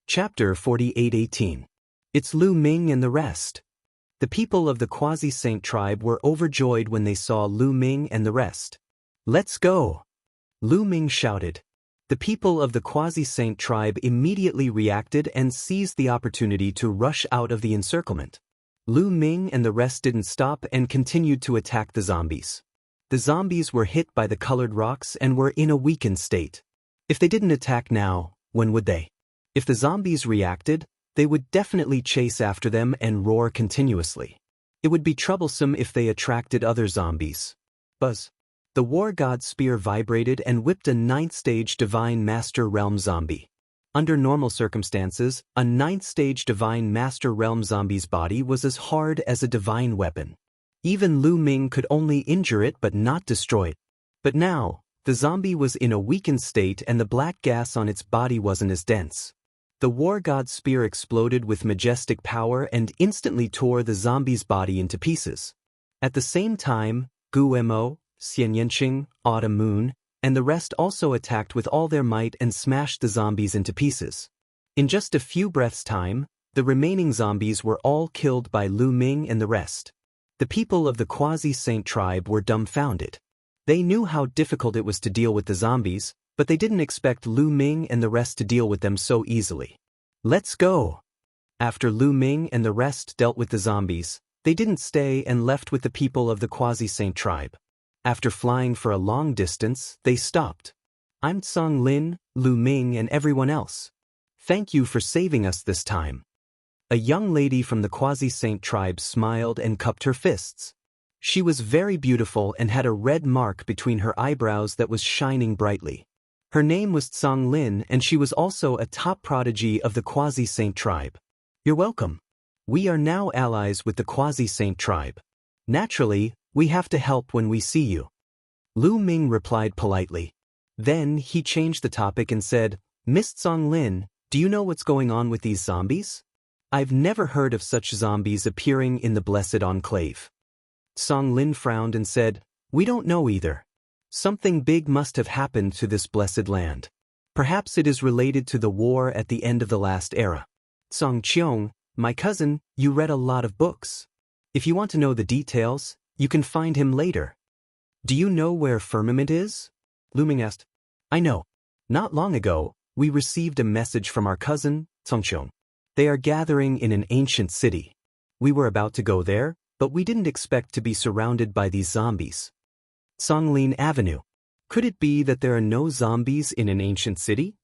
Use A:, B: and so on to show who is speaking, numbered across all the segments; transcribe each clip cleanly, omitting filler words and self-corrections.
A: Chapter 48:18. It's Lu Ming and the rest. The people of the Quasi-Saint tribe were overjoyed when they saw Lu Ming and the rest. Let's go! Lu Ming shouted. The people of the Quasi-Saint tribe immediately reacted and seized the opportunity to rush out of the encirclement. Lu Ming and the rest didn't stop and continued to attack the zombies. The zombies were hit by the colored rocks and were in a weakened state. If they didn't attack now, when would they? If the zombies reacted, they would definitely chase after them and roar continuously. It would be troublesome if they attracted other zombies. Buzz. The war god's spear vibrated and whipped a 9th-stage Divine Master Realm zombie. Under normal circumstances, a 9th-stage Divine Master Realm zombie's body was as hard as a divine weapon. Even Lu Ming could only injure it but not destroy it. But now, the zombie was in a weakened state and the black gas on its body wasn't as dense. The war god's spear exploded with majestic power and instantly tore the zombie's body into pieces. At the same time, Guemo, Xianxia, Autumn Moon, and the rest also attacked with all their might and smashed the zombies into pieces. In just a few breaths' time, the remaining zombies were all killed by Lu Ming and the rest. The people of the Quasi-Saint tribe were dumbfounded. They knew how difficult it was to deal with the zombies, but they didn't expect Lu Ming and the rest to deal with them so easily. Let's go! After Lu Ming and the rest dealt with the zombies, they didn't stay and left with the people of the Quasi-Saint tribe. After flying for a long distance, they stopped. I'm Wang Lin, Lu Ming and everyone else. Thank you for saving us this time. A young lady from the Quasi-Saint tribe smiled and cupped her fists. She was very beautiful and had a red mark between her eyebrows that was shining brightly. Her name was Wang Lin and she was also a top prodigy of the Quasi-Saint tribe. You're welcome. We are now allies with the Quasi-Saint tribe. Naturally, we have to help when we see you. Lu Ming replied politely. Then he changed the topic and said, Miss Wang Lin, do you know what's going on with these zombies? I've never heard of such zombies appearing in the Blessed Enclave. Wang Lin frowned and said, We don't know either. Something big must have happened to this blessed land. Perhaps it is related to the war at the end of the last era. Song Qiong, my cousin, you read a lot of books. If you want to know the details, you can find him later. Do you know where Firmament is? Lu Ming asked. I know. Not long ago, we received a message from our cousin, Xiong. They are gathering in an ancient city. We were about to go there, but we didn't expect to be surrounded by these zombies. Songlin Avenue. Could it be that there are no zombies in an ancient city?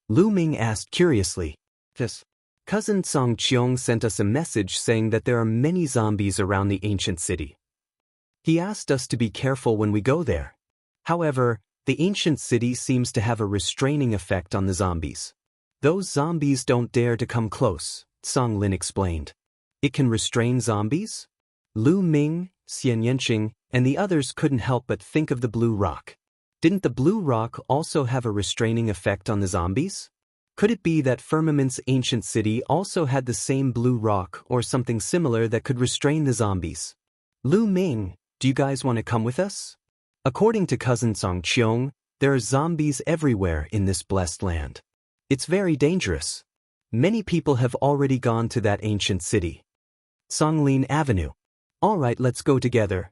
A: Lu Ming asked curiously. Yes. Cousin Song Qiong sent us a message saying that there are many zombies around the ancient city. He asked us to be careful when we go there. However, the ancient city seems to have a restraining effect on the zombies. Those zombies don't dare to come close, Song Lin explained. It can restrain zombies? Lu Ming, Xianxia, and the others couldn't help but think of the blue rock. Didn't the blue rock also have a restraining effect on the zombies? Could it be that Firmament's ancient city also had the same blue rock or something similar that could restrain the zombies? Lu Ming, do you guys want to come with us? According to cousin Song Qiong, there are zombies everywhere in this blessed land. It's very dangerous. Many people have already gone to that ancient city. Songlin Avenue. All right, let's go together.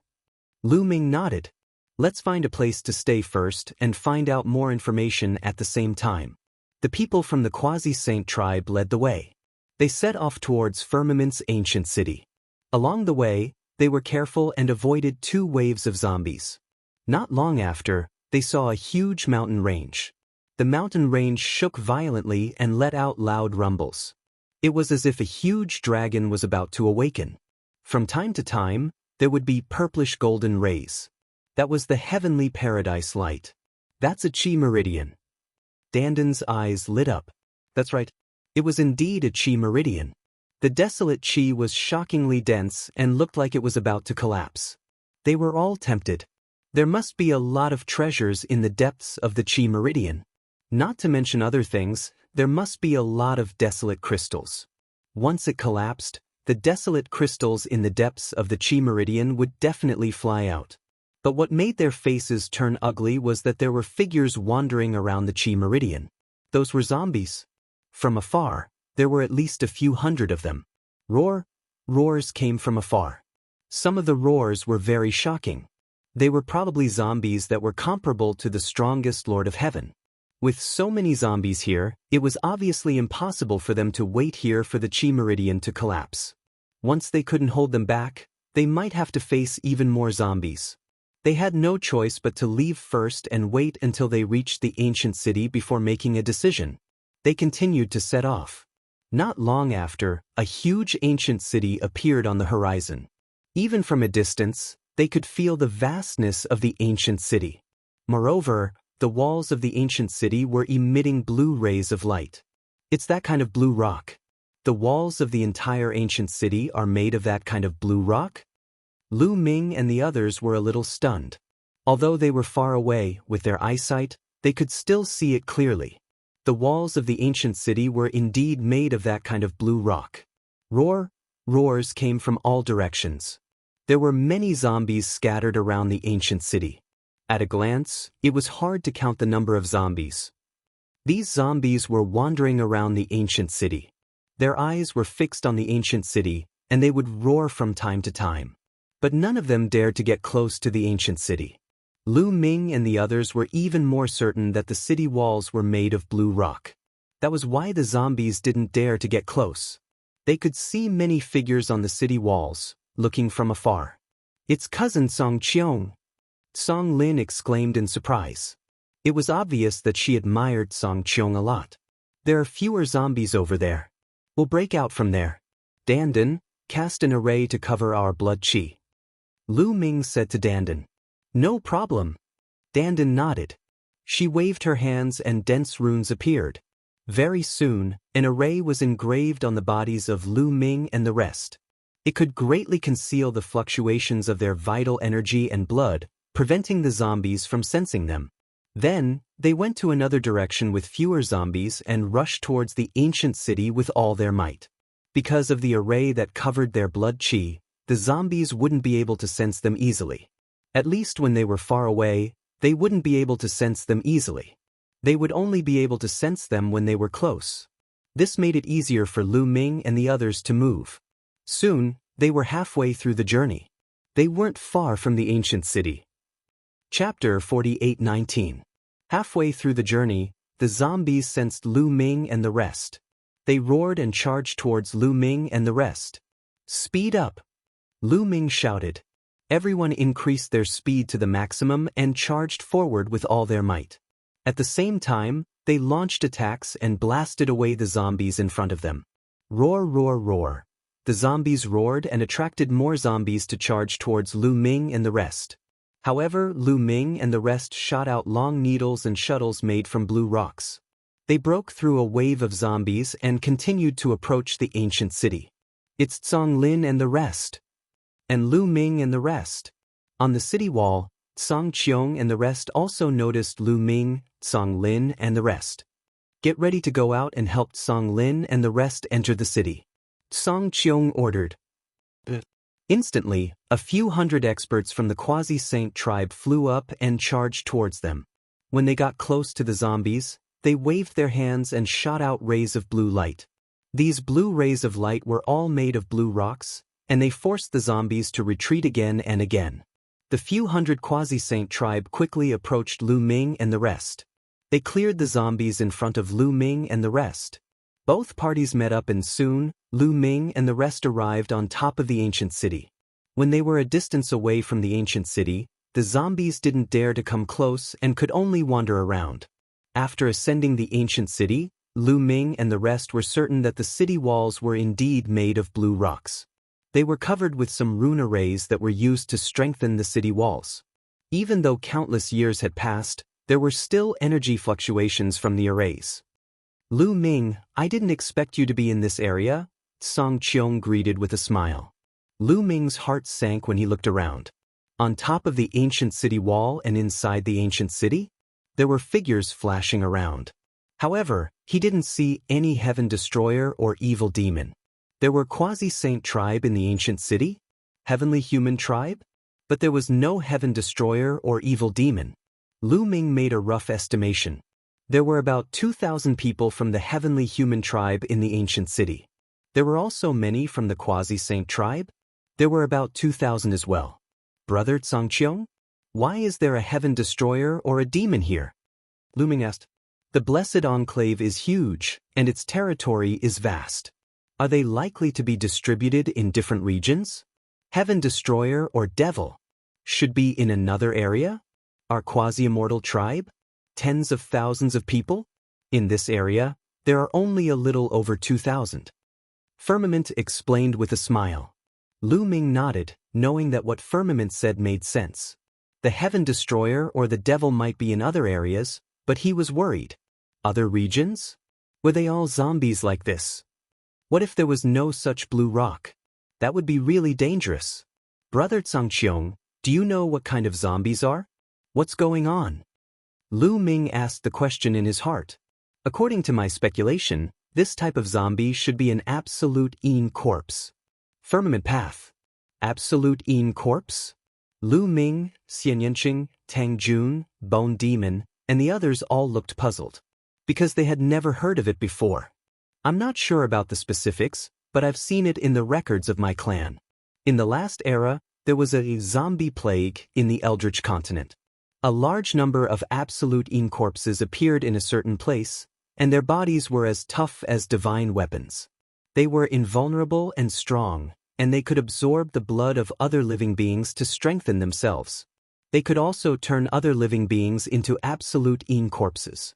A: Lu Ming nodded. Let's find a place to stay first and find out more information at the same time. The people from the Quasi-Saint tribe led the way. They set off towards Firmament's ancient city. Along the way, they were careful and avoided 2 waves of zombies. Not long after, they saw a huge mountain range. The mountain range shook violently and let out loud rumbles. It was as if a huge dragon was about to awaken. From time to time, there would be purplish golden rays. That was the heavenly paradise light. That's a chi meridian. Danden's eyes lit up. That's right. It was indeed a chi meridian. The desolate chi was shockingly dense and looked like it was about to collapse. They were all tempted. There must be a lot of treasures in the depths of the chi meridian. Not to mention other things, there must be a lot of desolate crystals. Once it collapsed, the desolate crystals in the depths of the chi meridian would definitely fly out. But what made their faces turn ugly was that there were figures wandering around the chi meridian. Those were zombies. From afar, there were at least a few hundred of them. Roars came from afar. Some of the roars were very shocking. They were probably zombies that were comparable to the strongest Lord of Heaven. With so many zombies here, it was obviously impossible for them to wait here for the Chi Meridian to collapse. Once they couldn't hold them back, they might have to face even more zombies. They had no choice but to leave first and wait until they reached the ancient city before making a decision. They continued to set off. Not long after, a huge ancient city appeared on the horizon. Even from a distance, they could feel the vastness of the ancient city. Moreover, the walls of the ancient city were emitting blue rays of light. It's that kind of blue rock. The walls of the entire ancient city are made of that kind of blue rock? Lu Ming and the others were a little stunned. Although they were far away, with their eyesight, they could still see it clearly. The walls of the ancient city were indeed made of that kind of blue rock. Roars came from all directions. There were many zombies scattered around the ancient city. At a glance, it was hard to count the number of zombies. These zombies were wandering around the ancient city. Their eyes were fixed on the ancient city, and they would roar from time to time. But none of them dared to get close to the ancient city. Lu Ming and the others were even more certain that the city walls were made of blue rock. That was why the zombies didn't dare to get close. They could see many figures on the city walls, looking from afar. "It's cousin Song Qiong," Song Lin exclaimed in surprise. It was obvious that she admired Song Qiong a lot. "There are fewer zombies over there. We'll break out from there. Dandan, cast an array to cover our blood qi." Lu Ming said to Dandan. "No problem." Dandan nodded. She waved her hands and dense runes appeared. Very soon, an array was engraved on the bodies of Lu Ming and the rest. It could greatly conceal the fluctuations of their vital energy and blood, preventing the zombies from sensing them. Then, they went to another direction with fewer zombies and rushed towards the ancient city with all their might. Because of the array that covered their blood qi, the zombies wouldn't be able to sense them easily. At least when they were far away, they wouldn't be able to sense them easily. They would only be able to sense them when they were close. This made it easier for Lu Ming and the others to move. Soon, they were halfway through the journey. They weren't far from the ancient city. Chapter 48:19. Halfway through the journey, the zombies sensed Lu Ming and the rest. They roared and charged towards Lu Ming and the rest. "Speed up!" Lu Ming shouted. Everyone increased their speed to the maximum and charged forward with all their might. At the same time, they launched attacks and blasted away the zombies in front of them. Roar, roar, roar. The zombies roared and attracted more zombies to charge towards Lu Ming and the rest. However, Lu Ming and the rest shot out long needles and shuttles made from blue rocks. They broke through a wave of zombies and continued to approach the ancient city. "It's Song Lin and the rest." And Lu Ming and the rest. On the city wall, Song Qiong and the rest also noticed Lu Ming, Song Lin and the rest. "Get ready to go out and help Song Lin and the rest enter the city," Song Qiong ordered. Instantly, a few hundred experts from the quasi-saint tribe flew up and charged towards them. When they got close to the zombies, they waved their hands and shot out rays of blue light. These blue rays of light were all made of blue rocks, and they forced the zombies to retreat again and again. The few hundred quasi-saint tribe quickly approached Lu Ming and the rest. They cleared the zombies in front of Lu Ming and the rest. Both parties met up and soon, Lu Ming and the rest arrived on top of the ancient city. When they were a distance away from the ancient city, the zombies didn't dare to come close and could only wander around. After ascending the ancient city, Lu Ming and the rest were certain that the city walls were indeed made of blue rocks. They were covered with some rune arrays that were used to strengthen the city walls. Even though countless years had passed, there were still energy fluctuations from the arrays. "Lu Ming, I didn't expect you to be in this area," Song Qiong greeted with a smile. Lu Ming's heart sank when he looked around. On top of the ancient city wall and inside the ancient city, there were figures flashing around. However, he didn't see any heaven destroyer or evil demon. There were quasi-saint tribe in the ancient city, heavenly human tribe, but there was no heaven destroyer or evil demon. Lu Ming made a rough estimation. There were about 2,000 people from the heavenly human tribe in the ancient city. There were also many from the quasi-saint tribe. There were about 2,000 as well. Brother Xianxia, why is there a heaven destroyer or a demon here? Lu Ming asked. The blessed enclave is huge, and its territory is vast. Are they likely to be distributed in different regions? Heaven destroyer or devil should be in another area? Our quasi-immortal tribe? Tens of thousands of people? In this area, there are only a little over 2,000. Firmament explained with a smile. Lu Ming nodded, knowing that what Firmament said made sense. The heaven destroyer or the devil might be in other areas, but he was worried. Other regions? Were they all zombies like this? What if there was no such blue rock? That would be really dangerous. Brother Xianxia, do you know what kind of zombies are? What's going on? Lu Ming asked the question in his heart. According to my speculation, this type of zombie should be an absolute corpse. Firmament path. Absolute corpse? Lu Ming, Xianxia, Tang Jun, Bone Demon, and the others all looked puzzled, because they had never heard of it before. I'm not sure about the specifics, but I've seen it in the records of my clan. In the last era, there was a zombie plague in the Eldritch continent. A large number of absolute corpses appeared in a certain place, and their bodies were as tough as divine weapons. They were invulnerable and strong, and they could absorb the blood of other living beings to strengthen themselves. They could also turn other living beings into absolute corpses.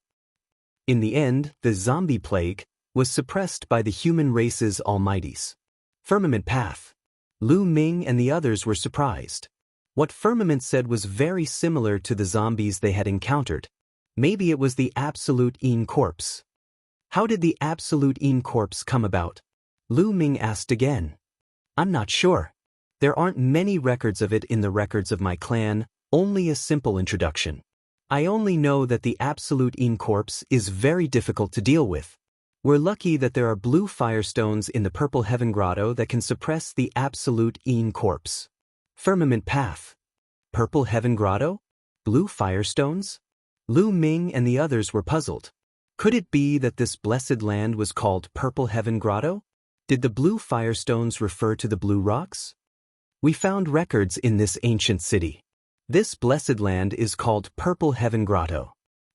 A: In the end, the zombie plague was suppressed by the human race's almighties. Firmament path. Lu Ming and the others were surprised. What Firmament said was very similar to the zombies they had encountered. Maybe it was the absolute corpse. How did the absolute corpse come about? Lu Ming asked again. I'm not sure. There aren't many records of it in the records of my clan, only a simple introduction. I only know that the absolute corpse is very difficult to deal with. We're lucky that there are blue firestones in the Purple Heaven Grotto that can suppress the absolute corpse. Firmament path. Purple Heaven Grotto? Blue firestones? Lu Ming and the others were puzzled. Could it be that this blessed land was called Purple Heaven Grotto? Did the blue firestones refer to the blue rocks? We found records in this ancient city. This blessed land is called Purple Heaven Grotto.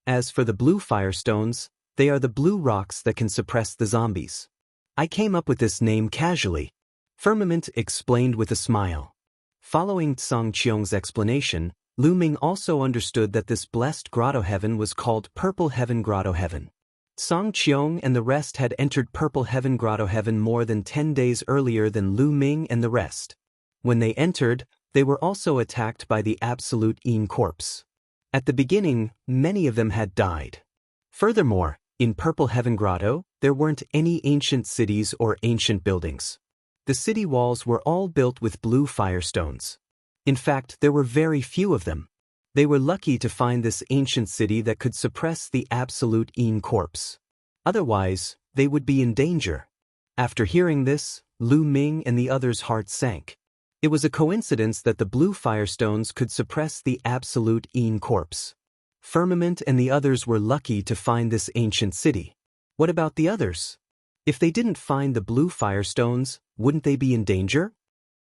A: As for the blue firestones, they are the blue rocks that can suppress the zombies. I came up with this name casually. Firmament explained with a smile. Following Xianxia's explanation, Lu Ming also understood that this blessed grotto heaven was called Purple Heaven Grotto Heaven. Xianxia and the rest had entered Purple Heaven Grotto Heaven more than 10 days earlier than Lu Ming and the rest. When they entered, they were also attacked by the absolute corpse. At the beginning, many of them had died. Furthermore, in Purple Heaven Grotto, there weren't any ancient cities or ancient buildings. The city walls were all built with blue firestones. In fact, there were very few of them. They were lucky to find this ancient city that could suppress the absolute corpse. Otherwise, they would be in danger. After hearing this, Lu Ming and the others' hearts sank. It was a coincidence that the blue firestones could suppress the absolute corpse. Firmament and the others were lucky to find this ancient city. What about the others? If they didn't find the blue firestones, wouldn't they be in danger?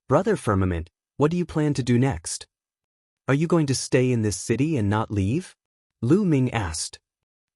A: Brother Firmament, what do you plan to do next? Are you going to stay in this city and not leave? Lu Ming asked.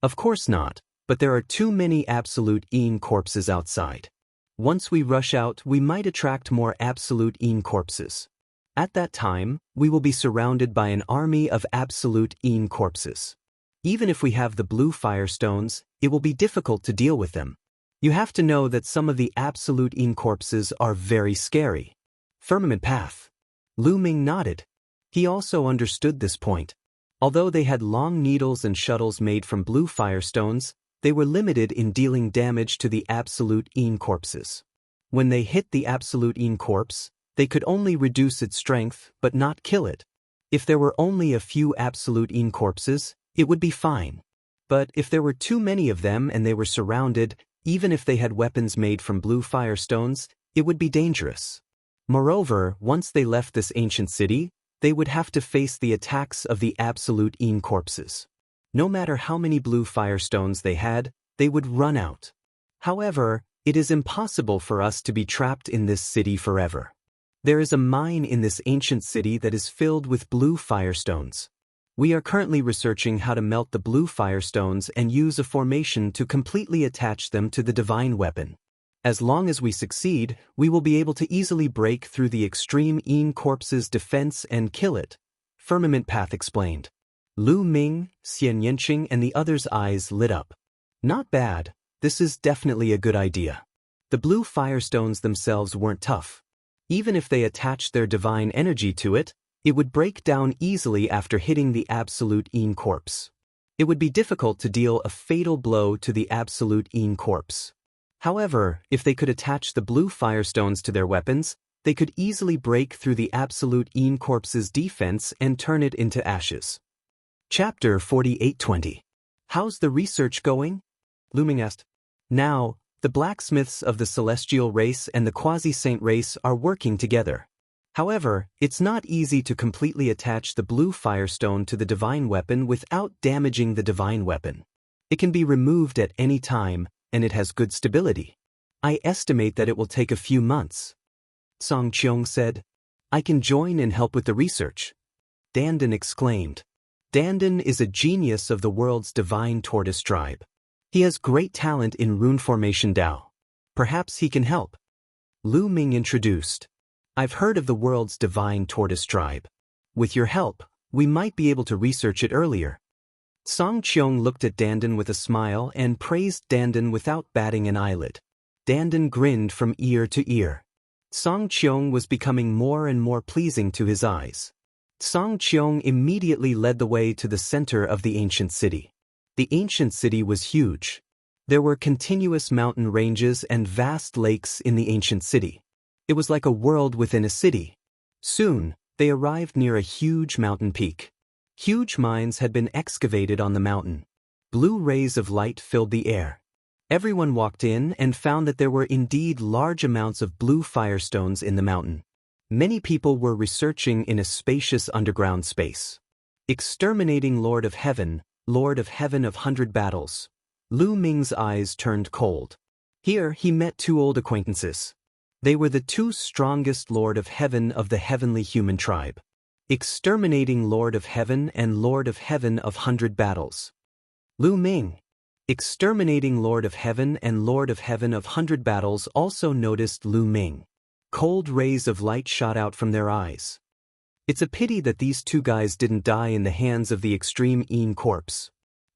A: Of course not, but there are too many absolute corpses outside. Once we rush out, we might attract more absolute corpses. At that time, we will be surrounded by an army of absolute corpses. Even if we have the blue firestones, it will be difficult to deal with them. You have to know that some of the absolute corpses are very scary. Firmament path. Lu Ming nodded. He also understood this point. Although they had long needles and shuttles made from blue firestones, they were limited in dealing damage to the absolute corpses. When they hit the absolute corpse, they could only reduce its strength but not kill it. If there were only a few absolute corpses, it would be fine. But if there were too many of them and they were surrounded, even if they had weapons made from blue firestones, it would be dangerous. Moreover, once they left this ancient city, they would have to face the attacks of the absolute corpses. No matter how many blue firestones they had, they would run out. However, it is impossible for us to be trapped in this city forever. There is a mine in this ancient city that is filled with blue firestones. We are currently researching how to melt the blue firestones and use a formation to completely attach them to the divine weapon. As long as we succeed, we will be able to easily break through the extreme Yin corpse's defense and kill it, Firmament Path explained. Lu Ming, Xianxia and the others' eyes lit up. Not bad, this is definitely a good idea. The blue firestones themselves weren't tough. Even if they attached their divine energy to it, it would break down easily after hitting the absolute Yin corpse. It would be difficult to deal a fatal blow to the absolute Yin corpse. However, if they could attach the blue firestones to their weapons, they could easily break through the absolute Yin corpse's defense and turn it into ashes. Chapter 48:20. How's the research going? Lu Ming asked. Now, the blacksmiths of the celestial race and the quasi-saint race are working together. However, it's not easy to completely attach the blue firestone to the divine weapon without damaging the divine weapon. It can be removed at any time, and it has good stability. I estimate that it will take a few months. Song Qiong said. I can join and help with the research. Dandan exclaimed. Dandan is a genius of the world's divine tortoise tribe. He has great talent in rune formation Dao. Perhaps he can help. Lu Ming introduced. I've heard of the world's divine tortoise tribe. With your help, we might be able to research it earlier. Song Qiong looked at Dandan with a smile and praised Dandan without batting an eyelid. Dandan grinned from ear to ear. Song Qiong was becoming more and more pleasing to his eyes. Song Qiong immediately led the way to the center of the ancient city. The ancient city was huge. There were continuous mountain ranges and vast lakes in the ancient city. It was like a world within a city. Soon, they arrived near a huge mountain peak. Huge mines had been excavated on the mountain. Blue rays of light filled the air. Everyone walked in and found that there were indeed large amounts of blue firestones in the mountain. Many people were researching in a spacious underground space. Exterminating Lord of Heaven of 100 battles. Lu Ming's eyes turned cold. Here he met two old acquaintances. They were the two strongest Lord of Heaven of the heavenly human tribe. Exterminating Lord of Heaven and Lord of Heaven of 100 battles. Lu Ming. Exterminating Lord of Heaven and Lord of Heaven of 100 battles also noticed Lu Ming. Cold rays of light shot out from their eyes. It's a pity that these two guys didn't die in the hands of the extreme Yin corpse.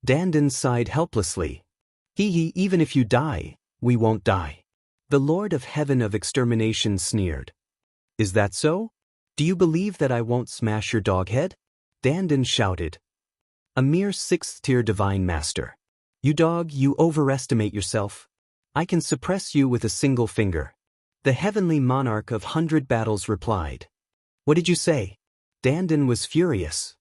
A: Dandan sighed helplessly. Even if you die, we won't die. The Lord of Heaven of Extermination sneered. Is that so? Do you believe that I won't smash your dog head? Dandan shouted. A mere 6th-tier divine master. You dog, you overestimate yourself. I can suppress you with a single finger. The heavenly monarch of 100 battles replied. What did you say? Dandan was furious.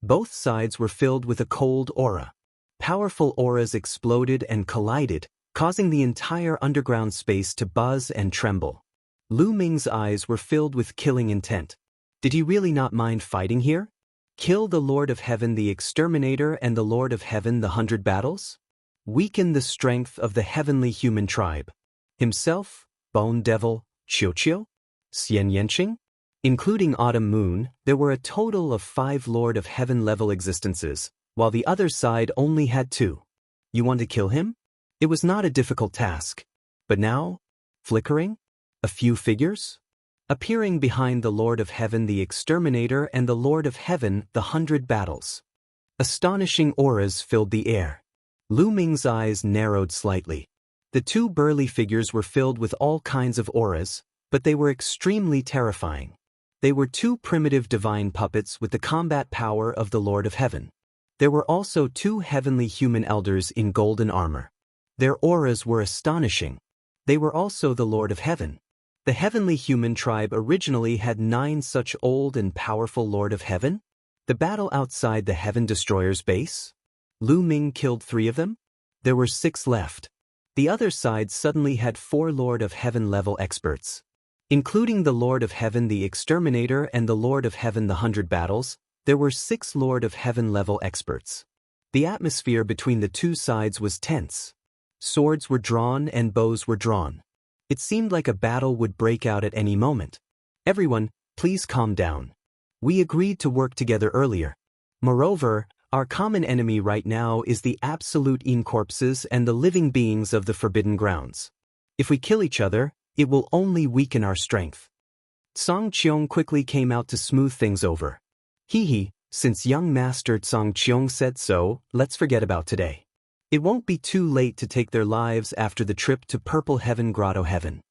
A: Both sides were filled with a cold aura. Powerful auras exploded and collided, causing the entire underground space to buzz and tremble. Lu Ming's eyes were filled with killing intent. Did he really not mind fighting here? Kill the Lord of Heaven the Exterminator and the Lord of Heaven the 100 battles? Weaken the strength of the heavenly human tribe. Himself, Bone Devil, Qiuqiu, Xianxia? Including Autumn Moon, there were a total of 5 Lord of Heaven level existences, while the other side only had 2. You want to kill him? It was not a difficult task. But now? Flickering? A few figures? Appearing behind the Lord of Heaven the Exterminator and the Lord of Heaven the 100 battles. Astonishing auras filled the air. Lu Ming's eyes narrowed slightly. The 2 burly figures were filled with all kinds of auras, but they were extremely terrifying. They were 2 primitive divine puppets with the combat power of the Lord of Heaven. There were also 2 heavenly human elders in golden armor. Their auras were astonishing. They were also the Lord of Heaven. The heavenly human tribe originally had 9 such old and powerful Lord of Heaven. The battle outside the Heaven Destroyer's base? Lu Ming killed 3 of them? There were 6 left. The other side suddenly had 4 Lord of Heaven level experts. Including the Lord of Heaven the Exterminator and the Lord of Heaven the 100 battles, there were 6 Lord of Heaven level experts. The atmosphere between the two sides was tense. Swords were drawn and bows were drawn. It seemed like a battle would break out at any moment. Everyone, please calm down. We agreed to work together earlier. Moreover, our common enemy right now is the absolute incorpses and the living beings of the Forbidden Grounds. If we kill each other, it will only weaken our strength. Song Qiong quickly came out to smooth things over. Hee, since young Master Song Qiong said so, let's forget about today. It won't be too late to take their lives after the trip to Purple Heaven Grotto Heaven.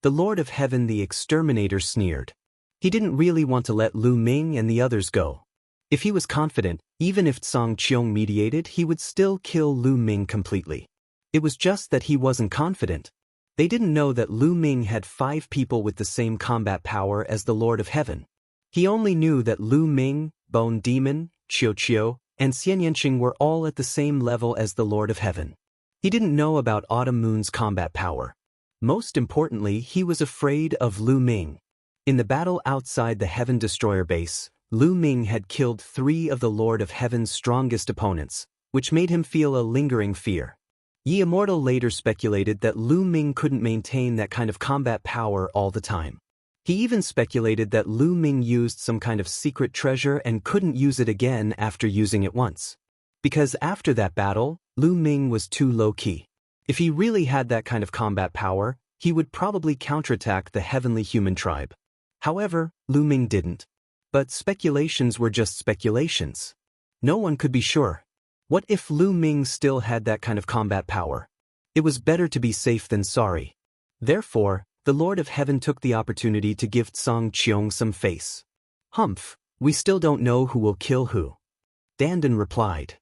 A: The Lord of Heaven the Exterminator sneered. He didn't really want to let Lu Ming and the others go. If he was confident, even if Song Qiong mediated, he would still kill Lu Ming completely. It was just that he wasn't confident. They didn't know that Lu Ming had 5 people with the same combat power as the Lord of Heaven. He only knew that Lu Ming, Bone Demon, Qiu, and Xianxia were all at the same level as the Lord of Heaven. He didn't know about Autumn Moon's combat power. Most importantly, he was afraid of Lu Ming. In the battle outside the Heaven Destroyer base, Lu Ming had killed 3 of the Lord of Heaven's strongest opponents, which made him feel a lingering fear. Immortal later speculated that Lu Ming couldn't maintain that kind of combat power all the time. He even speculated that Lu Ming used some kind of secret treasure and couldn't use it again after using it once. Because after that battle, Lu Ming was too low-key. If he really had that kind of combat power, he would probably counterattack the heavenly human tribe. However, Lu Ming didn't. But speculations were just speculations. No one could be sure. What if Lu Ming still had that kind of combat power? It was better to be safe than sorry. Therefore, the Lord of Heaven took the opportunity to give Song Qiong some face. Humph, we still don't know who will kill who. Dandan replied.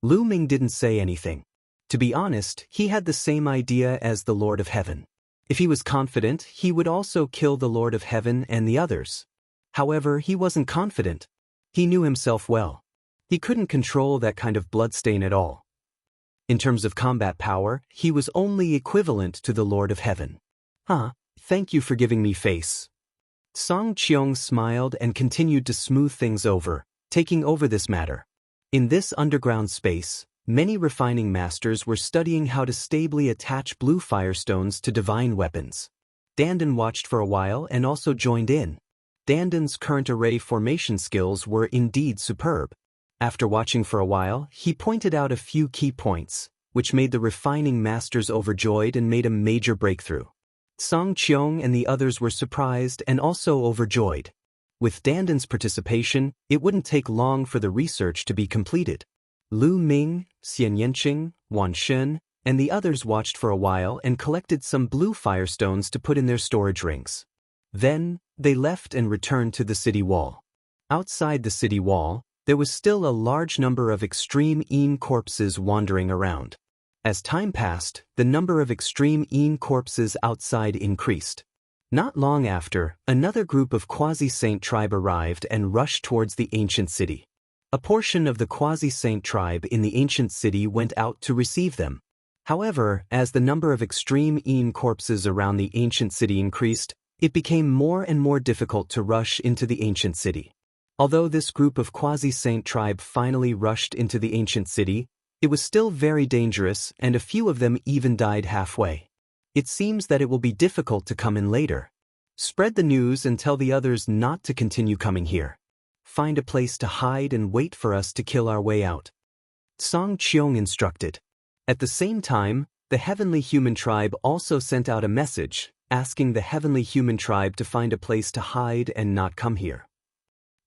A: Lu Ming didn't say anything. To be honest, he had the same idea as the Lord of Heaven. If he was confident, he would also kill the Lord of Heaven and the others. However, he wasn't confident. He knew himself well. He couldn't control that kind of bloodstain at all. In terms of combat power, he was only equivalent to the Lord of Heaven. Thank you for giving me face. Song Qiong smiled and continued to smooth things over, taking over this matter. In this underground space, many refining masters were studying how to stably attach blue firestones to divine weapons. Dandan watched for a while and also joined in. Dandan's current array formation skills were indeed superb. After watching for a while, he pointed out a few key points, which made the refining masters overjoyed and made a major breakthrough. Song Qiong and the others were surprised and also overjoyed. With Dandan's participation, it wouldn't take long for the research to be completed. Lu Ming, Xianxia, Wan Shen, and the others watched for a while and collected some blue firestones to put in their storage rings. Then, they left and returned to the city wall. Outside the city wall, there was still a large number of extreme Yin corpses wandering around. As time passed, the number of extreme Yin corpses outside increased. Not long after, another group of quasi-saint tribe arrived and rushed towards the ancient city. A portion of the quasi-saint tribe in the ancient city went out to receive them. However, as the number of extreme Yin corpses around the ancient city increased, it became more and more difficult to rush into the ancient city. Although this group of quasi-saint tribe finally rushed into the ancient city, it was still very dangerous and a few of them even died halfway. It seems that it will be difficult to come in later. Spread the news and tell the others not to continue coming here. Find a place to hide and wait for us to kill our way out. Song Qiong instructed. At the same time, the heavenly human tribe also sent out a message, asking the heavenly human tribe to find a place to hide and not come here.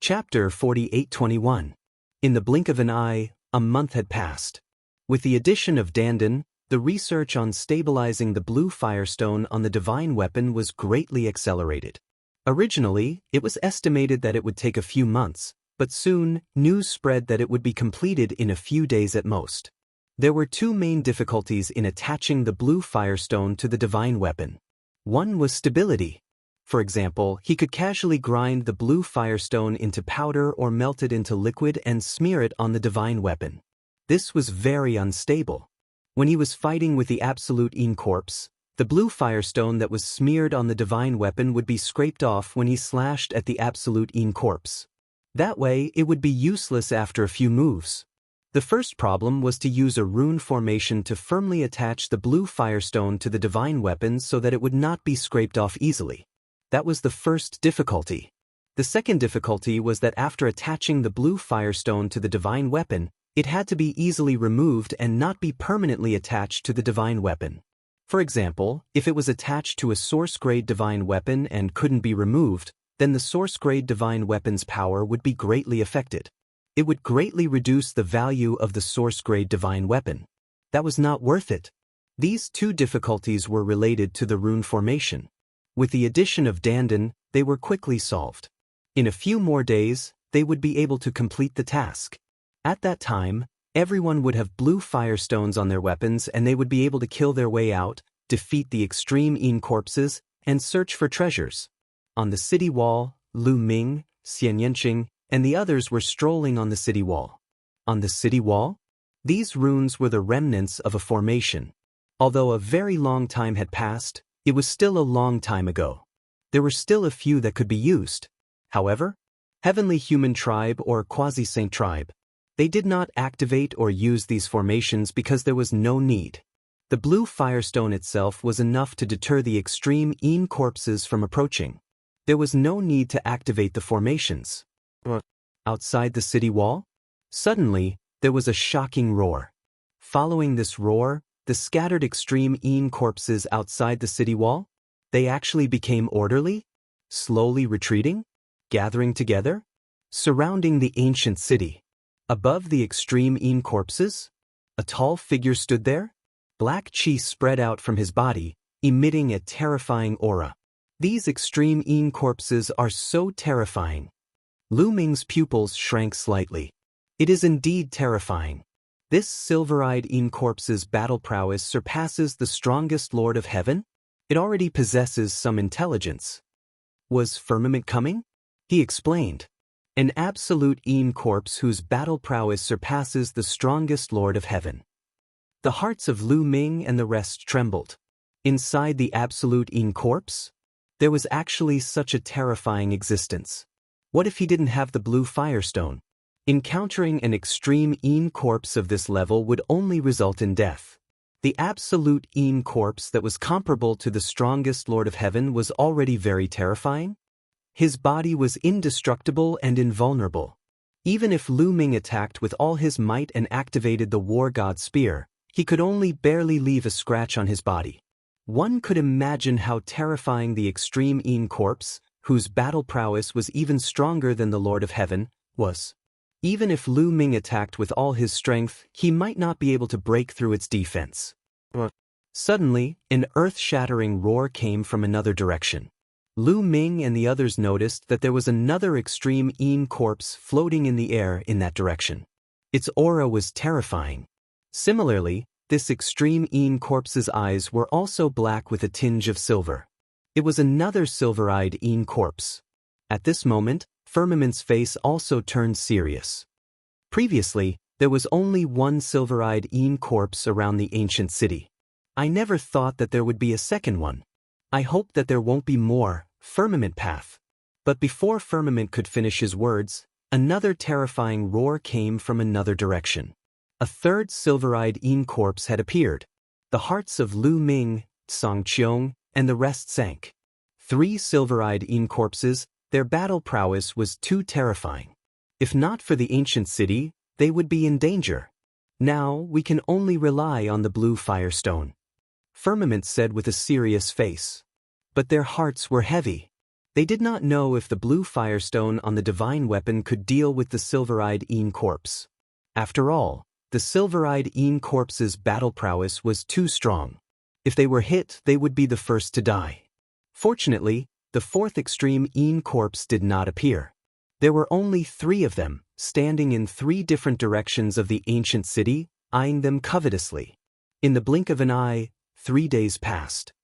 A: Chapter 48:21. In the blink of an eye, a month had passed. With the addition of Dandan, the research on stabilizing the blue firestone on the divine weapon was greatly accelerated. Originally, it was estimated that it would take a few months, but soon, news spread that it would be completed in a few days at most. There were 2 main difficulties in attaching the blue firestone to the divine weapon. One was stability. For example, he could casually grind the blue firestone into powder or melt it into liquid and smear it on the divine weapon. This was very unstable. When he was fighting with the absolute Yin corpse, the blue firestone that was smeared on the divine weapon would be scraped off when he slashed at the absolute Yin corpse. That way, it would be useless after a few moves. The first problem was to use a rune formation to firmly attach the blue firestone to the divine weapons so that it would not be scraped off easily. That was the first difficulty. The second difficulty was that after attaching the blue firestone to the divine weapon, it had to be easily removed and not be permanently attached to the divine weapon. For example, if it was attached to a source-grade divine weapon and couldn't be removed, then the source-grade divine weapon's power would be greatly affected. It would greatly reduce the value of the source-grade divine weapon. That was not worth it. These two difficulties were related to the rune formation. With the addition of Dandan, they were quickly solved. In a few more days, they would be able to complete the task. At that time, everyone would have blue firestones on their weapons and they would be able to kill their way out, defeat the extreme Yin corpses, and search for treasures. On the city wall, Lu Ming, Xianxia, and the others were strolling on the city wall. On the city wall? These runes were the remnants of a formation. Although a very long time had passed, it was still a long time ago. There were still a few that could be used. However, Heavenly Human Tribe or Quasi-Saint Tribe, they did not activate or use these formations because there was no need. The blue firestone itself was enough to deter the extreme Yin corpses from approaching. There was no need to activate the formations. Outside the city wall? Suddenly, there was a shocking roar. Following this roar, the scattered extreme Yin corpses outside the city wall, they actually became orderly, slowly retreating, gathering together, surrounding the ancient city. Above the extreme Yin corpses, a tall figure stood there, black chi spread out from his body, emitting a terrifying aura. These extreme Yin corpses are so terrifying. Lu Ming's pupils shrank slightly. It is indeed terrifying. This silver-eyed Yin corpse's battle prowess surpasses the strongest Lord of Heaven? It already possesses some intelligence. Was Firmament coming? He explained. An absolute Yin corpse whose battle prowess surpasses the strongest Lord of Heaven. The hearts of Lu Ming and the rest trembled. Inside the absolute Yin corpse? There was actually such a terrifying existence. What if he didn't have the blue firestone? Encountering an extreme Yin corpse of this level would only result in death. The absolute Yin corpse that was comparable to the strongest Lord of Heaven was already very terrifying. His body was indestructible and invulnerable. Even if Lu Ming attacked with all his might and activated the War God Spear, he could only barely leave a scratch on his body. One could imagine how terrifying the extreme Yin corpse, whose battle prowess was even stronger than the Lord of Heaven, was. Even if Lu Ming attacked with all his strength, he might not be able to break through its defense. Suddenly, an earth-shattering roar came from another direction. Lu Ming and the others noticed that there was another extreme Yin corpse floating in the air in that direction. Its aura was terrifying. Similarly, this extreme Yin corpse's eyes were also black with a tinge of silver. It was another silver-eyed Yin corpse. At this moment, Firmament's face also turned serious. Previously, there was only one silver-eyed Yin corpse around the ancient city. I never thought that there would be a second one. I hope that there won't be more, Firmament Path. But before Firmament could finish his words, another terrifying roar came from another direction. A third silver-eyed Yin corpse had appeared. The hearts of Lu Ming, Xianxia, and the rest sank. 3 silver-eyed Yin corpses, their battle prowess was too terrifying. If not for the ancient city, they would be in danger. Now we can only rely on the blue firestone. Firmament said with a serious face. But their hearts were heavy. They did not know if the blue firestone on the divine weapon could deal with the silver-eyed Yin corpse. After all, the silver-eyed Yin corpse's battle prowess was too strong. If they were hit, they would be the first to die. Fortunately, the fourth extreme Yin corpse did not appear. There were only 3 of them, standing in 3 different directions of the ancient city, eyeing them covetously. In the blink of an eye, 3 days passed.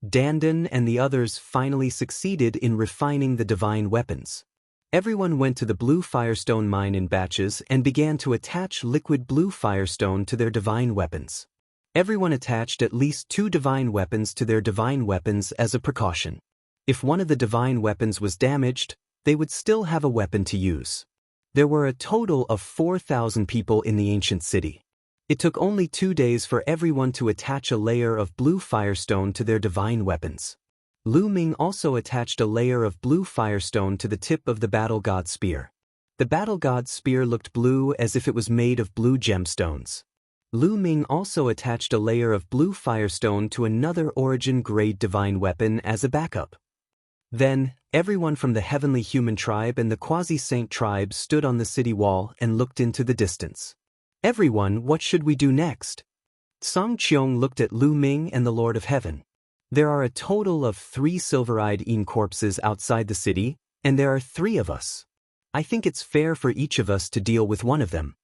A: Dandan and the others finally succeeded in refining the divine weapons. Everyone went to the blue firestone mine in batches and began to attach liquid blue firestone to their divine weapons. Everyone attached at least 2 divine weapons to their divine weapons as a precaution. If one of the divine weapons was damaged, they would still have a weapon to use. There were a total of 4,000 people in the ancient city. It took only 2 days for everyone to attach a layer of blue firestone to their divine weapons. Lu Ming also attached a layer of blue firestone to the tip of the battle god spear. The battle god's spear looked blue as if it was made of blue gemstones. Lu Ming also attached a layer of blue firestone to another origin-grade divine weapon as a backup. Then, everyone from the heavenly human tribe and the quasi-saint tribe stood on the city wall and looked into the distance. Everyone, what should we do next? Song Qiong looked at Lu Ming and the Lord of Heaven. There are a total of 3 silver-eyed Yin corpses outside the city, and there are 3 of us. I think it's fair for each of us to deal with one of them.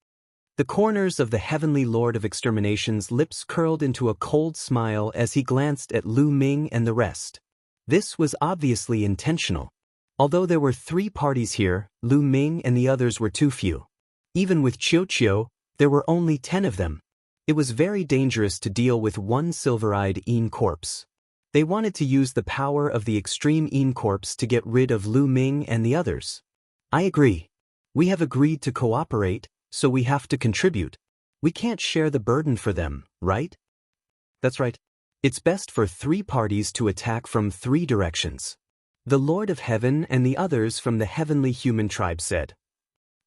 A: The corners of the heavenly Lord of Extermination's lips curled into a cold smile as he glanced at Lu Ming and the rest. This was obviously intentional. Although there were 3 parties here, Lu Ming and the others were too few. Even with Qiu, there were only 10 of them. It was very dangerous to deal with one silver-eyed Yin corpse. They wanted to use the power of the extreme Yin corpse to get rid of Lu Ming and the others. I agree. We have agreed to cooperate, so we have to contribute. We can't share the burden for them, right? That's right. It's best for 3 parties to attack from 3 directions. The Lord of Heaven and the others from the heavenly human tribe said.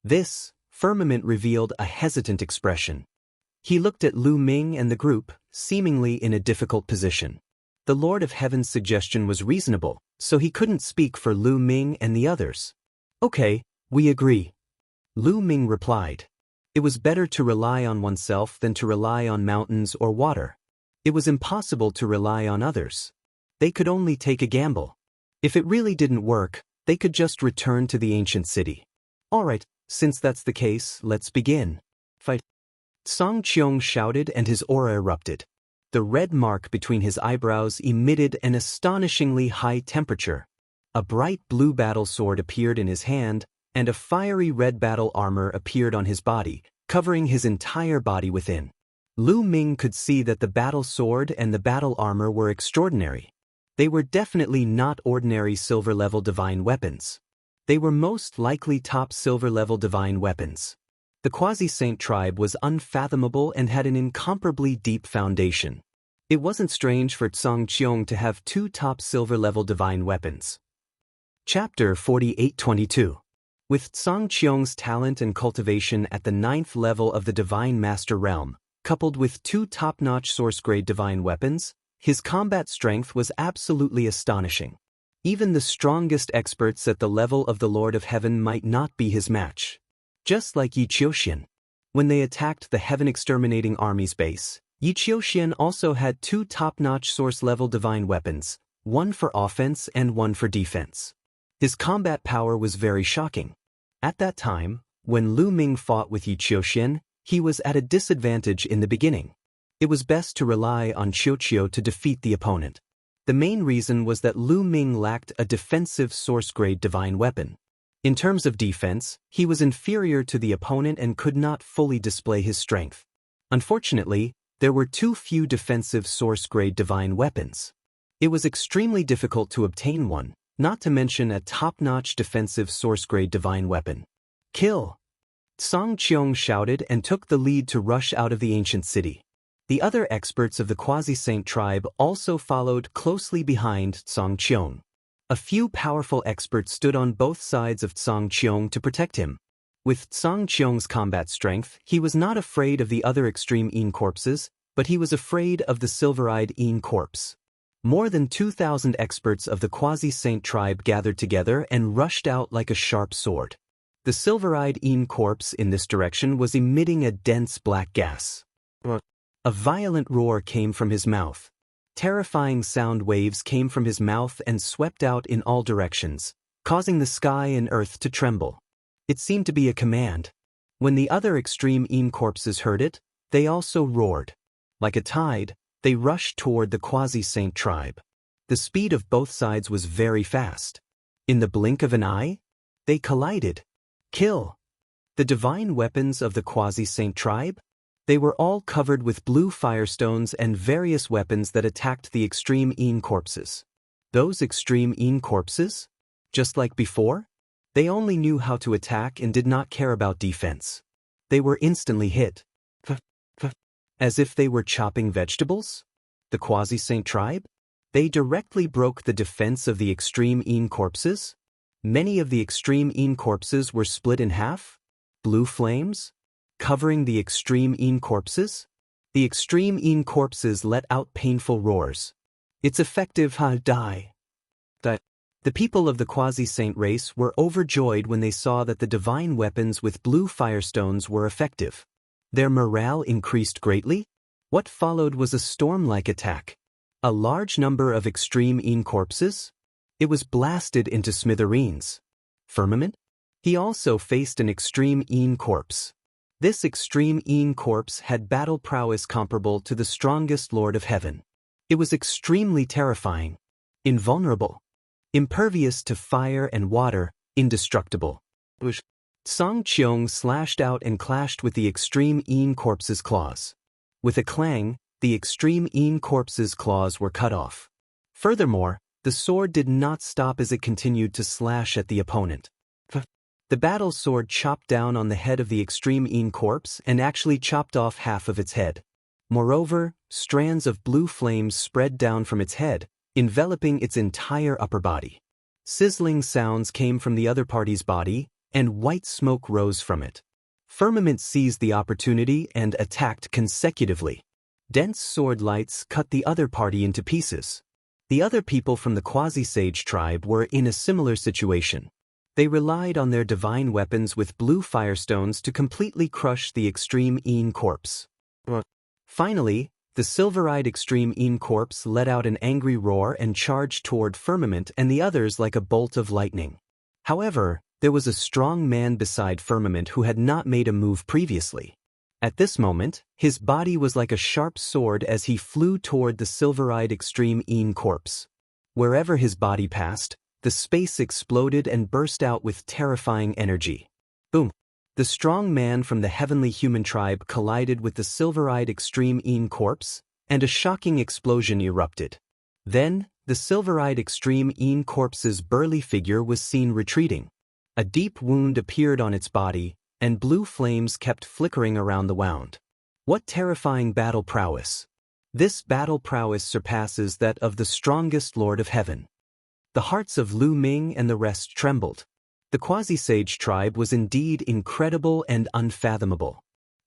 A: This firmament revealed a hesitant expression. He looked at Lu Ming and the group, seemingly in a difficult position. The Lord of Heaven's suggestion was reasonable, so he couldn't speak for Lu Ming and the others. Okay, we agree. Lu Ming replied. It was better to rely on oneself than to rely on mountains or water. It was impossible to rely on others. They could only take a gamble. If it really didn't work, they could just return to the ancient city. All right. Since that's the case, let's begin. Fight. Song Qiong shouted and his aura erupted. The red mark between his eyebrows emitted an astonishingly high temperature. A bright blue battle sword appeared in his hand, and a fiery red battle armor appeared on his body, covering his entire body within. Lu Ming could see that the battle sword and the battle armor were extraordinary. They were definitely not ordinary silver-level divine weapons. They were most likely top silver-level divine weapons. The quasi-saint tribe was unfathomable and had an incomparably deep foundation. It wasn't strange for Song Qiong to have 2 top silver-level divine weapons. Chapter 48-22. With Song Qiong's talent and cultivation at the 9th level of the Divine Master Realm, coupled with 2 top-notch source-grade divine weapons, his combat strength was absolutely astonishing. Even the strongest experts at the level of the Lord of Heaven might not be his match. Just like Yi Qiuxian. When they attacked the Heaven Exterminating Army's base, Yi Qiuxian also had 2 top-notch source-level divine weapons, one for offense and one for defense. His combat power was very shocking. At that time, when Lu Ming fought with Yi Qiuxian, he was at a disadvantage in the beginning. It was best to rely on Qiu to defeat the opponent. The main reason was that Lu Ming lacked a defensive source-grade divine weapon. In terms of defense, he was inferior to the opponent and could not fully display his strength. Unfortunately, there were too few defensive source-grade divine weapons. It was extremely difficult to obtain one, not to mention a top-notch defensive source-grade divine weapon. Kill! Song Qiong shouted and took the lead to rush out of the ancient city. The other experts of the quasi-saint tribe also followed closely behind Song Qiong. A few powerful experts stood on both sides of Song Qiong to protect him. With Song Qiong's combat strength, he was not afraid of the other extreme Yin corpses, but he was afraid of the silver-eyed Yin corpse. More than 2,000 experts of the quasi-saint tribe gathered together and rushed out like a sharp sword. The silver-eyed Yin corpse in this direction was emitting a dense black gas. A violent roar came from his mouth. Terrifying sound waves came from his mouth and swept out in all directions, causing the sky and earth to tremble. It seemed to be a command. When the other extreme Yin corpses heard it, they also roared. Like a tide, they rushed toward the quasi-saint tribe. The speed of both sides was very fast. In the blink of an eye, they collided. Kill! The divine weapons of the quasi-saint tribe? They were all covered with blue firestones and various weapons that attacked the extreme Yin corpses. Those extreme Yin corpses? Just like before? They only knew how to attack and did not care about defense. They were instantly hit. As if they were chopping vegetables? The Quasi-Saint tribe? They directly broke the defense of the extreme Een corpses? Many of the extreme Een corpses were split in half? Blue flames? Covering the extreme Een corpses? The extreme Een corpses let out painful roars. It's effective, die. The people of the Quasi-Saint race were overjoyed when they saw that the divine weapons with blue firestones were effective. Their morale increased greatly. What followed was a storm-like attack. A large number of extreme Een corpses? It was blasted into smithereens. Firmament? He also faced an extreme Een corpse. This extreme Een corpse had battle prowess comparable to the strongest Lord of Heaven. It was extremely terrifying. Invulnerable. Impervious to fire and water, indestructible. Song Cheong slashed out and clashed with the extreme Een corpse's claws. With a clang, the extreme Een corpse's claws were cut off. Furthermore, the sword did not stop as it continued to slash at the opponent. The battle sword chopped down on the head of the extreme Een corpse and actually chopped off half of its head. Moreover, strands of blue flames spread down from its head, enveloping its entire upper body. Sizzling sounds came from the other party's body, and white smoke rose from it. Firmament seized the opportunity and attacked consecutively. Dense sword lights cut the other party into pieces. The other people from the Quasi-Sage tribe were in a similar situation. They relied on their divine weapons with blue firestones to completely crush the extreme Een corpse. Finally, the silver-eyed extreme Een corpse let out an angry roar and charged toward Firmament and the others like a bolt of lightning. However, there was a strong man beside Firmament who had not made a move previously. At this moment, his body was like a sharp sword as he flew toward the silver-eyed extreme Een corpse. Wherever his body passed, the space exploded and burst out with terrifying energy. Boom! The strong man from the heavenly human tribe collided with the silver-eyed extreme Een corpse, and a shocking explosion erupted. Then, the silver-eyed extreme Een corpse's burly figure was seen retreating. A deep wound appeared on its body, and blue flames kept flickering around the wound. What terrifying battle prowess! This battle prowess surpasses that of the strongest Lord of Heaven. The hearts of Lu Ming and the rest trembled. The Quasi-Sage tribe was indeed incredible and unfathomable.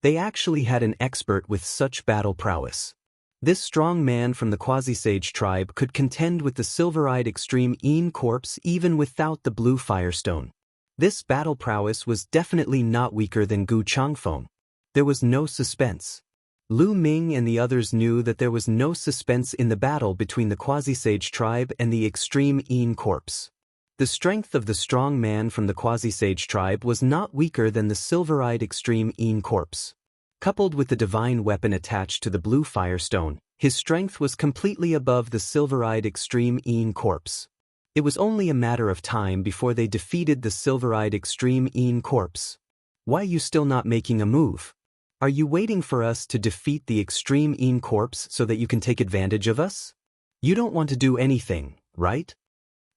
A: They actually had an expert with such battle prowess. This strong man from the Quasi-Sage tribe could contend with the silver-eyed extreme Een corpse even without the blue firestone. This battle prowess was definitely not weaker than Gu Changfeng. There was no suspense. Lu Ming and the others knew that there was no suspense in the battle between the Quasi-Sage tribe and the extreme Een corpse. The strength of the strong man from the Quasi-Sage tribe was not weaker than the silver-eyed extreme Een corpse. Coupled with the divine weapon attached to the blue firestone, his strength was completely above the silver-eyed extreme Een corpse. It was only a matter of time before they defeated the silver-eyed extreme Een corpse. Why are you still not making a move? Are you waiting for us to defeat the extreme Een corpse so that you can take advantage of us? You don't want to do anything, right?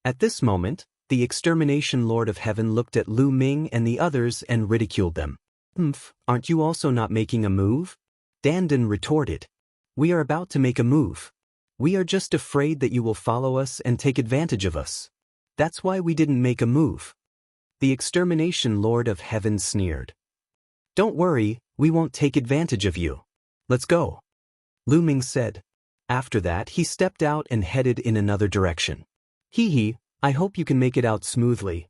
A: At this moment, the extermination Lord of Heaven looked at Lu Ming and the others and ridiculed them. Aren't you also not making a move? Dandan retorted. We are about to make a move. We are just afraid that you will follow us and take advantage of us. That's why we didn't make a move. The extermination Lord of Heaven sneered. Don't worry, we won't take advantage of you. Let's go. Lu Ming said. After that he stepped out and headed in another direction. Hee, I hope you can make it out smoothly.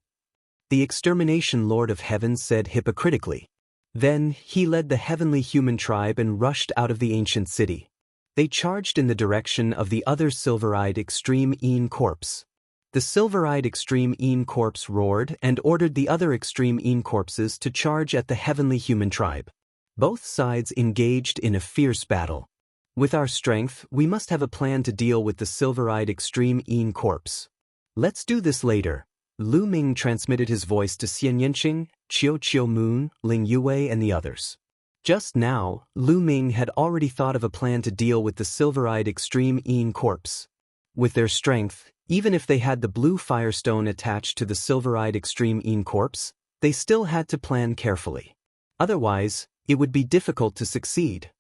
A: The extermination Lord of Heaven said hypocritically. Then he led the heavenly human tribe and rushed out of the ancient city. They charged in the direction of the other silver-eyed extreme Een corpse. The silver-eyed extreme Een corpse roared and ordered the other extreme Een corpses to charge at the heavenly human tribe. Both sides engaged in a fierce battle. With our strength, we must have a plan to deal with the silver-eyed extreme Een corpse. Let's do this later. Lu Ming transmitted his voice to Xianxia, Chiu Moon, Ling Yue and the others. Just now, Lu Ming had already thought of a plan to deal with the silver-eyed extreme Een corpse. With their strength, Even if they had the blue firestone attached to the silver-eyed extreme Yin corpse, they still had to plan carefully. Otherwise, it would be difficult to succeed.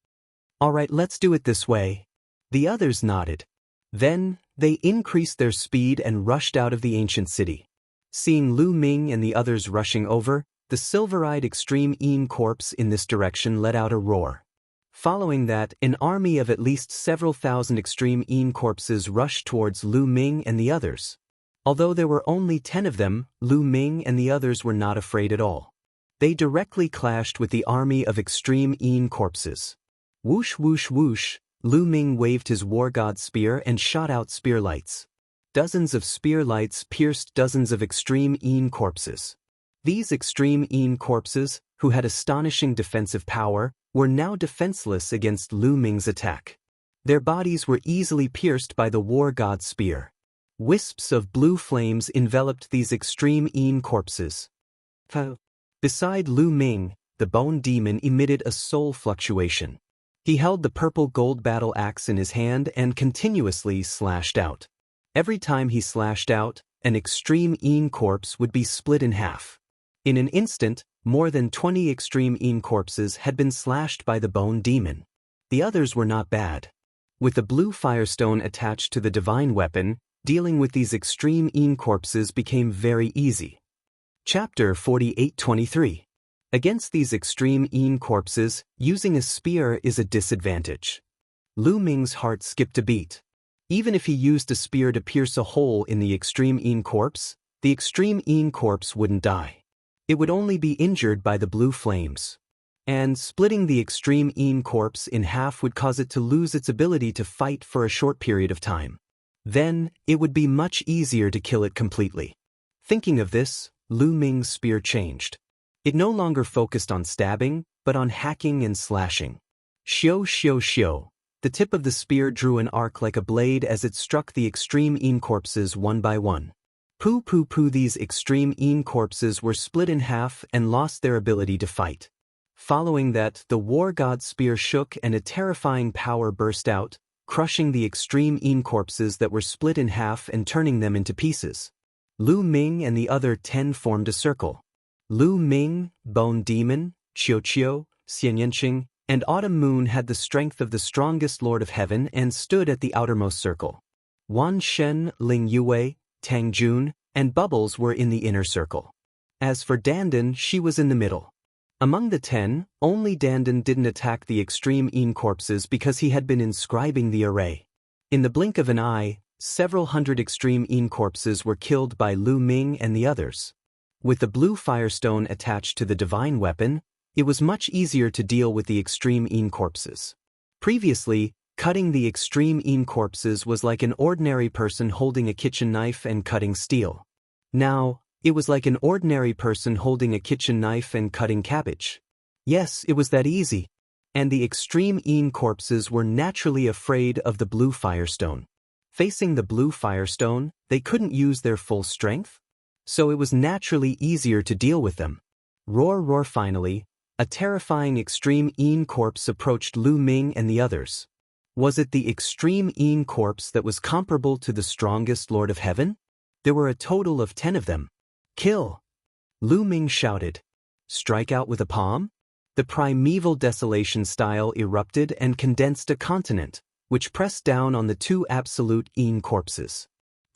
A: Alright, let's do it this way. The others nodded. Then, they increased their speed and rushed out of the ancient city. Seeing Lu Ming and the others rushing over, the silver-eyed extreme Yin corpse in this direction let out a roar. Following that, an army of at least several thousand extreme Yin corpses rushed towards Lu Ming and the others. Although there were only 10 of them, Lu Ming and the others were not afraid at all. They directly clashed with the army of extreme Yin corpses. Whoosh whoosh whoosh, Lu Ming waved his war god spear and shot out spear lights. Dozens of spear lights pierced dozens of extreme Yin corpses. These extreme Yin corpses, who had astonishing defensive power, were now defenseless against Lu Ming's attack. Their bodies were easily pierced by the war god spear. Wisps of blue flames enveloped these extreme Yin corpses. Beside Lu Ming, the bone demon emitted a soul fluctuation. He held the purple gold battle axe in his hand and continuously slashed out. Every time he slashed out, an extreme Yin corpse would be split in half. In an instant, more than 20 extreme Yin corpses had been slashed by the bone demon. The others were not bad. With the blue firestone attached to the divine weapon, dealing with these extreme Yin corpses became very easy. Chapter 48:23. Against these extreme Yin corpses, using a spear is a disadvantage. Lu Ming's heart skipped a beat. Even if he used a spear to pierce a hole in the extreme Yin corpse, the extreme Yin corpse wouldn't die. It would only be injured by the blue flames. And splitting the extreme Yin corpse in half would cause it to lose its ability to fight for a short period of time. Then, it would be much easier to kill it completely. Thinking of this, Lu Ming's spear changed. It no longer focused on stabbing, but on hacking and slashing. Xiao xiao xiao. The tip of the spear drew an arc like a blade as it struck the extreme Yin corpses one by one. Poo poo poo, these extreme Yin corpses were split in half and lost their ability to fight. Following that, the war god's spear shook and a terrifying power burst out, crushing the extreme Yin corpses that were split in half and turning them into pieces. Lu Ming and the other 10 formed a circle. Lu Ming, Bone Demon, Qiu, Xianxia, and Autumn Moon had the strength of the strongest Lord of Heaven and stood at the outermost circle. Wan Shen, Ling Yue, Tang Jun, and Bubbles were in the inner circle. As for Dandan, she was in the middle. Among the 10, only Dandan didn't attack the extreme Yin corpses because he had been inscribing the array. In the blink of an eye, several hundred extreme Yin corpses were killed by Lu Ming and the others. With the blue firestone attached to the divine weapon, it was much easier to deal with the extreme Yin corpses. Previously, cutting the extreme Yin corpses was like an ordinary person holding a kitchen knife and cutting steel. Now, it was like an ordinary person holding a kitchen knife and cutting cabbage. Yes, it was that easy. And the extreme Yin corpses were naturally afraid of the blue firestone. Facing the blue firestone, they couldn't use their full strength, so it was naturally easier to deal with them. Roar roar, finally, a terrifying extreme Yin corpse approached Lu Ming and the others. Was it the extreme Yin corpse that was comparable to the strongest Lord of Heaven? There were a total of 10 of them. Kill! Lu Ming shouted. Strike out with a palm? The primeval desolation style erupted and condensed a continent, which pressed down on the 2 absolute Yin corpses.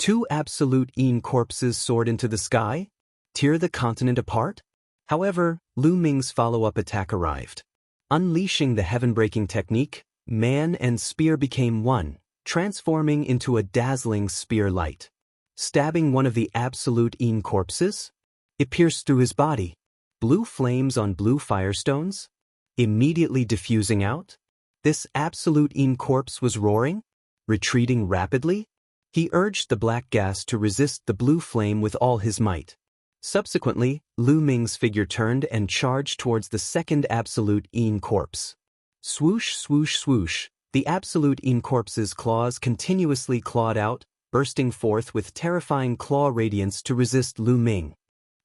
A: 2 absolute Yin corpses soared into the sky? Tear the continent apart? However, Lu Ming's follow-up attack arrived. Unleashing the heaven-breaking technique, man and spear became one, transforming into a dazzling spear light. Stabbing one of the absolute Yin corpses? It pierced through his body. Blue flames on blue firestones? Immediately diffusing out? This absolute Yin corpse was roaring? Retreating rapidly? He urged the black gas to resist the blue flame with all his might. Subsequently, Lu Ming's figure turned and charged towards the second absolute Yin corpse. Swoosh swoosh swoosh, the absolute Yin corpse's claws continuously clawed out, bursting forth with terrifying claw radiance to resist Lu Ming.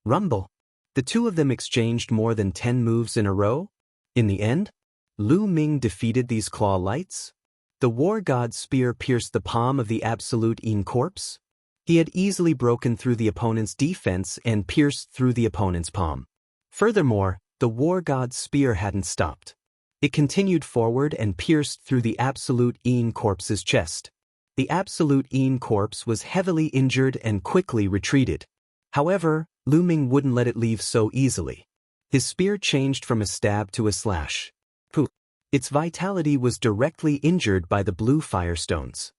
A: Rumble. The 2 of them exchanged more than 10 moves in a row. In the end, Lu Ming defeated these claw lights. The war god's spear pierced the palm of the absolute Yin corpse. He had easily broken through the opponent's defense and pierced through the opponent's palm. Furthermore, the war god's spear hadn't stopped. It continued forward and pierced through the Absolute Een corpse's chest. The Absolute Een corpse was heavily injured and quickly retreated. However, Lu Ming wouldn't let it leave so easily. His spear changed from a stab to a slash. Poof! Its vitality was directly injured by the blue firestones.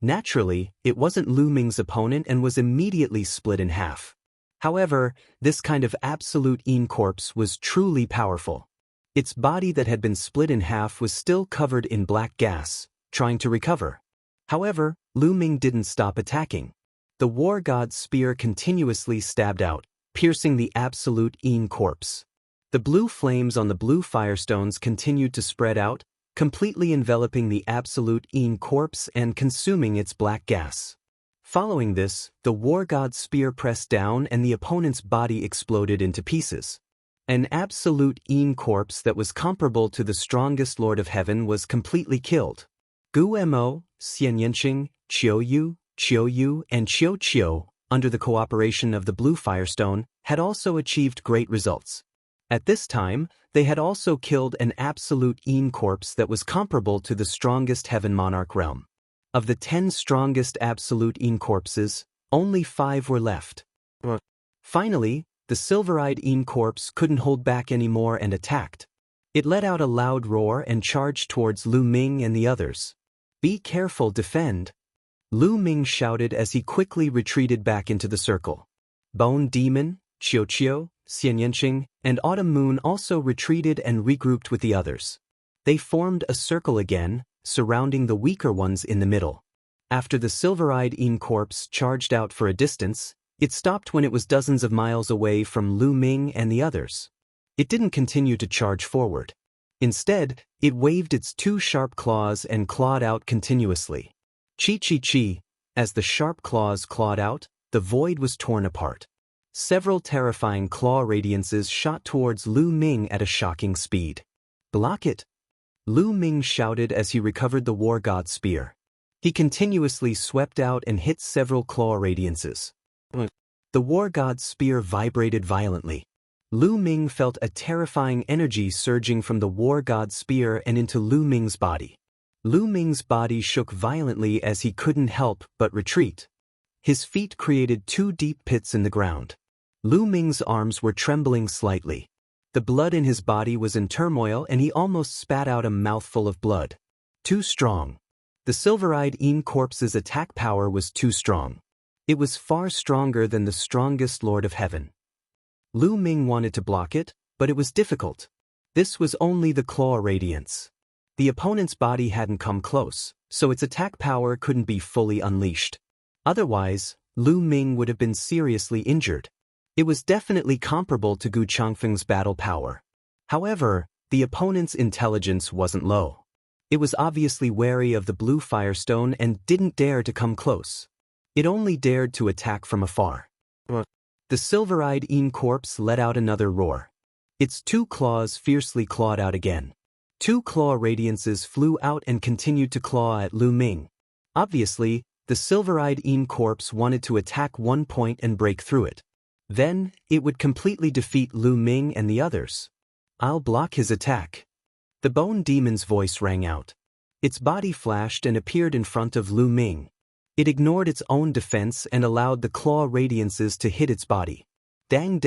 A: Naturally, it wasn't Lu Ming's opponent and was immediately split in half. However, this kind of Absolute Een corpse was truly powerful. Its body that had been split in half was still covered in black gas, trying to recover. However, Lu Ming didn't stop attacking. The war god's spear continuously stabbed out, piercing the Absolute Een corpse. The blue flames on the blue firestones continued to spread out, completely enveloping the Absolute Een corpse and consuming its black gas. Following this, the war god's spear pressed down and the opponent's body exploded into pieces. An Absolute Een corpse that was comparable to the strongest Lord of Heaven was completely killed. Guo, Xianxia, Qiu, and Qiu, under the cooperation of the Blue Firestone, had also achieved great results. At this time, they had also killed an Absolute Een corpse that was comparable to the strongest Heaven Monarch realm. Of the 10 strongest Absolute Een corpses, only 5 were left. Finally, the Silver-Eyed Een corpse couldn't hold back anymore and attacked. It let out a loud roar and charged towards Lu Ming and the others. "Be careful, defend!" Lu Ming shouted as he quickly retreated back into the circle. Bone Demon, Qiu, Xianxia, and Autumn Moon also retreated and regrouped with the others. They formed a circle again, surrounding the weaker ones in the middle. After the Silver-Eyed Een corpse charged out for a distance, it stopped when it was dozens of miles away from Lu Ming and the others. It didn't continue to charge forward. Instead, it waved its 2 sharp claws and clawed out continuously. Chi. As the sharp claws clawed out, the void was torn apart. Several terrifying claw radiances shot towards Lu Ming at a shocking speed. "Block it!" Lu Ming shouted as he recovered the war god's spear. He continuously swept out and hit several claw radiances. The war god's spear vibrated violently. Lu Ming felt a terrifying energy surging from the war god's spear and into Lu Ming's body. Lu Ming's body shook violently as he couldn't help but retreat. His feet created 2 deep pits in the ground. Lu Ming's arms were trembling slightly. The blood in his body was in turmoil and he almost spat out a mouthful of blood. Too strong. The Silver-Eyed Een corpse's attack power was too strong. It was far stronger than the strongest Lord of Heaven. Lu Ming wanted to block it, but it was difficult. This was only the claw radiance. The opponent's body hadn't come close, so its attack power couldn't be fully unleashed. Otherwise, Lu Ming would have been seriously injured. It was definitely comparable to Gu Changfeng's battle power. However, the opponent's intelligence wasn't low. It was obviously wary of the blue firestone and didn't dare to come close. It only dared to attack from afar. The Silver-Eyed Een corpse let out another roar. Its 2 claws fiercely clawed out again. 2 claw radiances flew out and continued to claw at Lu Ming. Obviously, the Silver-Eyed Een corpse wanted to attack one point and break through it. Then, it would completely defeat Lu Ming and the others. "I'll block his attack." The Bone Demon's voice rang out. Its body flashed and appeared in front of Lu Ming. It ignored its own defense and allowed the claw radiances to hit its body. Dang,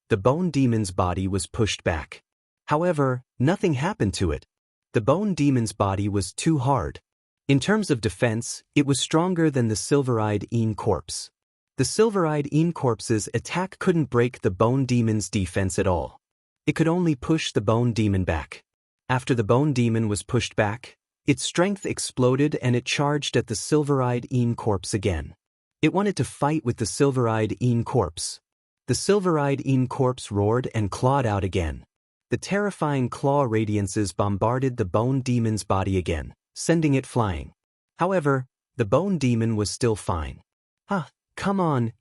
A: the Bone Demon's body was pushed back. However, nothing happened to it. The Bone Demon's body was too hard. In terms of defense, it was stronger than the Silver-Eyed Een corpse. The Silver-Eyed Een corpse's attack couldn't break the Bone Demon's defense at all. It could only push the Bone Demon back. After the Bone Demon was pushed back, its strength exploded and it charged at the Silver-Eyed Een corpse again. It wanted to fight with the Silver-Eyed Een corpse. The Silver-Eyed Een corpse roared and clawed out again. The terrifying claw radiances bombarded the Bone Demon's body again, sending it flying. However, the Bone Demon was still fine. Come on.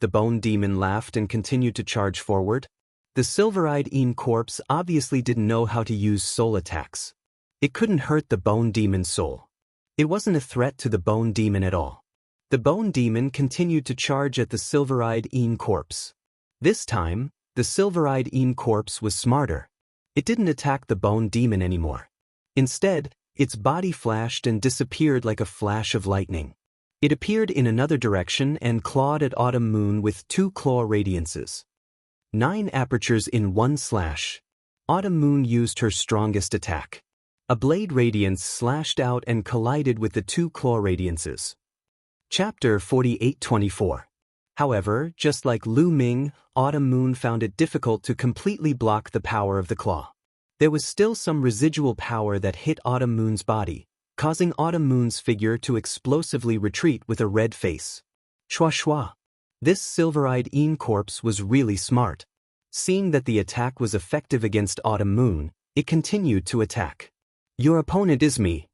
A: The Bone Demon laughed and continued to charge forward. The Silver-Eyed Een corpse obviously didn't know how to use soul attacks. It couldn't hurt the Bone Demon's soul. It wasn't a threat to the Bone Demon at all. The bone demon continued to charge at the silver-eyed Een corpse. This time, the silver-eyed Een corpse was smarter. It didn't attack the bone demon anymore. Instead, its body flashed and disappeared like a flash of lightning. It appeared in another direction and clawed at Autumn Moon with 2 claw radiances. 9 apertures in 1 slash. Autumn Moon used her strongest attack. A blade radiance slashed out and collided with the 2 claw radiances. Chapter 48-24. However, just like Lu Ming, Autumn Moon found it difficult to completely block the power of the claw. There was still some residual power that hit Autumn Moon's body, causing Autumn Moon's figure to explosively retreat with a red face. Shua shua. This silver-eyed Een corpse was really smart. Seeing that the attack was effective against Autumn Moon, it continued to attack. Your opponent is me.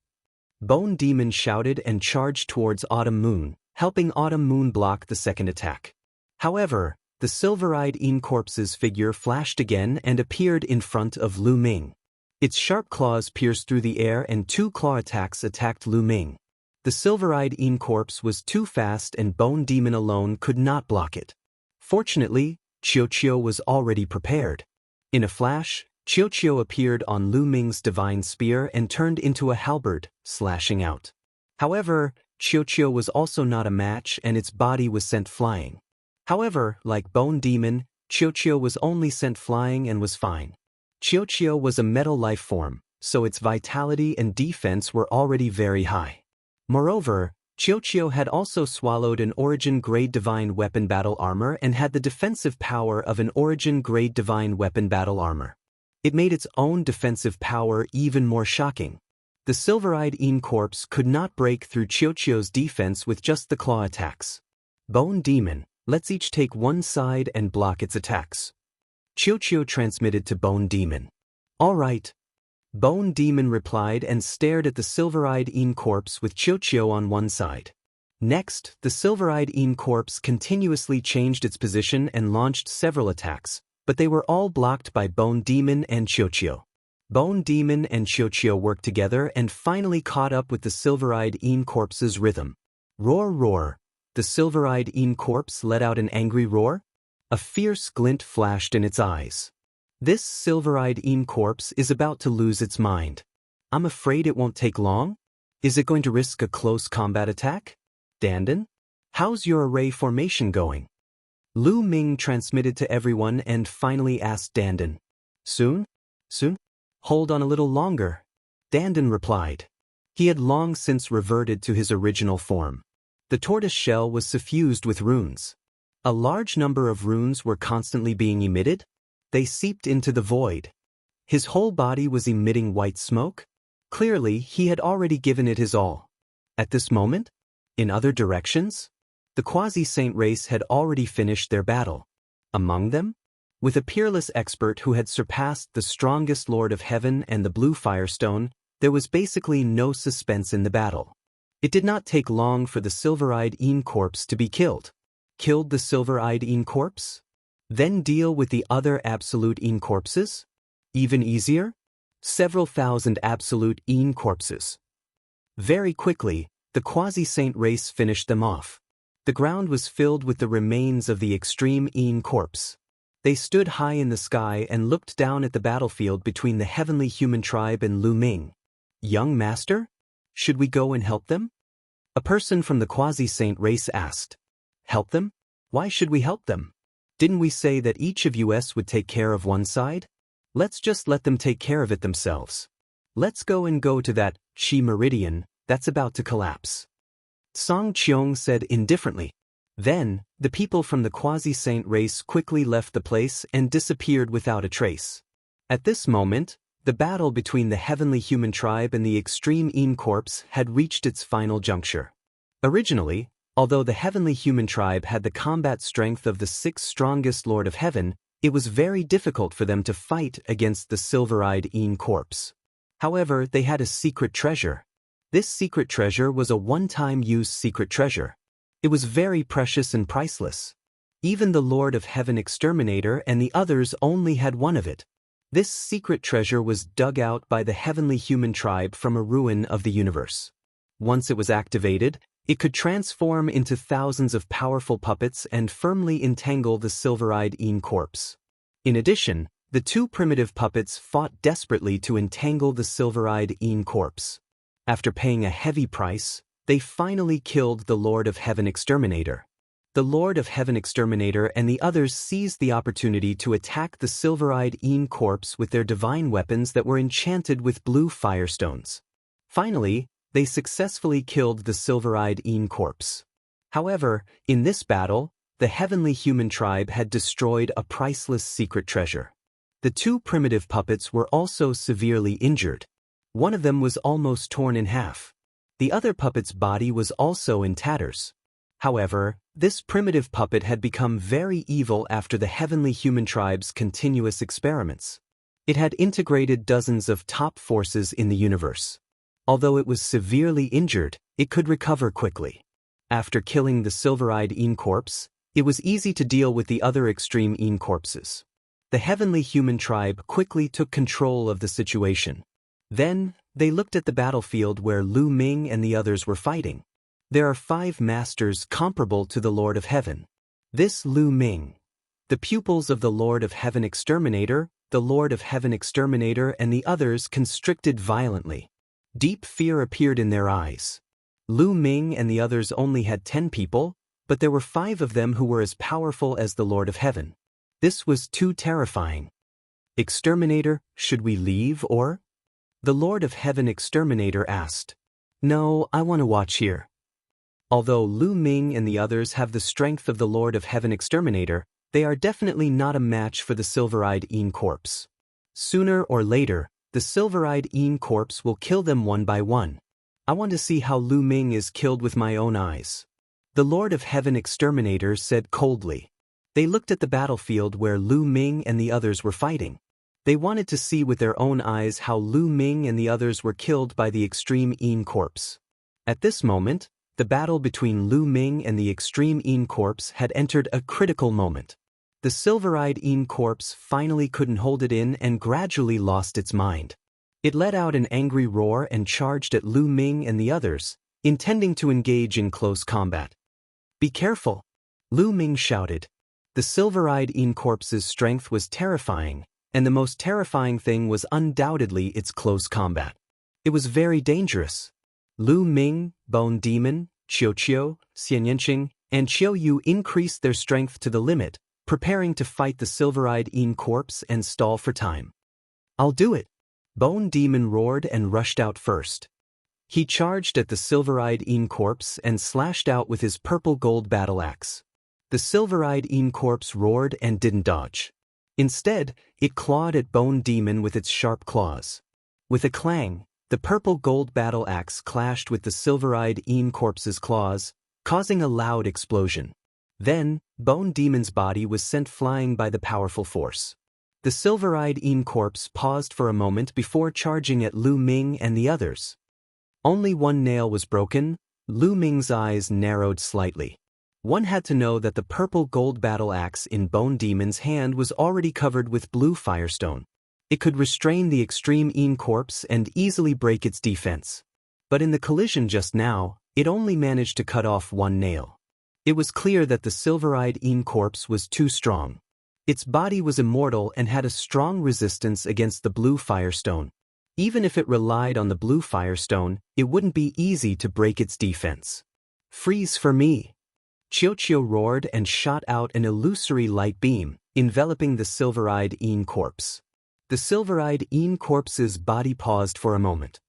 A: Bone Demon shouted and charged towards Autumn Moon, helping Autumn Moon block the second attack. However, the silver-eyed Een corpse's figure flashed again and appeared in front of Lu Ming. Its sharp claws pierced through the air and 2 claw attacks attacked Lu Ming. The silver-eyed Een corpse was too fast and Bone Demon alone could not block it. Fortunately, Qiu was already prepared. In a flash, Qiu appeared on Lu Ming's divine spear and turned into a halberd, slashing out. However, Qiu was also not a match and its body was sent flying. However, like Bone Demon, Qiu was only sent flying and was fine. Qiu was a metal life form, so its vitality and defense were already very high. Moreover, Qiu had also swallowed an Origin-grade Divine Weapon Battle Armor and had the defensive power of an Origin-grade Divine Weapon Battle Armor. It made its own defensive power even more shocking. The silver-eyed Een corpse could not break through Qiu's defense with just the claw attacks. Bone Demon, let's each take one side and block its attacks. Qiu transmitted to Bone Demon. All right. Bone Demon replied and stared at the silver-eyed Een corpse with Qiu on one side. Next, the silver-eyed Een corpse continuously changed its position and launched several attacks, but they were all blocked by Bone Demon and Qiu. Bone Demon and Qiu worked together and finally caught up with the silver-eyed Een corpse's rhythm. Roar, roar. The silver-eyed Een corpse let out an angry roar. A fierce glint flashed in its eyes. This silver-eyed Een corpse is about to lose its mind. I'm afraid it won't take long. Is it going to risk a close combat attack? Dandan? How's your array formation going? Lu Ming transmitted to everyone and finally asked Dandan. Soon? Soon? Hold on a little longer. Dandan replied. He had long since reverted to his original form. The tortoise shell was suffused with runes. A large number of runes were constantly being emitted. They seeped into the void. His whole body was emitting white smoke. Clearly, he had already given it his all. At this moment, in other directions, the quasi-saint race had already finished their battle. Among them, with a peerless expert who had surpassed the strongest Lord of Heaven and the Blue Firestone, there was basically no suspense in the battle. It did not take long for the silver-eyed Een corpse to be killed. Killed the silver-eyed Een corpse? Then deal with the other absolute Een corpses? Even easier? Several thousand absolute Een corpses. Very quickly, the quasi-saint race finished them off. The ground was filled with the remains of the extreme Een corpse. They stood high in the sky and looked down at the battlefield between the heavenly human tribe and Lu Ming. Young master? Should we go and help them? A person from the quasi-saint race asked. Help them? Why should we help them? Didn't we say that each of us would take care of one side? Let's just let them take care of it themselves. Let's go to that Shi meridian that's about to collapse. Song Qiong said indifferently. Then, the people from the quasi-saint race quickly left the place and disappeared without a trace. At this moment, the battle between the heavenly human tribe and the extreme Een corpse had reached its final juncture. Originally, although the heavenly human tribe had the combat strength of the 6th strongest Lord of Heaven, it was very difficult for them to fight against the silver-eyed Een corpse. However, they had a secret treasure. This secret treasure was a one-time use secret treasure. It was very precious and priceless. Even the Lord of Heaven Exterminator and the others only had one of it. This secret treasure was dug out by the heavenly human tribe from a ruin of the universe. Once it was activated, It could transform into thousands of powerful puppets and firmly entangle the silver-eyed Yin corpse. In addition, the two primitive puppets fought desperately to entangle the silver-eyed Yin corpse. After paying a heavy price, they finally killed the Lord of Heaven Exterminator. The Lord of Heaven Exterminator and the others seized the opportunity to attack the silver-eyed Yin corpse with their divine weapons that were enchanted with blue firestones. Finally, they successfully killed the silver-eyed Yin corpse. However, in this battle, the heavenly human tribe had destroyed a priceless secret treasure. The two primitive puppets were also severely injured. One of them was almost torn in half. The other puppet's body was also in tatters. However, this primitive puppet had become very evil after the heavenly human tribe's continuous experiments. It had integrated dozens of top forces in the universe. Although it was severely injured, it could recover quickly. After killing the silver-eyed Yin corpse, it was easy to deal with the other extreme Yin corpses. The heavenly human tribe quickly took control of the situation. Then, they looked at the battlefield where Lu Ming and the others were fighting. There are 5 masters comparable to the Lord of Heaven. This Lu Ming, the pupils of the Lord of Heaven Exterminator, the Lord of Heaven Exterminator and the others constricted violently. Deep fear appeared in their eyes. Lu Ming and the others only had 10 people, but there were 5 of them who were as powerful as the Lord of Heaven. This was too terrifying. Exterminator, should we leave or? The Lord of Heaven Exterminator asked. No, I want to watch here. Although Lu Ming and the others have the strength of the Lord of Heaven Exterminator, they are definitely not a match for the silver-eyed Yin corpse. Sooner or later, the silver-eyed Yin corpse will kill them one by one. I want to see how Lu Ming is killed with my own eyes. The Lord of Heaven Exterminator said coldly. They looked at the battlefield where Lu Ming and the others were fighting. They wanted to see with their own eyes how Lu Ming and the others were killed by the extreme Yin corpse. At this moment, the battle between Lu Ming and the extreme Yin corpse had entered a critical moment. The silver-eyed Yin corpse finally couldn't hold it in and gradually lost its mind. It let out an angry roar and charged at Lu Ming and the others, intending to engage in close combat. Be careful! Lu Ming shouted. The silver-eyed Yin corpse's strength was terrifying, and the most terrifying thing was undoubtedly its close combat. It was very dangerous. Lu Ming, Bone Demon, Xiuqiu, Xianxia, and Qiu Yu increased their strength to the limit, preparing to fight the silver-eyed Yin corpse and stall for time. I'll do it! Bone Demon roared and rushed out first. He charged at the silver-eyed Yin corpse and slashed out with his purple-gold battle axe. The silver-eyed Yin corpse roared and didn't dodge. Instead, it clawed at Bone Demon with its sharp claws. With a clang, the purple-gold battle axe clashed with the silver-eyed Yin corpse's claws, causing a loud explosion. Then, Bone Demon's body was sent flying by the powerful force. The silver-eyed Yin corpse paused for a moment before charging at Lu Ming and the others. Only one nail was broken. Lu Ming's eyes narrowed slightly. One had to know that the purple-gold battle axe in Bone Demon's hand was already covered with blue firestone. It could restrain the extreme Yin corpse and easily break its defense. But in the collision just now, it only managed to cut off one nail. It was clear that the silver-eyed Yin corpse was too strong. Its body was immortal and had a strong resistance against the blue firestone. Even if it relied on the blue firestone, it wouldn't be easy to break its defense. Freeze for me! Qiuqiu roared and shot out an illusory light beam, enveloping the silver-eyed Yin corpse. The silver-eyed Yin corpse's body paused for a moment.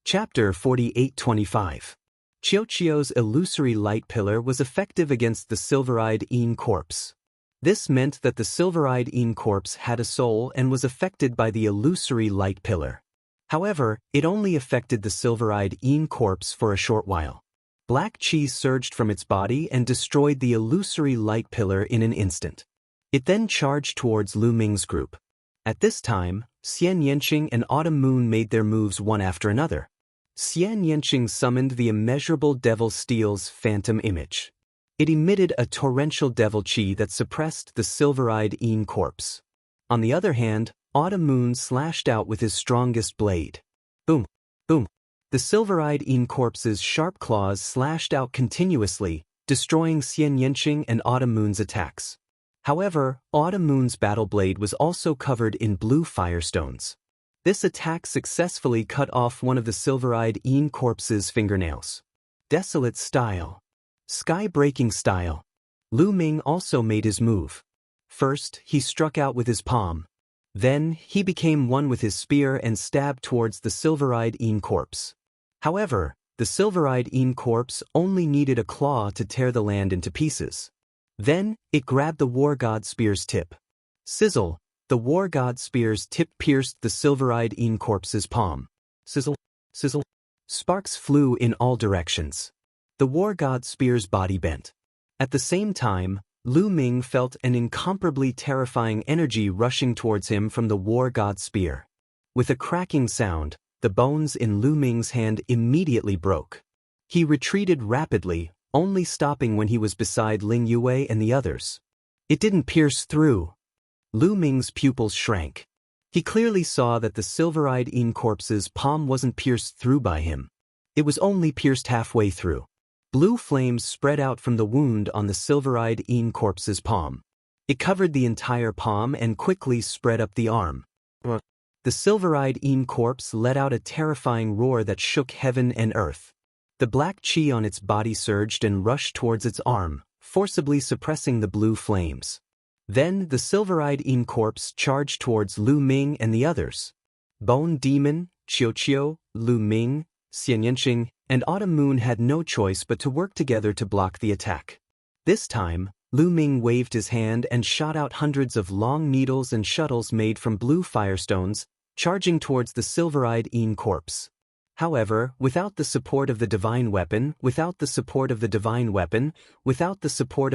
A: Chapter 48:25. Qiuqiu's illusory light pillar was effective against the silver-eyed Yin corpse. This meant that the silver-eyed Yin corpse had a soul and was affected by the illusory light pillar. However, it only affected the silver-eyed Yin corpse for a short while. Black chi surged from its body and destroyed the illusory light pillar in an instant. It then charged towards Lu Ming's group. At this time, Xianxia and Autumn Moon made their moves one after another. Xianxia summoned the immeasurable Devil Steel's phantom image. It emitted a torrential devil chi that suppressed the silver-eyed Yin corpse. On the other hand, Autumn Moon slashed out with his strongest blade. Boom! Boom! The The silver-eyed Yin corpse's sharp claws slashed out continuously, destroying Xianxia and Autumn Moon's attacks. However, Autumn Moon's battle blade was also covered in blue firestones. This attack successfully cut off one of the silver-eyed Yin corpse's fingernails. Desolate style. Sky-breaking style. Lu Ming also made his move. First, he struck out with his palm. Then, he became one with his spear and stabbed towards the silver-eyed Yin corpse. However, the silver-eyed Yin corpse only needed a claw to tear the land into pieces. Then, it grabbed the war god spear's tip. Sizzle, the war god spear's tip pierced the silver-eyed Yin corpse's palm. Sizzle, sizzle. Sparks flew in all directions. The war god spear's body bent. At the same time, Lu Ming felt an incomparably terrifying energy rushing towards him from the war god spear. With a cracking sound, the bones in Lu Ming's hand immediately broke. He retreated rapidly, only stopping when he was beside Ling Yue and the others. It didn't pierce through. Lu Ming's pupils shrank. He clearly saw that the silver-eyed Yin corpse's palm wasn't pierced through by him. It was only pierced halfway through. Blue flames spread out from the wound on the silver-eyed Yin corpse's palm. It covered the entire palm and quickly spread up the arm. The silver-eyed Yin corpse let out a terrifying roar that shook heaven and earth. The black qi on its body surged and rushed towards its arm, forcibly suppressing the blue flames. Then the silver-eyed Yin corpse charged towards Lu Ming and the others. Bone Demon, Qiu, Lu Ming, Xianxia, and Autumn Moon had no choice but to work together to block the attack. This time, Lu Ming waved his hand and shot out hundreds of long needles and shuttles made from blue firestones, charging towards the silver-eyed Yin corpse. However, without the support of the divine weapon, without the support of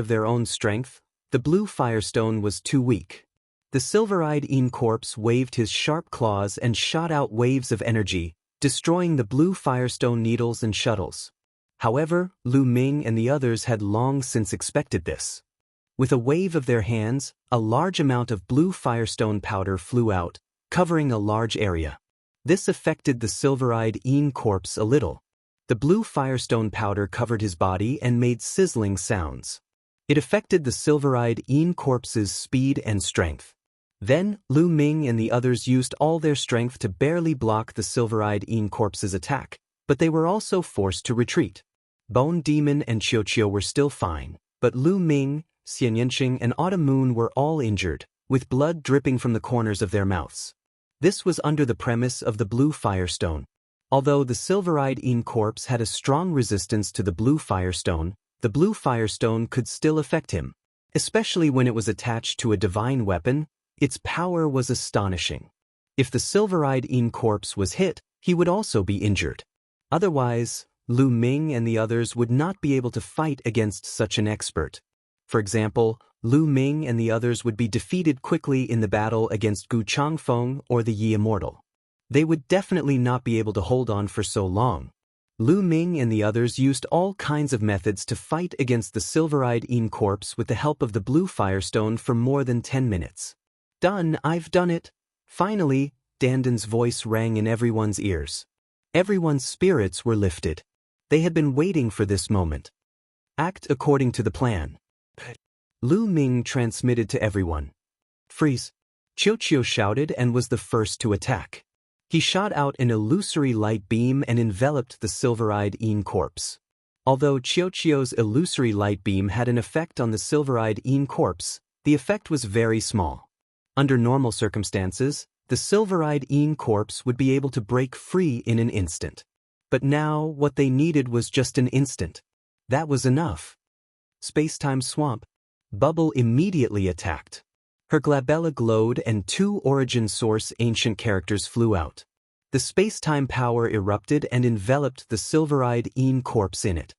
A: their own strength, the blue firestone was too weak. The silver-eyed Yin corpse waved his sharp claws and shot out waves of energy, destroying the blue firestone needles and shuttles. However, Lu Ming and the others had long since expected this. With a wave of their hands, a large amount of blue firestone powder flew out, covering a large area. This affected the silver-eyed Yin corpse a little. The blue firestone powder covered his body and made sizzling sounds. It affected the silver-eyed Yin corpse's speed and strength. Then, Lu Ming and the others used all their strength to barely block the silver-eyed Yin corpse's attack, but they were also forced to retreat. Bone Demon and Qiu were still fine, but Lu Ming, Xianxia, and Autumn Moon were all injured, with blood dripping from the corners of their mouths. This was under the premise of the blue firestone. Although the silver-eyed Yin corpse had a strong resistance to the blue firestone could still affect him. Especially when it was attached to a divine weapon, its power was astonishing. If the silver-eyed Yin corpse was hit, he would also be injured. Otherwise, Lu Ming and the others would not be able to fight against such an expert. For example, Lu Ming and the others would be defeated quickly in the battle against Gu Changfeng or the Yi Immortal. They would definitely not be able to hold on for so long. Lu Ming and the others used all kinds of methods to fight against the silver-eyed Yin corpse with the help of the blue firestone for more than 10 minutes. Done, I've done it. Finally, Danden's voice rang in everyone's ears. Everyone's spirits were lifted. They had been waiting for this moment. Act according to the plan. Lu Ming transmitted to everyone. Freeze! Qiu shouted and was the first to attack. He shot out an illusory light beam and enveloped the silver-eyed Yin corpse. Although Qiu's illusory light beam had an effect on the silver-eyed Yin corpse, the effect was very small. Under normal circumstances, the silver-eyed Yin corpse would be able to break free in an instant. But now, what they needed was just an instant. That was enough. Space-time swamp. Bubble immediately attacked. Her glabella glowed and 2 origin source ancient characters flew out. The space-time power erupted and enveloped the silver-eyed Yin corpse in it.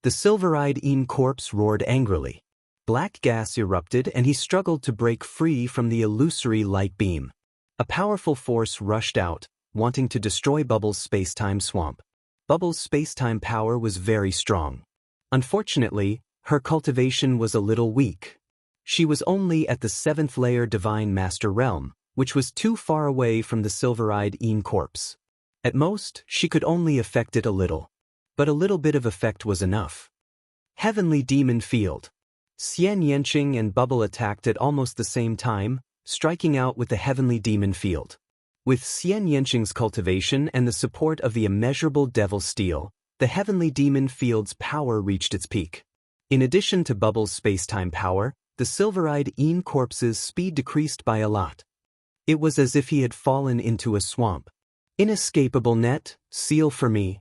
A: The silver-eyed Yin corpse roared angrily. Black gas erupted and he struggled to break free from the illusory light beam. A powerful force rushed out, wanting to destroy Bubble's space-time swamp. Bubble's space-time power was very strong. Unfortunately, her cultivation was a little weak. She was only at the 7th layer Divine Master Realm, which was too far away from the silver-eyed Yin corpse. At most, she could only affect it a little. But a little bit of effect was enough. Heavenly Demon Field. Xianxia and Bubble attacked at almost the same time, striking out with the Heavenly Demon Field. With Xianxia's cultivation and the support of the immeasurable Devil Steel, the Heavenly Demon Field's power reached its peak. In addition to Bubble's space-time power, the silver-eyed Een corpse's speed decreased by a lot. It was as if he had fallen into a swamp. Inescapable net, seal for me.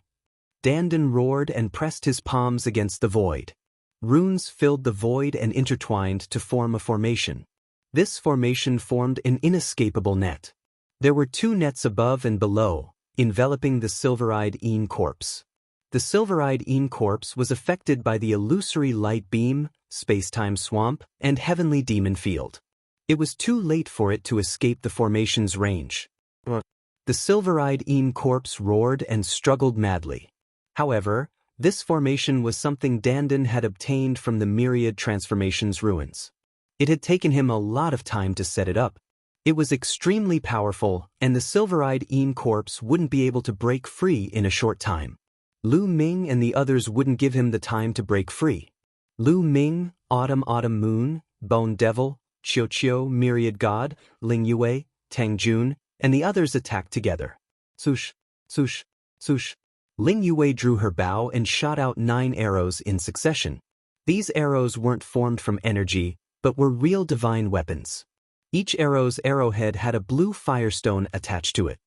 A: Dandan roared and pressed his palms against the void. Runes filled the void and intertwined to form a formation. This formation formed an inescapable net. There were 2 nets above and below, enveloping the silver-eyed Een corpse. The silver-eyed Een corpse was affected by the illusory light beam, space-time swamp, and heavenly demon field. It was too late for it to escape the formation's range. The silver-eyed Een corpse roared and struggled madly. However, this formation was something Dandan had obtained from the myriad transformations ruins. It had taken him a lot of time to set it up. It was extremely powerful, and the silver-eyed Een corpse wouldn't be able to break free in a short time. Lu Ming and the others wouldn't give him the time to break free. Lu Ming, Autumn Moon, Bone Devil, Xiao Myriad God, Ling Yue, Tang Jun, and the others attacked together. Swoosh, swoosh, swoosh. Ling Yue drew her bow and shot out 9 arrows in succession. These arrows weren't formed from energy, but were real divine weapons. Each arrow's arrowhead had a blue firestone attached to it.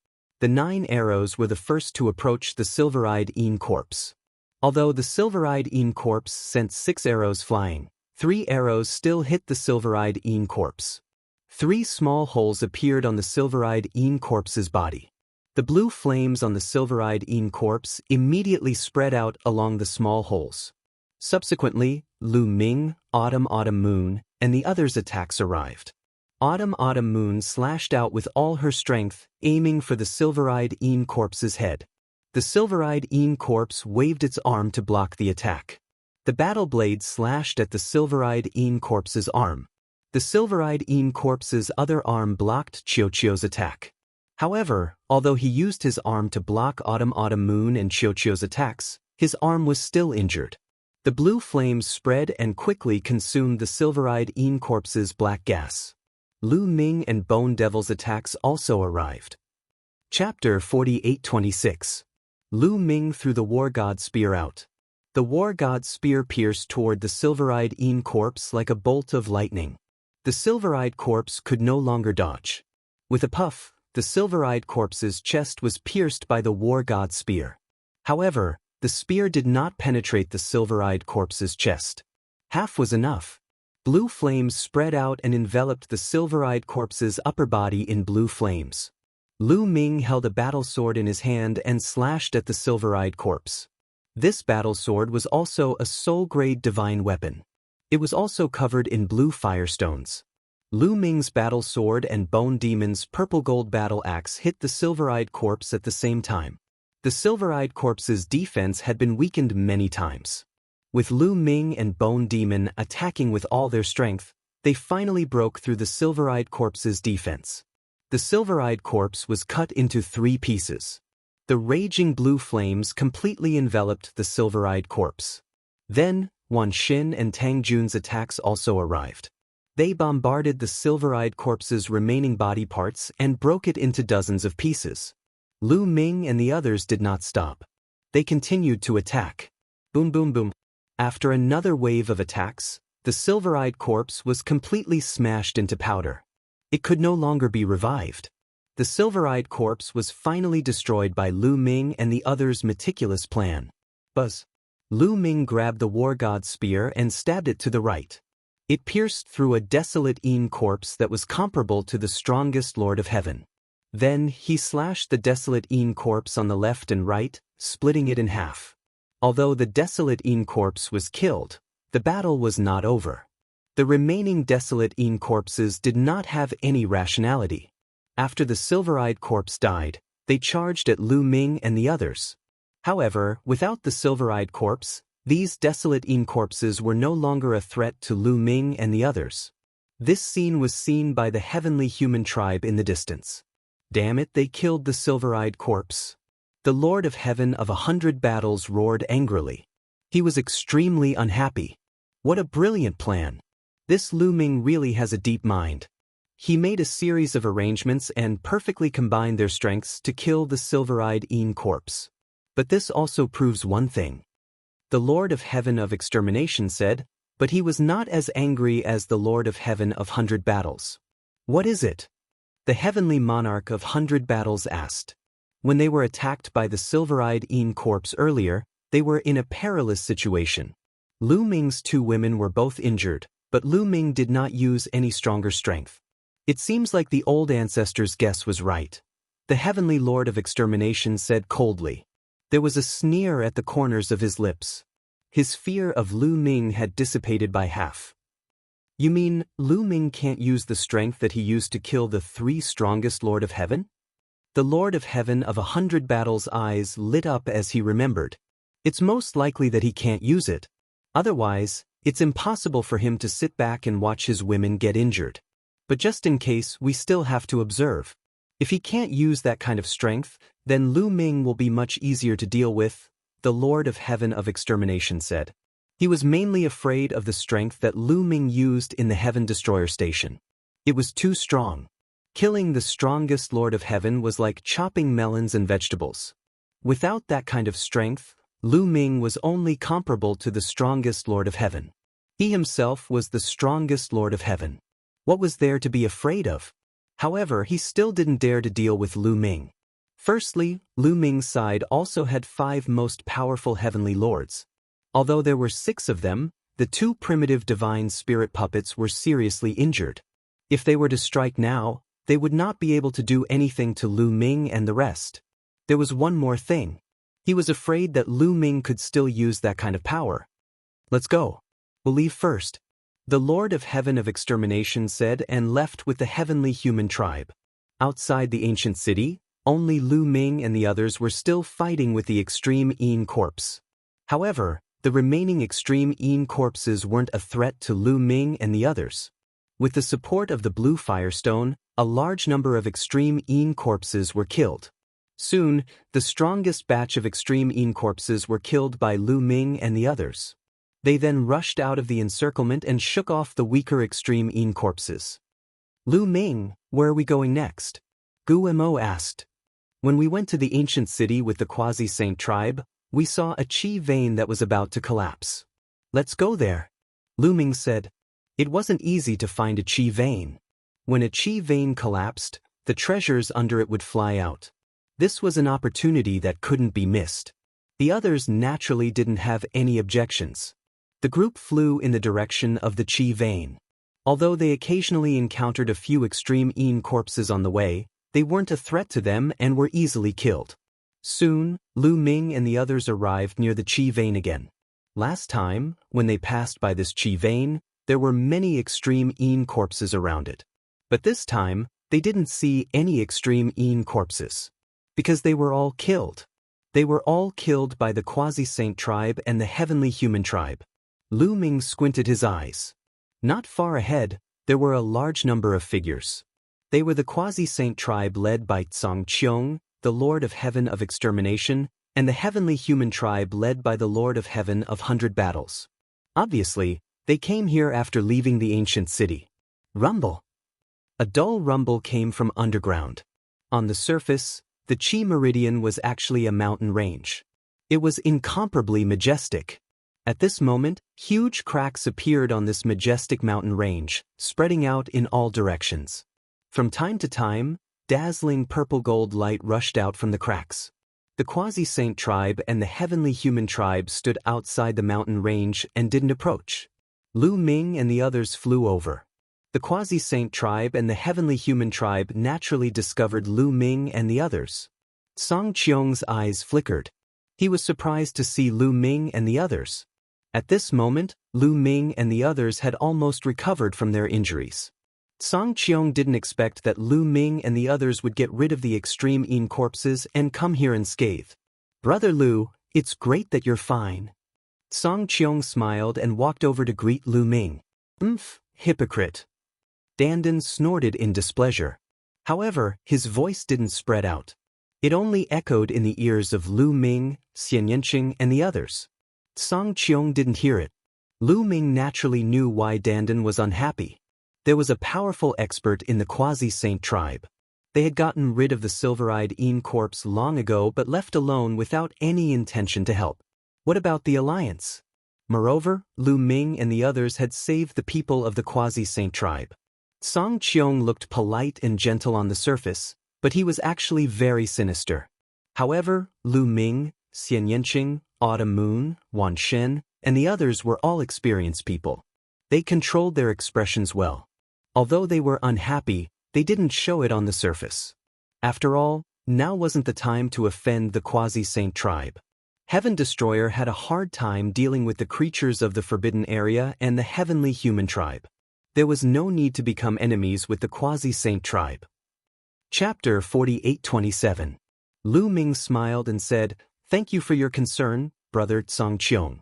A: The 9 arrows were the first to approach the silver-eyed Een corpse. Although the silver-eyed Een corpse sent 6 arrows flying, 3 arrows still hit the silver-eyed Een corpse. 3 small holes appeared on the silver-eyed Een corpse's body. The blue flames on the silver-eyed Een corpse immediately spread out along the small holes. Subsequently, Lu Ming, Autumn Moon, and the others' attacks arrived. Autumn Moon slashed out with all her strength, aiming for the silver-eyed Een corpse's head. The silver-eyed Een corpse waved its arm to block the attack. The battle blade slashed at the silver-eyed Een corpse's arm. The silver-eyed Een corpse's other arm blocked Xiao's attack. However, although he used his arm to block Autumn Moon and Xiao's attacks, his arm was still injured. The blue flames spread and quickly consumed the silver-eyed Een corpse's black gas. Lu Ming and Bone Devil's attacks also arrived. Chapter 48-26. Lu Ming threw the War God Spear out. The War God Spear pierced toward the silver-eyed Een corpse like a bolt of lightning. The silver-eyed corpse could no longer dodge. With a puff, the silver-eyed corpse's chest was pierced by the War God Spear. However, the spear did not penetrate the silver-eyed corpse's chest. Half was enough. Blue flames spread out and enveloped the silver-eyed corpse's upper body in blue flames. Lu Ming held a battle sword in his hand and slashed at the silver-eyed corpse. This battle sword was also a soul-grade divine weapon. It was also covered in blue firestones. Lu Ming's battle sword and Bone Demon's purple-gold battle axe hit the silver-eyed corpse at the same time. The silver-eyed corpse's defense had been weakened many times. With Lu Ming and Bone Demon attacking with all their strength, they finally broke through the silver-eyed corpse's defense. The silver-eyed corpse was cut into 3 pieces. The raging blue flames completely enveloped the silver-eyed corpse. Then, Wan Xin and Tang Jun's attacks also arrived. They bombarded the silver-eyed corpse's remaining body parts and broke it into dozens of pieces. Lu Ming and the others did not stop. They continued to attack. Boom boom boom. After another wave of attacks, the silver-eyed corpse was completely smashed into powder. It could no longer be revived. The silver-eyed corpse was finally destroyed by Lu Ming and the others' meticulous plan. Buzz. Lu Ming grabbed the War God Spear and stabbed it to the right. It pierced through a desolate Een corpse that was comparable to the strongest Lord of Heaven. Then he slashed the desolate Een corpse on the left and right, splitting it in half. Although the desolate Een corpse was killed, the battle was not over. The remaining desolate Een corpses did not have any rationality. After the silver-eyed corpse died, they charged at Lu Ming and the others. However, without the silver-eyed corpse, these desolate Een corpses were no longer a threat to Lu Ming and the others. This scene was seen by the heavenly human tribe in the distance. Damn it, they killed the silver-eyed corpse. The Lord of Heaven of 100 Battles roared angrily. He was extremely unhappy. What a brilliant plan! This Lu Ming really has a deep mind. He made a series of arrangements and perfectly combined their strengths to kill the silver-eyed Yin corpse. But this also proves one thing. The Lord of Heaven of Extermination said, but he was not as angry as the Lord of Heaven of 100 Battles. What is it? The heavenly monarch of 100 Battles asked. When they were attacked by the silver-eyed Yin corpse earlier, they were in a perilous situation. Lu Ming's 2 women were both injured, but Lu Ming did not use any stronger strength. It seems like the old ancestor's guess was right. The heavenly Lord of Extermination said coldly. There was a sneer at the corners of his lips. His fear of Lu Ming had dissipated by half. You mean, Lu Ming can't use the strength that he used to kill the 3 strongest Lord of Heaven? The Lord of Heaven of 100 Battles' eyes lit up as he remembered. It's most likely that he can't use it. Otherwise, it's impossible for him to sit back and watch his women get injured. But just in case, we still have to observe. If he can't use that kind of strength, then Lu Ming will be much easier to deal with, the Lord of Heaven of Extermination said. He was mainly afraid of the strength that Lu Ming used in the Heaven Destroyer Station. It was too strong. Killing the strongest Lord of Heaven was like chopping melons and vegetables. Without that kind of strength, Lu Ming was only comparable to the strongest Lord of Heaven. He himself was the strongest Lord of Heaven. What was there to be afraid of? However, he still didn't dare to deal with Lu Ming. Firstly, Lu Ming's side also had 5 most powerful heavenly lords. Although there were 6 of them, the 2 primitive divine spirit puppets were seriously injured. If they were to strike now, they would not be able to do anything to Lu Ming and the rest. There was one more thing. He was afraid that Lu Ming could still use that kind of power. Let's go. We'll leave first. The Lord of Heaven of Extermination said and left with the heavenly human tribe. Outside the ancient city, only Lu Ming and the others were still fighting with the extreme Yin corpse. However, the remaining extreme Yin corpses weren't a threat to Lu Ming and the others. With the support of the blue firestone, a large number of extreme Yin corpses were killed. Soon, the strongest batch of extreme Yin corpses were killed by Lu Ming and the others. They then rushed out of the encirclement and shook off the weaker extreme Yin corpses. Lu Ming, where are we going next? Gu Mo asked. When we went to the ancient city with the quasi-saint tribe, we saw a chi vein that was about to collapse. Let's go there. Lu Ming said. It wasn't easy to find a chi vein. When a chi vein collapsed, the treasures under it would fly out. This was an opportunity that couldn't be missed. The others naturally didn't have any objections. The group flew in the direction of the chi vein. Although they occasionally encountered a few extreme Yin corpses on the way, they weren't a threat to them and were easily killed. Soon, Lu Ming and the others arrived near the chi vein again. Last time, when they passed by this chi vein, there were many extreme Yin corpses around it. But this time, they didn't see any extreme Yin corpses. Because they were all killed. They were all killed by the quasi-saint tribe and the heavenly human tribe. Lu Ming squinted his eyes. Not far ahead, there were a large number of figures. They were the quasi-saint tribe led by Xianxia, the Lord of Heaven of Extermination, and the heavenly human tribe led by the Lord of Heaven of 100 Battles. Obviously, they came here after leaving the ancient city. Rumble. A dull rumble came from underground. On the surface, the Chi Meridian was actually a mountain range. It was incomparably majestic. At this moment, huge cracks appeared on this majestic mountain range, spreading out in all directions. From time to time, dazzling purple-gold light rushed out from the cracks. The quasi-saint tribe and the heavenly human tribe stood outside the mountain range and didn't approach. Lu Ming and the others flew over. The quasi-saint tribe and the heavenly human tribe naturally discovered Lu Ming and the others. Song Qiong's eyes flickered. He was surprised to see Lu Ming and the others. At this moment, Lu Ming and the others had almost recovered from their injuries. Song Qiong didn't expect that Lu Ming and the others would get rid of the extreme Yin corpses and come here unscathed. Brother Lu, it's great that you're fine. Song Qiong smiled and walked over to greet Lu Ming. Hypocrite. Dandan snorted in displeasure. However, his voice didn't spread out. It only echoed in the ears of Lu Ming, Xianxia, and the others. Song Qiong didn't hear it. Lu Ming naturally knew why Dandan was unhappy. There was a powerful expert in the quasi-saint tribe. They had gotten rid of the silver-eyed Een corpse long ago but left alone without any intention to help. What about the alliance? Moreover, Lu Ming and the others had saved the people of the quasi-saint tribe. Song Qiong looked polite and gentle on the surface, but he was actually very sinister. However, Lu Ming, Xianxia, Autumn Moon, Wan Shen, and the others were all experienced people. They controlled their expressions well. Although they were unhappy, they didn't show it on the surface. After all, now wasn't the time to offend the quasi-saint tribe. Heaven Destroyer had a hard time dealing with the creatures of the Forbidden Area and the heavenly human tribe. There was no need to become enemies with the quasi-saint tribe. Chapter 48:27. Lu Ming smiled and said, "Thank you for your concern, brother Song Qiong.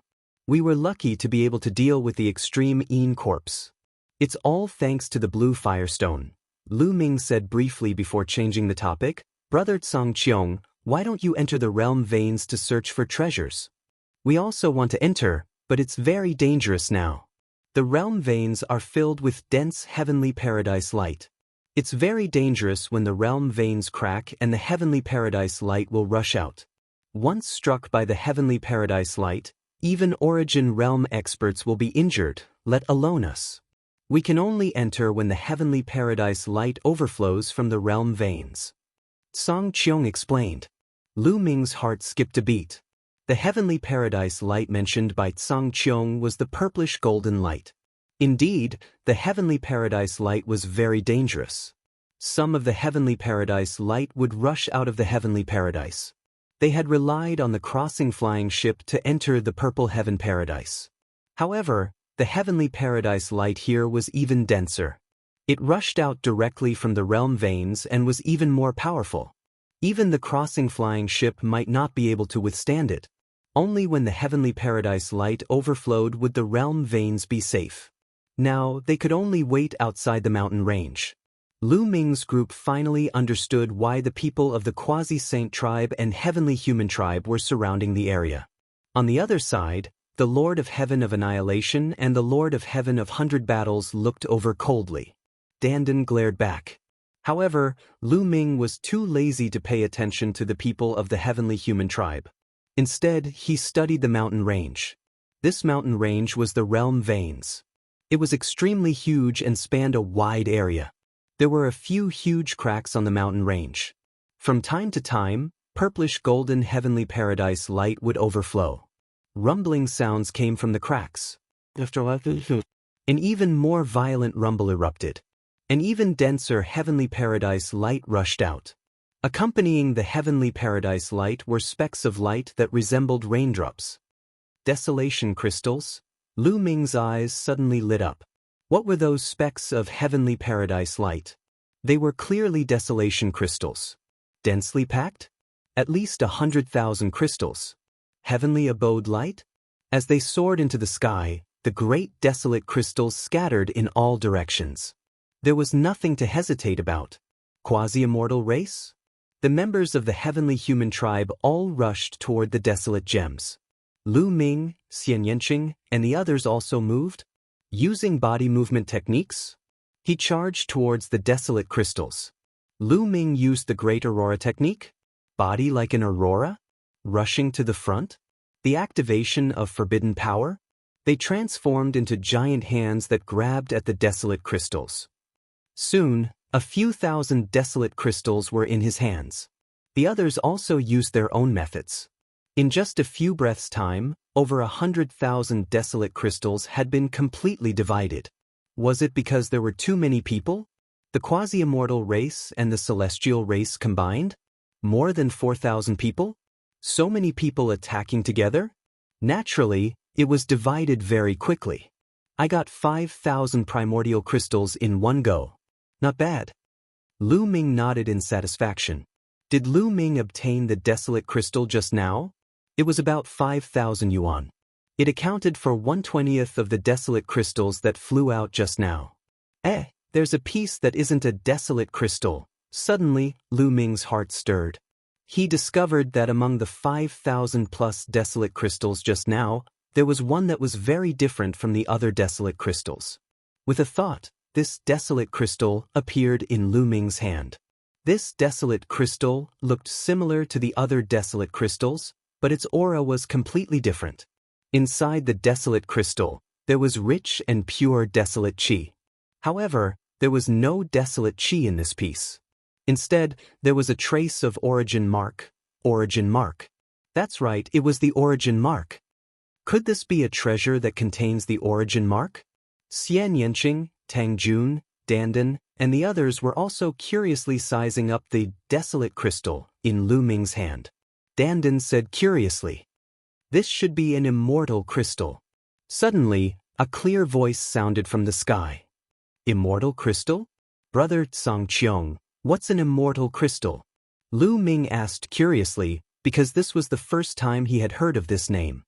A: We were lucky to be able to deal with the extreme Een corpse. It's all thanks to the blue firestone." Lu Ming said briefly before changing the topic, "Brother Song Qiong, why don't you enter the realm veins to search for treasures? We also want to enter, but it's very dangerous now. The realm veins are filled with dense heavenly paradise light. It's very dangerous when the realm veins crack and the heavenly paradise light will rush out. Once struck by the heavenly paradise light, even origin realm experts will be injured, let alone us. We can only enter when the heavenly paradise light overflows from the realm veins." Song Qiong explained. Lu Ming's heart skipped a beat. The heavenly paradise light mentioned by Song Qiong was the purplish golden light. Indeed, the heavenly paradise light was very dangerous. Some of the heavenly paradise light would rush out of the heavenly paradise. They had relied on the crossing flying ship to enter the purple heaven paradise. However, the heavenly paradise light here was even denser. It rushed out directly from the realm veins and was even more powerful. Even the crossing flying ship might not be able to withstand it. Only when the heavenly paradise light overflowed would the realm veins be safe. Now, they could only wait outside the mountain range. Lu Ming's group finally understood why the people of the quasi-saint tribe and heavenly human tribe were surrounding the area. On the other side, the Lord of Heaven of Annihilation and the Lord of Heaven of 100 Battles looked over coldly. Dandan glared back. However, Lu Ming was too lazy to pay attention to the people of the heavenly human tribe. Instead, he studied the mountain range. This mountain range was the realm veins. It was extremely huge and spanned a wide area. There were a few huge cracks on the mountain range. From time to time, purplish golden heavenly paradise light would overflow. Rumbling sounds came from the cracks. An even more violent rumble erupted. An even denser heavenly paradise light rushed out. Accompanying the heavenly paradise light were specks of light that resembled raindrops. Desolation crystals? Lu Ming's eyes suddenly lit up. What were those specks of heavenly paradise light? They were clearly desolation crystals. Densely packed? At least 100,000 crystals. Heavenly abode light? As they soared into the sky, the great desolate crystals scattered in all directions. There was nothing to hesitate about. Quasi-immortal race? The members of the heavenly human tribe all rushed toward the desolate gems. Lu Ming, Xianxia, and the others also moved. Using body movement techniques, he charged towards the desolate crystals. Lu Ming used the Great Aurora technique, body like an aurora, rushing to the front. The activation of forbidden power. They transformed into giant hands that grabbed at the desolate crystals. Soon, a few thousand desolate crystals were in his hands. The others also used their own methods. In just a few breaths' time, over 100,000 desolate crystals had been completely divided. Was it because there were too many people? The quasi-immortal race and the celestial race combined? More than 4,000 people? So many people attacking together? Naturally, it was divided very quickly. I got 5,000 primordial crystals in one go. Not bad. Lu Ming nodded in satisfaction. Did Lu Ming obtain the desolate crystal just now? It was about 5,000 yuan. It accounted for 1/20th of the desolate crystals that flew out just now. There's a piece that isn't a desolate crystal. Suddenly, Lu Ming's heart stirred. He discovered that among the 5,000+ desolate crystals just now, there was one that was very different from the other desolate crystals. With a thought, this desolate crystal appeared in Lu Ming's hand. This desolate crystal looked similar to the other desolate crystals, but its aura was completely different. Inside the desolate crystal, there was rich and pure desolate qi. However, there was no desolate qi in this piece. Instead, there was a trace of origin mark. Origin mark. That's right, it was the origin mark. Could this be a treasure that contains the origin mark? Xianxia, Tang Jun, Dandan, and the others were also curiously sizing up the desolate crystal in Lu Ming's hand. Dandan said curiously, "This should be an immortal crystal." Suddenly, a clear voice sounded from the sky. "Immortal crystal? Brother Xianxia, what's an immortal crystal?" Lu Ming asked curiously, because this was the first time he had heard of this name.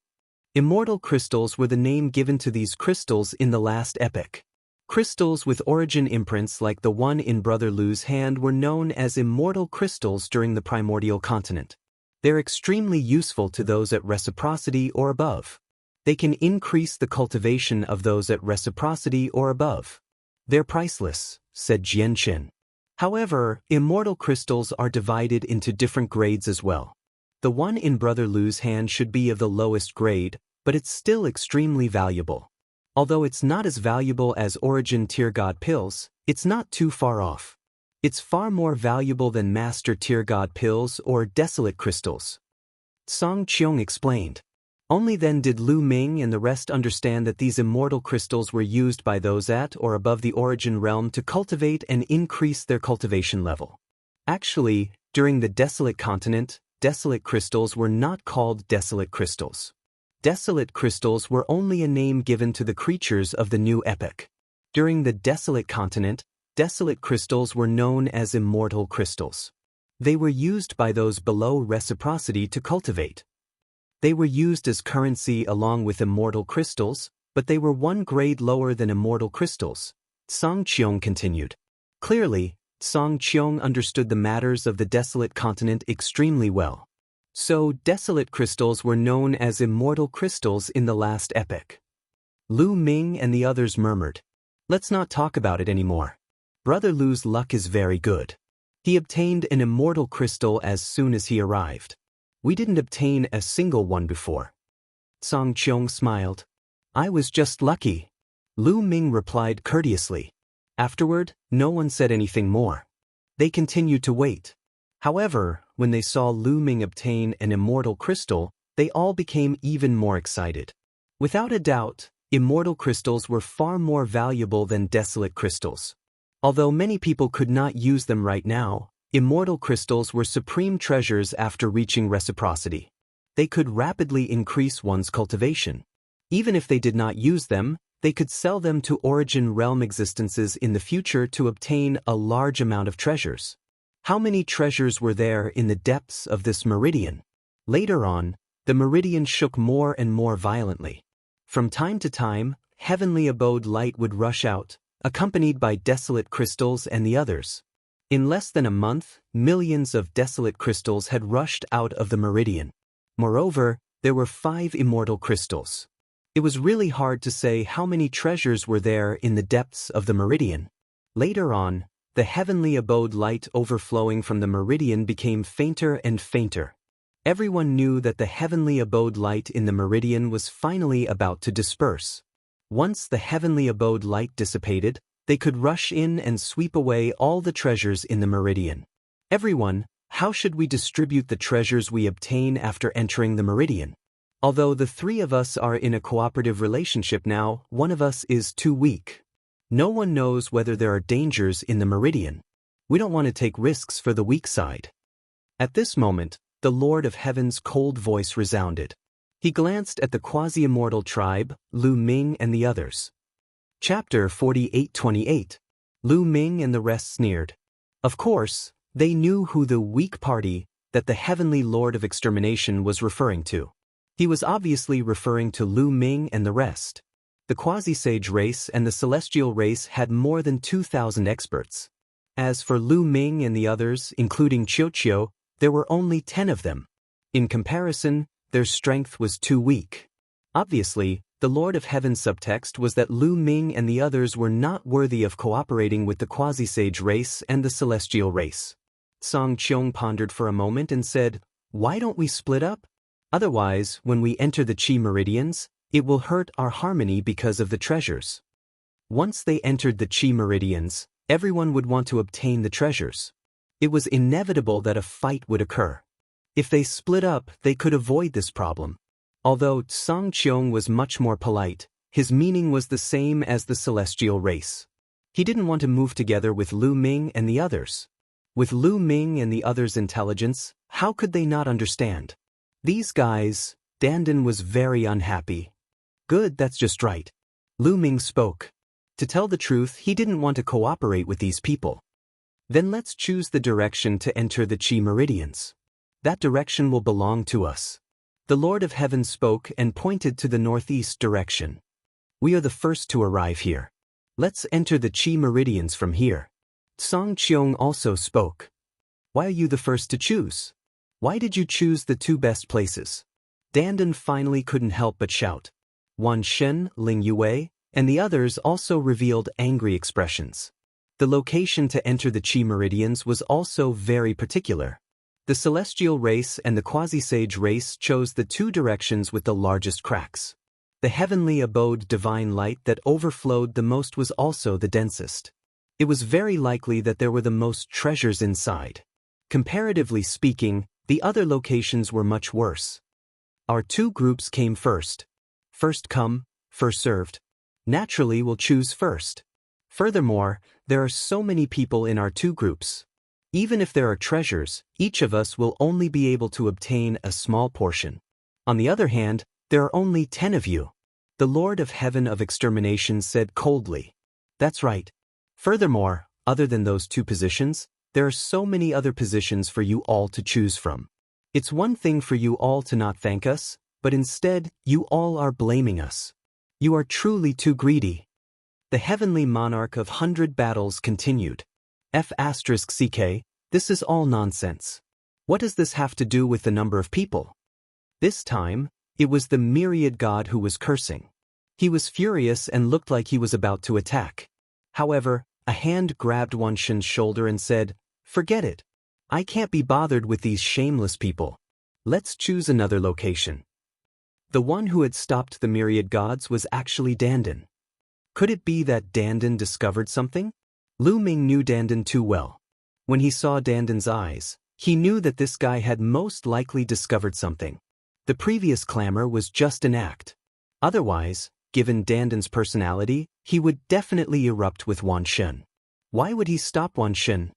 A: Immortal crystals were the name given to these crystals in the last epoch. Crystals with origin imprints like the one in Brother Lu's hand were known as immortal crystals during the primordial continent. They're extremely useful to those at reciprocity or above. They can increase the cultivation of those at reciprocity or above. "They're priceless," said Jianqin. However, immortal crystals are divided into different grades as well. The one in Brother Lu's hand should be of the lowest grade, but it's still extremely valuable. Although it's not as valuable as Origin Tier God pills, it's not too far off. It's far more valuable than Master Tier God pills or Desolate crystals. Song Qiong explained. Only then did Lu Ming and the rest understand that these immortal crystals were used by those at or above the Origin realm to cultivate and increase their cultivation level. Actually, during the Desolate continent, Desolate crystals were not called Desolate crystals. Desolate crystals were only a name given to the creatures of the new epoch. During the Desolate continent, Desolate crystals were known as immortal crystals. They were used by those below reciprocity to cultivate. They were used as currency along with immortal crystals, but they were one grade lower than immortal crystals. Song Qiong continued. Clearly, Song Qiong understood the matters of the Desolate continent extremely well. So, desolate crystals were known as immortal crystals in the last epoch. Lu Ming and the others murmured, "Let's not talk about it anymore. Brother Lu's luck is very good. He obtained an immortal crystal as soon as he arrived. We didn't obtain a single one before." Song Qiong smiled. "I was just lucky." Lu Ming replied courteously. Afterward, no one said anything more. They continued to wait. However, when they saw Lu Ming obtain an immortal crystal, they all became even more excited. Without a doubt, immortal crystals were far more valuable than desolate crystals. Although many people could not use them right now, immortal crystals were supreme treasures after reaching reciprocity. They could rapidly increase one's cultivation. Even if they did not use them, they could sell them to Origin realm existences in the future to obtain a large amount of treasures. How many treasures were there in the depths of this meridian? Later on, the meridian shook more and more violently. From time to time, heavenly abode light would rush out, accompanied by desolate crystals and the others. In less than a month, millions of desolate crystals had rushed out of the meridian. Moreover, there were 5 immortal crystals. It was really hard to say how many treasures were there in the depths of the meridian. Later on, the heavenly abode light overflowing from the meridian became fainter and fainter. Everyone knew that the heavenly abode light in the meridian was finally about to disperse. Once the heavenly abode light dissipated, they could rush in and sweep away all the treasures in the meridian. "Everyone, how should we distribute the treasures we obtain after entering the meridian? Although the 3 of us are in a cooperative relationship now, one of us is too weak. No one knows whether there are dangers in the meridian. We don't want to take risks for the weak side." At this moment, the Lord of Heaven's cold voice resounded. He glanced at the quasi-immortal tribe, Lu Ming and the others. Chapter 48:28. Lu Ming and the rest sneered. Of course, they knew who the weak party that the Heavenly Lord of Extermination was referring to. He was obviously referring to Lu Ming and the rest. The quasi-sage race and the celestial race had more than 2,000 experts. As for Lu Ming and the others, including Qiuqiu, There were only 10 of them. In comparison, their strength was too weak. Obviously, the Lord of Heaven's subtext was that Lu Ming and the others were not worthy of cooperating with the quasi-sage race and the celestial race. Song Qiong pondered for a moment and said, "Why don't we split up? Otherwise, when we enter the Qi meridians, it will hurt our harmony because of the treasures." Once they entered the Qi meridians, everyone would want to obtain the treasures. It was inevitable that a fight would occur. If they split up, they could avoid this problem. Although Song Qiong was much more polite, his meaning was the same as the celestial race. He didn't want to move together with Lu Ming and the others. With Lu Ming and the others' intelligence, how could they not understand? These guys, Dandan was very unhappy. "Good, that's just right." Lu Ming spoke. To tell the truth, he didn't want to cooperate with these people. "Then let's choose the direction to enter the Qi meridians. That direction will belong to us." The Lord of Heaven spoke and pointed to the northeast direction. "We are the first to arrive here. Let's enter the Qi meridians from here." Song Qiong also spoke. "Why are you the first to choose? Why did you choose the two best places?" Dandan finally couldn't help but shout. Wan Shen, Ling Yue, and the others also revealed angry expressions. The location to enter the Qi meridians was also very particular. The celestial race and the quasi-sage race chose the two directions with the largest cracks. The heavenly abode divine light that overflowed the most was also the densest. It was very likely that there were the most treasures inside. Comparatively speaking, the other locations were much worse. Our two groups came first. First come, first served. Naturally, we'll choose first. Furthermore, there are so many people in our two groups. Even if there are treasures, each of us will only be able to obtain a small portion. On the other hand, there are only 10 of you. The Lord of Heaven of Extermination said coldly. "That's right. Furthermore, other than those two positions, there are so many other positions for you all to choose from. It's one thing for you all to not thank us, but instead, you all are blaming us. You are truly too greedy." The heavenly monarch of 100 battles continued. F***CK, this is all nonsense. What does this have to do with the number of people? This time, it was the myriad god who was cursing. He was furious and looked like he was about to attack. However, a hand grabbed Wan Shen's shoulder and said, "Forget it. I can't be bothered with these shameless people. Let's choose another location." The one who had stopped the myriad gods was actually Dandan. Could it be that Dandan discovered something? Lu Ming knew Dandan too well. When he saw Dandan's eyes, he knew that this guy had most likely discovered something. The previous clamor was just an act. Otherwise, given Dandan's personality, he would definitely erupt with Wan Shen. Why would he stop Wan Shen?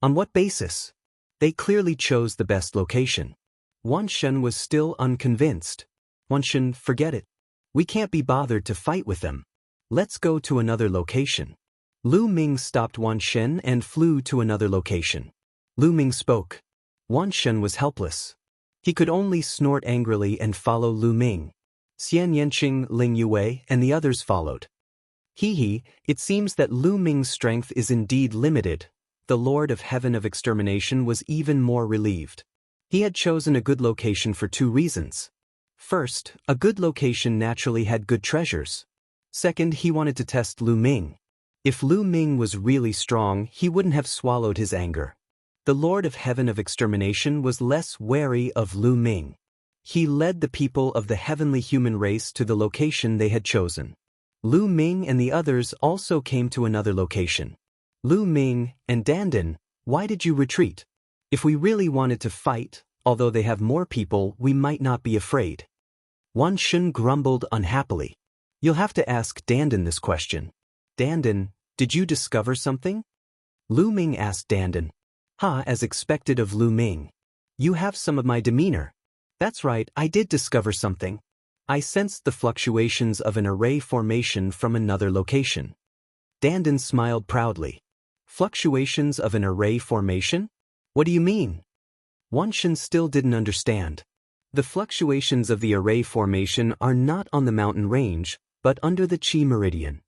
A: On what basis? They clearly chose the best location. Wan Shen was still unconvinced. "Wan Shen, forget it. We can't be bothered to fight with them. Let's go to another location." Lu Ming stopped Wan Shen and flew to another location. Lu Ming spoke. Wan Shen was helpless. He could only snort angrily and follow Lu Ming. Xianxia, Ling Yue, and the others followed. It seems that Lu Ming's strength is indeed limited. The Lord of Heaven of Extermination was even more relieved. He had chosen a good location for two reasons. First, a good location naturally had good treasures. Second, he wanted to test Lu Ming. If Lu Ming was really strong, he wouldn't have swallowed his anger. The Lord of Heaven of Extermination was less wary of Lu Ming. He led the people of the heavenly human race to the location they had chosen. Lu Ming and the others also came to another location. Lu Ming and Dandan, why did you retreat? If we really wanted to fight, although they have more people, we might not be afraid. Wan Shen grumbled unhappily. You'll have to ask Dandan this question. Dandan, did you discover something? Lu Ming asked Dandan. As expected of Lu Ming. You have some of my demeanor. That's right, I did discover something. I sensed the fluctuations of an array formation from another location. Dandan smiled proudly. Fluctuations of an array formation? What do you mean? Wan Shen still didn't understand. The fluctuations of the array formation are not on the mountain range, but under the Qi meridian.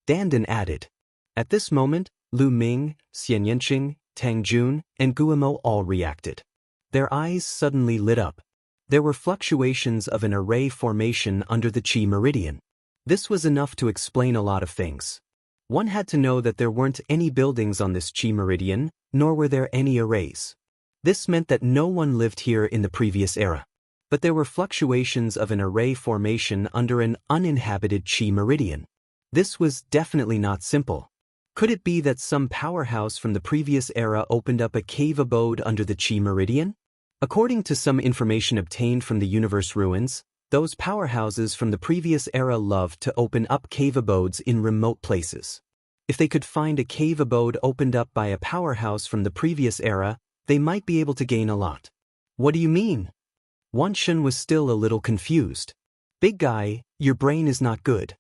A: Dandan added. At this moment, Lu Ming, Xianxia, Tang Jun, and Guimo all reacted. Their eyes suddenly lit up. There were fluctuations of an array formation under the Qi meridian. This was enough to explain a lot of things. One had to know that there weren't any buildings on this Qi meridian, nor were there any arrays. This meant that no one lived here in the previous era. But there were fluctuations of an array formation under an uninhabited Qi meridian. This was definitely not simple. Could it be that some powerhouse from the previous era opened up a cave abode under the Qi meridian? According to some information obtained from the universe ruins, those powerhouses from the previous era loved to open up cave abodes in remote places. If they could find a cave abode opened up by a powerhouse from the previous era, they might be able to gain a lot. What do you mean? Wan Shun was still a little confused. Big guy, your brain is not good.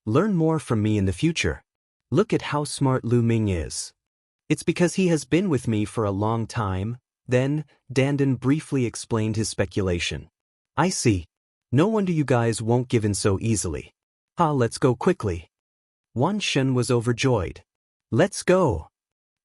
A: Learn more from me in the future. Look at how smart Lu Ming is. It's because he has been with me for a long time. Then, Dandan briefly explained his speculation. I see. No wonder you guys won't give in so easily. Let's go quickly. Wan Shun was overjoyed. Let's go.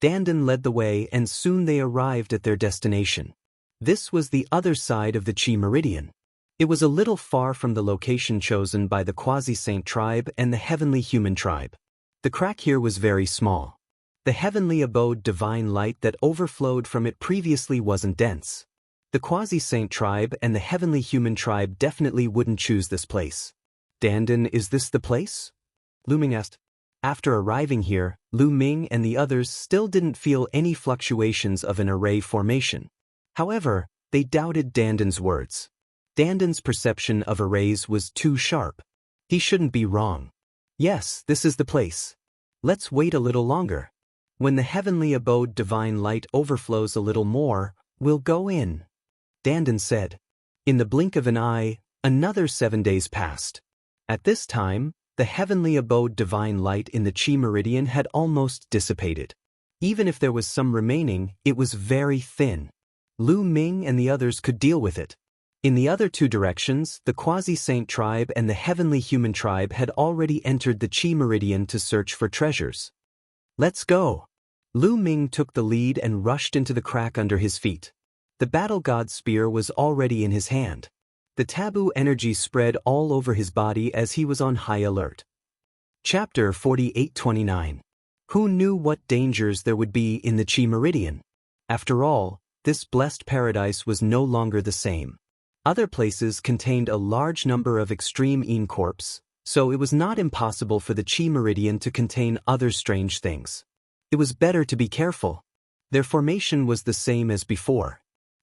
A: Dandan led the way and soon they arrived at their destination. This was the other side of the Qi meridian. It was a little far from the location chosen by the Quasi-Saint tribe and the Heavenly Human tribe. The crack here was very small. The heavenly abode divine light that overflowed from it previously wasn't dense. The Quasi-Saint tribe and the Heavenly Human tribe definitely wouldn't choose this place. Dandan, is this the place? Lu Ming asked. After arriving here, Lu Ming and the others still didn't feel any fluctuations of an array formation. However, they doubted Dandan's words. Dandan's perception of arrays was too sharp. He shouldn't be wrong. Yes, this is the place. Let's wait a little longer. When the heavenly abode divine light overflows a little more, we'll go in. Dandan said. In the blink of an eye, another 7 days passed. At this time, the heavenly abode divine light in the Qi meridian had almost dissipated. Even if there was some remaining, it was very thin. Lu Ming and the others could deal with it. In the other two directions, the Quasi-Saint tribe and the Heavenly Human tribe had already entered the Qi meridian to search for treasures. Let's go. Lu Ming took the lead and rushed into the crack under his feet. The battle god spear was already in his hand. The taboo energy spread all over his body as he was on high alert. Chapter 48-29. Who knew what dangers there would be in the Qi meridian? After all, this blessed paradise was no longer the same. Other places contained a large number of extreme incorps, so it was not impossible for the Qi meridian to contain other strange things. It was better to be careful. Their formation was the same as before.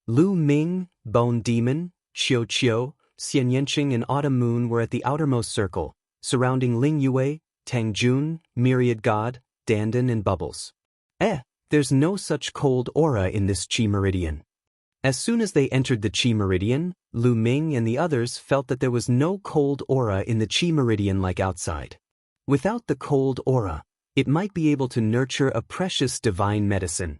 A: Lu Ming, Bone Demon, Xiao, Xianxia and Autumn Moon were at the outermost circle, surrounding Ling Yue, Tang Jun, Myriad God, Dandan and Bubbles. There's no such cold aura in this Qi meridian. As soon as they entered the Qi meridian, Lu Ming and the others felt that there was no cold aura in the Qi meridian like outside. Without the cold aura, it might be able to nurture a precious divine medicine.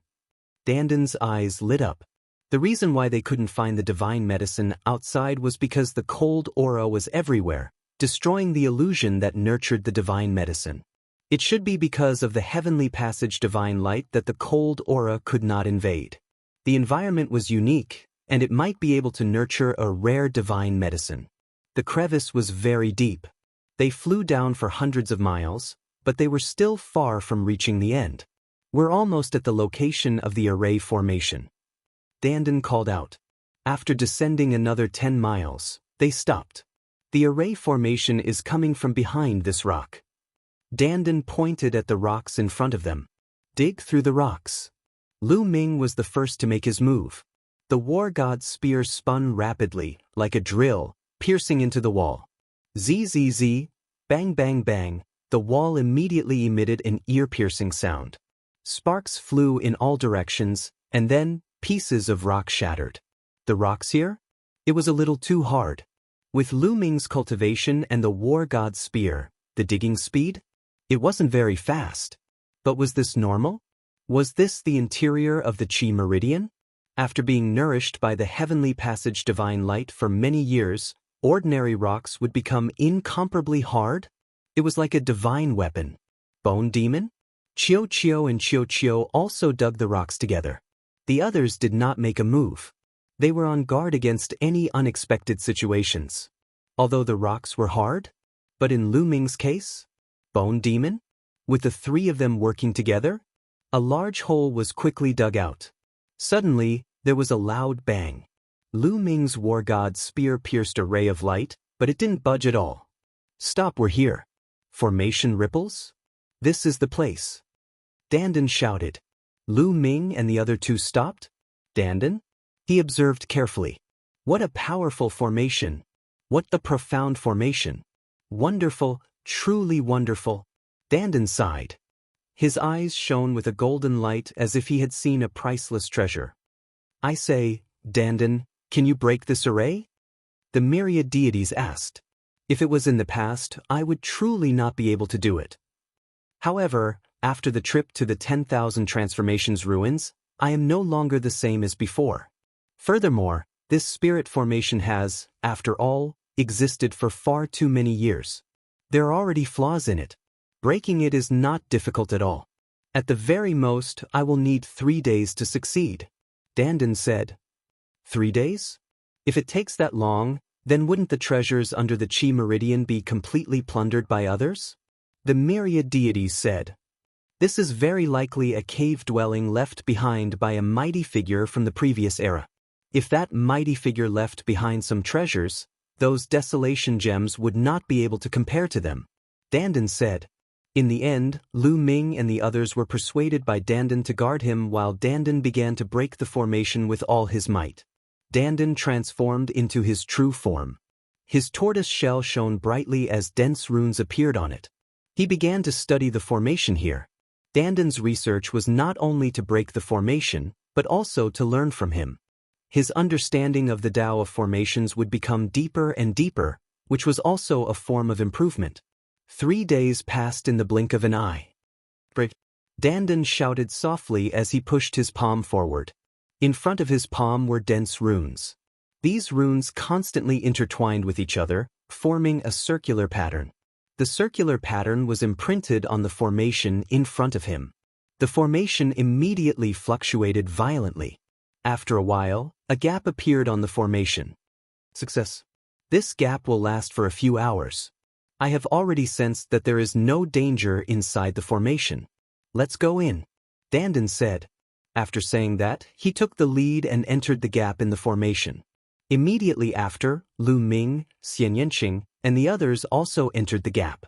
A: Dandan's eyes lit up. The reason why they couldn't find the divine medicine outside was because the cold aura was everywhere, destroying the illusion that nurtured the divine medicine. It should be because of the heavenly passage divine light that the cold aura could not invade. The environment was unique, and it might be able to nurture a rare divine medicine. The crevice was very deep. They flew down for hundreds of miles, but they were still far from reaching the end. We're almost at the location of the array formation. Dandan called out. After descending another 10 miles, they stopped. The array formation is coming from behind this rock. Dandan pointed at the rocks in front of them. Dig through the rocks. Lu Ming was the first to make his move. The war god's spear spun rapidly, like a drill, piercing into the wall. Zzz, bang bang bang, the wall immediately emitted an ear-piercing sound. Sparks flew in all directions, and then, pieces of rock shattered. The rocks here? It was a little too hard. With Lu Ming's cultivation and the war god's spear, the digging speed? It wasn't very fast. But was this normal? Was this the interior of the Qi meridian? After being nourished by the heavenly passage divine light for many years, ordinary rocks would become incomparably hard? It was like a divine weapon. Bone Demon? Xiao and Xiao also dug the rocks together. The others did not make a move. They were on guard against any unexpected situations. Although the rocks were hard? But in Lu Ming's case? Bone Demon? With the three of them working together? A large hole was quickly dug out. Suddenly, there was a loud bang. Lu Ming's war god's spear pierced a ray of light, but it didn't budge at all. Stop, we're here. Formation ripples? This is the place. Dandan shouted. Lu Ming and the other two stopped? Dandan? He observed carefully. What a powerful formation. What the profound formation. Wonderful, truly wonderful. Dandan sighed. His eyes shone with a golden light as if he had seen a priceless treasure. I say, Dandan, can you break this array? The myriad deities asked. If it was in the past, I would truly not be able to do it. However, after the trip to the 10,000 Transformations ruins, I am no longer the same as before. Furthermore, this spirit formation has, after all, existed for far too many years. There are already flaws in it. Breaking it is not difficult at all. At the very most, I will need 3 days to succeed. Dandan said. 3 days? If it takes that long, then wouldn't the treasures under the Qi Meridian be completely plundered by others? The myriad deities said. This is very likely a cave dwelling left behind by a mighty figure from the previous era. If that mighty figure left behind some treasures, those desolation gems would not be able to compare to them. Dandan said. In the end, Lu Ming and the others were persuaded by Dandan to guard him while Dandan began to break the formation with all his might. Dandan transformed into his true form. His tortoise shell shone brightly as dense runes appeared on it. He began to study the formation here. Dandan's research was not only to break the formation, but also to learn from him. His understanding of the Tao of formations would become deeper and deeper, which was also a form of improvement. 3 days passed in the blink of an eye. Dandan shouted softly as he pushed his palm forward. In front of his palm were dense runes. These runes constantly intertwined with each other, forming a circular pattern. The circular pattern was imprinted on the formation in front of him. The formation immediately fluctuated violently. After a while, a gap appeared on the formation. Success. This gap will last for a few hours. I have already sensed that there is no danger inside the formation. Let's go in. Dandan said. After saying that, he took the lead and entered the gap in the formation. Immediately after, Lu Ming, Xianxia, and the others also entered the gap.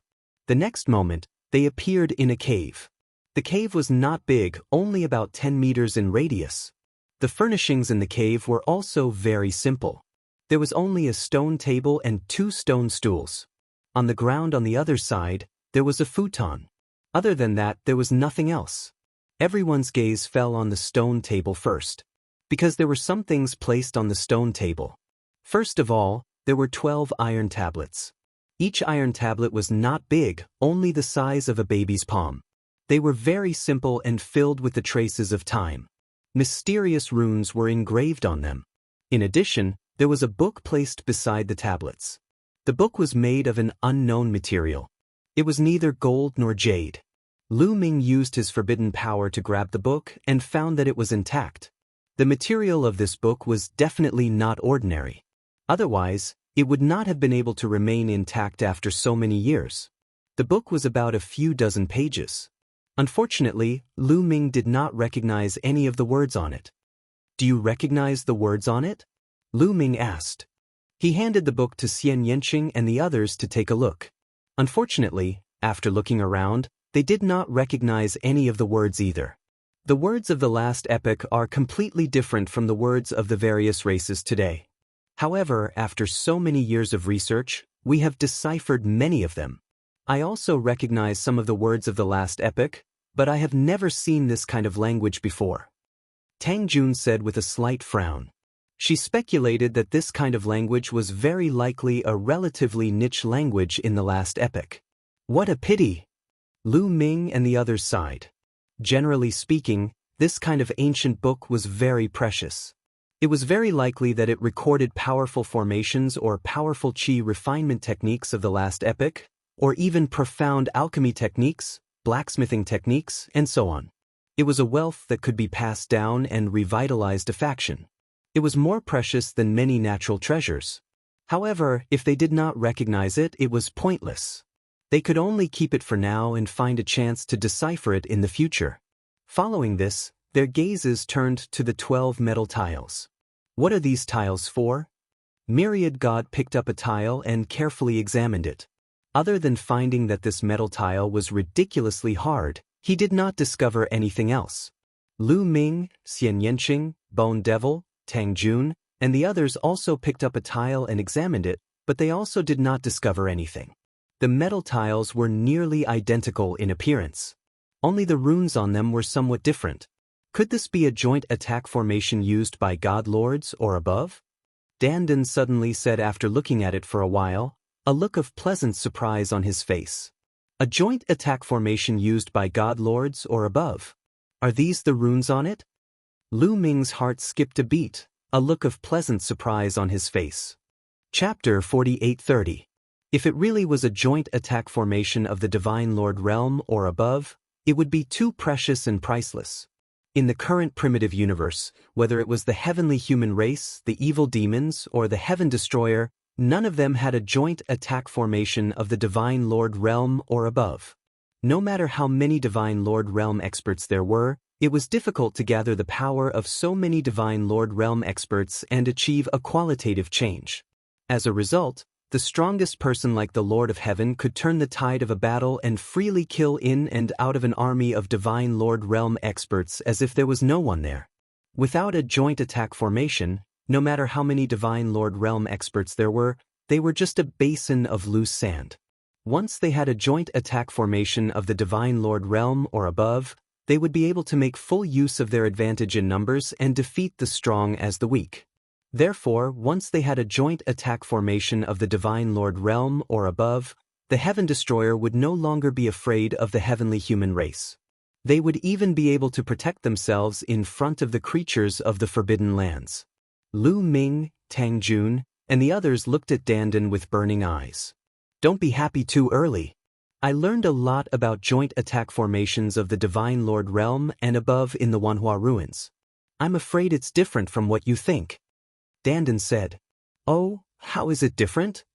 A: The next moment, they appeared in a cave. The cave was not big, only about 10 meters in radius. The furnishings in the cave were also very simple. There was only a stone table and 2 stone stools. On the ground on the other side, there was a futon. Other than that, there was nothing else. Everyone's gaze fell on the stone table first, because there were some things placed on the stone table. First of all, there were 12 iron tablets. Each iron tablet was not big, only the size of a baby's palm. They were very simple and filled with the traces of time. Mysterious runes were engraved on them. In addition, there was a book placed beside the tablets. The book was made of an unknown material. It was neither gold nor jade. Lu Ming used his forbidden power to grab the book and found that it was intact. The material of this book was definitely not ordinary. Otherwise, it would not have been able to remain intact after so many years. The book was about a few dozen pages. Unfortunately, Lu Ming did not recognize any of the words on it. Do you recognize the words on it? Lu Ming asked. He handed the book to Xianxia and the others to take a look. Unfortunately, after looking around, they did not recognize any of the words either. The words of the last epoch are completely different from the words of the various races today. However, after so many years of research, we have deciphered many of them. I also recognize some of the words of the last epoch, but I have never seen this kind of language before. Tang Jun said with a slight frown. She speculated that this kind of language was very likely a relatively niche language in the last epoch. What a pity! Lu Ming and the others sighed. Generally speaking, this kind of ancient book was very precious. It was very likely that it recorded powerful formations or powerful qi refinement techniques of the last epoch, or even profound alchemy techniques, blacksmithing techniques, and so on. It was a wealth that could be passed down and revitalized a faction. It was more precious than many natural treasures. However, if they did not recognize it, it was pointless. They could only keep it for now and find a chance to decipher it in the future. Following this, their gazes turned to the 12 metal tiles. What are these tiles for? Myriad God picked up a tile and carefully examined it. Other than finding that this metal tile was ridiculously hard, he did not discover anything else. Lu Ming, Xianxia, Bone Devil, Tang Jun, and the others also picked up a tile and examined it, but they also did not discover anything. The metal tiles were nearly identical in appearance. Only the runes on them were somewhat different. Could this be a joint attack formation used by God Lords or above? Dandan suddenly said after looking at it for a while, a look of pleasant surprise on his face. A joint attack formation used by God Lords or above. Are these the runes on it? Lu Ming's heart skipped a beat, a look of pleasant surprise on his face. Chapter 48:30. If it really was a joint attack formation of the Divine Lord realm or above, it would be too precious and priceless. In the current primitive universe, whether it was the heavenly human race, the evil demons, or the Heaven Destroyer, none of them had a joint attack formation of the Divine Lord realm or above. No matter how many Divine Lord realm experts there were, it was difficult to gather the power of so many Divine Lord realm experts and achieve a qualitative change. As a result, the strongest person like the Lord of Heaven could turn the tide of a battle and freely kill in and out of an army of Divine Lord realm experts as if there was no one there. Without a joint attack formation, no matter how many Divine Lord realm experts there were, they were just a basin of loose sand. Once they had a joint attack formation of the Divine Lord realm or above, they would be able to make full use of their advantage in numbers and defeat the strong as the weak. Therefore, once they had a joint attack formation of the Divine Lord realm or above, the Heaven Destroyer would no longer be afraid of the heavenly human race. They would even be able to protect themselves in front of the creatures of the Forbidden Lands. Lu Ming, Tang Jun, and the others looked at Dandan with burning eyes. Don't be happy too early. I learned a lot about joint attack formations of the Divine Lord realm and above in the Wanhua ruins. I'm afraid it's different from what you think. Dandan said. Oh, how is it different?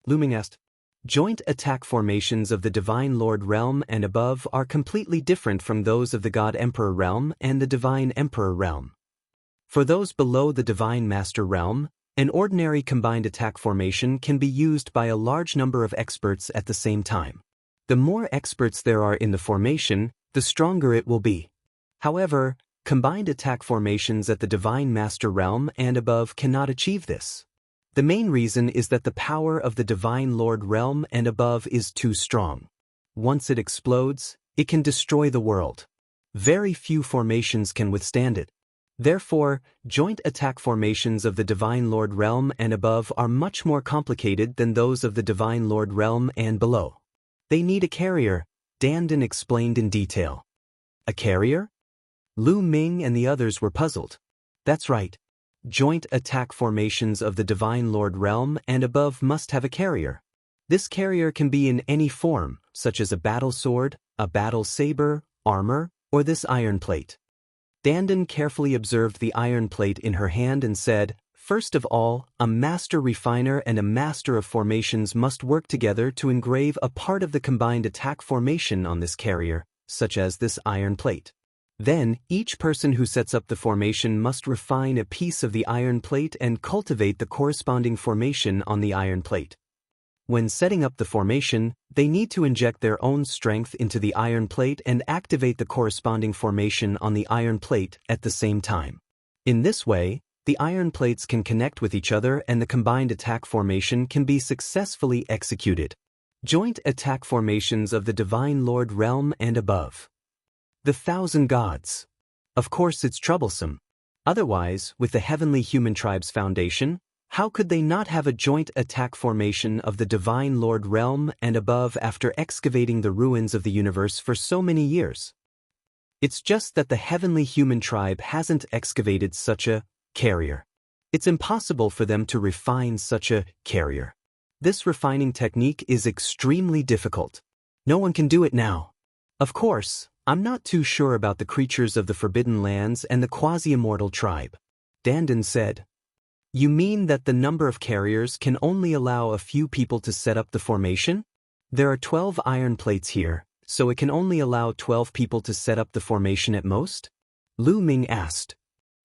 A: Lu Ming asked. Joint attack formations of the Divine Lord realm and above are completely different from those of the God Emperor realm and the Divine Emperor realm. For those below the Divine Master realm, an ordinary combined attack formation can be used by a large number of experts at the same time. The more experts there are in the formation, the stronger it will be. However, combined attack formations at the Divine Master realm and above cannot achieve this. The main reason is that the power of the Divine Lord realm and above is too strong. Once it explodes, it can destroy the world. Very few formations can withstand it. Therefore, joint attack formations of the Divine Lord realm and above are much more complicated than those of the Divine Lord realm and below. They need a carrier, Dandan explained in detail. A carrier? Lu Ming and the others were puzzled. That's right. Joint attack formations of the Divine Lord realm and above must have a carrier. This carrier can be in any form, such as a battle sword, a battle saber, armor, or this iron plate. Dandan carefully observed the iron plate in her hand and said, first of all, a master refiner and a master of formations must work together to engrave a part of the combined attack formation on this carrier, such as this iron plate. Then, each person who sets up the formation must refine a piece of the iron plate and cultivate the corresponding formation on the iron plate. When setting up the formation, they need to inject their own strength into the iron plate and activate the corresponding formation on the iron plate at the same time. In this way, the iron plates can connect with each other and the combined attack formation can be successfully executed. Joint attack formations of the Divine Lord realm and above. The 1,000 gods. Of course it's troublesome. Otherwise, with the Heavenly Human Tribe's foundation, how could they not have a joint attack formation of the Divine Lord realm and above after excavating the ruins of the universe for so many years? It's just that the Heavenly Human Tribe hasn't excavated such a carrier. It's impossible for them to refine such a carrier. This refining technique is extremely difficult. No one can do it now. Of course, I'm not too sure about the creatures of the Forbidden Lands and the quasi-immortal tribe. Dandan said, You mean that the number of carriers can only allow a few people to set up the formation? There are 12 iron plates here, so it can only allow 12 people to set up the formation at most? Lu Ming asked.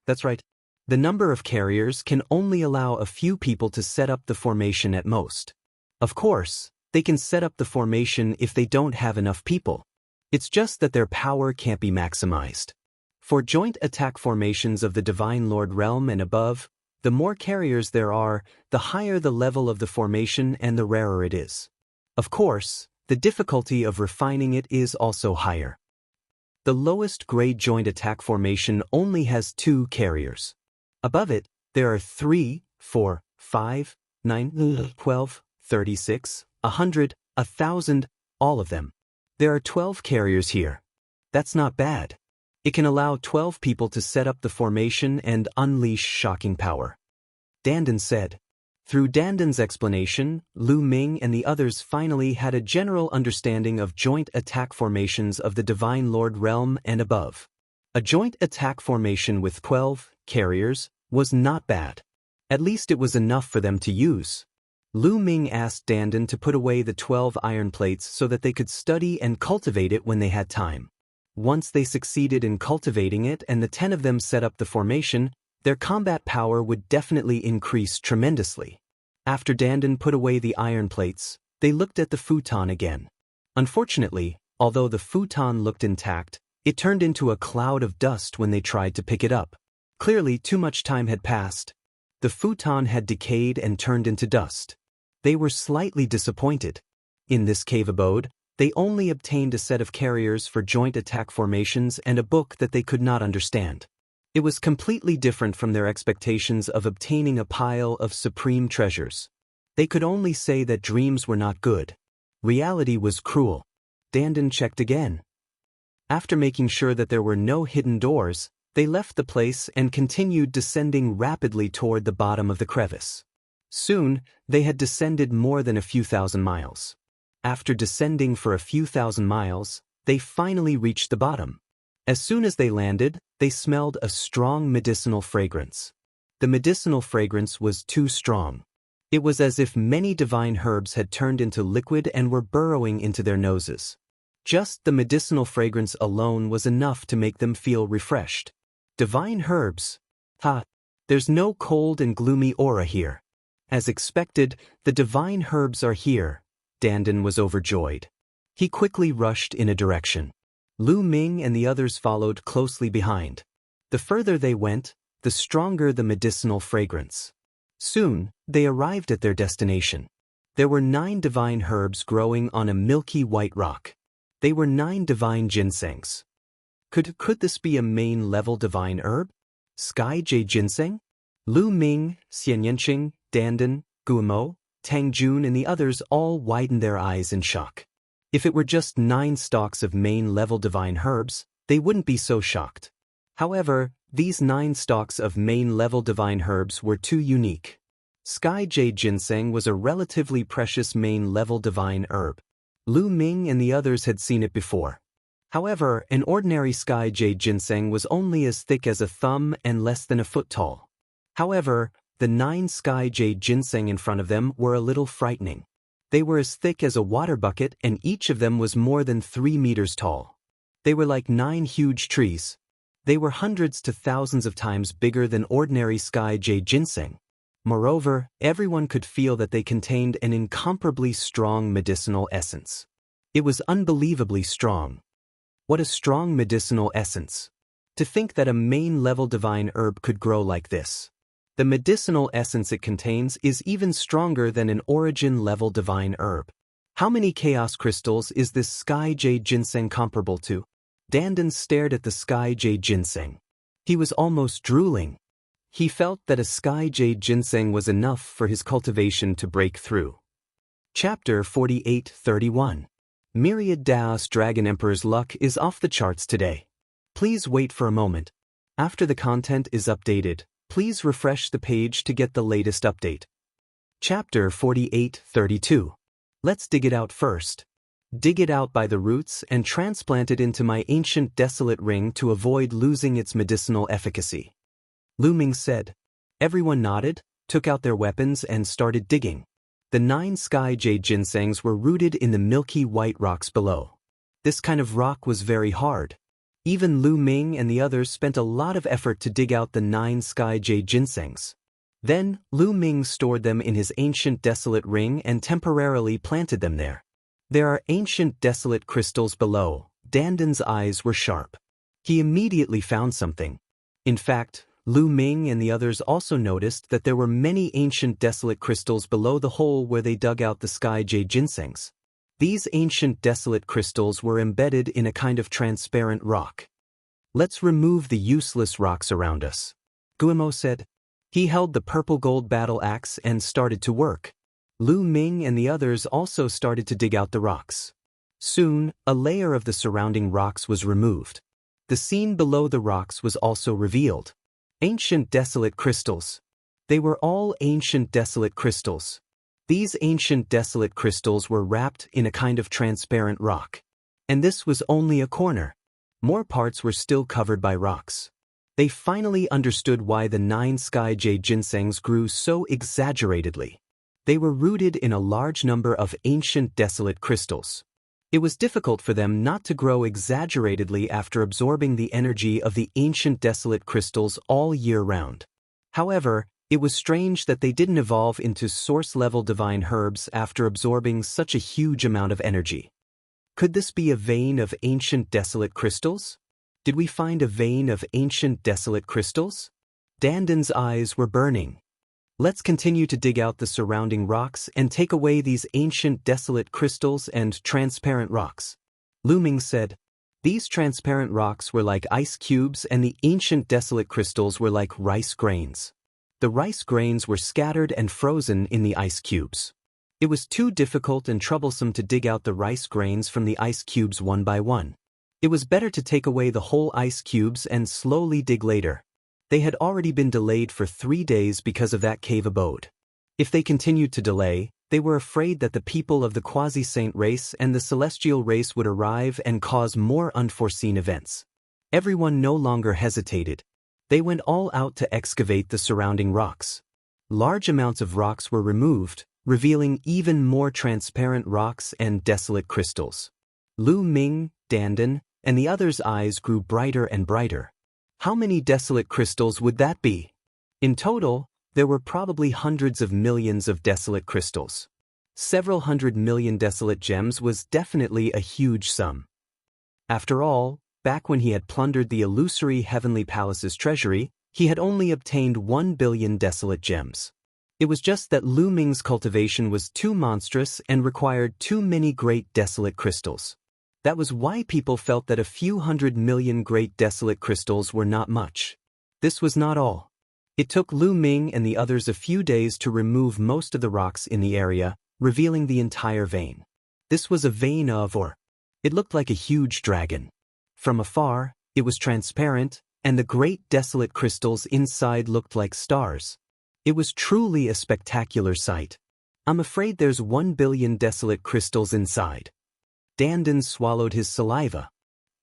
A: That's right. The number of carriers can only allow a few people to set up the formation at most. Of course, they can set up the formation if they don't have enough people. It's just that their power can't be maximized. For joint attack formations of the Divine Lord realm and above, the more carriers there are, the higher the level of the formation and the rarer it is. Of course, the difficulty of refining it is also higher. The lowest grade joint attack formation only has 2 carriers. Above it, there are 3, 4, 5, 9, 12, 36, 100, 1,000, all of them. There are 12 carriers here. That's not bad. It can allow 12 people to set up the formation and unleash shocking power. Dandan said. Through Dandan's explanation, Lu Ming and the others finally had a general understanding of joint attack formations of the Divine Lord realm and above. A joint attack formation with 12 carriers was not bad. At least it was enough for them to use. Lu Ming asked Dandan to put away the 12 iron plates so that they could study and cultivate it when they had time. Once they succeeded in cultivating it and the 10 of them set up the formation, their combat power would definitely increase tremendously. After Dandan put away the iron plates, they looked at the futon again. Unfortunately, although the futon looked intact, it turned into a cloud of dust when they tried to pick it up. Clearly, too much time had passed. The futon had decayed and turned into dust. They were slightly disappointed. In this cave abode, they only obtained a set of carriers for joint attack formations and a book that they could not understand. It was completely different from their expectations of obtaining a pile of supreme treasures. They could only say that dreams were not good. Reality was cruel. Dandan checked again. After making sure that there were no hidden doors, they left the place and continued descending rapidly toward the bottom of the crevice. Soon, they had descended more than a few thousand miles. After descending for a few thousand miles, they finally reached the bottom. As soon as they landed, they smelled a strong medicinal fragrance. The medicinal fragrance was too strong. It was as if many divine herbs had turned into liquid and were burrowing into their noses. Just the medicinal fragrance alone was enough to make them feel refreshed. Divine herbs? Ha! There's no cold and gloomy aura here. As expected, the divine herbs are here. Dandan was overjoyed. He quickly rushed in a direction. Lu Ming and the others followed closely behind. The further they went, the stronger the medicinal fragrance. Soon, they arrived at their destination. There were 9 divine herbs growing on a milky white rock. They were 9 divine ginsengs. Could this be a main-level divine herb? Sky Jade Ginseng? Lu Ming, Xianxia, Dandan, Guimo, Tang Jun and the others all widened their eyes in shock. If it were just 9 stalks of main-level divine herbs, they wouldn't be so shocked. However, these 9 stalks of main-level divine herbs were too unique. Sky Jade Ginseng was a relatively precious main-level divine herb. Lu Ming and the others had seen it before. However, an ordinary Sky Jade Ginseng was only as thick as a thumb and less than a foot tall. However, the 9 Sky Jade Ginseng in front of them were a little frightening. They were as thick as a water bucket and each of them was more than 3 meters tall. They were like 9 huge trees. They were hundreds to thousands of times bigger than ordinary Sky Jade Ginseng. Moreover, everyone could feel that they contained an incomparably strong medicinal essence. It was unbelievably strong. What a strong medicinal essence. To think that a main-level divine herb could grow like this. The medicinal essence it contains is even stronger than an origin-level divine herb. How many chaos crystals is this Sky Jade Ginseng comparable to? Dandan stared at the Sky Jade Ginseng. He was almost drooling. He felt that a Sky Jade Ginseng was enough for his cultivation to break through. Chapter 48-31. Myriad Daoist Dragon Emperor's luck is off the charts today. Please wait for a moment. After the content is updated, please refresh the page to get the latest update. Chapter 48-32. Let's dig it out first. Dig it out by the roots and transplant it into my ancient desolate ring to avoid losing its medicinal efficacy. Lu Ming said. Everyone nodded, took out their weapons and started digging. The 9 sky jade ginsengs were rooted in the milky white rocks below. This kind of rock was very hard. Even Lu Ming and the others spent a lot of effort to dig out the 9 sky jade ginsengs. Then, Lu Ming stored them in his ancient desolate ring and temporarily planted them there. There are ancient desolate crystals below. Danden's eyes were sharp. He immediately found something. In fact, Lu Ming and the others also noticed that there were many ancient desolate crystals below the hole where they dug out the sky jade ginsengs. These ancient desolate crystals were embedded in a kind of transparent rock. Let's remove the useless rocks around us, Guillemot said. He held the purple gold battle axe and started to work. Lu Ming and the others also started to dig out the rocks. Soon, a layer of the surrounding rocks was removed. The scene below the rocks was also revealed. Ancient desolate crystals. They were all ancient desolate crystals. These ancient desolate crystals were wrapped in a kind of transparent rock. And this was only a corner. More parts were still covered by rocks. They finally understood why the 9 sky jade ginsengs grew so exaggeratedly. They were rooted in a large number of ancient desolate crystals. It was difficult for them not to grow exaggeratedly after absorbing the energy of the ancient desolate crystals all year round. However, it was strange that they didn't evolve into source-level divine herbs after absorbing such a huge amount of energy. Could this be a vein of ancient desolate crystals? Did we find a vein of ancient desolate crystals? Danden's eyes were burning. Let's continue to dig out the surrounding rocks and take away these ancient desolate crystals and transparent rocks. Lu Ming said. These transparent rocks were like ice cubes and the ancient desolate crystals were like rice grains. The rice grains were scattered and frozen in the ice cubes. It was too difficult and troublesome to dig out the rice grains from the ice cubes one by one. It was better to take away the whole ice cubes and slowly dig later. They had already been delayed for 3 days because of that cave abode. If they continued to delay, they were afraid that the people of the quasi-saint race and the celestial race would arrive and cause more unforeseen events. Everyone no longer hesitated. They went all out to excavate the surrounding rocks. Large amounts of rocks were removed, revealing even more transparent rocks and desolate crystals. Lu Ming, Danden, and the others' eyes grew brighter and brighter. How many desolate crystals would that be? In total, there were probably hundreds of millions of desolate crystals. Several 100 million desolate gems was definitely a huge sum. After all, back when he had plundered the illusory heavenly palace's treasury, he had only obtained 1 billion desolate gems. It was just that Lu Ming's cultivation was too monstrous and required too many great desolate crystals. That was why people felt that a few 100 million great desolate crystals were not much. This was not all. It took Lu Ming and the others a few days to remove most of the rocks in the area, revealing the entire vein. This was a vein of it looked like a huge dragon. From afar, it was transparent, and the great desolate crystals inside looked like stars. It was truly a spectacular sight. I'm afraid there's 1 billion desolate crystals inside. Danden swallowed his saliva.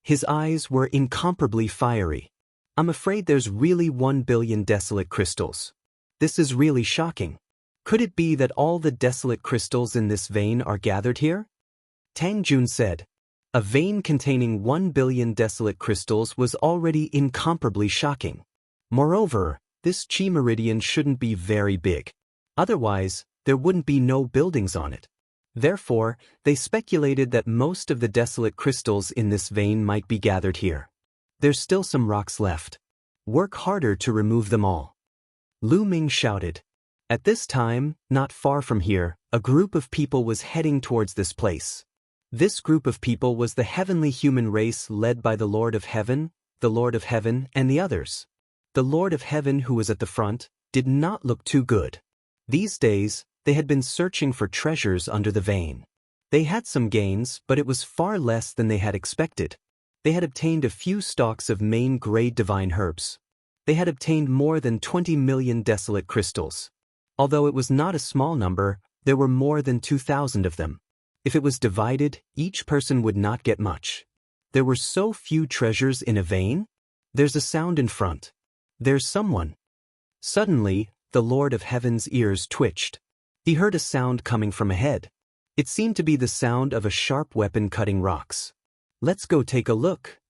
A: His eyes were incomparably fiery. I'm afraid there's really 1 billion desolate crystals. This is really shocking. Could it be that all the desolate crystals in this vein are gathered here? Tang Jun said. A vein containing 1 billion desolate crystals was already incomparably shocking. Moreover, this chi meridian shouldn't be very big. Otherwise, there wouldn't be no buildings on it. Therefore, they speculated that most of the desolate crystals in this vein might be gathered here. There's still some rocks left. Work harder to remove them all. Lu Ming shouted. At this time, not far from here, a group of people was heading towards this place. This group of people was the heavenly human race led by the Lord of Heaven, and the others. The Lord of Heaven, who was at the front, did not look too good. These days, they had been searching for treasures under the vein. They had some gains, but it was far less than they had expected. They had obtained a few stalks of main-grade divine herbs. They had obtained more than 20 million desolate crystals. Although it was not a small number, there were more than 2,000 of them. If it was divided, each person would not get much. There were so few treasures in a vein? There's a sound in front. There's someone. Suddenly, the Lord of Heaven's ears twitched. He heard a sound coming from ahead. It seemed to be the sound of a sharp weapon cutting rocks. "Let's go take a look."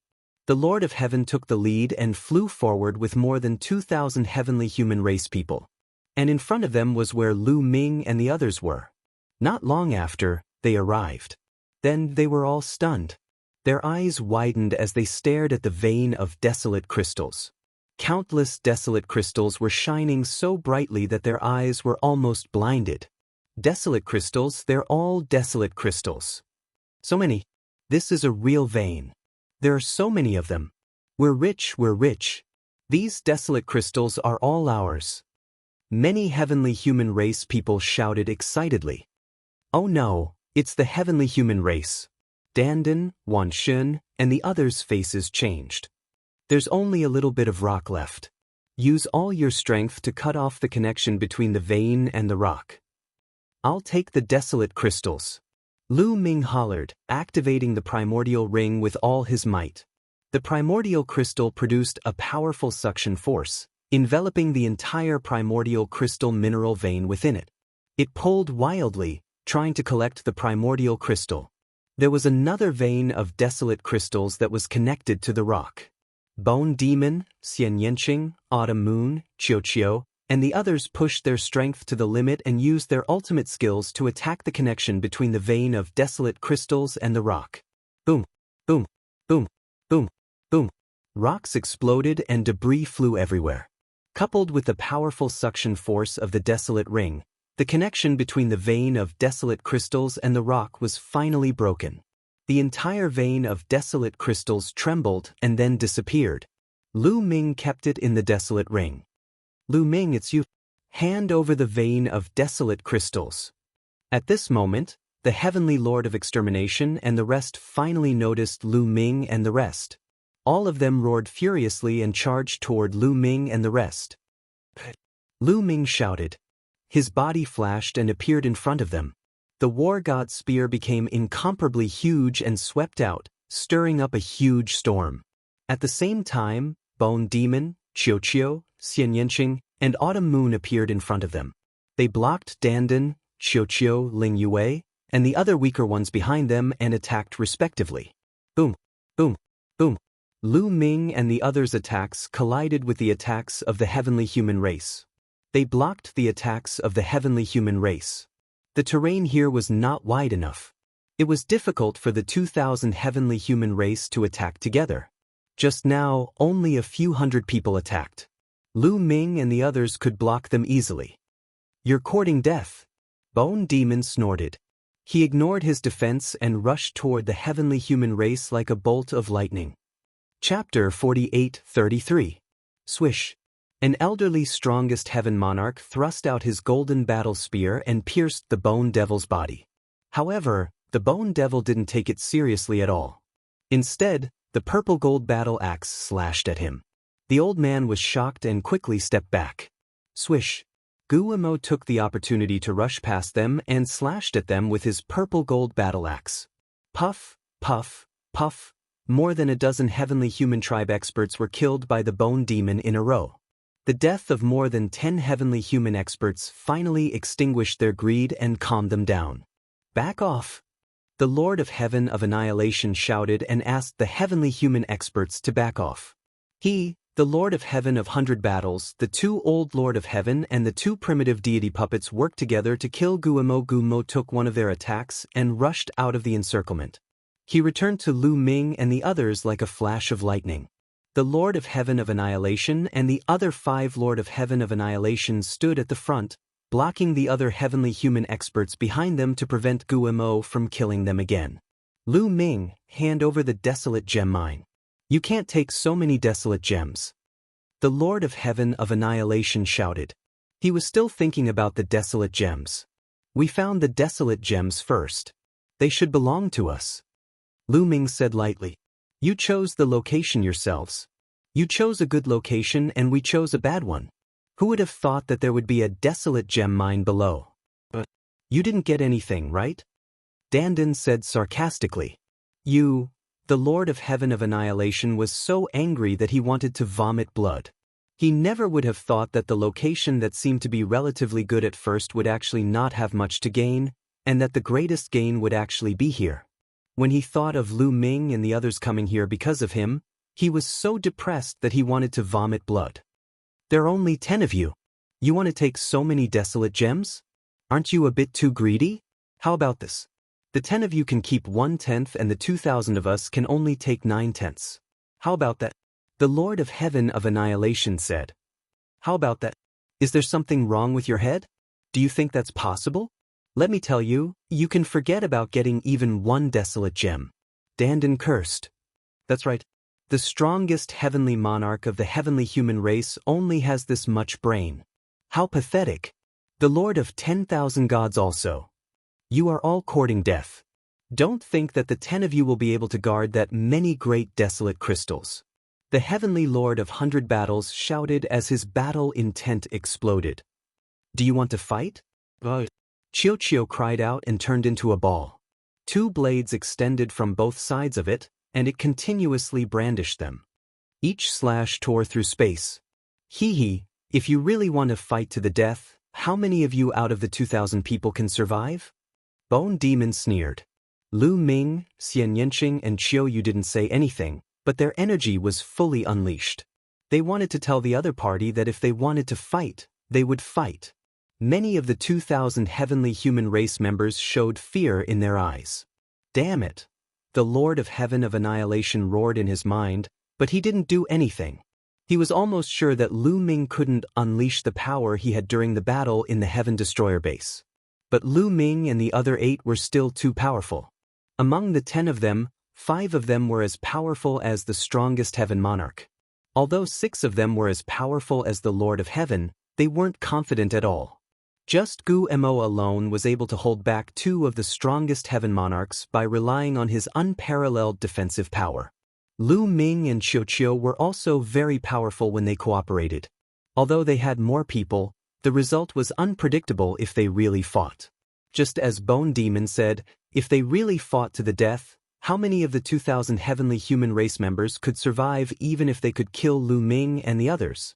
A: The Lord of Heaven took the lead and flew forward with more than 2,000 heavenly human race people. And in front of them was where Lu Ming and the others were. Not long after, they arrived. Then they were all stunned. Their eyes widened as they stared at the vein of desolate crystals. Countless desolate crystals were shining so brightly that their eyes were almost blinded. Desolate crystals, they're all desolate crystals. So many. This is a real vein. There are so many of them. We're rich, we're rich. These desolate crystals are all ours. Many heavenly human race people shouted excitedly. Oh no, it's the heavenly human race. Dandan, Wan Shun, and the others' faces changed. There's only a little bit of rock left. Use all your strength to cut off the connection between the vein and the rock. I'll take the desolate crystals. Lu Ming hollered, activating the primordial ring with all his might. The primordial crystal produced a powerful suction force, enveloping the entire primordial crystal mineral vein within it. It pulled wildly, trying to collect the primordial crystal. There was another vein of desolate crystals that was connected to the rock. Bone Demon, Xianxia, Autumn Moon, Qiuqiu, and the others pushed their strength to the limit and used their ultimate skills to attack the connection between the vein of desolate crystals and the rock. Boom, boom, boom, boom, boom. Rocks exploded and debris flew everywhere. Coupled with the powerful suction force of the desolate ring, the connection between the vein of desolate crystals and the rock was finally broken. The entire vein of desolate crystals trembled and then disappeared. Lu Ming kept it in the desolate ring. Lu Ming, it's you. Hand over the vein of desolate crystals. At this moment, the heavenly lord of extermination and the rest finally noticed Lu Ming and the rest. All of them roared furiously and charged toward Lu Ming and the rest. Lu Ming shouted. His body flashed and appeared in front of them. The war god's spear became incomparably huge and swept out, stirring up a huge storm. At the same time, Bone Demon, Qiuqiu, Xianxia, and Autumn Moon appeared in front of them. They blocked Dandan, Qiuqiu, Ling Yue, and the other weaker ones behind them and attacked respectively. Boom, boom, boom. Lu Ming and the others' attacks collided with the attacks of the heavenly human race. They blocked the attacks of the heavenly human race. The terrain here was not wide enough. It was difficult for the 2,000 heavenly human race to attack together. Just now, only a few hundred people attacked. Lu Ming and the others could block them easily. You're courting death. Bone Demon snorted. He ignored his defense and rushed toward the heavenly human race like a bolt of lightning. Chapter 48:33. Swish. An elderly strongest heaven monarch thrust out his golden battle spear and pierced the Bone Devil's body. However, the Bone Devil didn't take it seriously at all. Instead, the purple gold battle axe slashed at him. The old man was shocked and quickly stepped back. Swish. Guillermo took the opportunity to rush past them and slashed at them with his purple gold battle axe. Puff, puff, puff. More than a dozen heavenly human tribe experts were killed by the Bone Demon in a row. The death of more than 10 heavenly human experts finally extinguished their greed and calmed them down. Back off. The Lord of Heaven of Annihilation shouted and asked the heavenly human experts to back off. He, the Lord of Heaven of 100 Battles, the 2 Old Lord of Heaven and the 2 primitive deity puppets worked together to kill Guillermo. Guillermo took one of their attacks and rushed out of the encirclement. He returned to Lu Ming and the others like a flash of lightning. The Lord of Heaven of Annihilation and the other 5 Lord of Heaven of Annihilation stood at the front, blocking the other heavenly human experts behind them to prevent Guillermo from killing them again. Lu Ming, hand over the desolate gem mine. You can't take so many desolate gems. The Lord of Heaven of Annihilation shouted. He was still thinking about the desolate gems. We found the desolate gems first. They should belong to us. Lu Ming said lightly. You chose the location yourselves. You chose a good location and we chose a bad one. Who would have thought that there would be a desolate gem mine below? But you didn't get anything, right? Dandan said sarcastically. The Lord of Heaven of Annihilation was so angry that he wanted to vomit blood. He never would have thought that the location that seemed to be relatively good at first would actually not have much to gain, and that the greatest gain would actually be here. When he thought of Lu Ming and the others coming here because of him, he was so depressed that he wanted to vomit blood. There are only 10 of you. You want to take so many desolate gems? Aren't you a bit too greedy? How about this? The 10 of you can keep 1/10 and the 2,000 of us can only take 9/10. How about that? The Lord of Heaven of Annihilation said. How about that? Is there something wrong with your head? Do you think that's possible? Let me tell you, you can forget about getting even one desolate gem. Dandan cursed. That's right. The strongest heavenly monarch of the heavenly human race only has this much brain. How pathetic. The Lord of 10,000 gods also. You are all courting death. Don't think that the 10 of you will be able to guard that many great desolate crystals. The heavenly Lord of 100 battles shouted as his battle intent exploded. Do you want to fight? Xiao cried out and turned into a ball. 2 blades extended from both sides of it, and it continuously brandished them. Each slash tore through space. Hee, if you really want to fight to the death, how many of you out of the 2,000 people can survive? Bone Demon sneered. Lu Ming, Xianxia and Qiu didn't say anything, but their energy was fully unleashed. They wanted to tell the other party that if they wanted to fight, they would fight. Many of the 2,000 heavenly human race members showed fear in their eyes. Damn it! The Lord of Heaven of Annihilation roared in his mind, but he didn't do anything. He was almost sure that Lu Ming couldn't unleash the power he had during the battle in the Heaven Destroyer base. But Lu Ming and the other 8 were still too powerful. Among the 10 of them, 5 of them were as powerful as the strongest Heaven Monarch. Although 6 of them were as powerful as the Lord of Heaven, they weren't confident at all. Just Gu Mo alone was able to hold back 2 of the strongest Heaven Monarchs by relying on his unparalleled defensive power. Lu Ming and Xiao were also very powerful when they cooperated. Although they had more people, the result was unpredictable if they really fought. Just as Bone Demon said, if they really fought to the death, how many of the 2,000 heavenly human race members could survive even if they could kill Lu Ming and the others?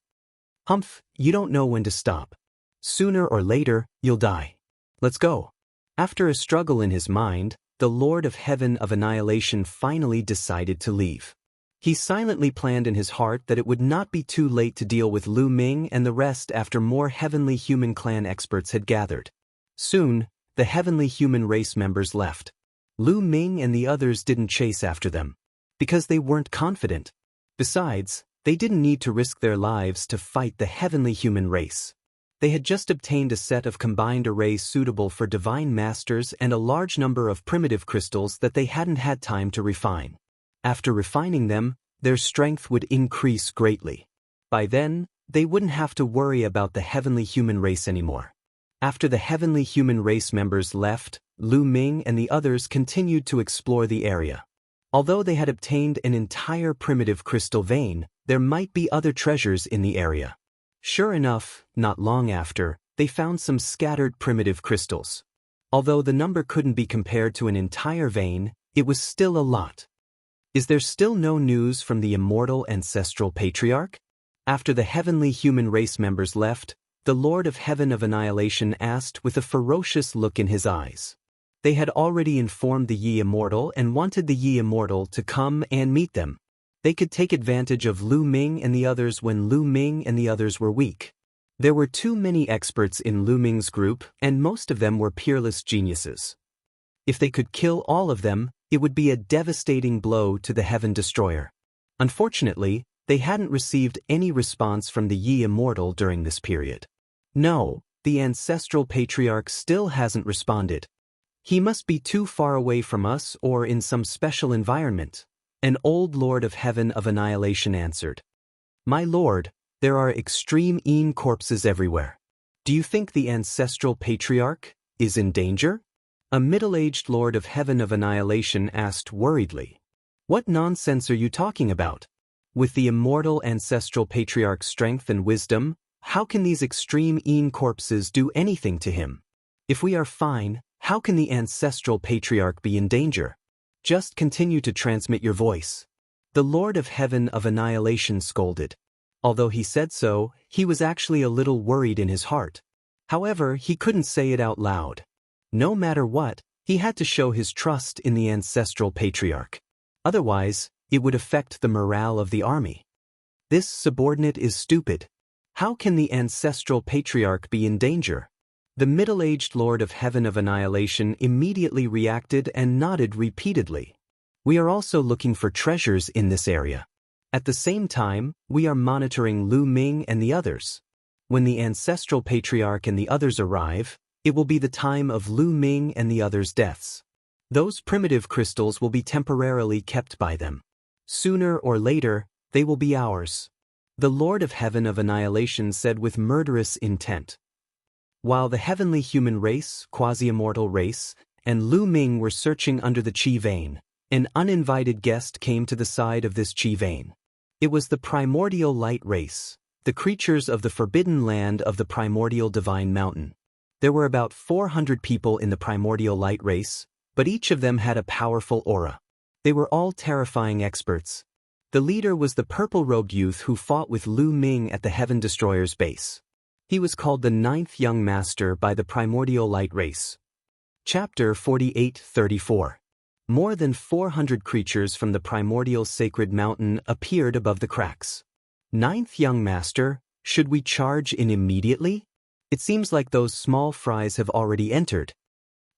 A: Humph, you don't know when to stop. Sooner or later, you'll die. Let's go. After a struggle in his mind, the Lord of Heaven of Annihilation finally decided to leave. He silently planned in his heart that it would not be too late to deal with Lu Ming and the rest after more heavenly human clan experts had gathered. Soon, the heavenly human race members left. Lu Ming and the others didn't chase after them, because they weren't confident. Besides, they didn't need to risk their lives to fight the heavenly human race. They had just obtained a set of combined arrays suitable for divine masters and a large number of primitive crystals that they hadn't had time to refine. After refining them, their strength would increase greatly. By then, they wouldn't have to worry about the heavenly human race anymore. After the heavenly human race members left, Lu Ming and the others continued to explore the area. Although they had obtained an entire primitive crystal vein, there might be other treasures in the area. Sure enough, not long after, they found some scattered primitive crystals. Although the number couldn't be compared to an entire vein, it was still a lot. Is there still no news from the immortal ancestral patriarch? After the heavenly human race members left, the Lord of Heaven of Annihilation asked with a ferocious look in his eyes. They had already informed the Yi Immortal and wanted the Yi Immortal to come and meet them. They could take advantage of Lu Ming and the others when Lu Ming and the others were weak. There were too many experts in Lu Ming's group, and most of them were peerless geniuses. If they could kill all of them, it would be a devastating blow to the Heaven Destroyer. Unfortunately, they hadn't received any response from the Yi Immortal during this period. No, the Ancestral Patriarch still hasn't responded. He must be too far away from us or in some special environment. An old Lord of Heaven of Annihilation answered. My lord, there are extreme corpses everywhere. Do you think the Ancestral Patriarch is in danger? A middle-aged Lord of Heaven of Annihilation asked worriedly. What nonsense are you talking about? With the immortal Ancestral Patriarch's strength and wisdom, how can these extreme corpses do anything to him? If we are fine, how can the Ancestral Patriarch be in danger? Just continue to transmit your voice. The Lord of Heaven of Annihilation scolded. Although he said so, he was actually a little worried in his heart. However, he couldn't say it out loud. No matter what, he had to show his trust in the ancestral patriarch. Otherwise, it would affect the morale of the army. This subordinate is stupid. How can the ancestral patriarch be in danger? The middle-aged Lord of Heaven of Annihilation immediately reacted and nodded repeatedly. We are also looking for treasures in this area. At the same time, we are monitoring Lu Ming and the others. When the ancestral patriarch and the others arrive, it will be the time of Lu Ming and the others' deaths. Those primitive crystals will be temporarily kept by them. Sooner or later, they will be ours. The Lord of Heaven of Annihilation said with murderous intent. While the heavenly human race, quasi-immortal race, and Lu Ming were searching under the Qi vein, an uninvited guest came to the side of this Qi vein. It was the primordial light race, the creatures of the forbidden land of the primordial divine mountain. There were about 400 people in the primordial light race, but each of them had a powerful aura. They were all terrifying experts. The leader was the purple-robed youth who fought with Lu Ming at the Heaven Destroyer's base. He was called the Ninth Young Master by the primordial light race. Chapter 48-34. More than 400 creatures from the primordial sacred mountain appeared above the cracks. Ninth Young Master, should we charge in immediately? It seems like those small fries have already entered.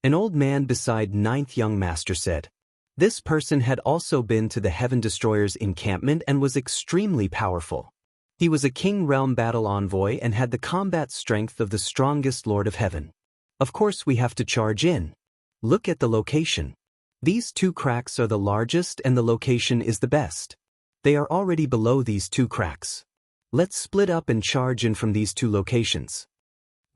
A: An old man beside Ninth Young Master said. This person had also been to the Heaven Destroyer's encampment and was extremely powerful. He was a King Realm battle envoy and had the combat strength of the strongest Lord of Heaven. Of course we have to charge in. Look at the location. These two cracks are the largest and the location is the best. They are already below these two cracks. Let's split up and charge in from these two locations.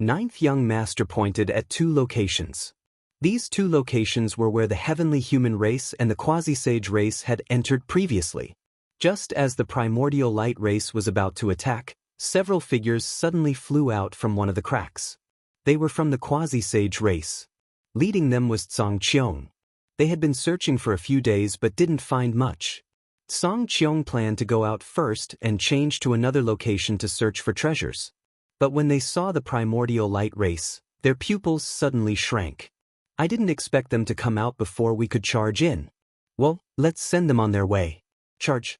A: Ninth Young Master pointed at two locations. These two locations were where the heavenly human race and the quasi-sage race had entered previously. Just as the primordial light race was about to attack, several figures suddenly flew out from one of the cracks. They were from the quasi-sage race. Leading them was Song Qiong. They had been searching for a few days but didn't find much. Song Qiong planned to go out first and change to another location to search for treasures. But when they saw the primordial light race, their pupils suddenly shrank. I didn't expect them to come out before we could charge in. Well, let's send them on their way. Charge.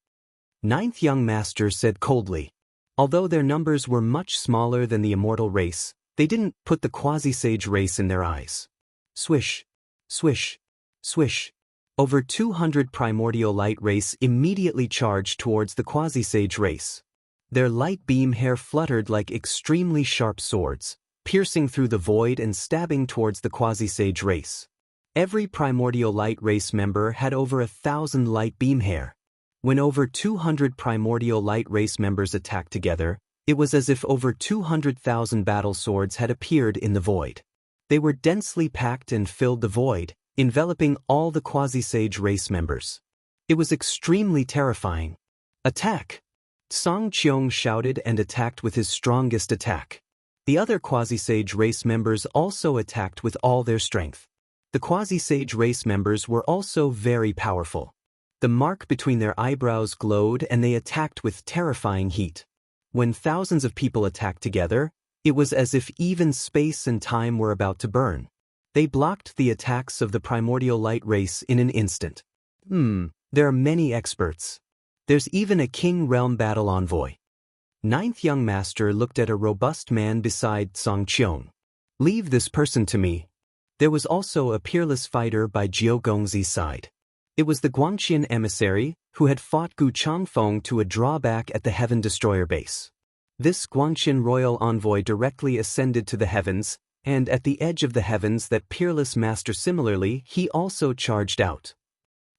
A: Ninth Young Master said coldly. Although their numbers were much smaller than the immortal race, they didn't put the quasi-sage race in their eyes. Swish. Swish. Swish. Over 200 primordial light race immediately charged towards the quasi-sage race. Their light beam hair fluttered like extremely sharp swords, piercing through the void and stabbing towards the quasi-sage race. Every primordial light race member had over 1,000 light beam hair. When over 200 primordial light race members attacked together, it was as if over 200,000 battle swords had appeared in the void. They were densely packed and filled the void, enveloping all the quasi-sage race members. It was extremely terrifying. Attack! Song Qiong shouted and attacked with his strongest attack. The other quasi-sage race members also attacked with all their strength. The quasi-sage race members were also very powerful. The mark between their eyebrows glowed and they attacked with terrifying heat. When thousands of people attacked together, it was as if even space and time were about to burn. They blocked the attacks of the primordial light race in an instant. There are many experts. There's even a King Realm battle envoy. Ninth Young Master looked at a robust man beside Song Qiong. Leave this person to me. There was also a peerless fighter by Jiao Gongzi's side. It was the Guangxian emissary, who had fought Gu Changfeng to a drawback at the Heaven Destroyer base. This Guangxian royal envoy directly ascended to the heavens, and at the edge of the heavens that peerless master similarly, he also charged out.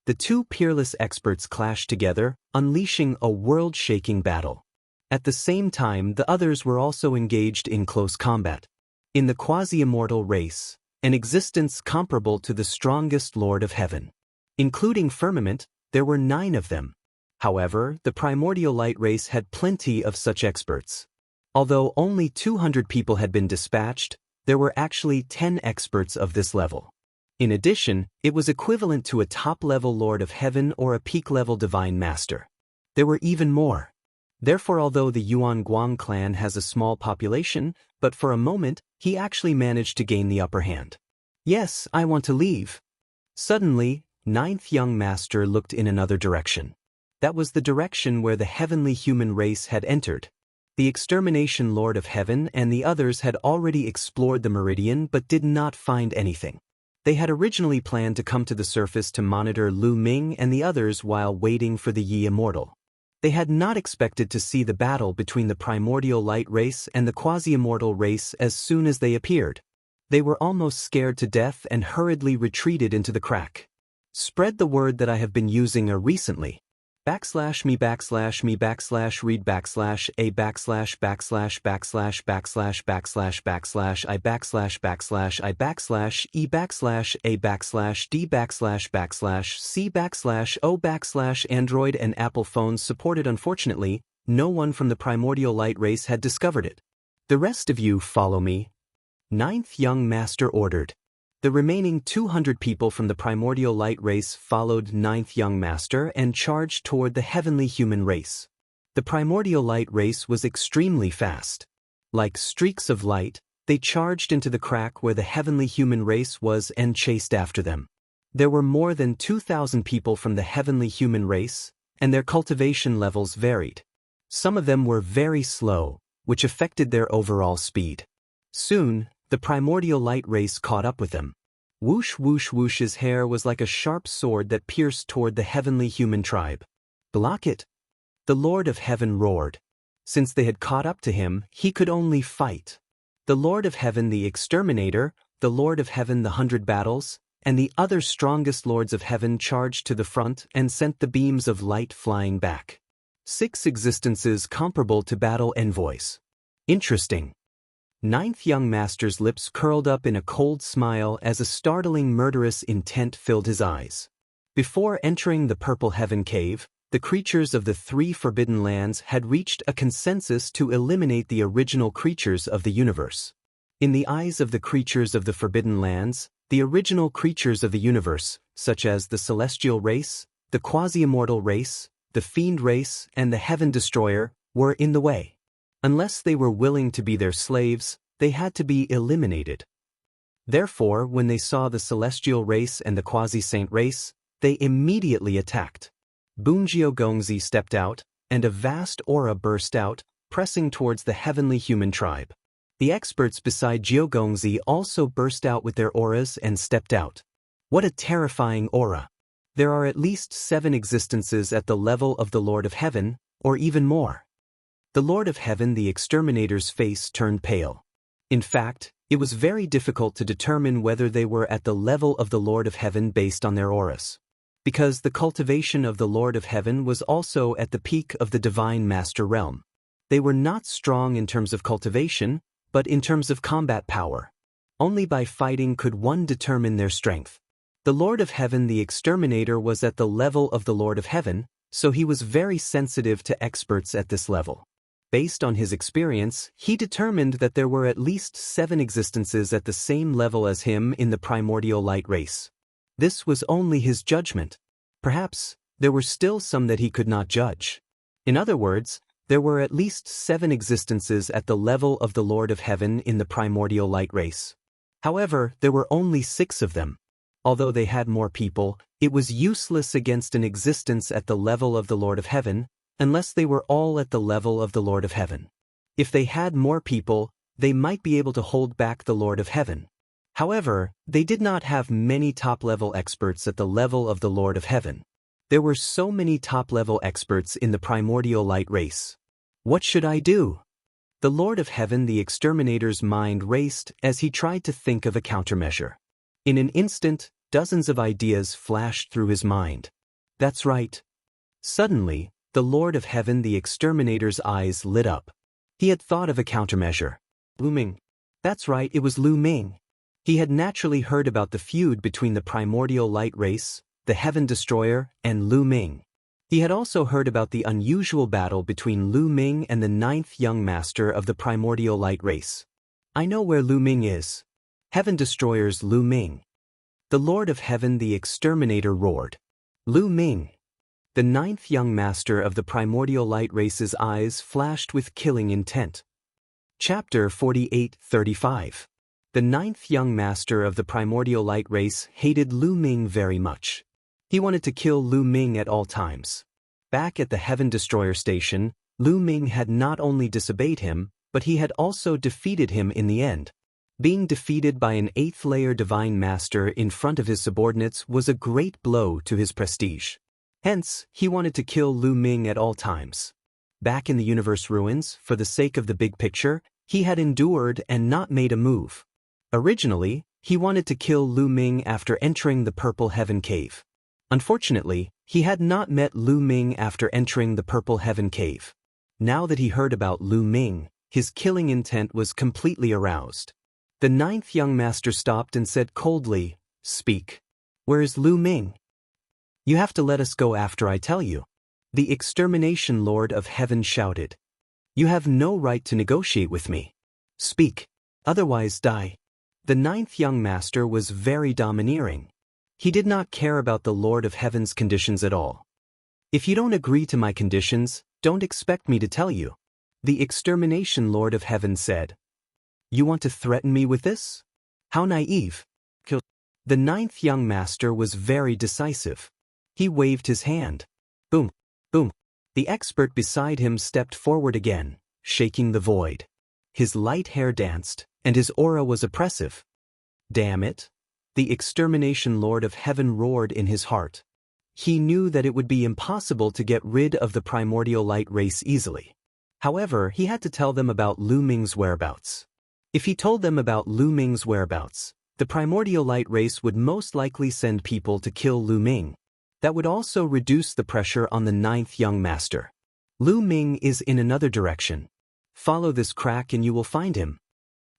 A: The two peerless experts clashed together, unleashing a world-shaking battle. At the same time, the others were also engaged in close combat. In the quasi-immortal race, an existence comparable to the strongest Lord of Heaven. Including Firmament, there were 9 of them. However, the primordial light race had plenty of such experts. Although only 200 people had been dispatched, there were actually 10 experts of this level. In addition, it was equivalent to a top-level Lord of Heaven or a peak-level Divine Master. There were even more. Therefore, although the Yuan Guang clan has a small population, but for a moment, he actually managed to gain the upper hand. Yes, I want to leave. Suddenly, ninth young master looked in another direction. That was the direction where the heavenly human race had entered. The extermination lord of heaven and the others had already explored the meridian but did not find anything. They had originally planned to come to the surface to monitor Lu Ming and the others while waiting for the Yi Immortal. They had not expected to see the battle between the primordial light race and the quasi-immortal race as soon as they appeared. They were almost scared to death and hurriedly retreated into the crack. Spread the word that I have been using recently. /me /read /a // I /e /a /c /Android and Apple phones supported. Unfortunately, no one from the primordial light race had discovered it. The rest of you follow me. Ninth young master ordered. The remaining 200 people from the primordial light race followed ninth young master and charged toward the heavenly human race. The primordial light race was extremely fast. Like streaks of light, they charged into the crack where the heavenly human race was and chased after them. There were more than 2,000 people from the heavenly human race, and their cultivation levels varied. Some of them were very slow, which affected their overall speed. Soon, the primordial light race caught up with them. Whoosh whoosh whoosh's hair was like a sharp sword that pierced toward the heavenly human tribe. Block it! The Lord of Heaven roared. Since they had caught up to him, he could only fight. The Lord of Heaven the Exterminator, the Lord of Heaven the 100 Battles, and the other strongest lords of heaven charged to the front and sent the beams of light flying back. 6 existences comparable to battle envoys. Interesting. Ninth young master's lips curled up in a cold smile as a startling murderous intent filled his eyes. Before entering the Purple Heaven Cave, the creatures of the 3 forbidden lands had reached a consensus to eliminate the original creatures of the universe. In the eyes of the creatures of the forbidden lands, the original creatures of the universe, such as the celestial race, the quasi-immortal race, the fiend race, and the heaven destroyer, were in the way. Unless they were willing to be their slaves, they had to be eliminated. Therefore, when they saw the celestial race and the quasi-saint race, they immediately attacked. Bunjio Gongzi stepped out, and a vast aura burst out, pressing towards the heavenly human tribe. The experts beside Jiao Gongzi also burst out with their auras and stepped out. What a terrifying aura! There are at least 7 existences at the level of the Lord of Heaven, or even more. The Lord of Heaven the Exterminator's face turned pale. In fact, it was very difficult to determine whether they were at the level of the Lord of Heaven based on their auras. Because the cultivation of the Lord of Heaven was also at the peak of the Divine Master realm. They were not strong in terms of cultivation, but in terms of combat power. Only by fighting could one determine their strength. The Lord of Heaven the Exterminator was at the level of the Lord of Heaven, so he was very sensitive to experts at this level. Based on his experience, he determined that there were at least 7 existences at the same level as him in the primordial light race. This was only his judgment. Perhaps, there were still some that he could not judge. In other words, there were at least 7 existences at the level of the Lord of Heaven in the primordial light race. However, there were only 6 of them. Although they had more people, it was useless against an existence at the level of the Lord of Heaven, unless they were all at the level of the Lord of Heaven. If they had more people, they might be able to hold back the Lord of Heaven. However, they did not have many top-level experts at the level of the Lord of Heaven. There were so many top-level experts in the primordial light race. What should I do? The Lord of Heaven the Exterminator's mind raced as he tried to think of a countermeasure. In an instant, dozens of ideas flashed through his mind. That's right. Suddenly, the Lord of Heaven the Exterminator's eyes lit up. He had thought of a countermeasure. Lu Ming. That's right, it was Lu Ming. He had naturally heard about the feud between the primordial light race, the Heaven Destroyer, and Lu Ming. He had also heard about the unusual battle between Lu Ming and the 9th young master of the primordial light race. I know where Lu Ming is. Heaven Destroyer's Lu Ming. The Lord of Heaven the Exterminator roared. Lu Ming. The ninth young master of the primordial light race's eyes flashed with killing intent. Chapter 48:35. The ninth young master of the primordial light race hated Lu Ming very much. He wanted to kill Lu Ming at all times. Back at the Heaven Destroyer station, Lu Ming had not only disobeyed him, but he had also defeated him in the end. Being defeated by an 8th-layer divine master in front of his subordinates was a great blow to his prestige. Hence, he wanted to kill Lu Ming at all times. Back in the universe ruins, for the sake of the big picture, he had endured and not made a move. Originally, he wanted to kill Lu Ming after entering the Purple Heaven Cave. Unfortunately, he had not met Lu Ming after entering the Purple Heaven Cave. Now that he heard about Lu Ming, his killing intent was completely aroused. The ninth young master stopped and said coldly, "Speak. Where is Lu Ming? You have to let us go after I tell you." The extermination lord of heaven shouted. "You have no right to negotiate with me. Speak. Otherwise die." The ninth young master was very domineering. He did not care about the Lord of Heaven's conditions at all. "If you don't agree to my conditions, don't expect me to tell you," the extermination Lord of Heaven said. "You want to threaten me with this? How naive." The ninth young master was very decisive. He waved his hand. Boom, boom. The expert beside him stepped forward again, shaking the void. His light hair danced, and his aura was oppressive. "Damn it," the extermination Lord of Heaven roared in his heart. He knew that it would be impossible to get rid of the primordial light race easily. However, he had to tell them about Lu Ming's whereabouts. If he told them about Lu Ming's whereabouts, the primordial light race would most likely send people to kill Lu Ming. That would also reduce the pressure on the ninth young master. Lu Ming is in another direction. Follow this crack and you will find him.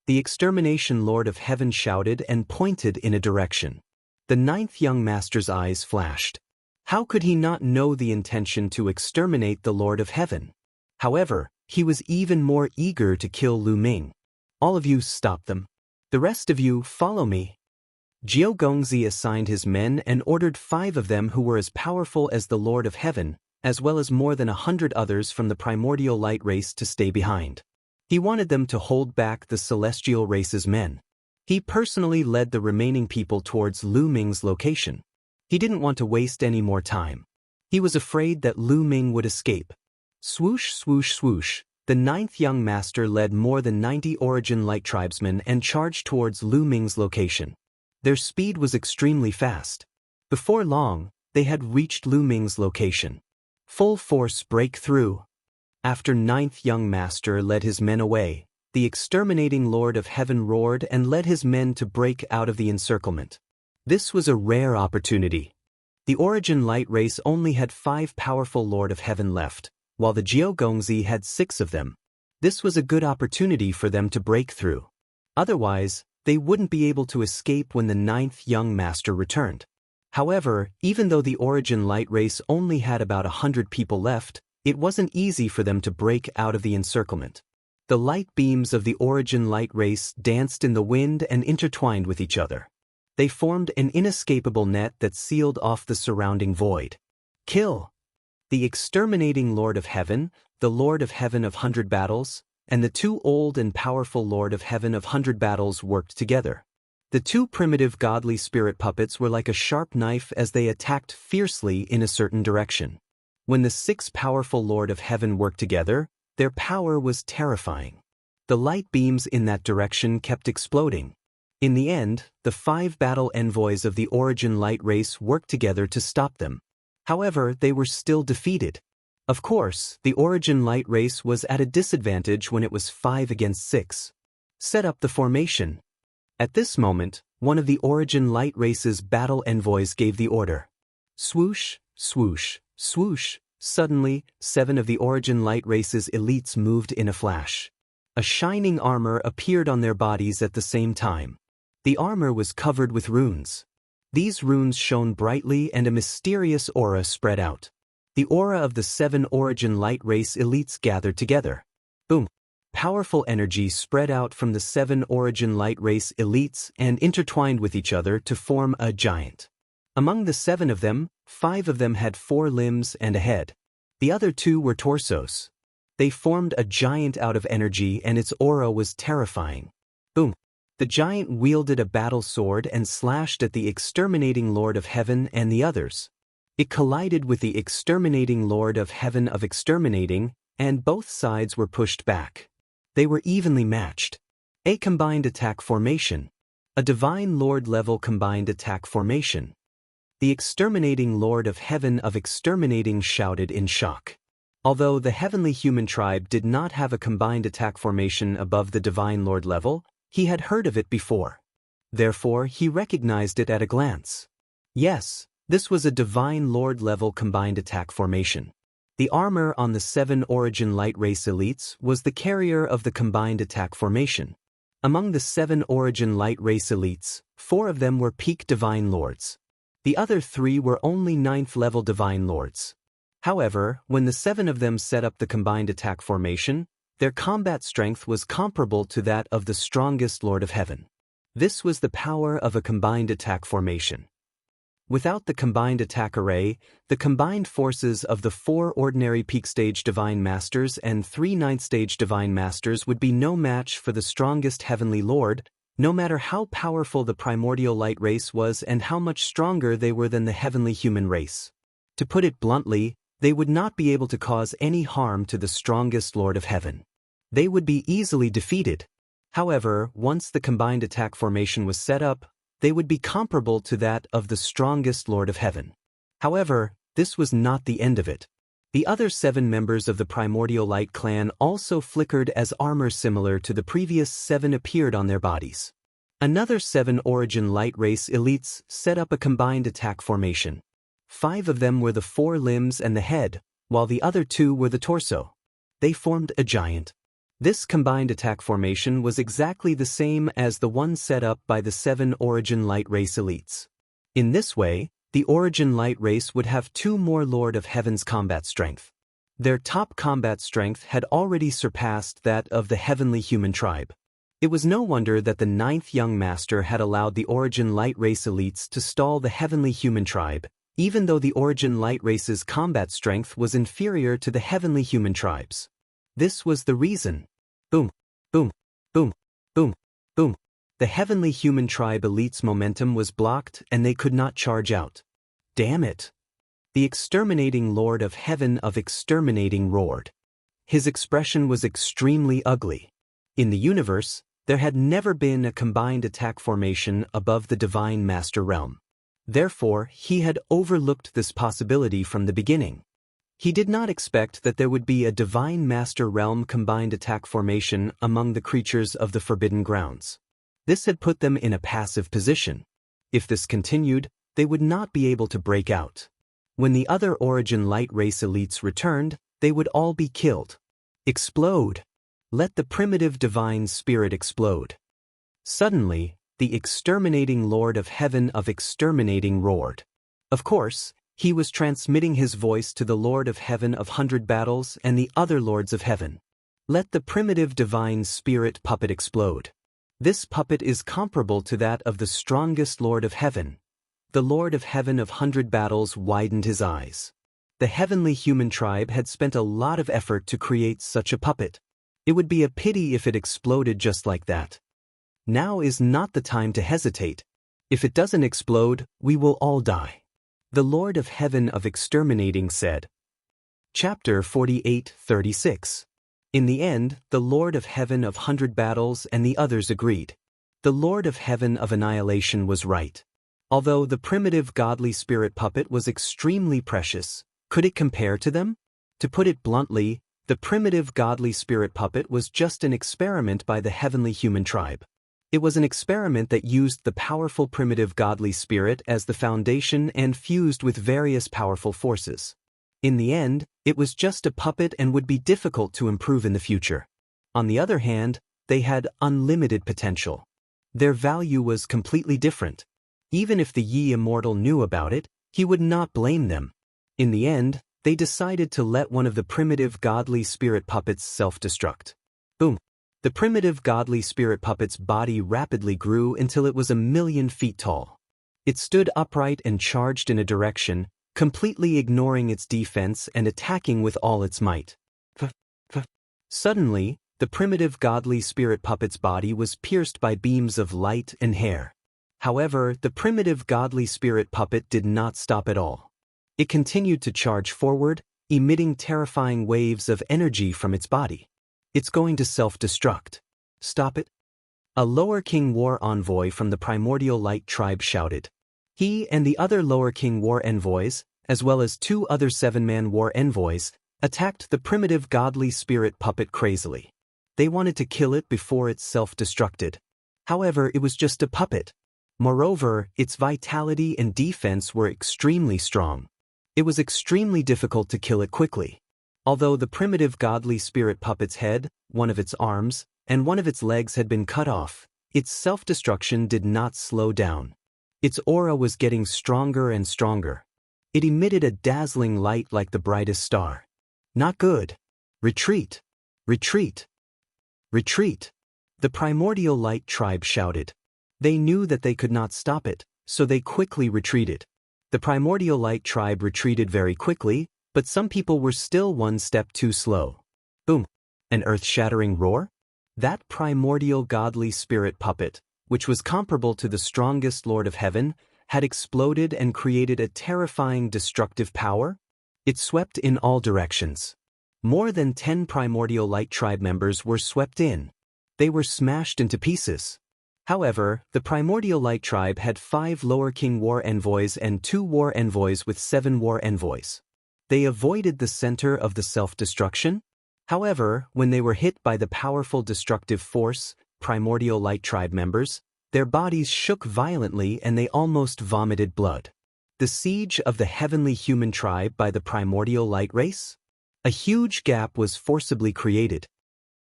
A: The extermination Lord of Heaven shouted and pointed in a direction. The ninth young master's eyes flashed. How could he not know the intention to exterminate the Lord of Heaven? However, he was even more eager to kill Lu Ming. "All of you stop them. The rest of you follow me." Jiao Gongzi assigned his men and ordered 5 of them who were as powerful as the Lord of Heaven, as well as more than 100 others from the primordial light race to stay behind. He wanted them to hold back the celestial race's men. He personally led the remaining people towards Lu Ming's location. He didn't want to waste any more time. He was afraid that Lu Ming would escape. Swoosh, swoosh, swoosh. The ninth young master led more than 90 Origin Light tribesmen and charged towards Lu Ming's location. Their speed was extremely fast. Before long, they had reached Lu Ming's location. Full force breakthrough. After ninth young master led his men away, the exterminating Lord of Heaven roared and led his men to break out of the encirclement. This was a rare opportunity. The Origin Light race only had 5 powerful Lord of Heaven left, while the Jiao Gongzi had 6 of them. This was a good opportunity for them to break through. Otherwise, they wouldn't be able to escape when the ninth young master returned. However, even though the Origin Light race only had about 100 people left, it wasn't easy for them to break out of the encirclement. The light beams of the Origin Light race danced in the wind and intertwined with each other. They formed an inescapable net that sealed off the surrounding void. Kill! The exterminating Lord of Heaven, the Lord of Heaven of 100 Battles, and the 2 old and powerful Lord of Heaven of 100 Battles worked together. The 2 primitive godly spirit puppets were like a sharp knife as they attacked fiercely in a certain direction. When the 6 powerful Lord of Heaven worked together, their power was terrifying. The light beams in that direction kept exploding. In the end, the 5 battle envoys of the Origin Light race worked together to stop them. However, they were still defeated. Of course, the Origin Light race was at a disadvantage when it was 5 against 6. Set up the formation. At this moment, one of the Origin Light race's battle envoys gave the order. Swoosh, swoosh, swoosh. Suddenly, 7 of the Origin Light race's elites moved in a flash. A shining armor appeared on their bodies at the same time. The armor was covered with runes. These runes shone brightly and a mysterious aura spread out. The aura of the 7 Origin Light race elites gathered together. Boom! Powerful energy spread out from the 7 Origin Light race elites and intertwined with each other to form a giant. Among the 7 of them, 5 of them had 4 limbs and a head. The other 2 were torsos. They formed a giant out of energy, and its aura was terrifying. Boom! The giant wielded a battle sword and slashed at the exterminating Lord of Heaven and the others. It collided with the exterminating Lord of Heaven of exterminating, and both sides were pushed back. They were evenly matched. A combined attack formation. A Divine Lord level combined attack formation. The exterminating Lord of Heaven of exterminating shouted in shock. Although the heavenly human tribe did not have a combined attack formation above the Divine Lord level, he had heard of it before. Therefore, he recognized it at a glance. Yes, this was a Divine Lord level combined attack formation. The armor on the 7 Origin Light Race elites was the carrier of the combined attack formation. Among the 7 Origin Light Race elites, 4 of them were peak Divine Lords. The other 3 were only 9th level Divine Lords. However, when the 7 of them set up the combined attack formation, their combat strength was comparable to that of the strongest Lord of Heaven. This was the power of a combined attack formation. Without the combined attack array, the combined forces of the 4 ordinary peak stage Divine Masters and 3 ninth stage Divine Masters would be no match for the strongest Heavenly Lord, no matter how powerful the primordial light race was and how much stronger they were than the heavenly human race. To put it bluntly, they would not be able to cause any harm to the strongest Lord of Heaven. They would be easily defeated. However, once the combined attack formation was set up, they would be comparable to that of the strongest Lord of Heaven. However, this was not the end of it. The other 7 members of the Primordial Light clan also flickered as armor similar to the previous 7 appeared on their bodies. Another 7 Origin Light Race elites set up a combined attack formation. 5 of them were the 4 limbs and the head, while the other 2 were the torso. They formed a giant. This combined attack formation was exactly the same as the one set up by the 7 Origin Light Race elites. In this way, the Origin Light Race would have 2 more Lord of Heaven's combat strength. Their top combat strength had already surpassed that of the heavenly human tribe. It was no wonder that the 9th Young Master had allowed the Origin Light Race elites to stall the heavenly human tribe, even though the Origin Light Race's combat strength was inferior to the heavenly human tribes. This was the reason. Boom, boom, boom, boom, boom. The heavenly human tribe elites' momentum was blocked and they could not charge out. Damn it. The exterminating Lord of Heaven of exterminating roared. His expression was extremely ugly. In the universe, there had never been a combined attack formation above the Divine Master realm. Therefore, he had overlooked this possibility from the beginning. He did not expect that there would be a Divine Master Realm combined attack formation among the creatures of the Forbidden Grounds. This had put them in a passive position. If this continued, they would not be able to break out. When the other Origin Light Race elites returned, they would all be killed. Explode! Let the primitive Divine Spirit explode. Suddenly, the exterminating Lord of Heaven of exterminating roared. Of course, he was transmitting his voice to the Lord of Heaven of 100 Battles and the other Lords of Heaven. Let the primitive Divine Spirit puppet explode. This puppet is comparable to that of the strongest Lord of Heaven. The Lord of Heaven of 100 Battles widened his eyes. The heavenly human tribe had spent a lot of effort to create such a puppet. It would be a pity if it exploded just like that. Now is not the time to hesitate. If it doesn't explode, we will all die. The Lord of Heaven of exterminating said. Chapter 48:36. In the end, the Lord of Heaven of 100 Battles and the others agreed. The Lord of Heaven of annihilation was right. Although the primitive godly spirit puppet was extremely precious, could it compare to them? To put it bluntly, the primitive godly spirit puppet was just an experiment by the heavenly human tribe. It was an experiment that used the powerful primitive godly spirit as the foundation and fused with various powerful forces. In the end, it was just a puppet and would be difficult to improve in the future. On the other hand, they had unlimited potential. Their value was completely different. Even if the Immortal knew about it, he would not blame them. In the end, they decided to let one of the primitive godly spirit puppets self-destruct. Boom. The primitive godly spirit puppet's body rapidly grew until it was 1,000,000 feet tall. It stood upright and charged in a direction, completely ignoring its defense and attacking with all its might. Suddenly, the primitive godly spirit puppet's body was pierced by beams of light and hair. However, the primitive godly spirit puppet did not stop at all. It continued to charge forward, emitting terrifying waves of energy from its body. It's going to self-destruct. Stop it. A Lower King war envoy from the Primordial Light tribe shouted. He and the other Lower King war envoys, as well as 2 other 7-man war envoys, attacked the primitive godly spirit puppet crazily. They wanted to kill it before it self-destructed. However, it was just a puppet. Moreover, its vitality and defense were extremely strong. It was extremely difficult to kill it quickly. Although the primitive godly spirit puppet's head, one of its arms, and one of its legs had been cut off, its self-destruction did not slow down. Its aura was getting stronger and stronger. It emitted a dazzling light like the brightest star. Not good. Retreat. Retreat. Retreat. The Primordial Light tribe shouted. They knew that they could not stop it, so they quickly retreated. The Primordial Light tribe retreated very quickly, but some people were still one step too slow. Boom! An earth-shattering roar? That primordial godly spirit puppet, which was comparable to the strongest Lord of Heaven, had exploded and created a terrifying destructive power. It swept in all directions. More than 10 Primordial Light tribe members were swept in. They were smashed into pieces. However, the Primordial Light tribe had 5 Lower King war envoys and 2 war envoys with 7 war envoys. They avoided the center of the self-destruction. However, when they were hit by the powerful destructive force, Primordial Light tribe members, their bodies shook violently and they almost vomited blood. The siege of the heavenly human tribe by the Primordial Light race? A huge gap was forcibly created.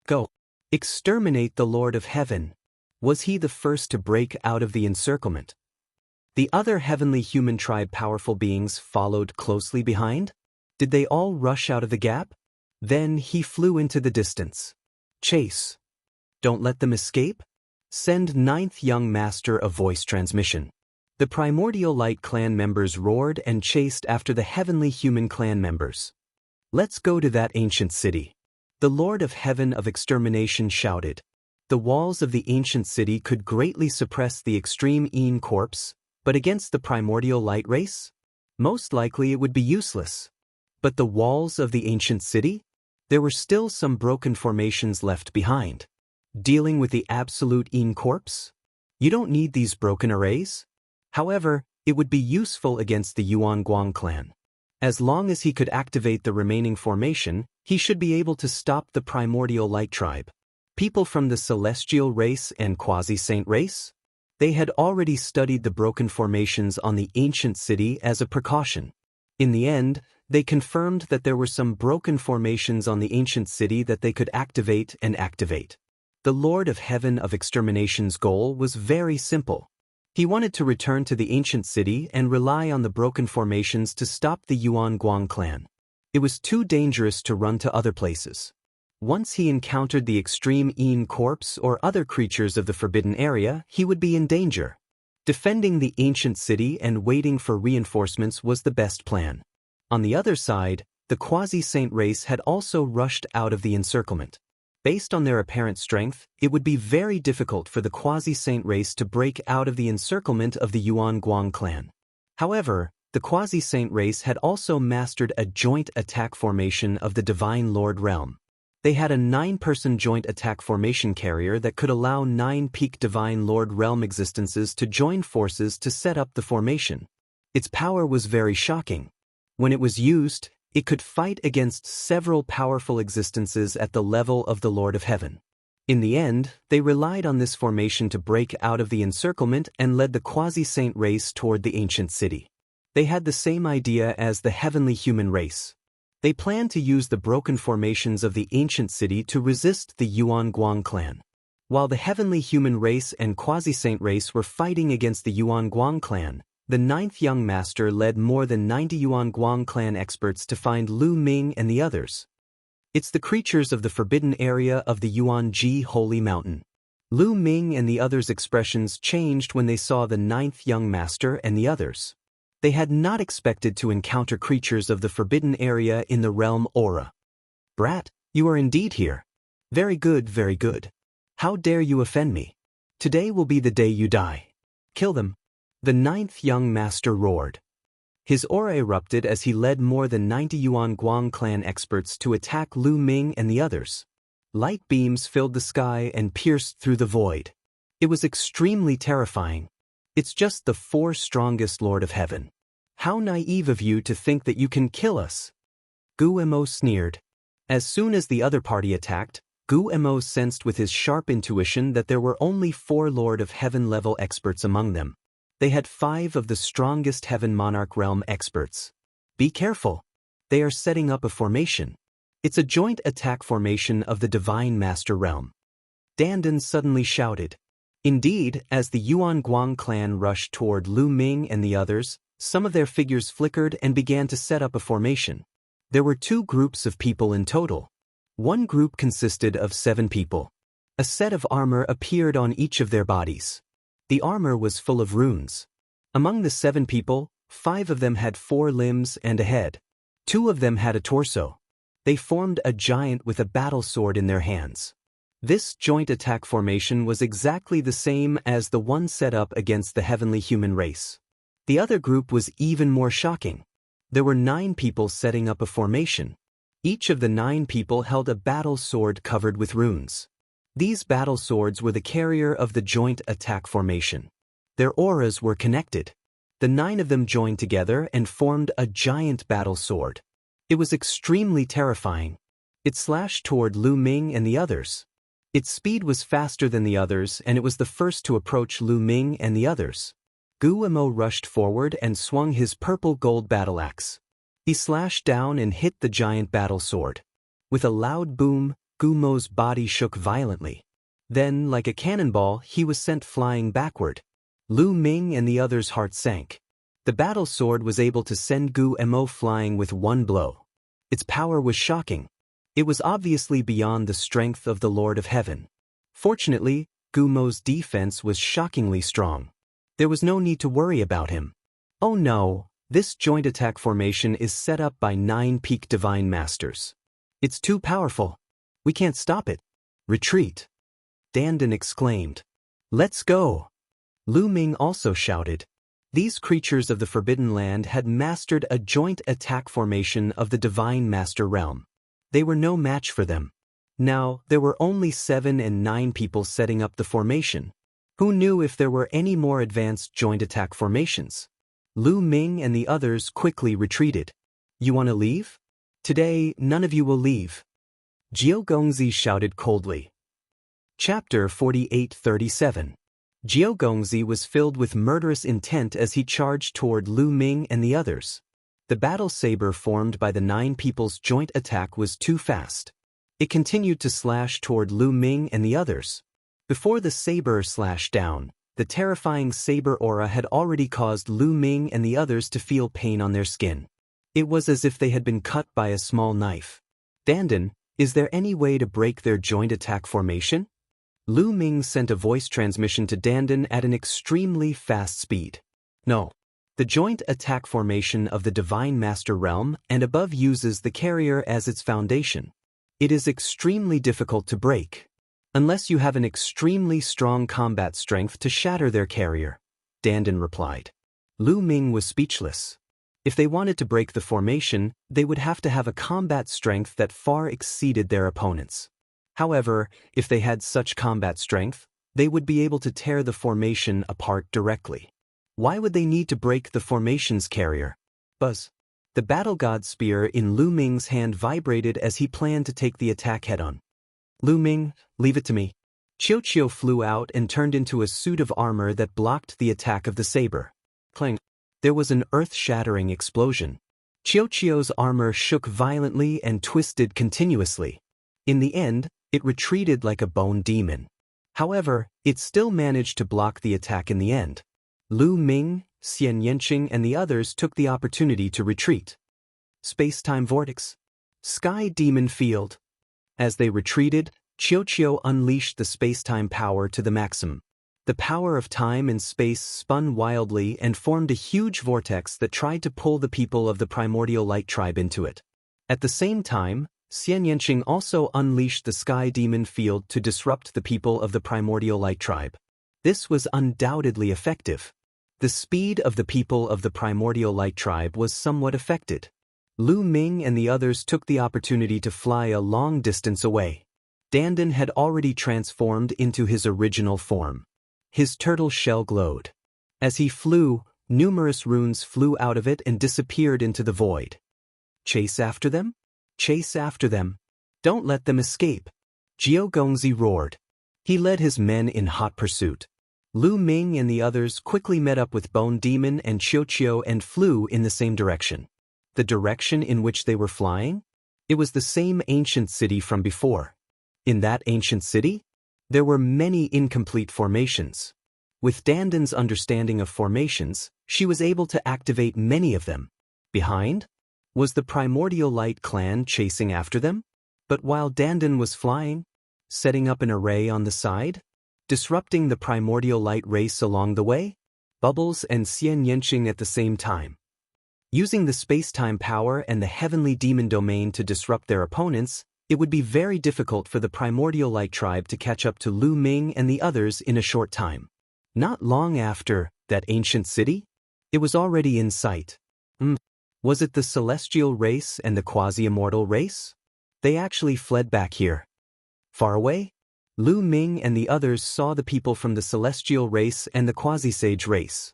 A: Go. Exterminate the Lord of Heaven. Was he the first to break out of the encirclement? The other heavenly human tribe powerful beings followed closely behind? Did they all rush out of the gap? Then he flew into the distance. Chase. Don't let them escape? Send 9th Young Master a voice transmission. The Primordial Light clan members roared and chased after the heavenly human clan members. Let's go to that ancient city. The Lord of Heaven of Extermination shouted. The walls of the ancient city could greatly suppress the extreme Een corpse, but against the Primordial Light race? Most likely it would be useless. But the walls of the ancient city? There were still some broken formations left behind. Dealing with the absolute Een corpse? You don't need these broken arrays. However, it would be useful against the Yuan Guang clan. As long as he could activate the remaining formation, he should be able to stop the Primordial Light tribe. People from the Celestial race and Quasi-Saint race? They had already studied the broken formations on the ancient city as a precaution. In the end, they confirmed that there were some broken formations on the ancient city that they could activate and activate. The Lord of Heaven of Extermination's goal was very simple. He wanted to return to the ancient city and rely on the broken formations to stop the Yuan Guang clan. It was too dangerous to run to other places. Once he encountered the extreme Een corpse or other creatures of the forbidden area, he would be in danger. Defending the ancient city and waiting for reinforcements was the best plan. On the other side, the Quasi-Saint race had also rushed out of the encirclement. Based on their apparent strength, it would be very difficult for the Quasi-Saint race to break out of the encirclement of the Yuan Guang clan. However, the Quasi-Saint race had also mastered a joint attack formation of the Divine Lord realm. They had a 9-person joint attack formation carrier that could allow 9 peak Divine Lord realm existences to join forces to set up the formation. Its power was very shocking. When it was used, it could fight against several powerful existences at the level of the Lord of Heaven. In the end, they relied on this formation to break out of the encirclement and led the Quasi-Saint race toward the ancient city. They had the same idea as the heavenly human race. They planned to use the broken formations of the ancient city to resist the Yuan Guang clan. While the heavenly human race and Quasi-Saint race were fighting against the Yuan Guang clan, the 9th Young Master led more than 90 Yuan Guang clan experts to find Lu Ming and the others. It's the creatures of the forbidden area of the Yuan-Ji Holy Mountain. Lu Ming and the others' expressions changed when they saw the 9th Young Master and the others. They had not expected to encounter creatures of the forbidden area in the realm aura. Brat, you are indeed here. Very good, very good. How dare you offend me? Today will be the day you die. Kill them. The ninth young master roared. His aura erupted as he led more than 90 Yuan Guang clan experts to attack Lu Ming and the others. Light beams filled the sky and pierced through the void. It was extremely terrifying. It's just the 4 strongest Lord of Heaven. How naive of you to think that you can kill us. Gu Mo sneered. As soon as the other party attacked, Gu Mo sensed with his sharp intuition that there were only 4 Lord of Heaven level experts among them. They had 5 of the strongest Heaven Monarch realm experts. Be careful. They are setting up a formation. It's a joint attack formation of the Divine Master realm. Dandan suddenly shouted. Indeed, as the Yuan Guang clan rushed toward Lu Ming and the others, some of their figures flickered and began to set up a formation. There were 2 groups of people in total. One group consisted of 7 people. A set of armor appeared on each of their bodies. The armor was full of runes. Among the 7 people, 5 of them had 4 limbs and a head. 2 of them had a torso. They formed a giant with a battle sword in their hands. This joint attack formation was exactly the same as the one set up against the heavenly human race. The other group was even more shocking. There were 9 people setting up a formation. Each of the 9 people held a battle sword covered with runes. These battle swords were the carrier of the joint attack formation. Their auras were connected. The 9 of them joined together and formed a giant battle sword. It was extremely terrifying. It slashed toward Lu Ming and the others. Its speed was faster than the others, and it was the first to approach Lu Ming and the others. Gu Mo rushed forward and swung his purple gold battle axe. He slashed down and hit the giant battle sword. With a loud boom, Gu Mo's body shook violently. Then, like a cannonball, he was sent flying backward. Lu Ming and the others' hearts sank. The battle sword was able to send Gu Mo flying with one blow. Its power was shocking. It was obviously beyond the strength of the Lord of Heaven. Fortunately, Gu Mo's defense was shockingly strong. There was no need to worry about him. Oh no, this joint attack formation is set up by 9 peak divine masters. It's too powerful. We can't stop it. Retreat. Dandan exclaimed. Let's go. Lu Ming also shouted. These creatures of the Forbidden Land had mastered a joint attack formation of the Divine Master realm. They were no match for them. Now, there were only 7 and 9 people setting up the formation. Who knew if there were any more advanced joint attack formations? Lu Ming and the others quickly retreated. You want to leave? Today, none of you will leave. Jiao Gongzi shouted coldly. Chapter 48-37. Jiao Gongzi was filled with murderous intent as he charged toward Lu Ming and the others. The battle saber formed by the 9 people's joint attack was too fast. It continued to slash toward Lu Ming and the others. Before the saber slashed down, the terrifying saber aura had already caused Lu Ming and the others to feel pain on their skin. It was as if they had been cut by a small knife. Dandan, is there any way to break their joint attack formation? Lu Ming sent a voice transmission to Dandan at an extremely fast speed. No. The joint attack formation of the Divine Master realm and above uses the carrier as its foundation. It is extremely difficult to break. Unless you have an extremely strong combat strength to shatter their carrier, Dandan replied. Lu Ming was speechless. If they wanted to break the formation, they would have to have a combat strength that far exceeded their opponents. However, if they had such combat strength, they would be able to tear the formation apart directly. Why would they need to break the formation's carrier? Buzz. The battle god spear in Lu Ming's hand vibrated as he planned to take the attack head-on. Lu Ming, leave it to me. Qiu flew out and turned into a suit of armor that blocked the attack of the saber. Clang. There was an earth-shattering explosion. Qiu's armor shook violently and twisted continuously. In the end, it retreated like a bone demon. However, it still managed to block the attack in the end. Lu Ming, Xianxia and the others took the opportunity to retreat. Space-time vortex. Sky demon field. As they retreated, Qiu unleashed the space-time power to the maximum. The power of time and space spun wildly and formed a huge vortex that tried to pull the people of the primordial light tribe into it. At the same time, Xianxia also unleashed the sky demon field to disrupt the people of the primordial light tribe. This was undoubtedly effective. The speed of the people of the primordial light tribe was somewhat affected. Lu Ming and the others took the opportunity to fly a long distance away. Dandan had already transformed into his original form. His turtle shell glowed. As he flew, numerous runes flew out of it and disappeared into the void. Chase after them? Chase after them. Don't let them escape. Jiao Gongzi roared. He led his men in hot pursuit. Lu Ming and the others quickly met up with Bone Demon and Xiao and flew in the same direction. The direction in which they were flying? It was the same ancient city from before. In that ancient city, there were many incomplete formations. With Dandan's understanding of formations, she was able to activate many of them. Behind? Was the Primordial Light clan chasing after them? But while Dandan was flying, setting up an array on the side, disrupting the Primordial Light race along the way, Bubbles and Xianxia at the same time. Using the space-time power and the heavenly demon domain to disrupt their opponents, it would be very difficult for the Primordial Light tribe to catch up to Lu Ming and the others in a short time. Not long after that ancient city, it was already in sight. Was it the celestial race and the quasi-immortal race? They actually fled back here. Far away, Lu Ming and the others saw the people from the celestial race and the quasi-sage race.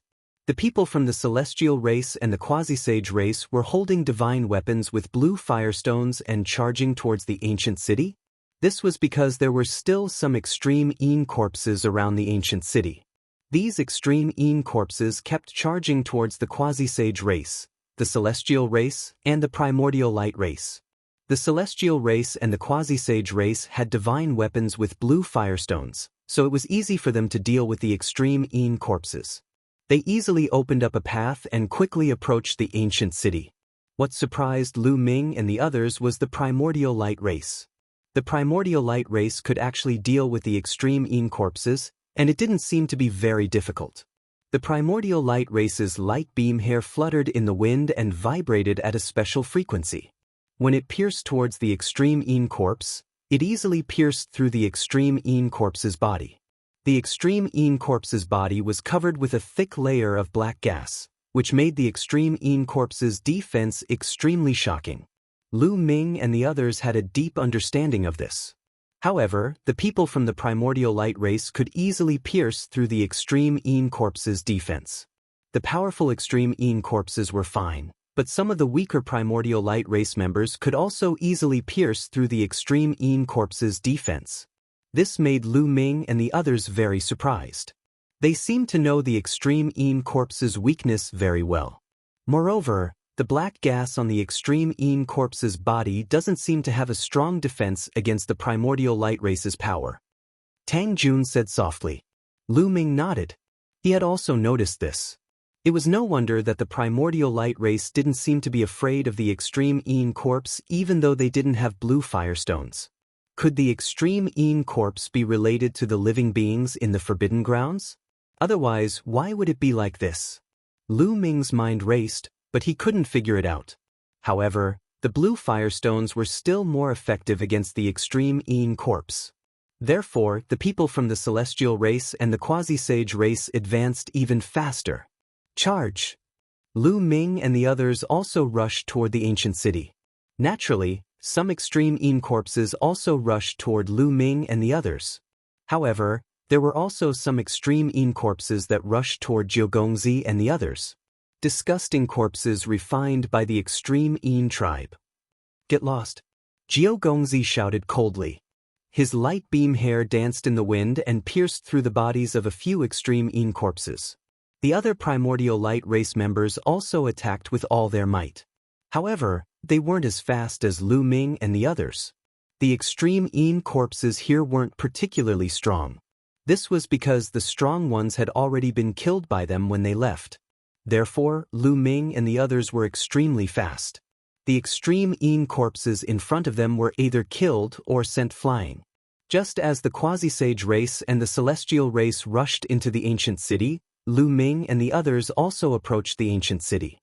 A: The people from the celestial race and the quasi-sage race were holding divine weapons with blue firestones and charging towards the ancient city. This was because there were still some extreme Een corpses around the ancient city. These extreme Een corpses kept charging towards the quasi-sage race, the celestial race, and the primordial light race. The celestial race and the quasi-sage race had divine weapons with blue firestones, so it was easy for them to deal with the extreme Een corpses. They easily opened up a path and quickly approached the ancient city. What surprised Lu Ming and the others was the primordial light race. The primordial light race could actually deal with the extreme Een corpses, and it didn't seem to be very difficult. The primordial light race's light beam hair fluttered in the wind and vibrated at a special frequency. When it pierced towards the extreme Een corpse, it easily pierced through the extreme Een corpse's body. The extreme Een corpse's body was covered with a thick layer of black gas, which made the extreme Een corpse's defense extremely shocking. Lu Ming and the others had a deep understanding of this. However, the people from the primordial light race could easily pierce through the extreme Een corpse's defense. The powerful extreme Een corpses were fine, but some of the weaker primordial light race members could also easily pierce through the extreme Een corpse's defense. This made Lu Ming and the others very surprised. They seemed to know the extreme Een corpse's weakness very well. Moreover, the black gas on the extreme Een corpse's body doesn't seem to have a strong defense against the primordial light race's power. Tang Jun said softly. Lu Ming nodded. He had also noticed this. It was no wonder that the primordial light race didn't seem to be afraid of the extreme Een corpse even though they didn't have blue firestones. Could the extreme Een corpse be related to the living beings in the Forbidden Grounds? Otherwise, why would it be like this? Lu Ming's mind raced, but he couldn't figure it out. However, the blue firestones were still more effective against the extreme Een corpse. Therefore, the people from the celestial race and the quasi-sage race advanced even faster. Charge! Lu Ming and the others also rushed toward the ancient city. Naturally, some extreme Een corpses also rushed toward Lu Ming and the others. However, there were also some extreme Een corpses that rushed toward Jiao Gongzi and the others. Disgusting corpses refined by the extreme Een tribe. Get lost! Jiao Gongzi shouted coldly. His light beam hair danced in the wind and pierced through the bodies of a few extreme Een corpses. The other primordial light race members also attacked with all their might. However, they weren't as fast as Lu Ming and the others. The extreme Een corpses here weren't particularly strong. This was because the strong ones had already been killed by them when they left. Therefore, Lu Ming and the others were extremely fast. The extreme Een corpses in front of them were either killed or sent flying. Just as the quasi-sage race and the celestial race rushed into the ancient city, Lu Ming and the others also approached the ancient city.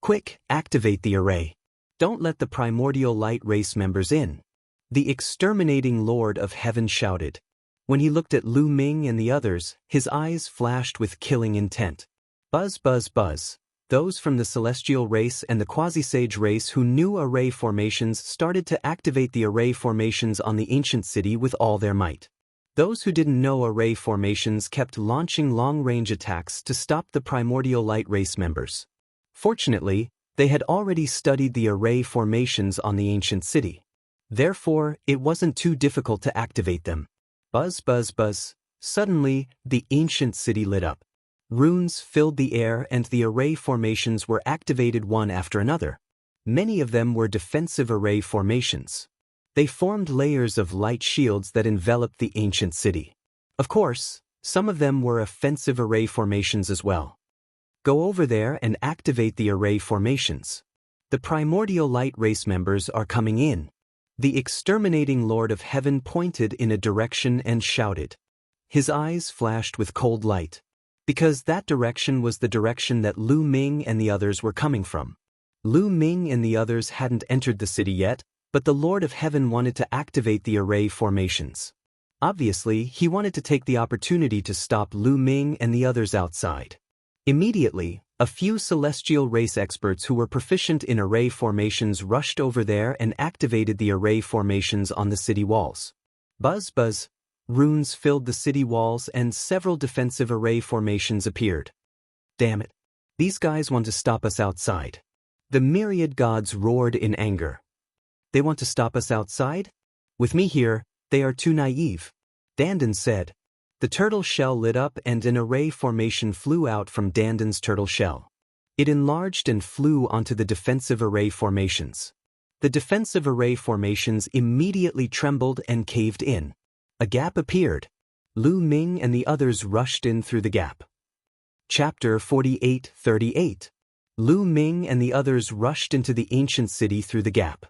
A: Quick, activate the array. Don't let the primordial light race members in. The exterminating Lord of Heaven shouted. When he looked at Lu Ming and the others, his eyes flashed with killing intent. Buzz, buzz, buzz. Those from the celestial race and the quasi-sage race who knew array formations started to activate the array formations on the ancient city with all their might. Those who didn't know array formations kept launching long-range attacks to stop the primordial light race members. Fortunately, they had already studied the array formations on the ancient city. Therefore, it wasn't too difficult to activate them. Buzz, buzz, buzz. Suddenly, the ancient city lit up. Runes filled the air and the array formations were activated one after another. Many of them were defensive array formations. They formed layers of light shields that enveloped the ancient city. Of course, some of them were offensive array formations as well. Go over there and activate the array formations. The primordial light race members are coming in. The exterminating Lord of Heaven pointed in a direction and shouted. His eyes flashed with cold light. Because that direction was the direction that Lu Ming and the others were coming from. Lu Ming and the others hadn't entered the city yet, but the Lord of Heaven wanted to activate the array formations. Obviously, he wanted to take the opportunity to stop Lu Ming and the others outside. Immediately, a few celestial race experts who were proficient in array formations rushed over there and activated the array formations on the city walls. Buzz, buzz. Runes filled the city walls and several defensive array formations appeared. Damn it. These guys want to stop us outside. The myriad gods roared in anger. They want to stop us outside? With me here, they are too naive. Dandan said. The turtle shell lit up and an array formation flew out from Dandan's turtle shell. It enlarged and flew onto the defensive array formations. The defensive array formations immediately trembled and caved in. A gap appeared. Lu Ming and the others rushed in through the gap. Chapter 48:38. Lu Ming and the others rushed into the ancient city through the gap.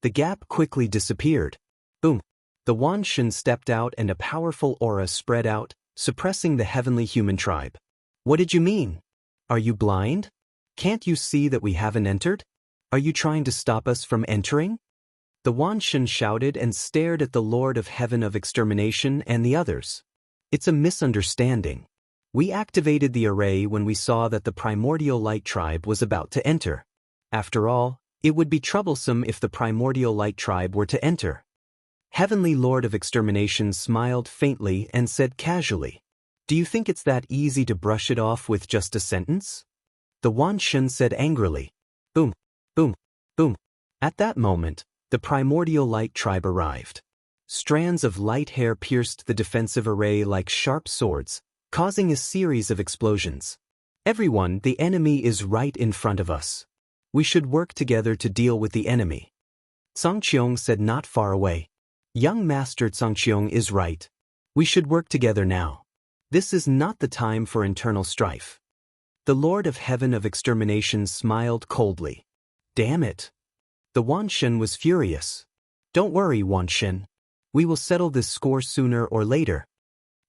A: The gap quickly disappeared. Boom. The Wan Shen stepped out and a powerful aura spread out, suppressing the heavenly human tribe. What did you mean? Are you blind? Can't you see that we haven't entered? Are you trying to stop us from entering? The Wan Shen shouted and stared at the Lord of Heaven of Extermination and the others. It's a misunderstanding. We activated the array when we saw that the primordial light tribe was about to enter. After all, it would be troublesome if the primordial light tribe were to enter. Heavenly Lord of Extermination smiled faintly and said casually, Do you think it's that easy to brush it off with just a sentence? The Wan Shen said angrily. Boom, boom, boom. At that moment, the primordial light tribe arrived. Strands of light hair pierced the defensive array like sharp swords, causing a series of explosions. Everyone, the enemy is right in front of us. We should work together to deal with the enemy. Zhangqiong said not far away. Young Master Zhangqiong is right. We should work together now. This is not the time for internal strife. The Lord of Heaven of Extermination smiled coldly. Damn it. The Wan Shen was furious. Don't worry, Wan Shen. We will settle this score sooner or later.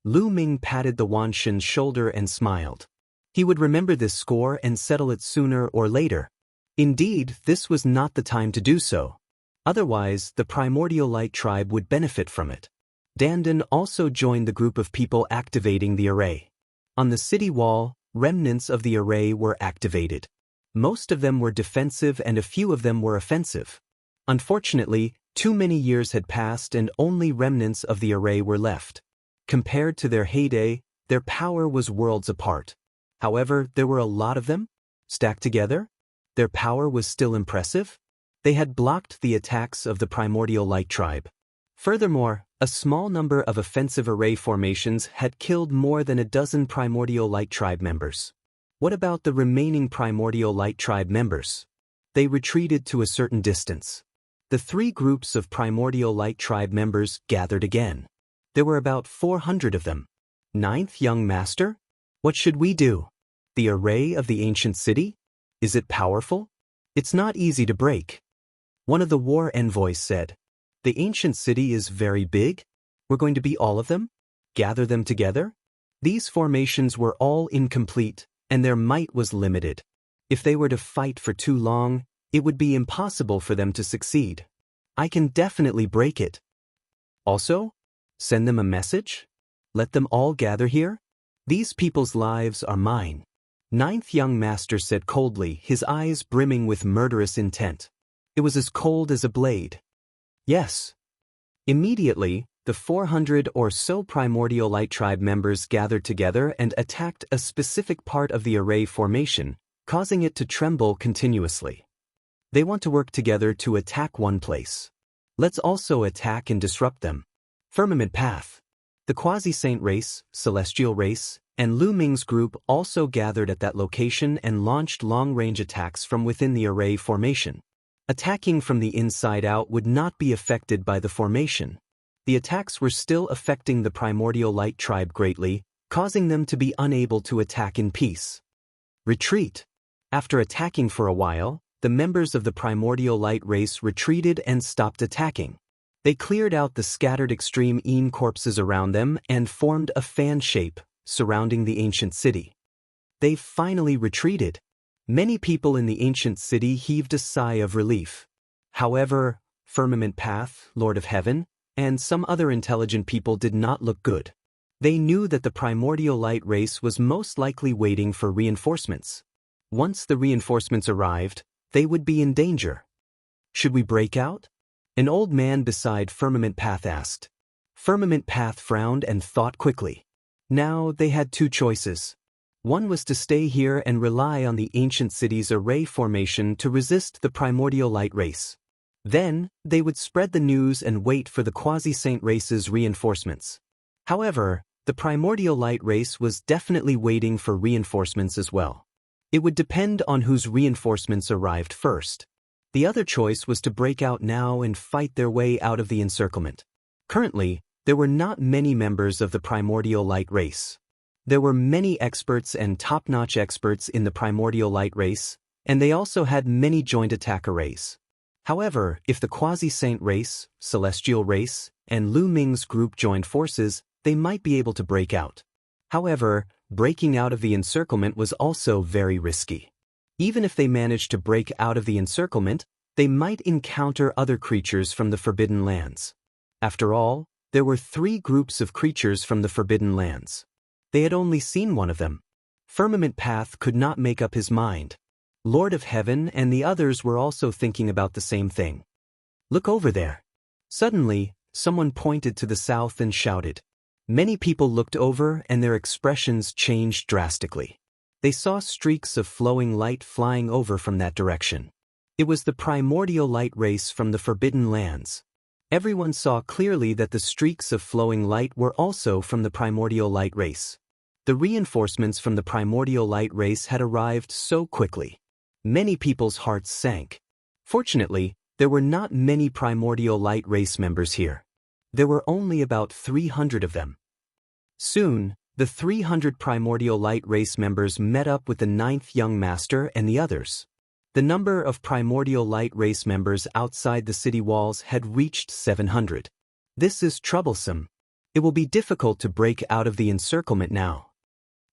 A: Lu Ming patted the Wan Shen's shoulder and smiled. He would remember this score and settle it sooner or later. Indeed, this was not the time to do so. Otherwise, the primordial light tribe would benefit from it. Dandan also joined the group of people activating the array. On the city wall, remnants of the array were activated. Most of them were defensive and a few of them were offensive. Unfortunately, too many years had passed and only remnants of the array were left. Compared to their heyday, their power was worlds apart. However, there were a lot of them. Stacked together, their power was still impressive. They had blocked the attacks of the primordial light tribe. Furthermore, a small number of offensive array formations had killed more than a dozen primordial light tribe members. What about the remaining primordial light tribe members? They retreated to a certain distance. The three groups of primordial light tribe members gathered again. There were about 400 of them. Ninth young master? What should we do? The array of the ancient city? Is it powerful? It's not easy to break. One of the war envoys said. The ancient city is very big? Were going to be all of them? Gather them together? These formations were all incomplete, and their might was limited. If they were to fight for too long, it would be impossible for them to succeed. I can definitely break it. Also, send them a message? Let them all gather here? These people's lives are mine. Ninth young master said coldly, his eyes brimming with murderous intent. It was as cold as a blade. Yes. Immediately, the 400 or so primordial light tribe members gathered together and attacked a specific part of the array formation, causing it to tremble continuously. They want to work together to attack one place. Let's also attack and disrupt them. Firmament Path. The quasi-saint race, celestial race, and Lu Ming's group also gathered at that location and launched long-range attacks from within the array formation. Attacking from the inside out would not be affected by the formation. The attacks were still affecting the primordial light tribe greatly, causing them to be unable to attack in peace. Retreat. After attacking for a while, the members of the primordial light race retreated and stopped attacking. They cleared out the scattered extreme Een corpses around them and formed a fan shape, surrounding the ancient city. They've finally retreated. Many people in the ancient city heaved a sigh of relief. However, Firmament Path, Lord of Heaven, and some other intelligent people did not look good. They knew that the primordial light race was most likely waiting for reinforcements. Once the reinforcements arrived, they would be in danger. Should we break out? An old man beside Firmament Path asked. Firmament Path frowned and thought quickly. Now they had two choices. One was to stay here and rely on the ancient city's array formation to resist the primordial light race. Then, they would spread the news and wait for the quasi-saint race's reinforcements. However, the primordial light race was definitely waiting for reinforcements as well. It would depend on whose reinforcements arrived first. The other choice was to break out now and fight their way out of the encirclement. Currently, there were not many members of the primordial light race. There were many experts and top-notch experts in the primordial light race, and they also had many joint attack arrays. However, if the quasi-saint race, celestial race, and Lu Ming's group joined forces, they might be able to break out. However, breaking out of the encirclement was also very risky. Even if they managed to break out of the encirclement, they might encounter other creatures from the Forbidden Lands. After all, there were 3 groups of creatures from the Forbidden Lands. They had only seen one of them. Firmament Path could not make up his mind. Lord of Heaven and the others were also thinking about the same thing. Look over there. Suddenly, someone pointed to the south and shouted. Many people looked over and their expressions changed drastically. They saw streaks of flowing light flying over from that direction. It was the primordial light race from the Forbidden Lands. Everyone saw clearly that the streaks of flowing light were also from the primordial light race. The reinforcements from the primordial light race had arrived so quickly. Many people's hearts sank. Fortunately, there were not many primordial light race members here. There were only about 300 of them. Soon, the 300 primordial light race members met up with the 9th young master and the others. The number of primordial light race members outside the city walls had reached 700. This is troublesome. It will be difficult to break out of the encirclement now.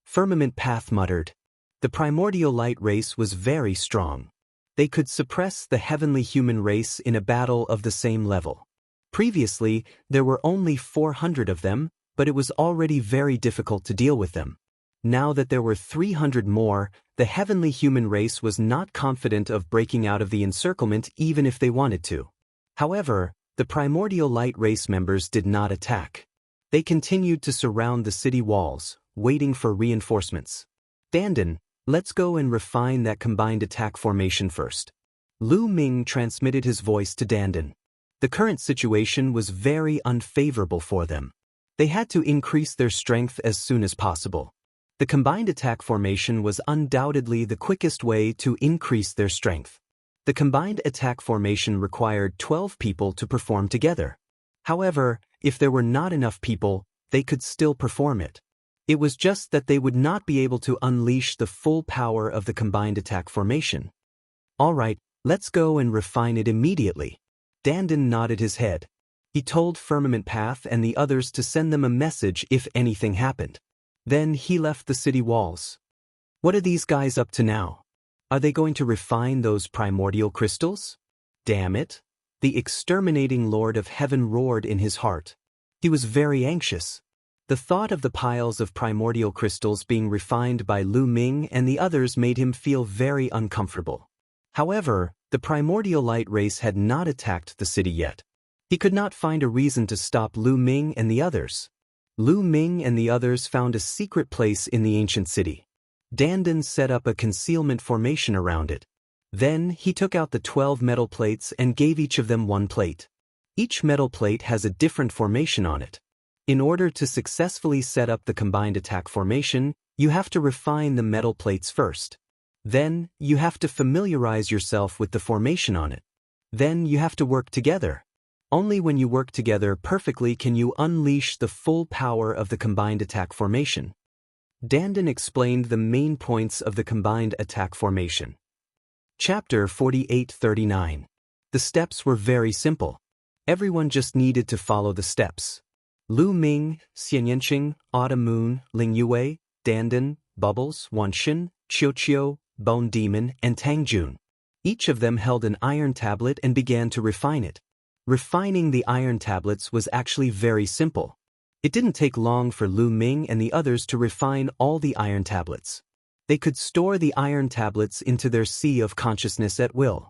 A: Firmament Path muttered. The primordial light race was very strong. They could suppress the heavenly human race in a battle of the same level. Previously, there were only 400 of them, but it was already very difficult to deal with them. Now that there were 300 more, the heavenly human race was not confident of breaking out of the encirclement even if they wanted to. However, the primordial light race members did not attack. They continued to surround the city walls, waiting for reinforcements. Dandan, let's go and refine that combined attack formation first. Lu Ming transmitted his voice to Dandan. The current situation was very unfavorable for them. They had to increase their strength as soon as possible. The combined attack formation was undoubtedly the quickest way to increase their strength. The combined attack formation required 12 people to perform together. However, if there were not enough people, they could still perform it. It was just that they would not be able to unleash the full power of the combined attack formation. All right, let's go and refine it immediately. Dandan nodded his head. He told Firmament Path and the others to send them a message if anything happened. Then he left the city walls. What are these guys up to now? Are they going to refine those primordial crystals? Damn it! The exterminating Lord of Heaven roared in his heart. He was very anxious. The thought of the piles of primordial crystals being refined by Lu Ming and the others made him feel very uncomfortable. However, the primordial light race had not attacked the city yet. He could not find a reason to stop Lu Ming and the others. Lu Ming and the others found a secret place in the ancient city. Dandan set up a concealment formation around it. Then he took out the 12 metal plates and gave each of them one plate. Each metal plate has a different formation on it. In order to successfully set up the combined attack formation, you have to refine the metal plates first. Then, you have to familiarize yourself with the formation on it. Then you have to work together. Only when you work together perfectly can you unleash the full power of the combined attack formation. Dandan explained the main points of the combined attack formation. Chapter 48-39. The steps were very simple. Everyone just needed to follow the steps. Lu Ming, Xianxia, Autumn Moon, Ling Yue, Dandan, Bubbles, Wanxin, Qiuqiu, Bone Demon, and Tang Jun. Each of them held an iron tablet and began to refine it. Refining the iron tablets was actually very simple. It didn't take long for Lu Ming and the others to refine all the iron tablets. They could store the iron tablets into their sea of consciousness at will.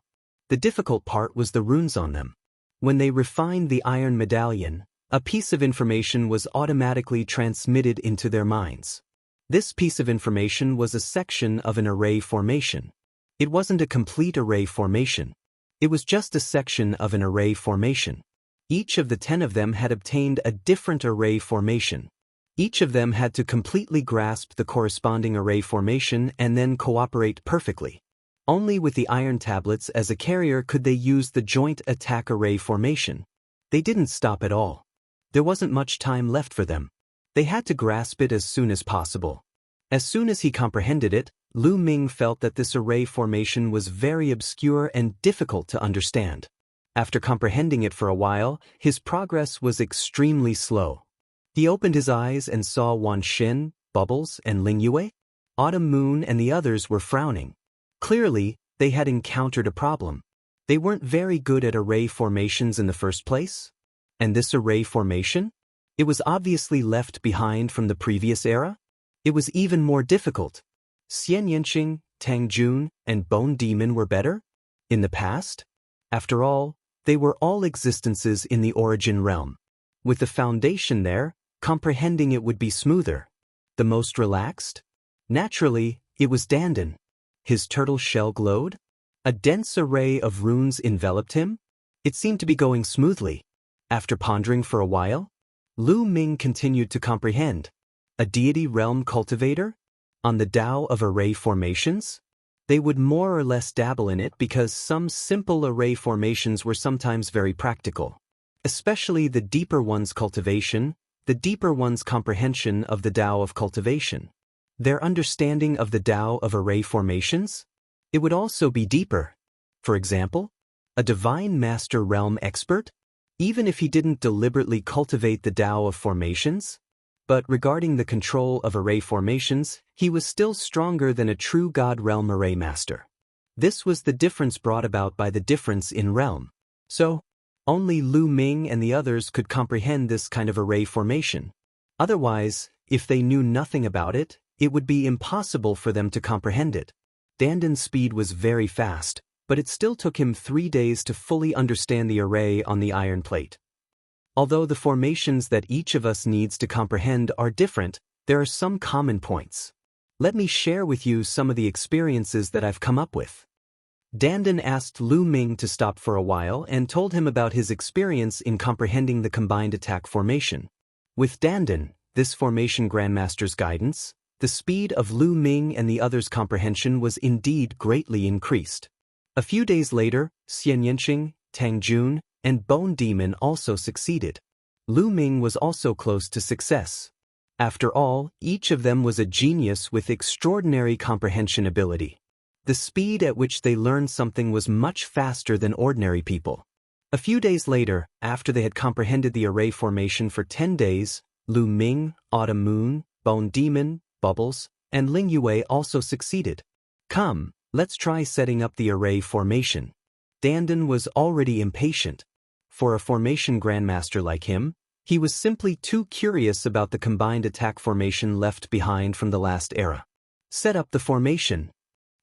A: The difficult part was the runes on them. When they refined the iron medallion, a piece of information was automatically transmitted into their minds. This piece of information was a section of an array formation. It wasn't a complete array formation. It was just a section of an array formation. Each of the 10 of them had obtained a different array formation. Each of them had to completely grasp the corresponding array formation and then cooperate perfectly. Only with the iron tablets as a carrier could they use the joint attack array formation. They didn't stop at all. There wasn't much time left for them. They had to grasp it as soon as possible. As soon as he comprehended it, Lu Ming felt that this array formation was very obscure and difficult to understand. After comprehending it for a while, his progress was extremely slow. He opened his eyes and saw Wanxin, Bubbles, and Ling Yue. Autumn Moon and the others were frowning. Clearly, they had encountered a problem. They weren't very good at array formations in the first place. And this array formation? It was obviously left behind from the previous era. It was even more difficult. Xianxia, Tang Jun, and Bone Demon were better? In the past? After all, they were all existences in the origin realm. With the foundation there, comprehending it would be smoother. The most relaxed? Naturally, it was Dandan. His turtle shell glowed? A dense array of runes enveloped him? It seemed to be going smoothly. After pondering for a while, Lu Ming continued to comprehend. A deity realm cultivator? On the Tao of array formations? They would more or less dabble in it because some simple array formations were sometimes very practical. Especially the deeper one's cultivation, the deeper one's comprehension of the Tao of cultivation. Their understanding of the Tao of array formations? It would also be deeper. For example, a divine master realm expert? Even if he didn't deliberately cultivate the Tao of formations? But regarding the control of array formations, he was still stronger than a true God realm array master. This was the difference brought about by the difference in realm. So, only Lu Ming and the others could comprehend this kind of array formation. Otherwise, if they knew nothing about it, it would be impossible for them to comprehend it. Dandan's speed was very fast, but it still took him 3 days to fully understand the array on the iron plate. Although the formations that each of us needs to comprehend are different, there are some common points. Let me share with you some of the experiences that I've come up with. Dandan asked Lu Ming to stop for a while and told him about his experience in comprehending the combined attack formation. With Dandan, this formation grandmaster's guidance, the speed of Lu Ming and the others' comprehension was indeed greatly increased. A few days later, Xianxia, Tang Jun, and Bone Demon also succeeded. Lu Ming was also close to success. After all, each of them was a genius with extraordinary comprehension ability. The speed at which they learned something was much faster than ordinary people. A few days later, after they had comprehended the array formation for 10 days, Lu Ming, Autumn Moon, Bone Demon, Bubbles, and Ling Yue also succeeded. Come, let's try setting up the array formation. Dandan was already impatient. For a formation grandmaster like him, he was simply too curious about the combined attack formation left behind from the last era. Set up the formation.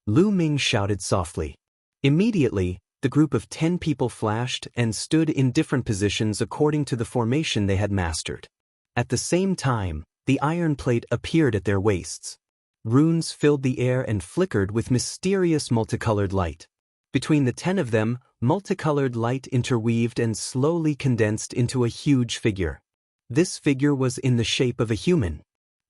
A: Lu Ming shouted softly. Immediately, the group of 10 people flashed and stood in different positions according to the formation they had mastered. At the same time, the iron plate appeared at their waists. Runes filled the air and flickered with mysterious multicolored light. Between the 10 of them, multicolored light interweaved and slowly condensed into a huge figure. This figure was in the shape of a human.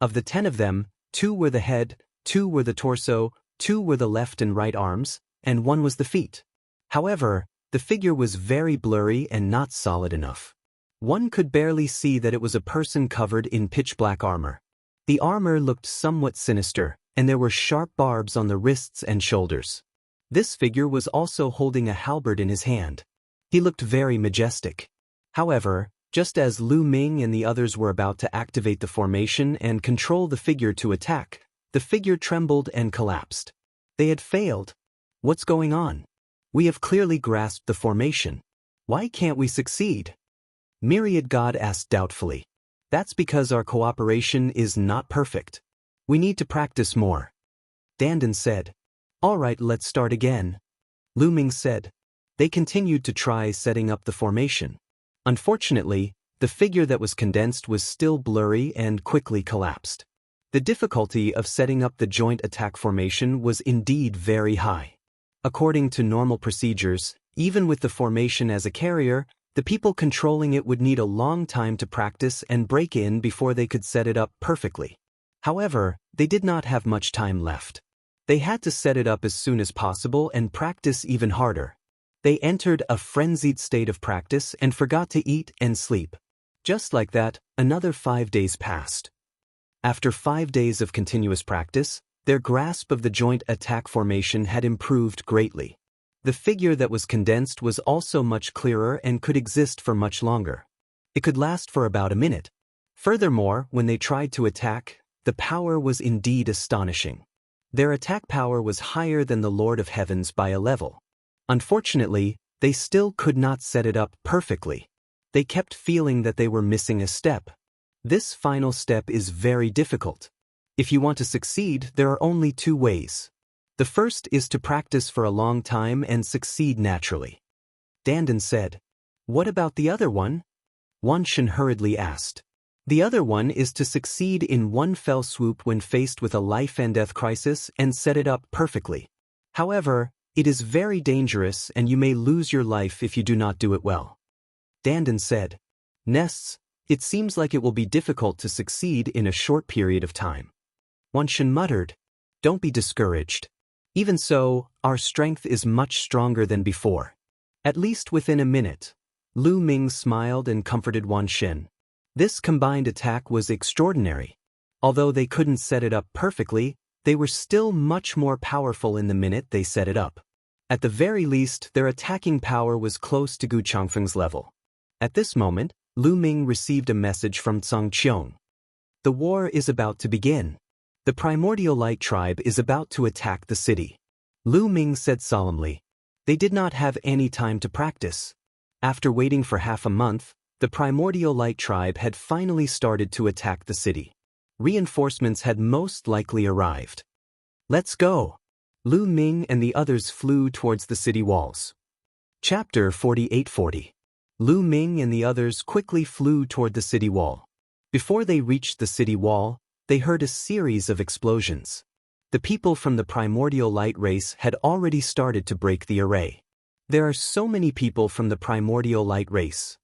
A: Of the 10 of them, 2 were the head, 2 were the torso, 2 were the left and right arms, and 1 was the feet. However, the figure was very blurry and not solid enough. One could barely see that it was a person covered in pitch-black armor. The armor looked somewhat sinister, and there were sharp barbs on the wrists and shoulders. This figure was also holding a halberd in his hand. He looked very majestic. However, just as Lu Ming and the others were about to activate the formation and control the figure to attack, the figure trembled and collapsed. They had failed. What's going on? We have clearly grasped the formation. Why can't we succeed? Myriad God asked doubtfully. That's because our cooperation is not perfect. We need to practice more. Dandan said. All right, let's start again. Lu Ming said. They continued to try setting up the formation. Unfortunately, the figure that was condensed was still blurry and quickly collapsed. The difficulty of setting up the joint attack formation was indeed very high. According to normal procedures, even with the formation as a carrier, the people controlling it would need a long time to practice and break in before they could set it up perfectly. However, they did not have much time left. They had to set it up as soon as possible and practice even harder. They entered a frenzied state of practice and forgot to eat and sleep. Just like that, another 5 days passed. After 5 days of continuous practice, their grasp of the joint attack formation had improved greatly. The figure that was condensed was also much clearer and could exist for much longer. It could last for about a minute. Furthermore, when they tried to attack, the power was indeed astonishing. Their attack power was higher than the Lord of Heavens by a level. Unfortunately, they still could not set it up perfectly. They kept feeling that they were missing a step. This final step is very difficult. If you want to succeed, there are only 2 ways. The first is to practice for a long time and succeed naturally. Dandan said. What about the other one? Wan Shen hurriedly asked. The other one is to succeed in one fell swoop when faced with a life and death crisis and set it up perfectly. However, it is very dangerous and you may lose your life if you do not do it well. Dandan said. Nests, it seems like it will be difficult to succeed in a short period of time. Wan Shen muttered. Don't be discouraged. Even so, our strength is much stronger than before. At least within a minute. Lu Ming smiled and comforted Wan Shen. This combined attack was extraordinary. Although they couldn't set it up perfectly, they were still much more powerful in the minute they set it up. At the very least, their attacking power was close to Gu Changfeng's level. At this moment, Lu Ming received a message from Cang Qiong. The war is about to begin. The primordial light tribe is about to attack the city. Lu Ming said solemnly. They did not have any time to practice. After waiting for half a month, the primordial light tribe had finally started to attack the city. Reinforcements had most likely arrived. Let's go! Lu Ming and the others flew towards the city walls. Chapter 4840. Lu Ming and the others quickly flew toward the city wall. Before they reached the city wall, they heard a series of explosions. The people from the primordial light race had already started to break the array. There are so many people from the primordial light race.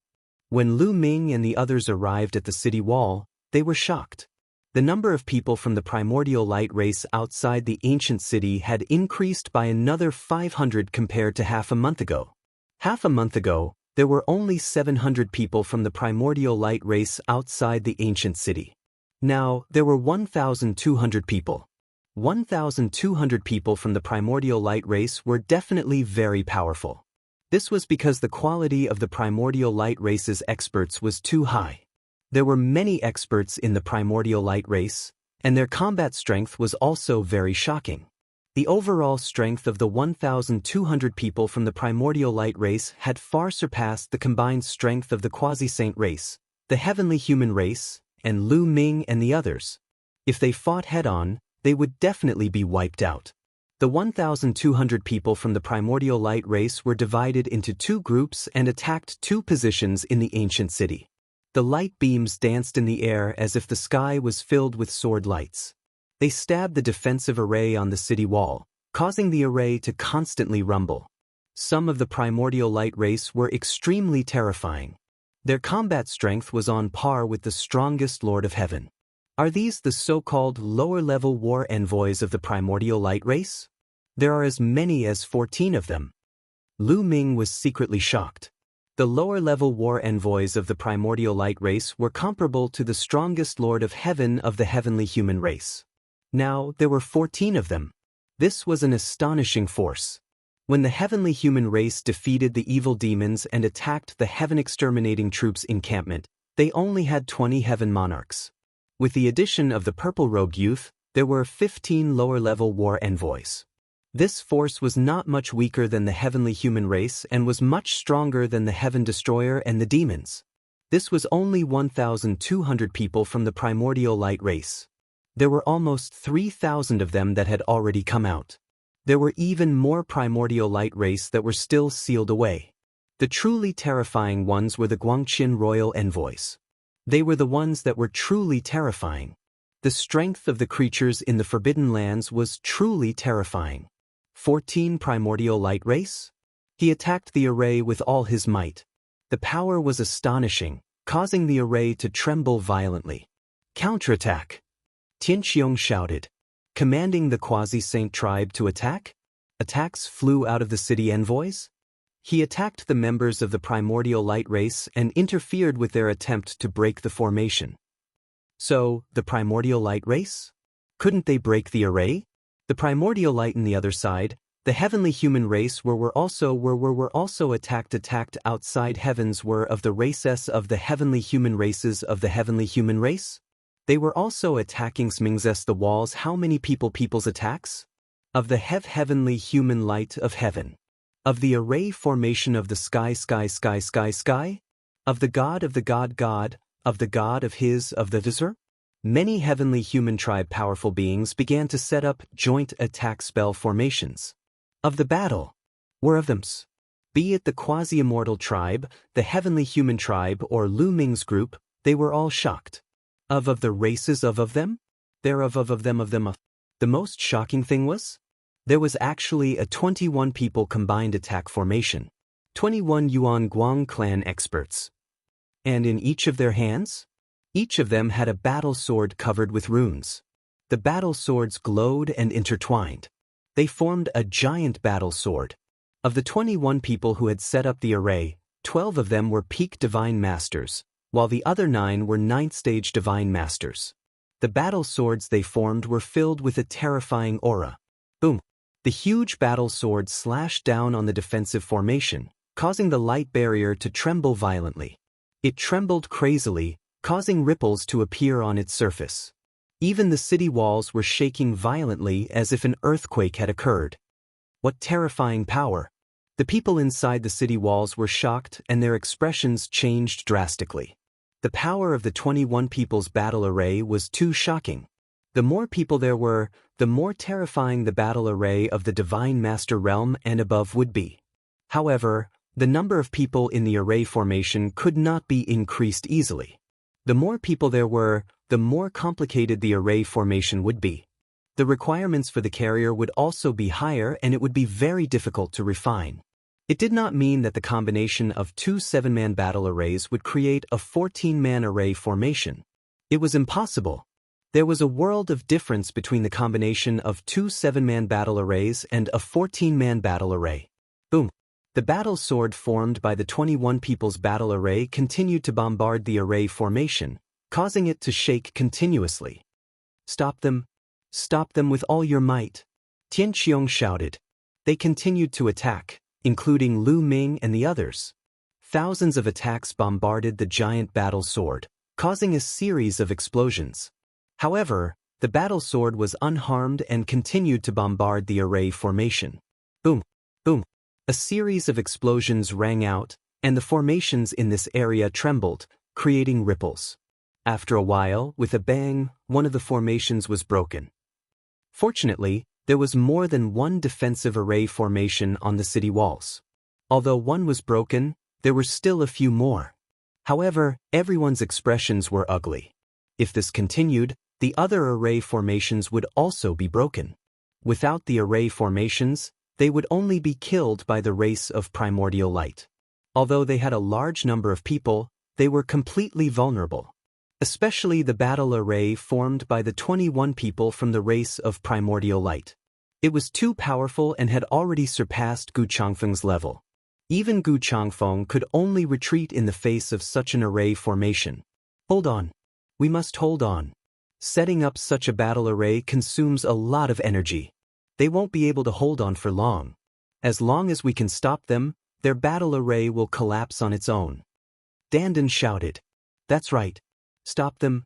A: When Lu Ming and the others arrived at the city wall, they were shocked. The number of people from the primordial light race outside the ancient city had increased by another 500 compared to half a month ago. Half a month ago, there were only 700 people from the primordial light race outside the ancient city. Now, there were 1,200 people. 1,200 people from the primordial light race were definitely very powerful. This was because the quality of the primordial light race's experts was too high. There were many experts in the primordial light race, and their combat strength was also very shocking. The overall strength of the 1,200 people from the primordial light race had far surpassed the combined strength of the quasi-saint race, the heavenly human race, and Lu Ming and the others. If they fought head-on, they would definitely be wiped out. The 1,200 people from the primordial light race were divided into two groups and attacked two positions in the ancient city. The light beams danced in the air as if the sky was filled with sword lights. They stabbed the defensive array on the city wall, causing the array to constantly rumble. Some of the primordial light race were extremely terrifying. Their combat strength was on par with the strongest Lord of Heaven. Are these the so-called lower-level war envoys of the primordial light race? There are as many as 14 of them. Lu Ming was secretly shocked. The lower-level war envoys of the primordial light race were comparable to the strongest Lord of Heaven of the heavenly human race. Now, there were 14 of them. This was an astonishing force. When the heavenly human race defeated the evil demons and attacked the heaven-exterminating troops' encampment, they only had 20 heaven monarchs. With the addition of the purple-robed youth, there were 15 lower-level war envoys. This force was not much weaker than the heavenly human race and was much stronger than the heaven destroyer and the demons. This was only 1,200 people from the primordial light race. There were almost 3,000 of them that had already come out. There were even more primordial light race that were still sealed away. The truly terrifying ones were the Guangqin royal envoys. They were the ones that were truly terrifying. The strength of the creatures in the Forbidden Lands was truly terrifying. 14 primordial light race? He attacked the array with all his might. The power was astonishing, causing the array to tremble violently. Counterattack! Tianqiong shouted, commanding the quasi-saint tribe to attack. Attacks flew out of the city envoys. He attacked the members of the primordial light race and interfered with their attempt to break the formation. So, the primordial light race? Couldn't they break the array? The primordial light on the other side, the heavenly human race were also attacked outside heavens were of the races of the heavenly human races of the heavenly human race? They were also attacking Smingzes the walls. How many people's attacks? Of the heavenly human light of heaven. Of the array formation of the sky. Of the god of the god. Of the god of his of the desert? Many heavenly human tribe powerful beings began to set up joint attack spell formations. Of the battle. Were of them. Be it the quasi-immortal tribe, the heavenly human tribe or Lu Ming's group, they were all shocked. Of the races of them? There of them. The most shocking thing was? There was actually a 21 people combined attack formation. 21 Yuan Guang clan experts. And in each of their hands? Each of them had a battle sword covered with runes. The battle swords glowed and intertwined. They formed a giant battle sword. Of the 21 people who had set up the array, 12 of them were peak divine masters, while the other 9 were 9th stage divine masters. The battle swords they formed were filled with a terrifying aura. Boom! The huge battle sword slashed down on the defensive formation, causing the light barrier to tremble violently. It trembled crazily, causing ripples to appear on its surface. Even the city walls were shaking violently as if an earthquake had occurred. What terrifying power! The people inside the city walls were shocked and their expressions changed drastically. The power of the 21 people's battle array was too shocking. The more people there were, the more terrifying the battle array of the Divine Master realm and above would be. However, the number of people in the array formation could not be increased easily. The more people there were, the more complicated the array formation would be. The requirements for the carrier would also be higher and it would be very difficult to refine. It did not mean that the combination of 2 7-man battle arrays would create a 14-man array formation. It was impossible. There was a world of difference between the combination of 2 7-man battle arrays and a 14-man battle array. Boom! The battle sword formed by the 21 people's battle array continued to bombard the array formation, causing it to shake continuously. Stop them! Stop them with all your might! Tianqiong shouted. They continued to attack, including Lu Ming and the others. Thousands of attacks bombarded the giant battle sword, causing a series of explosions. However, the battle sword was unharmed and continued to bombard the array formation. Boom! Boom! A series of explosions rang out, and the formations in this area trembled, creating ripples. After a while, with a bang, one of the formations was broken. Fortunately, there was more than one defensive array formation on the city walls. Although one was broken, there were still a few more. However, everyone's expressions were ugly. If this continued, the other array formations would also be broken. Without the array formations, they would only be killed by the race of primordial light. Although they had a large number of people, they were completely vulnerable. Especially the battle array formed by the 21 people from the race of primordial light. It was too powerful and had already surpassed Gu Changfeng's level. Even Gu Changfeng could only retreat in the face of such an array formation. Hold on. We must hold on. Setting up such a battle array consumes a lot of energy. They won't be able to hold on for long. As long as we can stop them, their battle array will collapse on its own. Dandan shouted. That's right. Stop them.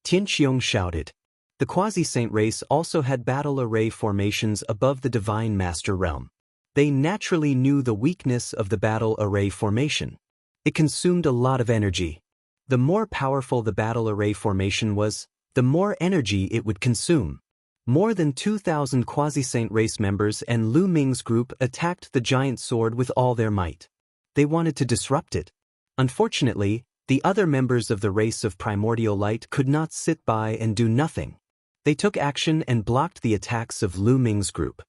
A: Tianqiong shouted. The quasi-saint race also had battle array formations above the divine master realm. They naturally knew the weakness of the battle array formation. It consumed a lot of energy. The more powerful the battle array formation was, the more energy it would consume. More than 2,000 quasi-saint race members and Lu Ming's group attacked the giant sword with all their might. They wanted to disrupt it. Unfortunately, the other members of the race of primordial light could not sit by and do nothing. They took action and blocked the attacks of Lu Ming's group.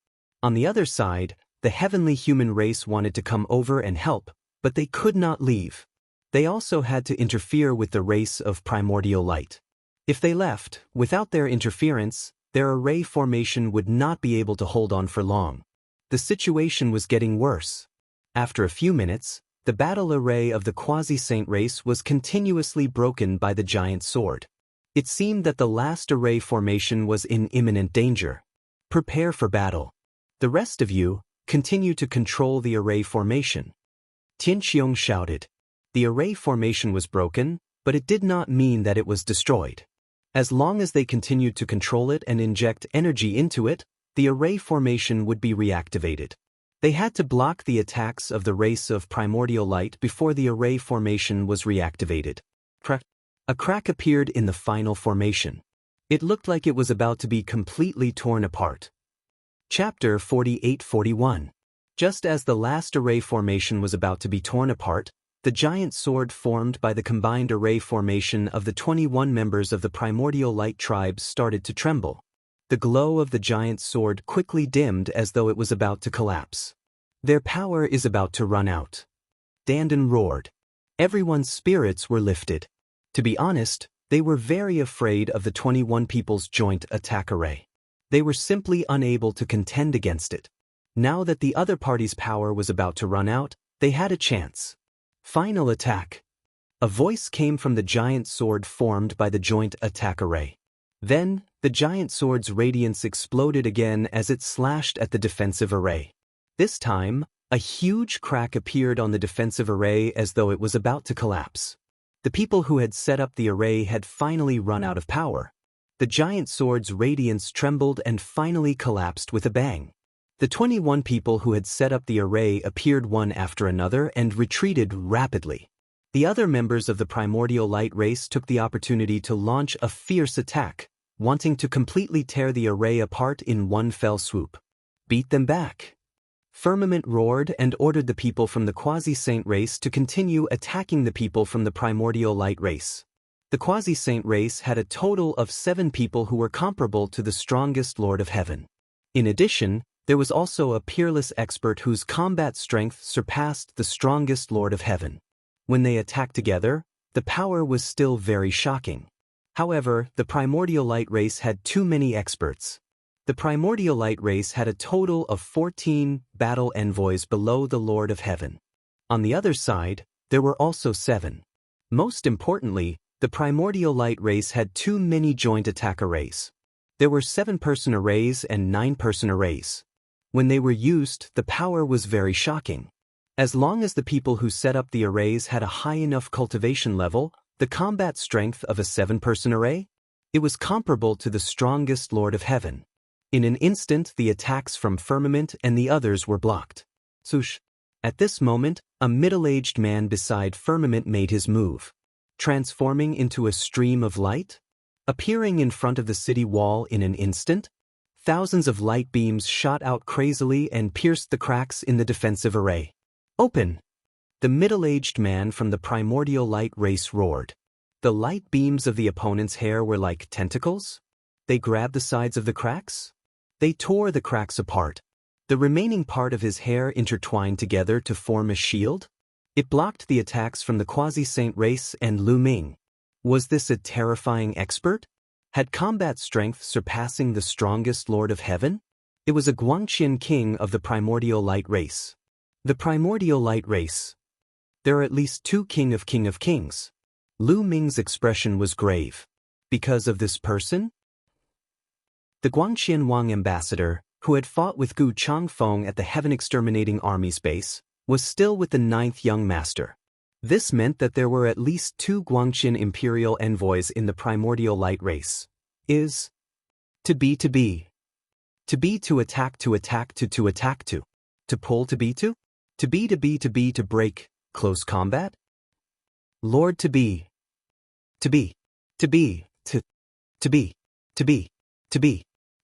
A: On the other side, the heavenly human race wanted to come over and help, but they could not leave. They also had to interfere with the race of primordial light. If they left, without their interference, their array formation would not be able to hold on for long. The situation was getting worse. After a few minutes, the battle array of the quasi-saint race was continuously broken by the giant sword. It seemed that the last array formation was in imminent danger. Prepare for battle. The rest of you, continue to control the array formation. Tianqiong shouted. The array formation was broken, but it did not mean that it was destroyed. As long as they continued to control it and inject energy into it, the array formation would be reactivated. They had to block the attacks of the race of primordial light before the array formation was reactivated. A crack appeared in the final formation. It looked like it was about to be completely torn apart. Chapter 48-41. Just as the last array formation was about to be torn apart, the giant sword formed by the combined array formation of the 21 members of the primordial light tribes started to tremble. The glow of the giant sword quickly dimmed as though it was about to collapse. Their power is about to run out. Dandan roared. Everyone's spirits were lifted. To be honest, they were very afraid of the 21 people's joint attack array. They were simply unable to contend against it. Now that the other party's power was about to run out, they had a chance. Final attack. A voice came from the giant sword formed by the joint attack array. Then, the giant sword's radiance exploded again as it slashed at the defensive array. This time, a huge crack appeared on the defensive array as though it was about to collapse. The people who had set up the array had finally run out of power. The giant sword's radiance trembled and finally collapsed with a bang. The 21 people who had set up the array appeared one after another and retreated rapidly. The other members of the primordial light race took the opportunity to launch a fierce attack, wanting to completely tear the array apart in one fell swoop. Beat them back. Firmament roared and ordered the people from the quasi-saint race to continue attacking the people from the primordial light race. The quasi-saint race had a total of 7 people who were comparable to the strongest Lord of Heaven. In addition, there was also a peerless expert whose combat strength surpassed the strongest Lord of Heaven. When they attacked together, the power was still very shocking. However, the primordial light race had too many experts. The primordial light race had a total of 14 battle envoys below the Lord of Heaven. On the other side, there were also 7. Most importantly, the primordial light race had too many joint attack arrays. There were 7-person arrays and 9-person arrays. When they were used, the power was very shocking. As long as the people who set up the arrays had a high enough cultivation level, the combat strength of a 7-person array, it was comparable to the strongest Lord of Heaven. In an instant, the attacks from Firmament and the others were blocked. Swoosh! At this moment, a middle-aged man beside Firmament made his move, transforming into a stream of light. Appearing in front of the city wall in an instant, thousands of light beams shot out crazily and pierced the cracks in the defensive array. Open! The middle-aged man from the primordial light race roared. The light beams of the opponent's hair were like tentacles. They grabbed the sides of the cracks. They tore the cracks apart. The remaining part of his hair intertwined together to form a shield. It blocked the attacks from the quasi-saint race and Lu Ming. Was this a terrifying expert? Had combat strength surpassing the strongest Lord of Heaven? It was a Guangqian king of the primordial light race. The primordial light race. There are at least 2 king of kings. Lu Ming's expression was grave. Because of this person? The Guangqian Wang ambassador, who had fought with Gu Changfeng at the Heaven Exterminating Army's base, was still with the 9th young master. This meant that there were at least 2 Guangqian imperial envoys in the primordial light race. To be to attack to attack to attack to pull to be to break, close combat? Lord to be.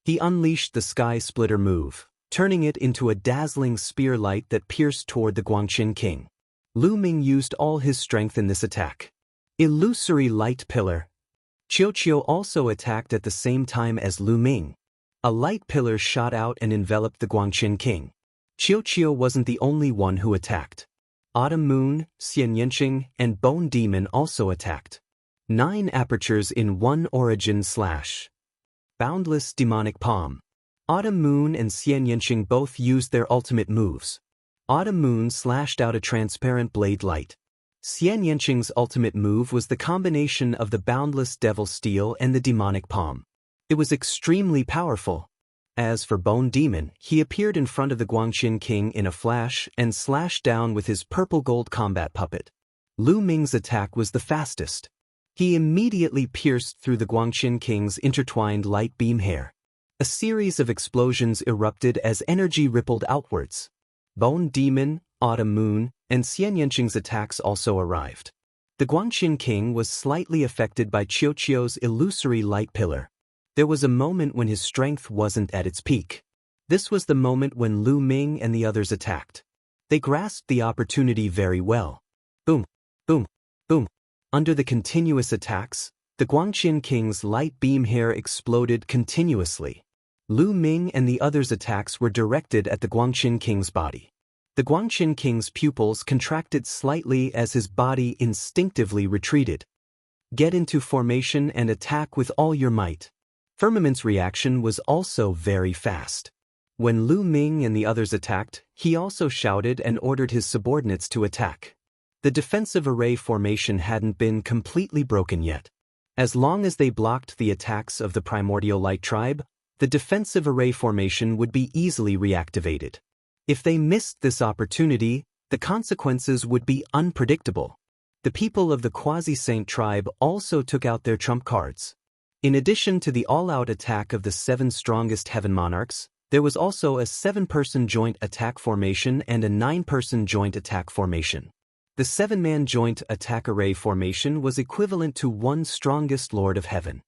A: He unleashed the sky splitter move, turning it into a dazzling spear light that pierced toward the Guangqian king. Lu Ming used all his strength in this attack. Illusory light pillar. Qiu also attacked at the same time as Lu Ming. A light pillar shot out and enveloped the Guangqian king. Qiu wasn't the only one who attacked. Autumn Moon, Xianxia, and Bone Demon also attacked. 9 apertures in one origin / Boundless demonic palm. Autumn Moon and Xianxia both used their ultimate moves. Autumn Moon slashed out a transparent blade light. Xianxia's ultimate move was the combination of the boundless devil steel and the demonic palm. It was extremely powerful. As for Bone Demon, he appeared in front of the Guangqian king in a flash and slashed down with his purple gold combat puppet. Lu Ming's attack was the fastest. He immediately pierced through the Guangqian king's intertwined light beam hair. A series of explosions erupted as energy rippled outwards. Bone Demon, Autumn Moon, and Xianxia's attacks also arrived. The Guangqian king was slightly affected by Qiu's illusory light pillar. There was a moment when his strength wasn't at its peak. This was the moment when Lu Ming and the others attacked. They grasped the opportunity very well. Boom, boom, boom. Under the continuous attacks, the Guangqian king's light beam hair exploded continuously. Lu Ming and the others' attacks were directed at the Guangqian king's body. The Guangqian king's pupils contracted slightly as his body instinctively retreated. Get into formation and attack with all your might. Firmament's reaction was also very fast. When Lu Ming and the others attacked, he also shouted and ordered his subordinates to attack. The defensive array formation hadn't been completely broken yet. As long as they blocked the attacks of the primordial light tribe, the defensive array formation would be easily reactivated. If they missed this opportunity, the consequences would be unpredictable. The people of the quasi-saint tribe also took out their trump cards. In addition to the all-out attack of the 7 strongest heaven monarchs, there was also a 7-person joint attack formation and a 9-person joint attack formation. The 7-man joint attack array formation was equivalent to 1 strongest Lord of Heaven.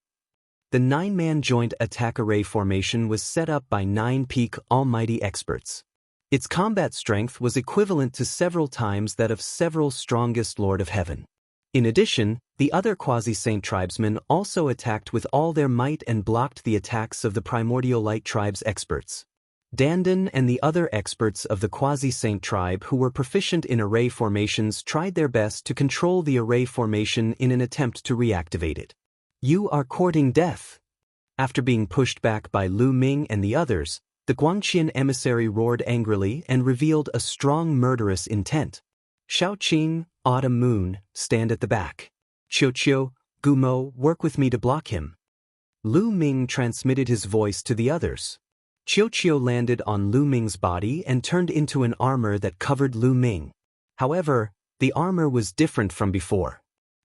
A: The 9-man joint attack array formation was set up by 9 peak almighty experts. Its combat strength was equivalent to several times that of several strongest Lord of Heaven. In addition, the other quasi-saint tribesmen also attacked with all their might and blocked the attacks of the primordial light tribe's experts. Dandan and the other experts of the quasi-saint tribe who were proficient in array formations tried their best to control the array formation in an attempt to reactivate it. You are courting death. After being pushed back by Lu Ming and the others, the Guangqian emissary roared angrily and revealed a strong murderous intent. Shaoqing, Autumn Moon, stand at the back. Qiu, Gumo, work with me to block him. Lu Ming transmitted his voice to the others. Xiao landed on Lu Ming's body and turned into an armor that covered Lu Ming. However, the armor was different from before.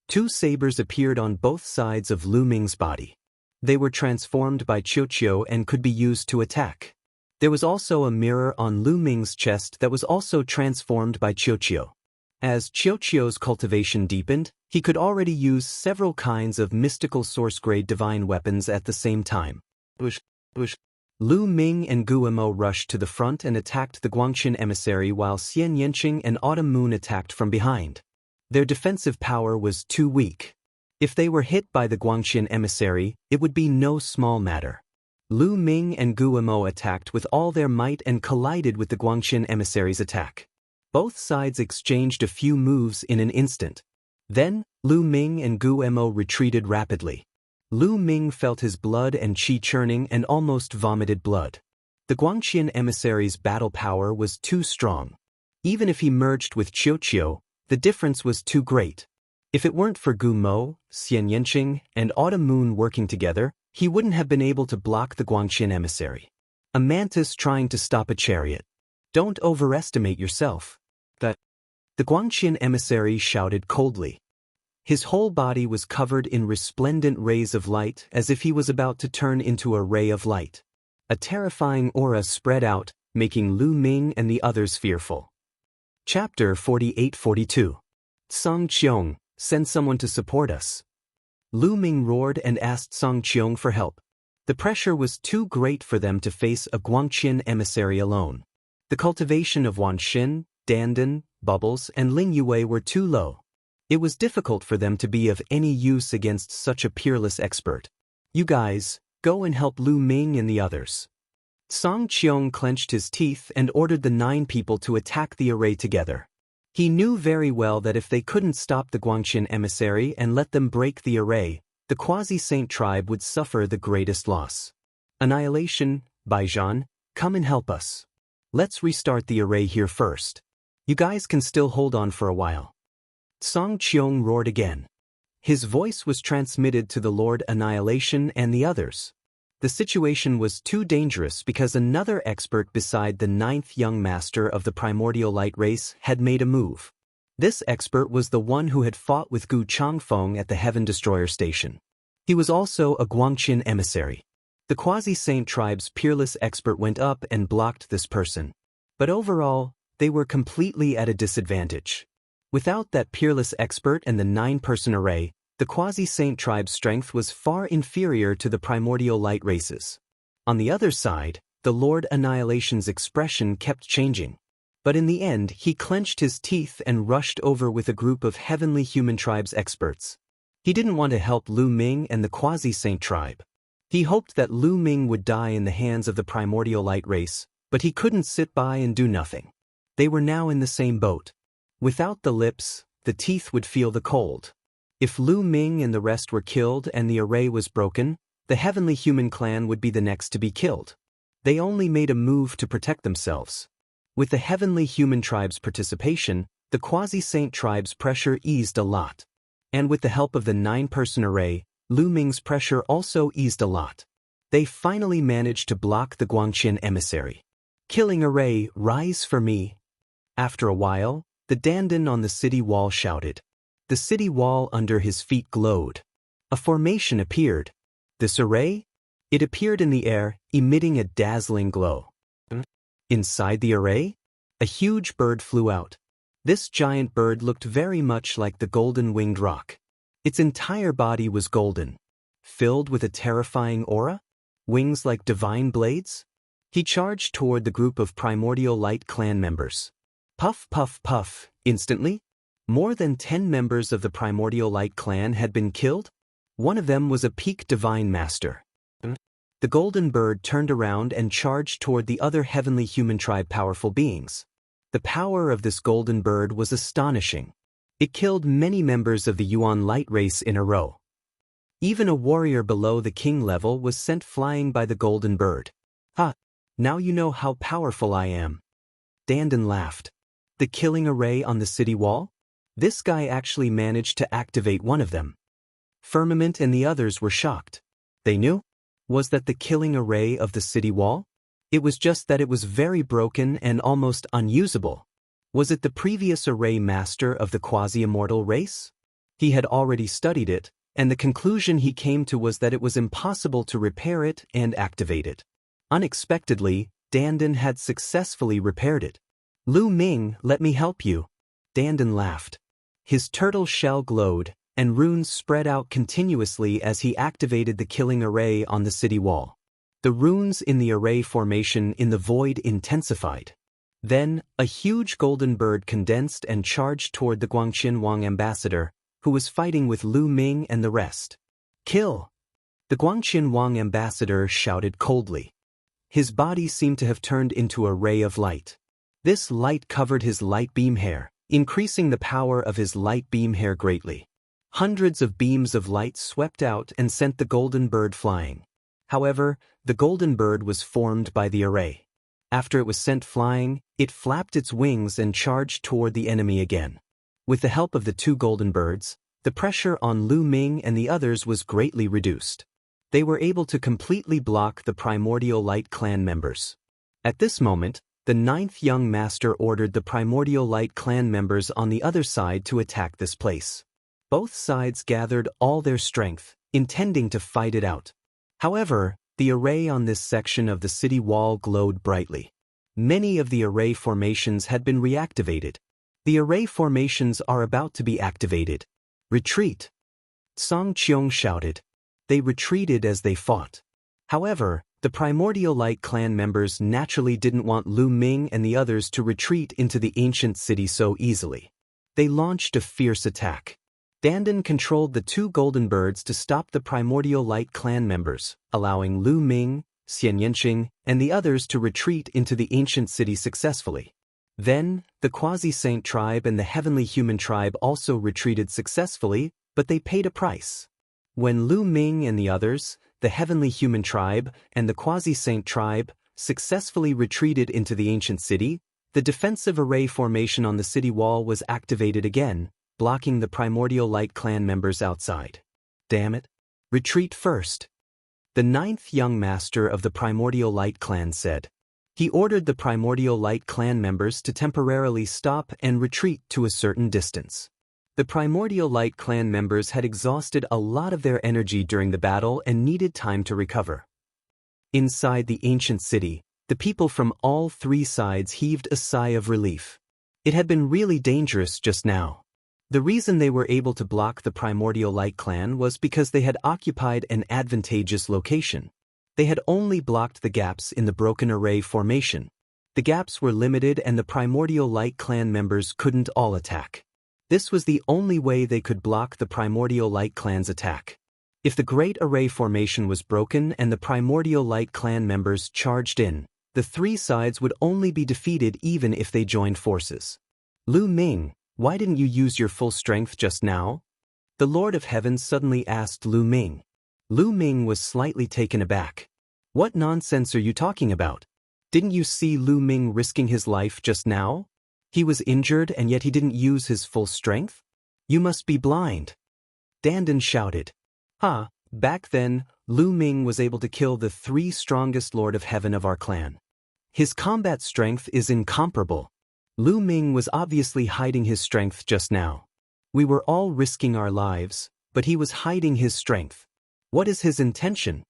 A: Two sabers appeared on both sides of Lu Ming's body. They were transformed by Xiao and could be used to attack. There was also a mirror on Lu Ming's chest that was also transformed by Xiao. As Xiao's cultivation deepened, he could already use several kinds of mystical source-grade divine weapons at the same time. Lu Ming and Guimo rushed to the front and attacked the Guangxin emissary while Xianxia and Autumn Moon attacked from behind. Their defensive power was too weak. If they were hit by the Guangxin emissary, it would be no small matter. Lu Ming and Guimo attacked with all their might and collided with the Guangxin emissary's attack. Both sides exchanged a few moves in an instant. Then, Lu Ming and Guimo retreated rapidly. Lu Ming felt his blood and qi churning and almost vomited blood. The Guangxin emissary's battle power was too strong. Even if he merged with Xiao, the difference was too great. If it weren't for Guimo, Xianxia, and Autumn Moon working together, he wouldn't have been able to block the Guangxin emissary. A mantis trying to stop a chariot. Don't overestimate yourself. The Guangxin emissary shouted coldly. His whole body was covered in resplendent rays of light as if he was about to turn into a ray of light. A terrifying aura spread out, making Lu Ming and the others fearful. Chapter 48-42. Song Qiong, send someone to support us. Lu Ming roared and asked Song Qiong for help. The pressure was too great for them to face a Guangxin emissary alone. The cultivation of Wanxin, Dandan, Bubbles, and Ling Yue were too low. It was difficult for them to be of any use against such a peerless expert. You guys, go and help Lu Ming and the others. Song Qiong clenched his teeth and ordered the 9 people to attack the array together. He knew very well that if they couldn't stop the Guangxin emissary and let them break the array, the quasi-saint tribe would suffer the greatest loss. Annihilation, Baijan, come and help us. Let's restart the array here first. You guys can still hold on for a while. Song Qiong roared again. His voice was transmitted to the Lord Annihilation and the others. The situation was too dangerous because another expert beside the 9th young master of the primordial light race had made a move. This expert was the one who had fought with Gu Changfeng at the Heaven Destroyer station. He was also a Guangxin emissary. The quasi-saint tribe's peerless expert went up and blocked this person. But overall, they were completely at a disadvantage. Without that peerless expert and the 9-person array, the quasi-saint tribe's strength was far inferior to the primordial light races. On the other side, the Lord Annihilation's expression kept changing. But in the end, he clenched his teeth and rushed over with a group of heavenly human tribes experts. He didn't want to help Lu Ming and the quasi-saint tribe. He hoped that Lu Ming would die in the hands of the primordial light race, but he couldn't sit by and do nothing. They were now in the same boat. Without the lips, the teeth would feel the cold. If Lu Ming and the rest were killed and the array was broken, the heavenly human clan would be the next to be killed. They only made a move to protect themselves. With the heavenly human tribe's participation, the quasi-saint tribe's pressure eased a lot. And with the help of the 9-person array, Lu Ming's pressure also eased a lot. They finally managed to block the Guangxin emissary. Killing array, rise for me. After a while, the Dandan on the city wall shouted. The city wall under his feet glowed. A formation appeared. This array? It appeared in the air, emitting a dazzling glow. Inside the array, a huge bird flew out. This giant bird looked very much like the golden-winged roc. Its entire body was golden, filled with a terrifying aura, wings like divine blades. He charged toward the group of primordial light clan members. Puff, puff, puff. Instantly, more than 10 members of the primordial light clan had been killed. One of them was a peak divine master. The golden bird turned around and charged toward the other heavenly human tribe powerful beings. The power of this golden bird was astonishing. It killed many members of the Yuan light race in a row. Even a warrior below the king level was sent flying by the golden bird. Ha! Now you know how powerful I am. Dandan laughed. The killing array on the city wall? This guy actually managed to activate one of them. Firmament and the others were shocked. They knew? Was that the killing array of the city wall? It was just that it was very broken and almost unusable. Was it the previous array master of the quasi-immortal race? He had already studied it, and the conclusion he came to was that it was impossible to repair it and activate it. Unexpectedly, Dandan had successfully repaired it. Lu Ming, let me help you. Dandan laughed. His turtle shell glowed, and runes spread out continuously as he activated the killing array on the city wall. The runes in the array formation in the void intensified. Then, a huge golden bird condensed and charged toward the Guangqian Wang ambassador, who was fighting with Lu Ming and the rest. Kill! The Guangqian Wang ambassador shouted coldly. His body seemed to have turned into a ray of light. This light covered his light beam hair, increasing the power of his light beam hair greatly. Hundreds of beams of light swept out and sent the golden bird flying. However, the golden bird was formed by the array. After it was sent flying, it flapped its wings and charged toward the enemy again. With the help of the two golden birds, the pressure on Lu Ming and the others was greatly reduced. They were able to completely block the Primordial Light clan members. At this moment, the 9th young master ordered the Primordial Light clan members on the other side to attack this place. Both sides gathered all their strength, intending to fight it out. However, the array on this section of the city wall glowed brightly. Many of the array formations had been reactivated. The array formations are about to be activated. Retreat! Song Qiong shouted. They retreated as they fought. However, the Primordial Light clan members naturally didn't want Lu Ming and the others to retreat into the ancient city so easily. They launched a fierce attack. Dandan controlled the two golden birds to stop the Primordial Light clan members, allowing Lu Ming, Xianxia, and the others to retreat into the ancient city successfully. Then, the Quasi-Saint tribe and the Heavenly Human tribe also retreated successfully, but they paid a price. When Lu Ming and the others, the Heavenly Human tribe and the Quasi-Saint tribe, successfully retreated into the ancient city, the defensive array formation on the city wall was activated again, blocking the Primordial Light clan members outside. Damn it! Retreat first! The 9th young master of the Primordial Light clan said. He ordered the Primordial Light clan members to temporarily stop and retreat to a certain distance. The Primordial Light clan members had exhausted a lot of their energy during the battle and needed time to recover. Inside the ancient city, the people from all three sides heaved a sigh of relief. It had been really dangerous just now. The reason they were able to block the Primordial Light clan was because they had occupied an advantageous location. They had only blocked the gaps in the broken array formation. The gaps were limited and the Primordial Light clan members couldn't all attack. This was the only way they could block the Primordial Light clan's attack. If the Great Array formation was broken and the Primordial Light clan members charged in, the three sides would only be defeated even if they joined forces. Lu Ming, why didn't you use your full strength just now? The Lord of Heaven suddenly asked Lu Ming. Lu Ming was slightly taken aback. What nonsense are you talking about? Didn't you see Lu Ming risking his life just now? He was injured and yet he didn't use his full strength? You must be blind. Dandan shouted. Back then, Lu Ming was able to kill the three strongest Lord of Heaven of our clan. His combat strength is incomparable. Lu Ming was obviously hiding his strength just now. We were all risking our lives, but he was hiding his strength. What is his intention?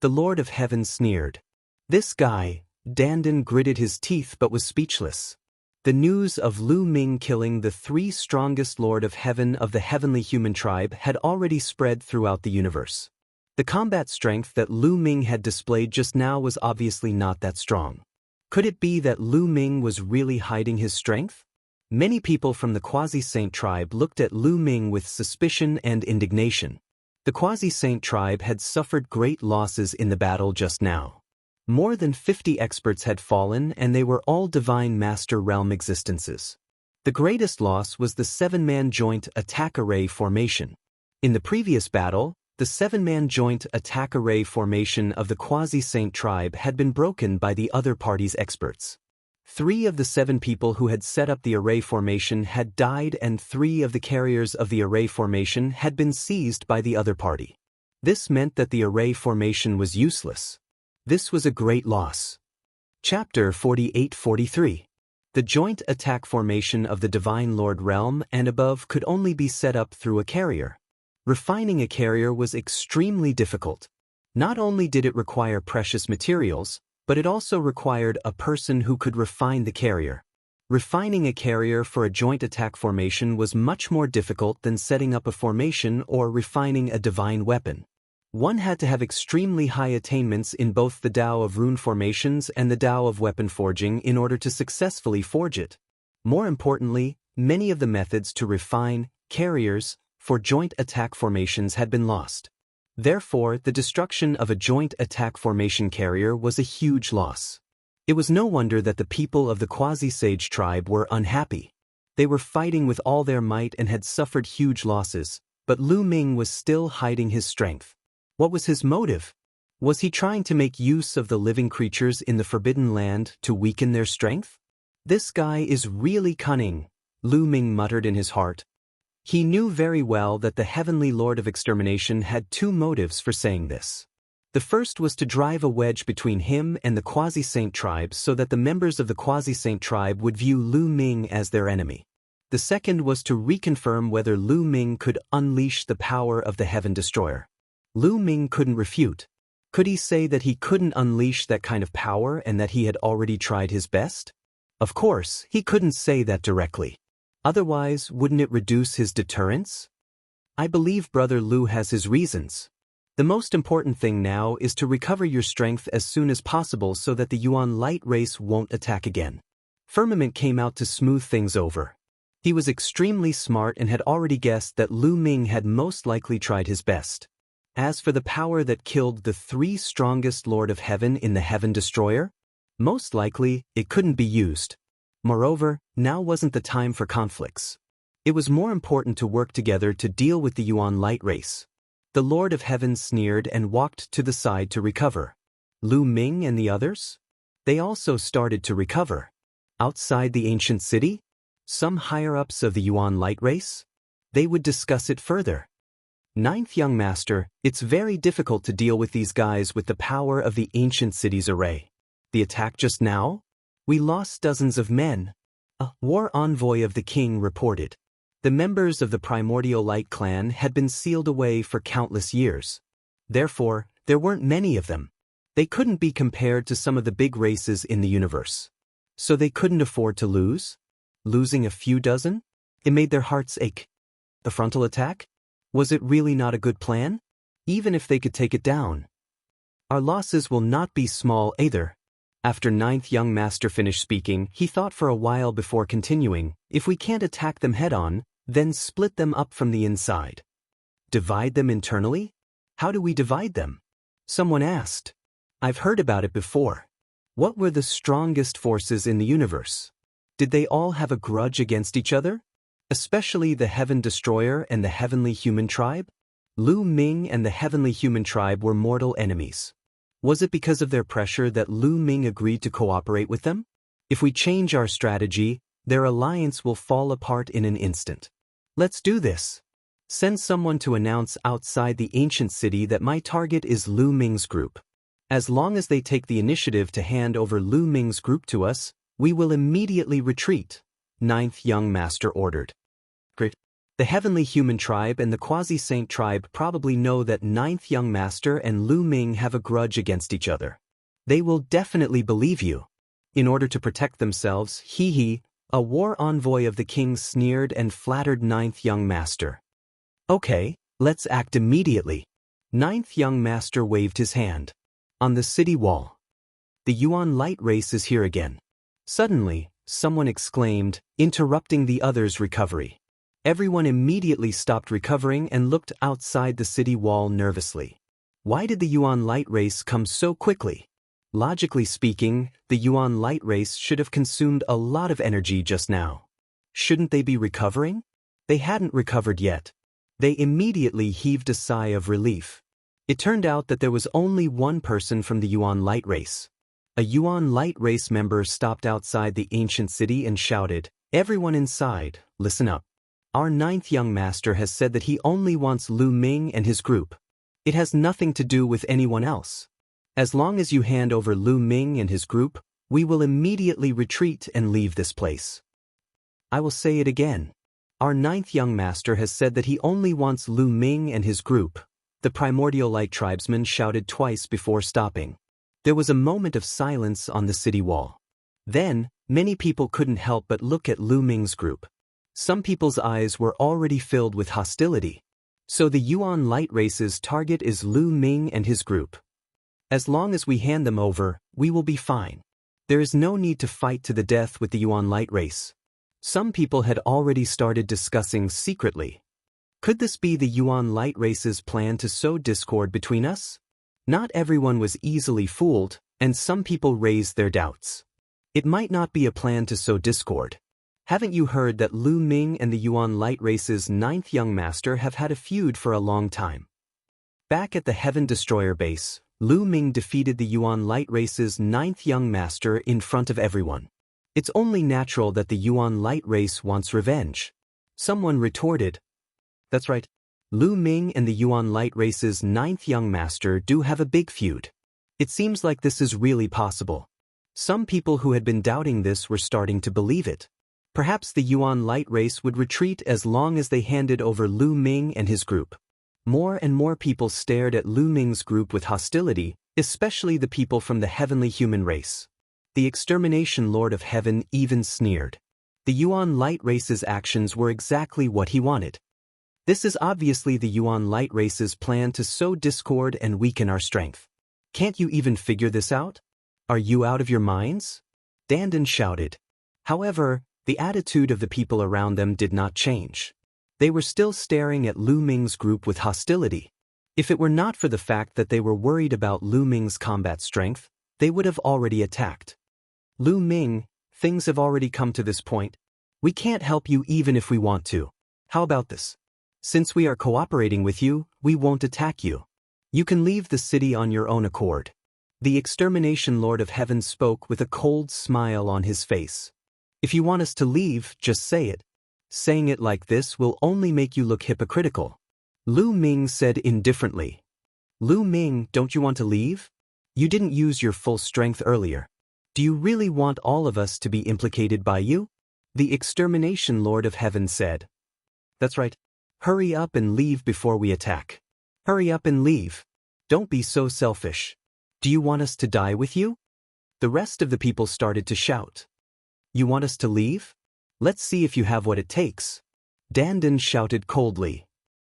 A: The Lord of Heaven sneered. This guy, Dandan gritted his teeth but was speechless. The news of Lu Ming killing the three strongest Lord of Heaven of the Heavenly Human tribe had already spread throughout the universe. The combat strength that Lu Ming had displayed just now was obviously not that strong. Could it be that Lu Ming was really hiding his strength? Many people from the Quasi-Saint tribe looked at Lu Ming with suspicion and indignation. The Quasi-Saint tribe had suffered great losses in the battle just now. More than 50 experts had fallen and they were all Divine Master Realm existences. The greatest loss was the 7-man joint attack array formation. In the previous battle, the 7-man joint attack array formation of the Quasi-Saint tribe had been broken by the other party's experts. 3 of the 7 people who had set up the array formation had died and 3 of the carriers of the array formation had been seized by the other party. This meant that the array formation was useless. This was a great loss. Chapter 48-43. The joint attack formation of the Divine Lord realm and above could only be set up through a carrier. Refining a carrier was extremely difficult. Not only did it require precious materials, but it also required a person who could refine the carrier. Refining a carrier for a joint attack formation was much more difficult than setting up a formation or refining a divine weapon. One had to have extremely high attainments in both the Tao of rune formations and the Tao of weapon forging in order to successfully forge it. More importantly, many of the methods to refine carriers for joint attack formations had been lost. Therefore, the destruction of a joint attack formation carrier was a huge loss. It was no wonder that the people of the Quasi-Sage tribe were unhappy. They were fighting with all their might and had suffered huge losses, but Lu Ming was still hiding his strength. What was his motive? Was he trying to make use of the living creatures in the Forbidden Land to weaken their strength? This guy is really cunning, Lu Ming muttered in his heart. He knew very well that the Heavenly Lord of Extermination had two motives for saying this. The first was to drive a wedge between him and the Quasi-Saint tribe so that the members of the Quasi-Saint tribe would view Lu Ming as their enemy. The second was to reconfirm whether Lu Ming could unleash the power of the Heaven Destroyer. Lu Ming couldn't refute. Could he say that he couldn't unleash that kind of power and that he had already tried his best? Of course, he couldn't say that directly. Otherwise, wouldn't it reduce his deterrence? I believe Brother Lu has his reasons. The most important thing now is to recover your strength as soon as possible so that the Yuan light race won't attack again. Firmament came out to smooth things over. He was extremely smart and had already guessed that Lu Ming had most likely tried his best. As for the power that killed the three strongest Lord of Heaven in the Heaven Destroyer, most likely it couldn't be used. Moreover, now wasn't the time for conflicts. It was more important to work together to deal with the Yuan light race. The Lord of Heaven sneered and walked to the side to recover. Lu Ming and the others? They also started to recover. Outside the ancient city? Some higher-ups of the Yuan light race? They would discuss it further. Ninth Young Master, it's very difficult to deal with these guys with the power of the ancient city's array. The attack just now? We lost dozens of men. A war envoy of the king reported. The members of the Primordial Light clan had been sealed away for countless years. Therefore, there weren't many of them. They couldn't be compared to some of the big races in the universe. So they couldn't afford to lose? Losing a few dozen? It made their hearts ache. A frontal attack? Was it really not a good plan? Even if they could take it down. Our losses will not be small either. After Ninth Young Master finished speaking, he thought for a while before continuing, if we can't attack them head-on, then split them up from the inside. Divide them internally? How do we divide them? Someone asked. I've heard about it before. What were the strongest forces in the universe? Did they all have a grudge against each other? Especially the Heaven Destroyer and the Heavenly Human Tribe? Lu Ming and the Heavenly Human Tribe were mortal enemies. Was it because of their pressure that Lu Ming agreed to cooperate with them? If we change our strategy, their alliance will fall apart in an instant. Let's do this. Send someone to announce outside the ancient city that my target is Lu Ming's group. As long as they take the initiative to hand over Lu Ming's group to us, we will immediately retreat, Ninth Young Master ordered. The Heavenly Human Tribe and the Quasi-Saint Tribe probably know that Ninth Young Master and Lu Ming have a grudge against each other. They will definitely believe you. In order to protect themselves, a war envoy of the king sneered and flattered Ninth Young Master. Okay, let's act immediately. Ninth Young Master waved his hand. On the city wall. The Yuan light race is here again. Suddenly, someone exclaimed, interrupting the others' recovery. Everyone immediately stopped recovering and looked outside the city wall nervously. Why did the Yuan light race come so quickly? Logically speaking, the Yuan light race should have consumed a lot of energy just now. Shouldn't they be recovering? They hadn't recovered yet. They immediately heaved a sigh of relief. It turned out that there was only one person from the Yuan light race. A Yuan light race member stopped outside the ancient city and shouted, "Everyone inside, listen up. Our Ninth Young Master has said that he only wants Lu Ming and his group. It has nothing to do with anyone else. As long as you hand over Lu Ming and his group, we will immediately retreat and leave this place. I will say it again. Our ninth young master has said that he only wants Lu Ming and his group. The primordial light tribesman shouted twice before stopping. There was a moment of silence on the city wall. Then, many people couldn't help but look at Lu Ming's group. Some people's eyes were already filled with hostility. So the Yuan light race's target is Lu Ming and his group. As long as we hand them over, we will be fine. There is no need to fight to the death with the Yuan light race. Some people had already started discussing secretly. Could this be the Yuan light race's plan to sow discord between us? Not everyone was easily fooled, and some people raised their doubts. It might not be a plan to sow discord. Haven't you heard that Lu Ming and the Yuan light race's ninth young master have had a feud for a long time? Back at the Heaven Destroyer base, Lu Ming defeated the Yuan light race's ninth young master in front of everyone. It's only natural that the Yuan light race wants revenge. Someone retorted. That's right. Lu Ming and the Yuan light race's ninth young master do have a big feud. It seems like this is really possible. Some people who had been doubting this were starting to believe it. Perhaps the Yuan light race would retreat as long as they handed over Lu Ming and his group. More and more people stared at Lu Ming's group with hostility, especially the people from the heavenly human race. The extermination lord of heaven even sneered. The Yuan light race's actions were exactly what he wanted. This is obviously the Yuan light race's plan to sow discord and weaken our strength. Can't you even figure this out? Are you out of your minds? Dandan shouted. However, the attitude of the people around them did not change. They were still staring at Lu Ming's group with hostility. If it were not for the fact that they were worried about Lu Ming's combat strength, they would have already attacked. Lu Ming, things have already come to this point. We can't help you even if we want to. How about this? Since we are cooperating with you, we won't attack you. You can leave the city on your own accord. The extermination lord of heaven spoke with a cold smile on his face. If you want us to leave, just say it. Saying it like this will only make you look hypocritical. Lu Ming said indifferently. Lu Ming, don't you want to leave? You didn't use your full strength earlier. Do you really want all of us to be implicated by you? The extermination lord of heaven said. That's right. Hurry up and leave before we attack. Hurry up and leave. Don't be so selfish. Do you want us to die with you? The rest of the people started to shout. You want us to leave? Let's see if you have what it takes. Dandan shouted coldly.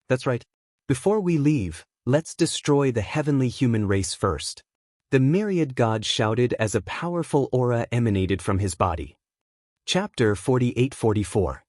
A: That's right. Before we leave, let's destroy the heavenly human race first. The myriad god shouted as a powerful aura emanated from his body. Chapter 48-44.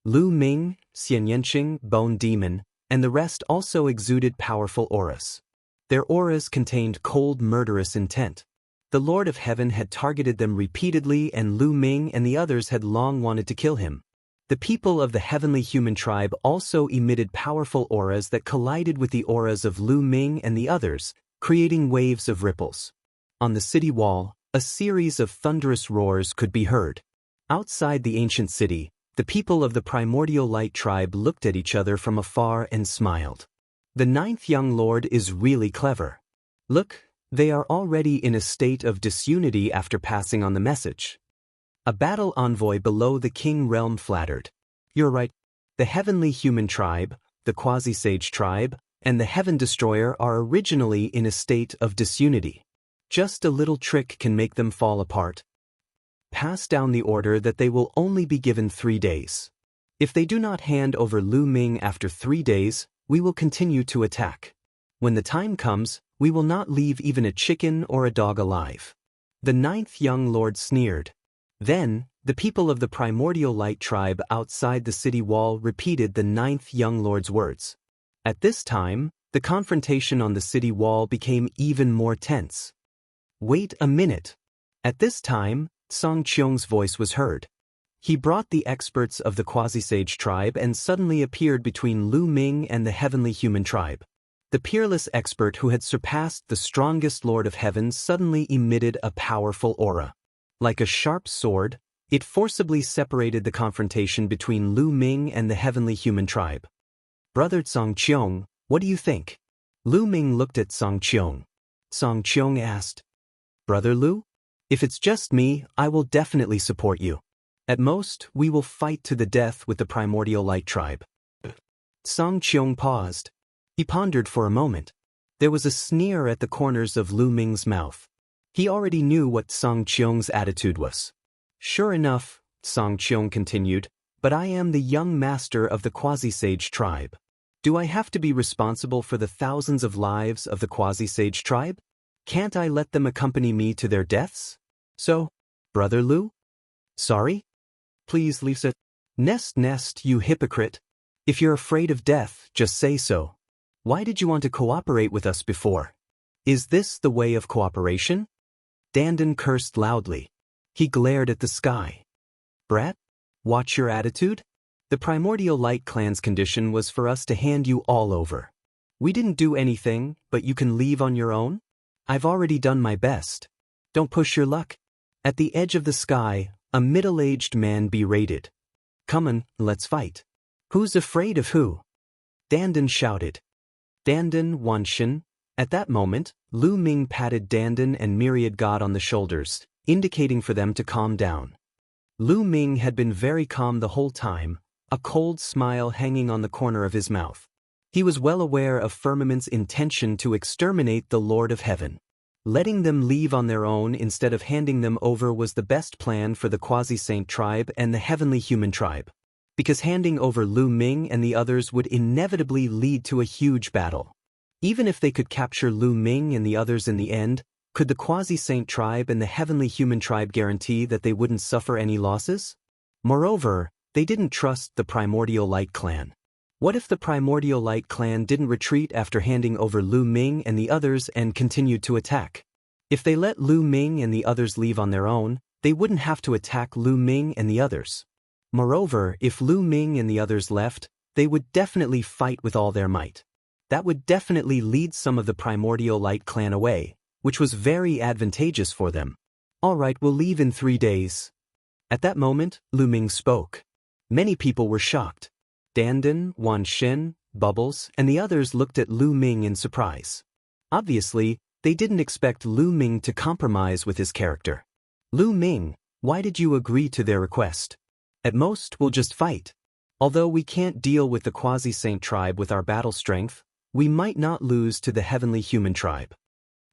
A: Lu Ming, Xianxia, Bone Demon, and the rest also exuded powerful auras. Their auras contained cold, murderous intent. The Lord of Heaven had targeted them repeatedly, and Lu Ming and the others had long wanted to kill him. The people of the heavenly human tribe also emitted powerful auras that collided with the auras of Lu Ming and the others, creating waves of ripples. On the city wall, a series of thunderous roars could be heard. Outside the ancient city, the people of the primordial light tribe looked at each other from afar and smiled. The ninth young lord is really clever. Look, they are already in a state of disunity after passing on the message. A battle envoy below the king realm flattered. You're right. The heavenly human tribe, the quasi-sage tribe, and the heaven destroyer are originally in a state of disunity. Just a little trick can make them fall apart. Pass down the order that they will only be given 3 days. If they do not hand over Lu Ming after 3 days, we will continue to attack. When the time comes, we will not leave even a chicken or a dog alive. The ninth young lord sneered. Then, the people of the primordial light tribe outside the city wall repeated the ninth young lord's words. At this time, the confrontation on the city wall became even more tense. Wait a minute. At this time, Song Qiong's voice was heard. He brought the experts of the quasi-sage tribe and suddenly appeared between Lu Ming and the heavenly human tribe. The peerless expert who had surpassed the strongest Lord of Heaven suddenly emitted a powerful aura. Like a sharp sword, it forcibly separated the confrontation between Lu Ming and the heavenly human tribe. Brother Song Qiong, what do you think? Lu Ming looked at Song Qiong. Song Qiong asked. Brother Lu? If it's just me, I will definitely support you. At most, we will fight to the death with the primordial light tribe. Song Qiong paused. He pondered for a moment. There was a sneer at the corners of Lu Ming's mouth. He already knew what Song Qiong's attitude was. Sure enough, Song Qiong continued, but I am the young master of the quasi-sage tribe. Do I have to be responsible for the thousands of lives of the quasi-sage tribe? Can't I let them accompany me to their deaths? So, Brother Lu? Sorry? Please, Lisa. Nest, you hypocrite. If you're afraid of death, just say so. Why did you want to cooperate with us before? Is this the way of cooperation? Dandan cursed loudly. He glared at the sky. Brat, watch your attitude? The primordial light clan's condition was for us to hand you all over. We didn't do anything, but you can leave on your own? I've already done my best. Don't push your luck. At the edge of the sky, a middle-aged man berated. Come on, let's fight. Who's afraid of who? Dandan shouted. Dandan, Wanshin. At that moment, Lu Ming patted Dandan and Myriad God on the shoulders, indicating for them to calm down. Lu Ming had been very calm the whole time, a cold smile hanging on the corner of his mouth. He was well aware of Firmament's intention to exterminate the Lord of Heaven. Letting them leave on their own instead of handing them over was the best plan for the Quasi-Saint tribe and the Heavenly Human tribe. Because handing over Lu Ming and the others would inevitably lead to a huge battle. Even if they could capture Lu Ming and the others in the end, could the Quasi-Saint tribe and the Heavenly Human tribe guarantee that they wouldn't suffer any losses? Moreover, they didn't trust the Primordial Light clan. What if the Primordial Light clan didn't retreat after handing over Lu Ming and the others and continued to attack? If they let Lu Ming and the others leave on their own, they wouldn't have to attack Lu Ming and the others. Moreover, if Lu Ming and the others left, they would definitely fight with all their might. That would definitely lead some of the Primordial Light clan away, which was very advantageous for them. All right, we'll leave in 3 days. At that moment, Lu Ming spoke. Many people were shocked. Dandan, Wanshin, Bubbles, and the others looked at Lu Ming in surprise. Obviously, they didn't expect Lu Ming to compromise with his character. Lu Ming, why did you agree to their request? At most, we'll just fight. Although we can't deal with the Quasi-Saint tribe with our battle strength, we might not lose to the Heavenly Human tribe.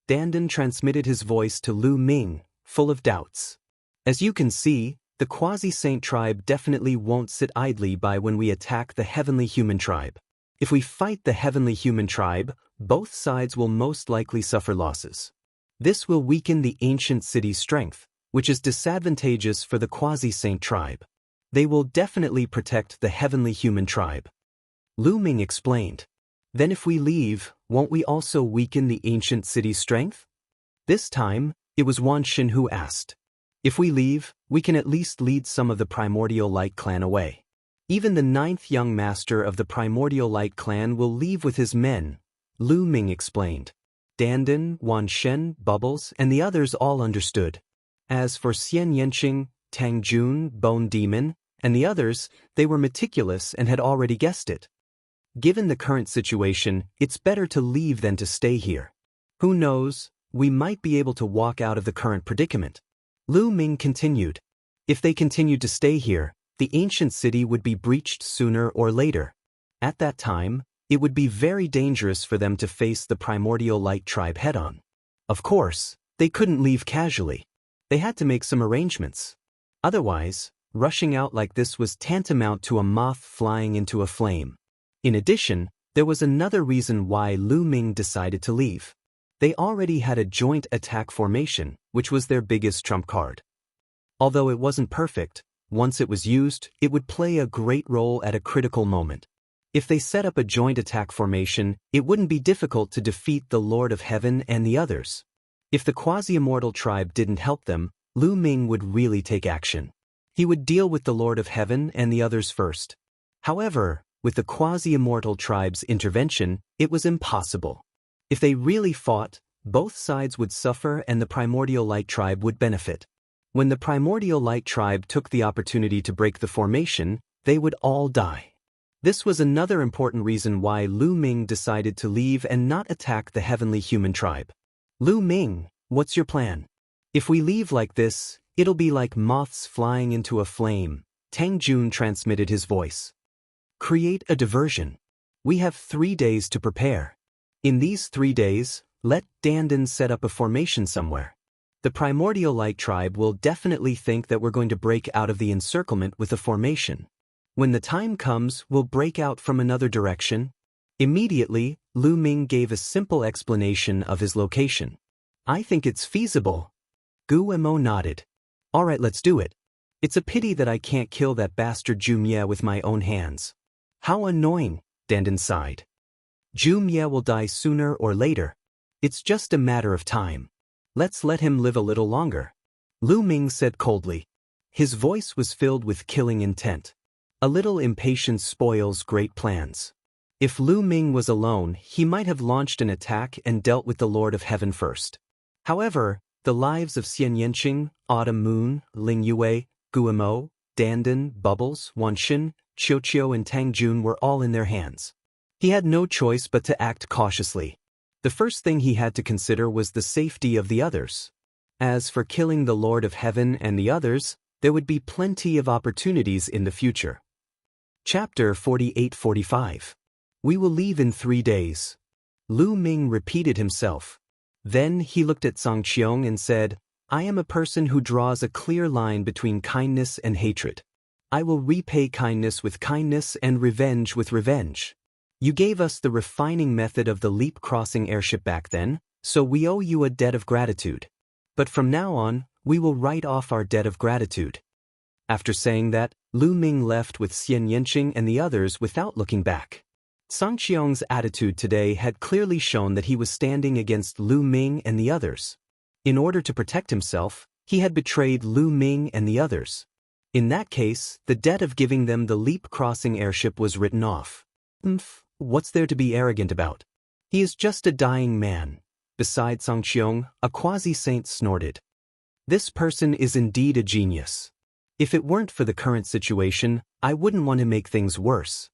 A: Dandan transmitted his voice to Lu Ming, full of doubts. As you can see, the Quasi-Saint tribe definitely won't sit idly by when we attack the Heavenly Human tribe. If we fight the Heavenly Human tribe, both sides will most likely suffer losses. This will weaken the ancient city's strength, which is disadvantageous for the Quasi-Saint tribe. They will definitely protect the Heavenly Human tribe. Lu Ming explained. Then if we leave, won't we also weaken the ancient city's strength? This time, it was Wanshin who asked. If we leave, we can at least lead some of the Primordial Light clan away. Even the 9th young master of the Primordial Light clan will leave with his men, Lu Ming explained. Dandan, Wanshen, Bubbles, and the others all understood. As for Xian Yanqing, Tang Jun, Bone Demon, and the others, they were meticulous and had already guessed it. Given the current situation, it's better to leave than to stay here. Who knows, we might be able to walk out of the current predicament. Lu Ming continued. If they continued to stay here, the ancient city would be breached sooner or later. At that time, it would be very dangerous for them to face the Primordial Light tribe head-on. Of course, they couldn't leave casually. They had to make some arrangements. Otherwise, rushing out like this was tantamount to a moth flying into a flame. In addition, there was another reason why Lu Ming decided to leave. They already had a joint attack formation, which was their biggest trump card. Although it wasn't perfect, once it was used, it would play a great role at a critical moment. If they set up a joint attack formation, it wouldn't be difficult to defeat the Lord of Heaven and the others. If the quasi-immortal tribe didn't help them, Lu Ming would really take action. He would deal with the Lord of Heaven and the others first. However, with the quasi-immortal tribe's intervention, it was impossible. If they really fought, both sides would suffer and the Primordial Light tribe would benefit. When the Primordial Light tribe took the opportunity to break the formation, they would all die. This was another important reason why Lu Ming decided to leave and not attack the Heavenly Human tribe. Lu Ming, what's your plan? If we leave like this, it'll be like moths flying into a flame, Tang Jun transmitted his voice. Create a diversion. We have 3 days to prepare. In these 3 days, let Dandan set up a formation somewhere. The primordial light tribe will definitely think that we're going to break out of the encirclement with a formation. When the time comes, we'll break out from another direction. Immediately, Lu Ming gave a simple explanation of his location. I think it's feasible. Gu Mo nodded. Alright, let's do it. It's a pity that I can't kill that bastard Zhu Mie with my own hands. How annoying, Dandan sighed. Zhu Mie will die sooner or later. It's just a matter of time. Let's let him live a little longer. Lu Ming said coldly. His voice was filled with killing intent. A little impatience spoils great plans. If Lu Ming was alone, he might have launched an attack and dealt with the Lord of Heaven first. However, the lives of Xianxia, Autumn Moon, Ling Yue, Guimo, Dandan, Bubbles, Wanxin, Qiuqiu and Tang Jun were all in their hands. He had no choice but to act cautiously. The first thing he had to consider was the safety of the others. As for killing the Lord of Heaven and the others, there would be plenty of opportunities in the future. Chapter 48-45. We will leave in 3 days. Lu Ming repeated himself. Then he looked at Song Qiong and said, I am a person who draws a clear line between kindness and hatred. I will repay kindness with kindness and revenge with revenge. You gave us the refining method of the leap-crossing airship back then, so we owe you a debt of gratitude. But from now on, we will write off our debt of gratitude. After saying that, Lu Ming left with Xianxia and the others without looking back. Song Qiong's attitude today had clearly shown that he was standing against Lu Ming and the others. In order to protect himself, he had betrayed Lu Ming and the others. In that case, the debt of giving them the leap-crossing airship was written off. What's there to be arrogant about? He is just a dying man. Besides Song Qiong, a quasi-saint snorted. This person is indeed a genius. If it weren't for the current situation, I wouldn't want to make things worse.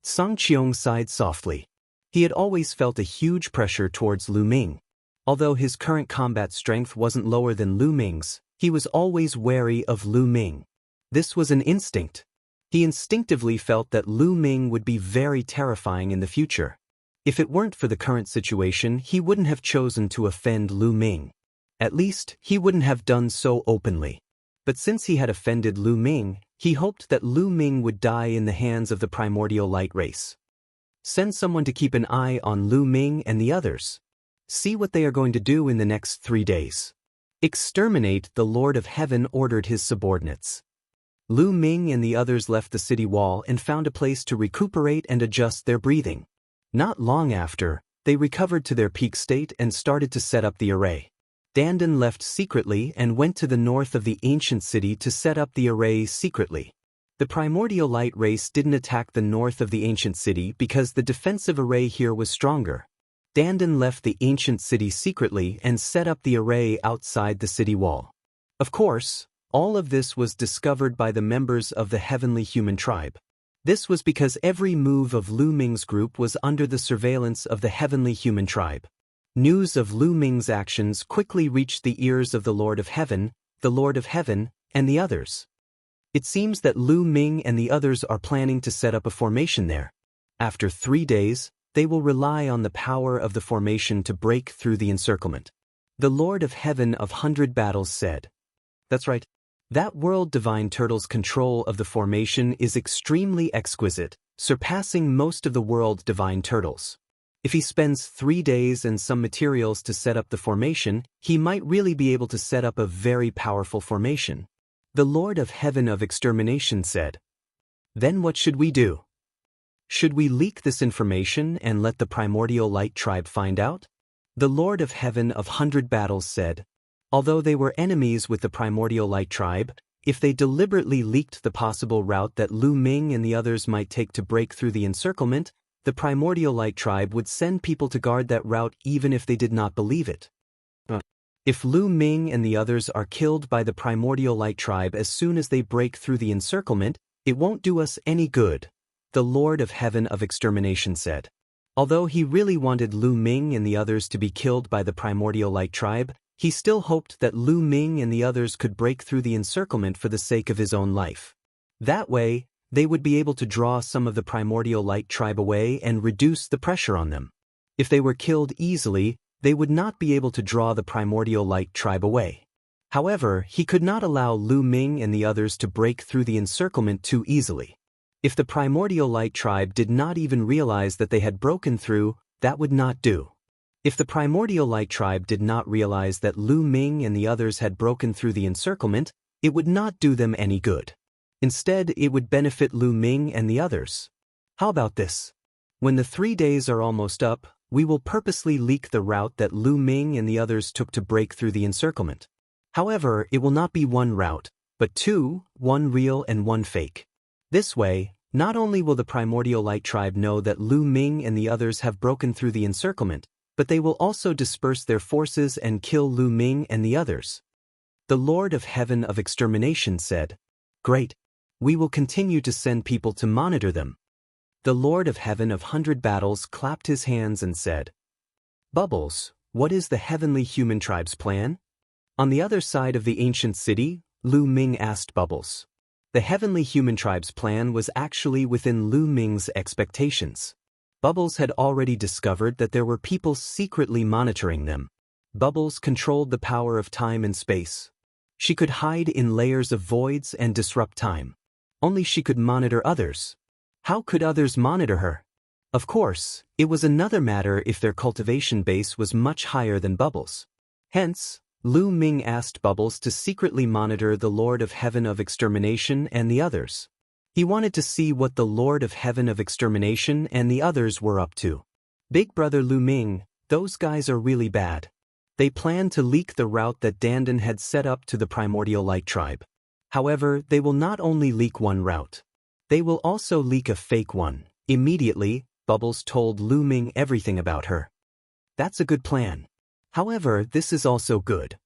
A: Song Qiong sighed softly. He had always felt a huge pressure towards Lu Ming. Although his current combat strength wasn't lower than Lu Ming's, he was always wary of Lu Ming. This was an instinct. He instinctively felt that Lu Ming would be very terrifying in the future. If it weren't for the current situation, he wouldn't have chosen to offend Lu Ming. At least, he wouldn't have done so openly. But since he had offended Lu Ming, he hoped that Lu Ming would die in the hands of the primordial light race. Send someone to keep an eye on Lu Ming and the others. See what they are going to do in the next 3 days. Exterminate, the Lord of Heaven ordered his subordinates. Lu Ming and the others left the city wall and found a place to recuperate and adjust their breathing. Not long after, they recovered to their peak state and started to set up the array. Dandan left secretly and went to the north of the ancient city to set up the array secretly. The primordial light race didn't attack the north of the ancient city because the defensive array here was stronger. Dandan left the ancient city secretly and set up the array outside the city wall. Of course, all of this was discovered by the members of the heavenly human tribe. This was because every move of Lu Ming's group was under the surveillance of the heavenly human tribe. News of Lu Ming's actions quickly reached the ears of the Lord of Heaven, and the others. It seems that Lu Ming and the others are planning to set up a formation there. After 3 days, they will rely on the power of the formation to break through the encirclement. The Lord of Heaven of 100 Battles said. That's right. That world divine turtle's control of the formation is extremely exquisite, surpassing most of the world divine turtles. If he spends 3 days and some materials to set up the formation, he might really be able to set up a very powerful formation. The Lord of Heaven of Extermination said. Then what should we do? Should we leak this information and let the primordial light tribe find out? The Lord of Heaven of 100 Battles said. Although they were enemies with the primordial light tribe, if they deliberately leaked the possible route that Lu Ming and the others might take to break through the encirclement, the primordial light tribe would send people to guard that route even if they did not believe it. If Lu Ming and the others are killed by the primordial light tribe as soon as they break through the encirclement, it won't do us any good, the Lord of Heaven of Extermination said. Although he really wanted Lu Ming and the others to be killed by the primordial light tribe, He still hoped that Lu Ming and the others could break through the encirclement for the sake of his own life. That way, they would be able to draw some of the primordial light tribe away and reduce the pressure on them. If they were killed easily, they would not be able to draw the primordial light tribe away. However, he could not allow Lu Ming and the others to break through the encirclement too easily. If the primordial light tribe did not even realize that they had broken through, that would not do. If the primordial light tribe did not realize that Lu Ming and the others had broken through the encirclement, it would not do them any good. Instead, it would benefit Lu Ming and the others. How about this? When the 3 days are almost up, we will purposely leak the route that Lu Ming and the others took to break through the encirclement. However, it will not be one route, but two, one real and one fake. This way, not only will the primordial light tribe know that Lu Ming and the others have broken through the encirclement, but they will also disperse their forces and kill Lu Ming and the others. The Lord of Heaven of Extermination said, "Great. We will continue to send people to monitor them." The Lord of Heaven of 100 Battles clapped his hands and said, "Bubbles, what is the heavenly human tribe's plan?" On the other side of the ancient city, Lu Ming asked Bubbles. The heavenly human tribe's plan was actually within Lu Ming's expectations. Bubbles had already discovered that there were people secretly monitoring them. Bubbles controlled the power of time and space. She could hide in layers of voids and disrupt time. Only she could monitor others. How could others monitor her? Of course, it was another matter if their cultivation base was much higher than Bubbles. Hence, Lu Ming asked Bubbles to secretly monitor the Lord of Heaven of Extermination and the others. He wanted to see what the Lord of Heaven of Extermination and the others were up to. Big brother Lu Ming, those guys are really bad. They planned to leak the route that Dandan had set up to the primordial light tribe. However, they will not only leak one route. They will also leak a fake one. Immediately, Bubbles told Lu Ming everything about her. That's a good plan. However, this is also good.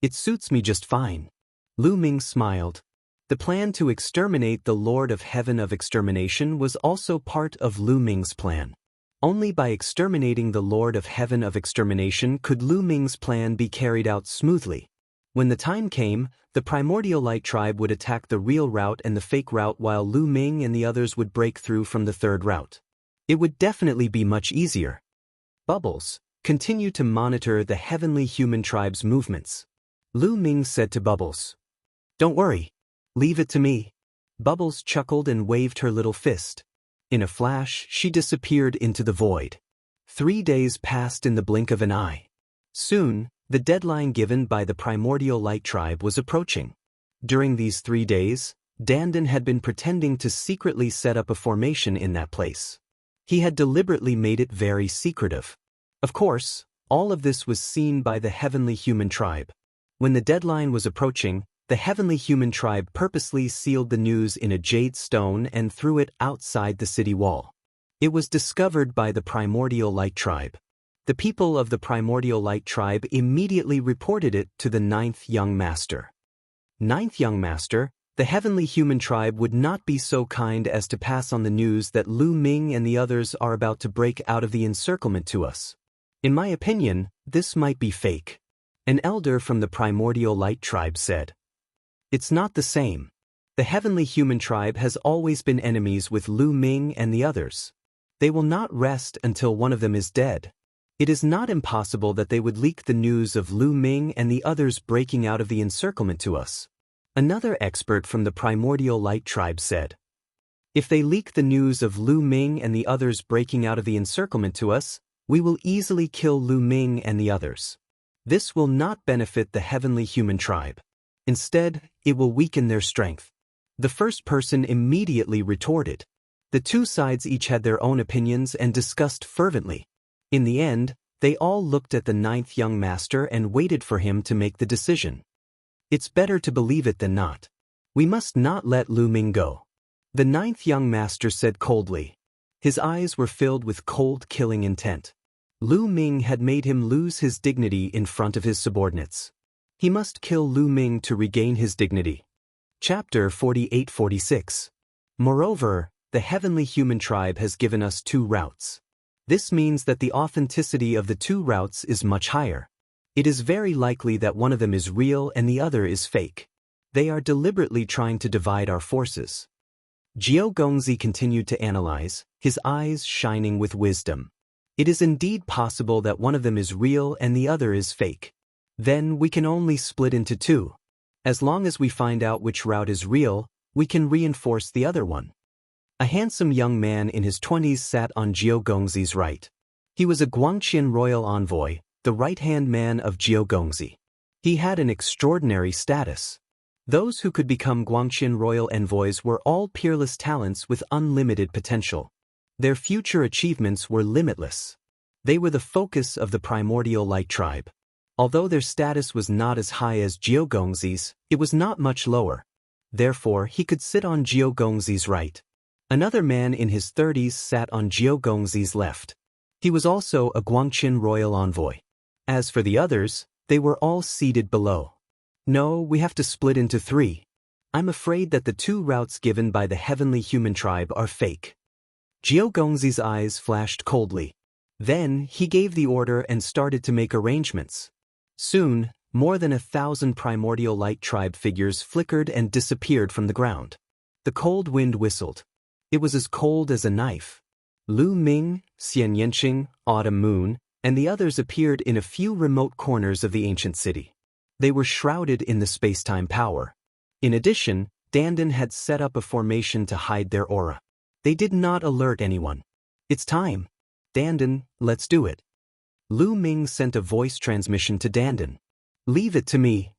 A: It suits me just fine. Lu Ming smiled. The plan to exterminate the Lord of Heaven of Extermination was also part of Lu Ming's plan. Only by exterminating the Lord of Heaven of Extermination could Lu Ming's plan be carried out smoothly. When the time came, the primordial light tribe would attack the real route and the fake route while Lu Ming and the others would break through from the third route. It would definitely be much easier. Bubbles, continue to monitor the heavenly human tribe's movements. Lu Ming said to Bubbles. Don't worry. Leave it to me. Bubbles chuckled and waved her little fist. In a flash, she disappeared into the void. 3 days passed in the blink of an eye. Soon, the deadline given by the primordial light tribe was approaching. During these 3 days, Dandan had been pretending to secretly set up a formation in that place. He had deliberately made it very secretive. Of course, all of this was seen by the heavenly human tribe. When the deadline was approaching, the heavenly human tribe purposely sealed the news in a jade stone and threw it outside the city wall. It was discovered by the primordial light tribe. The people of the primordial light tribe immediately reported it to the 9th young master. 9th young master, the heavenly human tribe would not be so kind as to pass on the news that Lu Ming and the others are about to break out of the encirclement to us. In my opinion, this might be fake. An elder from the primordial light tribe said. It's not the same. The heavenly human tribe has always been enemies with Lu Ming and the others. They will not rest until one of them is dead. It is not impossible that they would leak the news of Lu Ming and the others breaking out of the encirclement to us. Another expert from the primordial light tribe said. If they leak the news of Lu Ming and the others breaking out of the encirclement to us, we will easily kill Lu Ming and the others. This will not benefit the heavenly human tribe. Instead, it will weaken their strength. The first person immediately retorted. The two sides each had their own opinions and discussed fervently. In the end, they all looked at the 9th young master and waited for him to make the decision. It's better to believe it than not. We must not let Lu Ming go. The 9th young master said coldly. His eyes were filled with cold killing intent. Lu Ming had made him lose his dignity in front of his subordinates. He must kill Lu Ming to regain his dignity. Chapter 48-46. Moreover, the heavenly human tribe has given us 2 routes. This means that the authenticity of the 2 routes is much higher. It is very likely that one of them is real and the other is fake. They are deliberately trying to divide our forces. Jiao Gongzi continued to analyze, his eyes shining with wisdom. It is indeed possible that one of them is real and the other is fake. Then we can only split into two. As long as we find out which route is real, we can reinforce the other one. A handsome young man in his 20s sat on Jiao Gongzi's right. He was a Guangqian royal envoy, the right-hand man of Jiao Gongzi. He had an extraordinary status. Those who could become Guangqian royal envoys were all peerless talents with unlimited potential. Their future achievements were limitless. They were the focus of the primordial light tribe. Although their status was not as high as Jiao Gongzi's, it was not much lower. Therefore, he could sit on Jiao Gongzi's right. Another man in his 30s sat on Jiao Gongzi's left. He was also a Guangqian royal envoy. As for the others, they were all seated below. No, we have to split into three. I'm afraid that the two routes given by the heavenly human tribe are fake. Jiao Gongzi's eyes flashed coldly. Then, he gave the order and started to make arrangements. Soon, more than 1,000 primordial light tribe figures flickered and disappeared from the ground. The cold wind whistled. It was as cold as a knife. Lu Ming, Xianxia, Autumn Moon, and the others appeared in a few remote corners of the ancient city. They were shrouded in the space-time power. In addition, Dandan had set up a formation to hide their aura. They did not alert anyone. It's time. Dandan, let's do it. Lu Ming sent a voice transmission to Dandan. Leave it to me.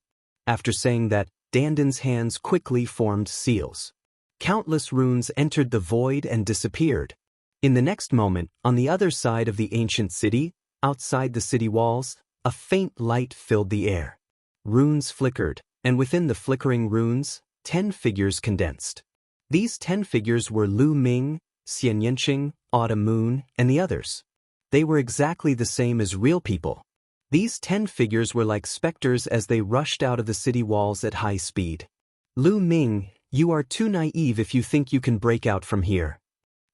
A: After saying that, Dandan's hands quickly formed seals. Countless runes entered the void and disappeared. In the next moment, on the other side of the ancient city, outside the city walls, a faint light filled the air. Runes flickered, and within the flickering runes, 10 figures condensed. These 10 figures were Lu Ming, Xianxia, Autumn Moon, and the others. They were exactly the same as real people. These 10 figures were like specters as they rushed out of the city walls at high speed. Lu Ming, you are too naive if you think you can break out from here.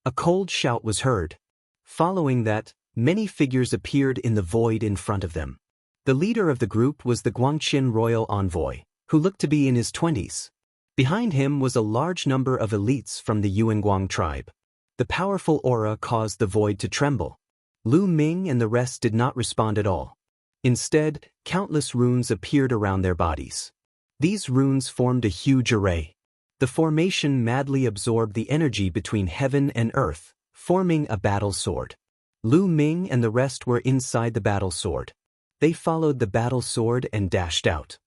A: A cold shout was heard. Following that, many figures appeared in the void in front of them. The leader of the group was the Guangqian royal envoy, who looked to be in his 20s. Behind him was a large number of elites from the Yuanguang tribe. The powerful aura caused the void to tremble. Lu Ming and the rest did not respond at all. Instead, countless runes appeared around their bodies. These runes formed a huge array. The formation madly absorbed the energy between heaven and earth, forming a battle sword. Lu Ming and the rest were inside the battle sword. They followed the battle sword and dashed out.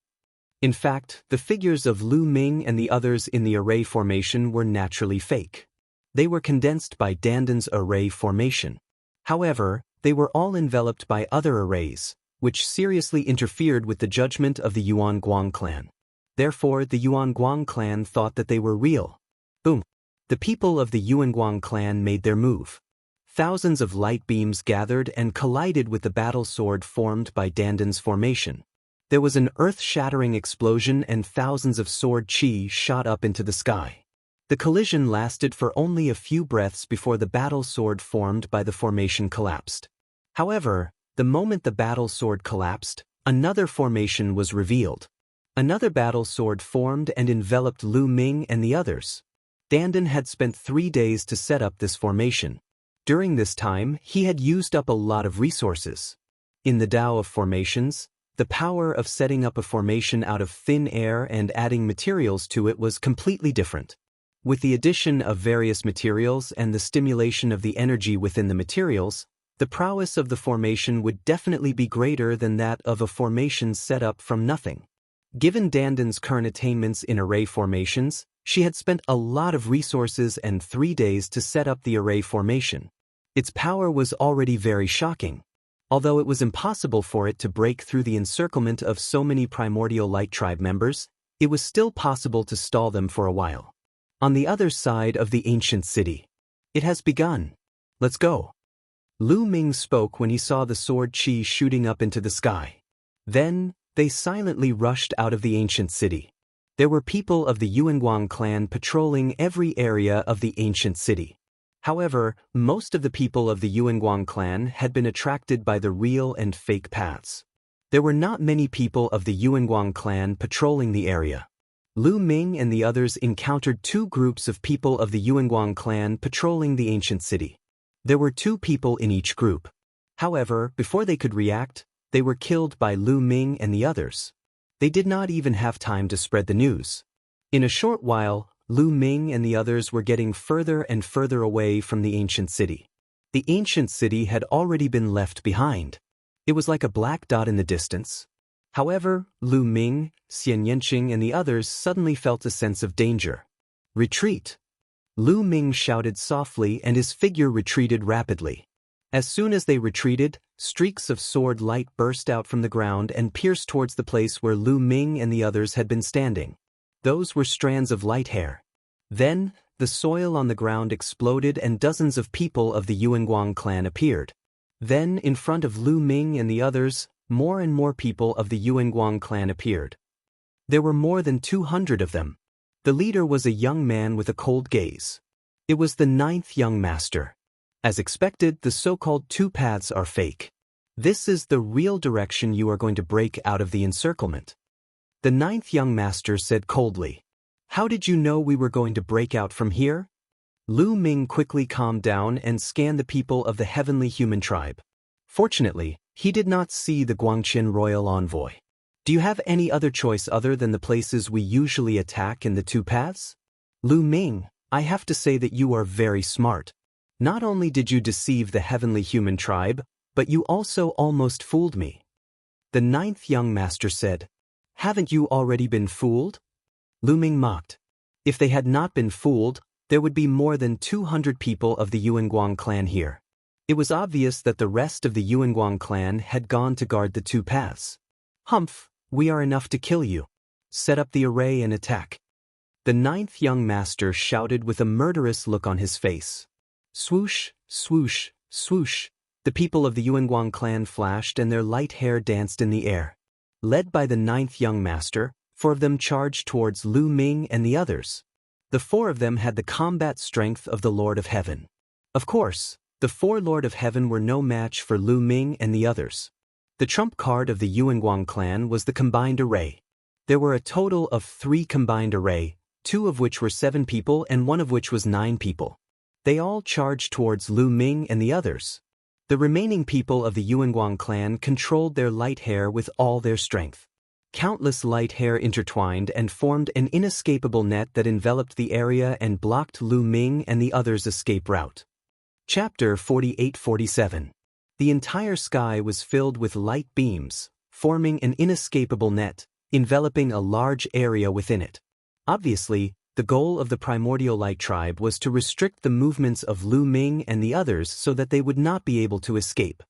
A: In fact, the figures of Lu Ming and the others in the array formation were naturally fake. They were condensed by Dandan's array formation. However, they were all enveloped by other arrays, which seriously interfered with the judgment of the Yuanguang clan. Therefore, the Yuanguang clan thought that they were real. Boom! The people of the Yuanguang clan made their move. Thousands of light beams gathered and collided with the battle sword formed by Dandan's formation. There was an earth-shattering explosion and thousands of sword chi shot up into the sky. The collision lasted for only a few breaths before the battle sword formed by the formation collapsed. However, the moment the battle sword collapsed, another formation was revealed. Another battle sword formed and enveloped Lu Ming and the others. Dandan had spent 3 days to set up this formation. During this time, he had used up a lot of resources. In the Tao of formations, the power of setting up a formation out of thin air and adding materials to it was completely different. With the addition of various materials and the stimulation of the energy within the materials, the prowess of the formation would definitely be greater than that of a formation set up from nothing. Given Dandan's current attainments in array formations, she had spent a lot of resources and 3 days to set up the array formation. Its power was already very shocking. Although it was impossible for it to break through the encirclement of so many primordial light tribe members, it was still possible to stall them for a while. On the other side of the ancient city. It has begun. Let's go. Lu Ming spoke when he saw the sword chi shooting up into the sky. Then, they silently rushed out of the ancient city. There were people of the Yuanguang clan patrolling every area of the ancient city. However, most of the people of the Yuanguang clan had been attracted by the real and fake paths. There were not many people of the Yuanguang clan patrolling the area. Lu Ming and the others encountered two groups of people of the Yuanguang clan patrolling the ancient city. There were 2 people in each group. However, before they could react, they were killed by Lu Ming and the others. They did not even have time to spread the news. In a short while, Lu Ming and the others were getting further and further away from the ancient city. The ancient city had already been left behind. It was like a black dot in the distance. However, Lu Ming, Xianxia and the others suddenly felt a sense of danger. Retreat! Lu Ming shouted softly and his figure retreated rapidly. As soon as they retreated, streaks of sword light burst out from the ground and pierced towards the place where Lu Ming and the others had been standing. Those were strands of light hair. Then, the soil on the ground exploded and dozens of people of the Yuanguang clan appeared. Then, in front of Lu Ming and the others, more and more people of the Yuanguang clan appeared. There were more than 200 of them. The leader was a young man with a cold gaze. It was the 9th young master. As expected, the so-called 2 paths are fake. This is the real direction you are going to break out of the encirclement. The 9th young master said coldly. How did you know we were going to break out from here? Lu Ming quickly calmed down and scanned the people of the heavenly human tribe. Fortunately, he did not see the Guangqin royal envoy. Do you have any other choice other than the places we usually attack in the 2 paths? Lu Ming, I have to say that you are very smart. Not only did you deceive the heavenly human tribe, but you also almost fooled me. The 9th young master said, Haven't you already been fooled? Lu Ming mocked. If they had not been fooled, there would be more than 200 people of the Yuanguang clan here. It was obvious that the rest of the Yuanguang clan had gone to guard the 2 paths. Humph, we are enough to kill you. Set up the array and attack. The 9th young master shouted with a murderous look on his face. Swoosh, swoosh, swoosh. The people of the Yuanguang clan flashed and their light hair danced in the air. Led by the 9th young master, 4 of them charged towards Lu Ming and the others. The 4 of them had the combat strength of the Lord of Heaven. Of course, the 4 Lord of Heaven were no match for Lu Ming and the others. The trump card of the Yuanguang clan was the combined array. There were a total of 3 combined array, 2 of which were 7 people and 1 of which was 9 people. They all charged towards Lu Ming and the others. The remaining people of the Yuanguang clan controlled their light hair with all their strength. Countless light hair intertwined and formed an inescapable net that enveloped the area and blocked Lu Ming and the others' escape route. Chapter 48-47. The entire sky was filled with light beams, forming an inescapable net, enveloping a large area within it. Obviously, the goal of the primordial light tribe was to restrict the movements of Lu Ming and the others so that they would not be able to escape.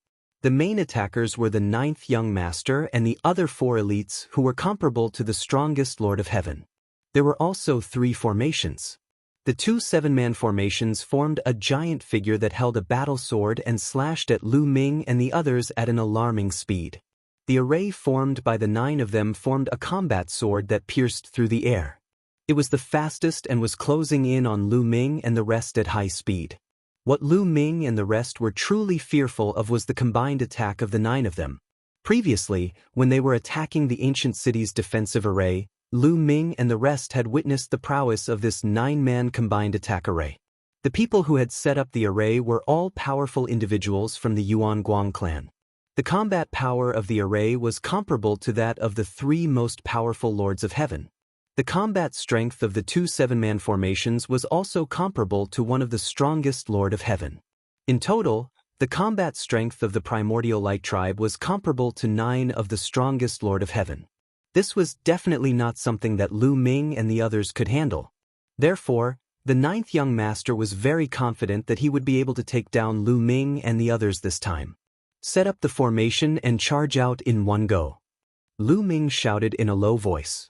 A: The main attackers were the 9th young master and the other 4 elites who were comparable to the strongest Lord of Heaven. There were also 3 formations. The 2 7-man formations formed a giant figure that held a battle sword and slashed at Lu Ming and the others at an alarming speed. The array formed by the 9 of them formed a combat sword that pierced through the air. It was the fastest and was closing in on Lu Ming and the rest at high speed. What Lu Ming and the rest were truly fearful of was the combined attack of the 9 of them. Previously, when they were attacking the ancient city's defensive array, Lu Ming and the rest had witnessed the prowess of this 9-man combined attack array. The people who had set up the array were all powerful individuals from the Yuanguang clan. The combat power of the array was comparable to that of the 3 most powerful Lords of Heaven. The combat strength of the 2 7-man formations was also comparable to one of the strongest Lord of Heaven. In total, the combat strength of the primordial light tribe was comparable to 9 of the strongest Lord of Heaven. This was definitely not something that Lu Ming and the others could handle. Therefore, the 9th young master was very confident that he would be able to take down Lu Ming and the others this time. Set up the formation and charge out in one go. Lu Ming shouted in a low voice.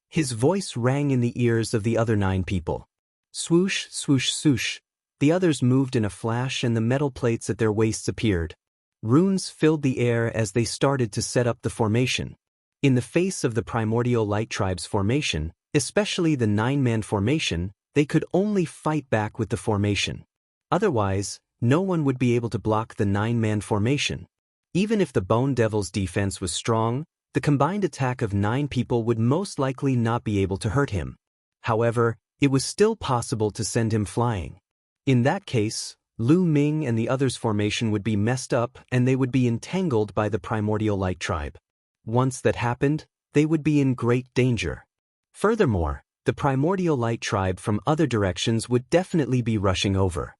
A: His voice rang in the ears of the other 9 people. Swoosh, swoosh, swoosh. The others moved in a flash and the metal plates at their waists appeared. Runes filled the air as they started to set up the formation. In the face of the primordial light tribe's formation, especially the 9-man formation, they could only fight back with the formation. Otherwise, no one would be able to block the 9-man formation. Even if the Bone Devil's defense was strong, the combined attack of 9 people would most likely not be able to hurt him. However, it was still possible to send him flying. In that case, Lu Ming and the others' formation would be messed up and they would be entangled by the Primordial Light Tribe. Once that happened, they would be in great danger. Furthermore, the Primordial Light Tribe from other directions would definitely be rushing over.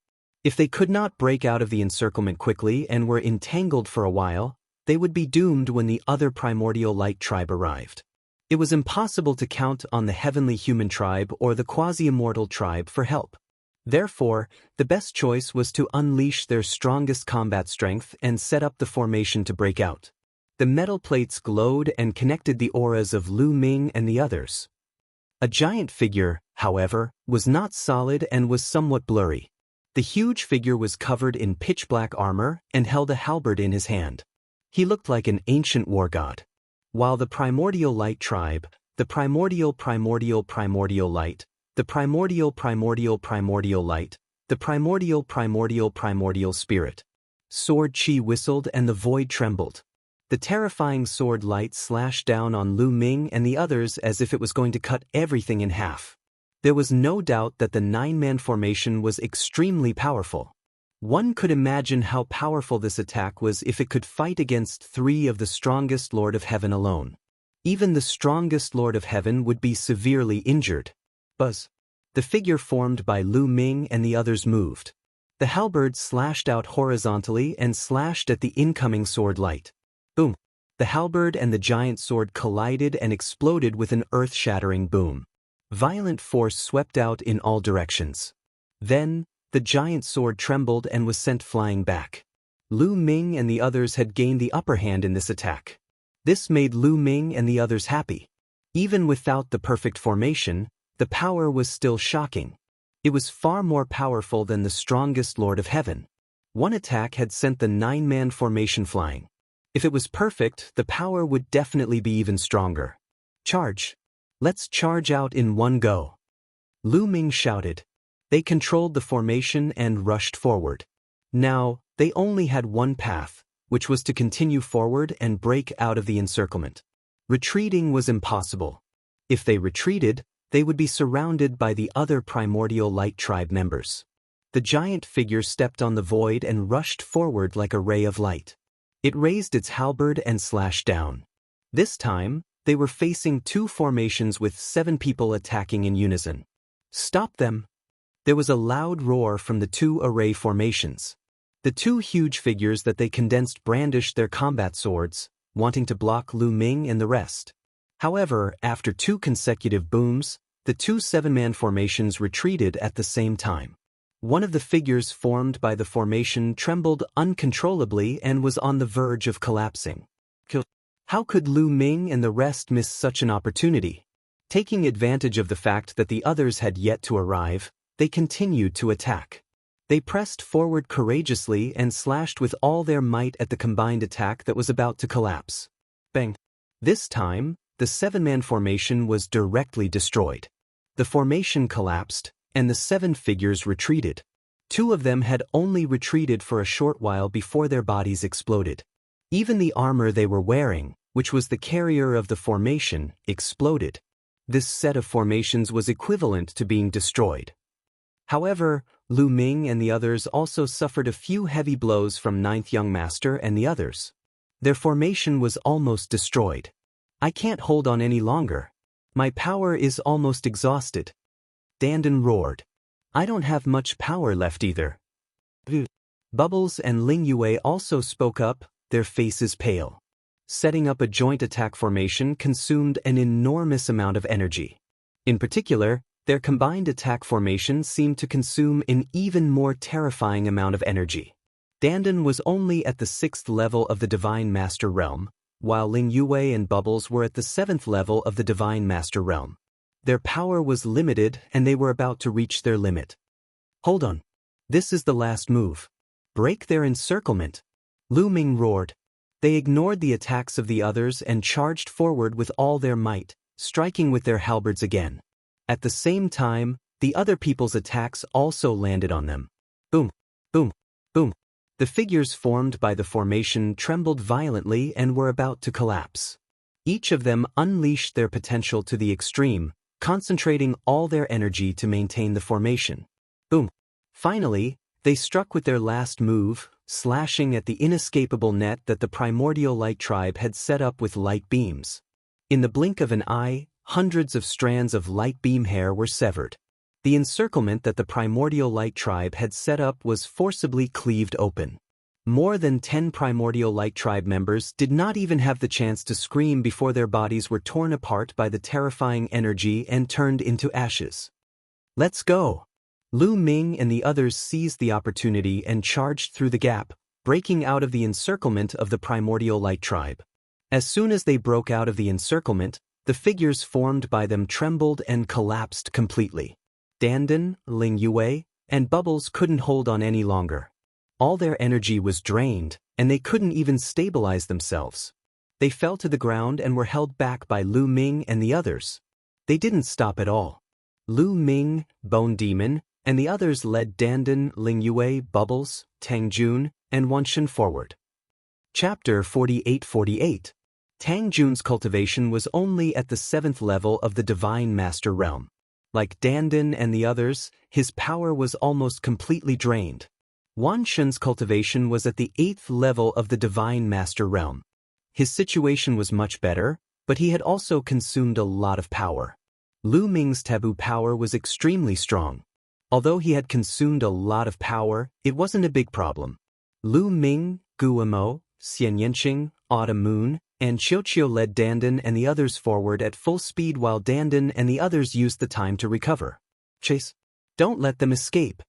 A: If they could not break out of the encirclement quickly and were entangled for a while, they would be doomed when the other Primordial Light Tribe arrived. It was impossible to count on the Heavenly Human Tribe or the Quasi-Immortal Tribe for help. Therefore, the best choice was to unleash their strongest combat strength and set up the formation to break out. The metal plates glowed and connected the auras of Lu Ming and the others. A giant figure, however, was not solid and was somewhat blurry. The huge figure was covered in pitch-black armor and held a halberd in his hand. He looked like an ancient war god. While the Primordial Light Tribe, the primordial light, the primordial light, the primordial spirit. Sword chi whistled and the void trembled. The terrifying sword light slashed down on Lu Ming and the others as if it was going to cut everything in half. There was no doubt that the 9-man formation was extremely powerful. One could imagine how powerful this attack was if it could fight against 3 of the strongest Lord of Heaven alone. Even the strongest Lord of Heaven would be severely injured. Buzz. The figure formed by Lu Ming and the others moved. The halberd slashed out horizontally and slashed at the incoming sword light. Boom. The halberd and the giant sword collided and exploded with an earth-shattering boom. Violent force swept out in all directions. Then, the giant sword trembled and was sent flying back. Lu Ming and the others had gained the upper hand in this attack. This made Lu Ming and the others happy. Even without the perfect formation, the power was still shocking. It was far more powerful than the strongest Lord of Heaven. One attack had sent the 9-man formation flying. If it was perfect, the power would definitely be even stronger. Charge! Let's charge out in one go. Lu Ming shouted. They controlled the formation and rushed forward. Now, they only had one path, which was to continue forward and break out of the encirclement. Retreating was impossible. If they retreated, they would be surrounded by the other Primordial Light Tribe members. The giant figure stepped on the void and rushed forward like a ray of light. It raised its halberd and slashed down. This time, they were facing 2 formations with 7 people attacking in unison. Stop them! There was a loud roar from the 2 array formations. The 2 huge figures that they condensed brandished their combat swords, wanting to block Lu Ming and the rest. However, after 2 consecutive booms, the 2 7-man formations retreated at the same time. One of the figures formed by the formation trembled uncontrollably and was on the verge of collapsing. How could Lu Ming and the rest miss such an opportunity? Taking advantage of the fact that the others had yet to arrive, they continued to attack. They pressed forward courageously and slashed with all their might at the combined attack that was about to collapse. Bang! This time, the 7-man formation was directly destroyed. The formation collapsed, and the 7 figures retreated. 2 of them had only retreated for a short while before their bodies exploded. Even the armor they were wearing, which was the carrier of the formation, exploded. This set of formations was equivalent to being destroyed. However, Lu Ming and the others also suffered a few heavy blows from 9th Young Master and the others. Their formation was almost destroyed. I can't hold on any longer. My power is almost exhausted. Dandan roared. I don't have much power left either. Bubbles and Ling Yue also spoke up, their faces pale. Setting up a joint attack formation consumed an enormous amount of energy. In particular, their combined attack formation seemed to consume an even more terrifying amount of energy. Dandan was only at the 6th level of the Divine Master Realm, while Ling Yue and Bubbles were at the 7th level of the Divine Master Realm. Their power was limited and they were about to reach their limit. Hold on. This is the last move. Break their encirclement. Lu Ming roared. They ignored the attacks of the others and charged forward with all their might, striking with their halberds again. At the same time, the other people's attacks also landed on them. Boom, boom, boom. The figures formed by the formation trembled violently and were about to collapse. Each of them unleashed their potential to the extreme, concentrating all their energy to maintain the formation. Boom! Finally, they struck with their last move, slashing at the inescapable net that the primordial light tribe had set up with light beams. In the blink of an eye, hundreds of strands of light beam hair were severed. The encirclement that the primordial light tribe had set up was forcibly cleaved open. More than 10 primordial light tribe members did not even have the chance to scream before their bodies were torn apart by the terrifying energy and turned into ashes. Let's go! Lu Ming and the others seized the opportunity and charged through the gap, breaking out of the encirclement of the primordial light tribe. As soon as they broke out of the encirclement, the figures formed by them trembled and collapsed completely. Dandan, Ling Yue, and Bubbles couldn't hold on any longer. All their energy was drained, and they couldn't even stabilize themselves. They fell to the ground and were held back by Lu Ming and the others. They didn't stop at all. Lu Ming, Bone Demon, and the others led Dandan, Ling Yue, Bubbles, Tang Jun, and Wanshan forward. Chapter 48-48. Tang Jun's cultivation was only at the 7th level of the Divine Master realm. Like Dandan and the others, his power was almost completely drained. Wanshan's cultivation was at the 8th level of the Divine Master realm. His situation was much better, but he had also consumed a lot of power. Lu Ming's taboo power was extremely strong. Although he had consumed a lot of power, it wasn't a big problem. Lu Ming, Guamo, Xianxia, Autumn Moon, and Qiuqiu led Dandan and the others forward at full speed while Dandan and the others used the time to recover. Chase! Don't let them escape!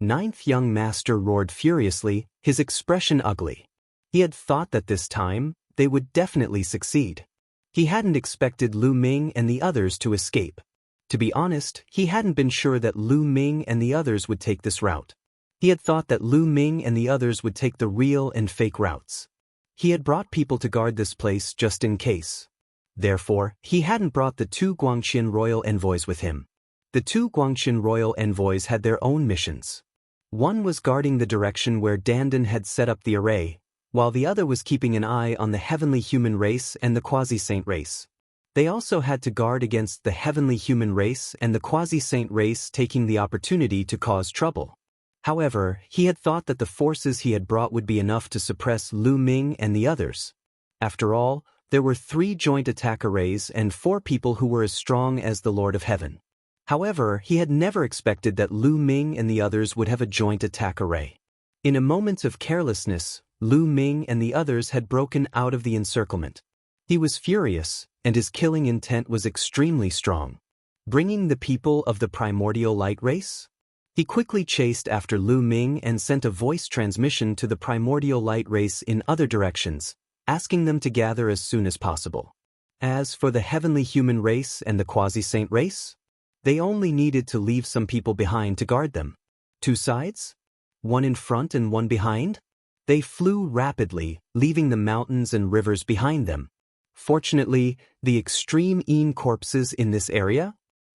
A: Ninth young master roared furiously, his expression ugly. He had thought that this time, they would definitely succeed. He hadn't expected Lu Ming and the others to escape. To be honest, he hadn't been sure that Lu Ming and the others would take this route. He had thought that Lu Ming and the others would take the real and fake routes. He had brought people to guard this place just in case. Therefore, he hadn't brought the 2 Guangqian royal envoys with him. The 2 Guangqian royal envoys had their own missions. One was guarding the direction where Dandan had set up the array, while the other was keeping an eye on the heavenly human race and the quasi-saint race. They also had to guard against the heavenly human race and the quasi-saint race taking the opportunity to cause trouble. However, he had thought that the forces he had brought would be enough to suppress Lu Ming and the others. After all, there were 3 joint attack arrays and 4 people who were as strong as the Lord of Heaven. However, he had never expected that Lu Ming and the others would have a joint attack array. In a moment of carelessness, Lu Ming and the others had broken out of the encirclement. He was furious, and his killing intent was extremely strong. Bringing the people of the primordial light race? He quickly chased after Lu Ming and sent a voice transmission to the primordial light race in other directions, asking them to gather as soon as possible. As for the heavenly human race and the quasi-saint race, they only needed to leave some people behind to guard them. 2 sides? One in front and one behind? They flew rapidly, leaving the mountains and rivers behind them. Fortunately, the extreme corpses in this area?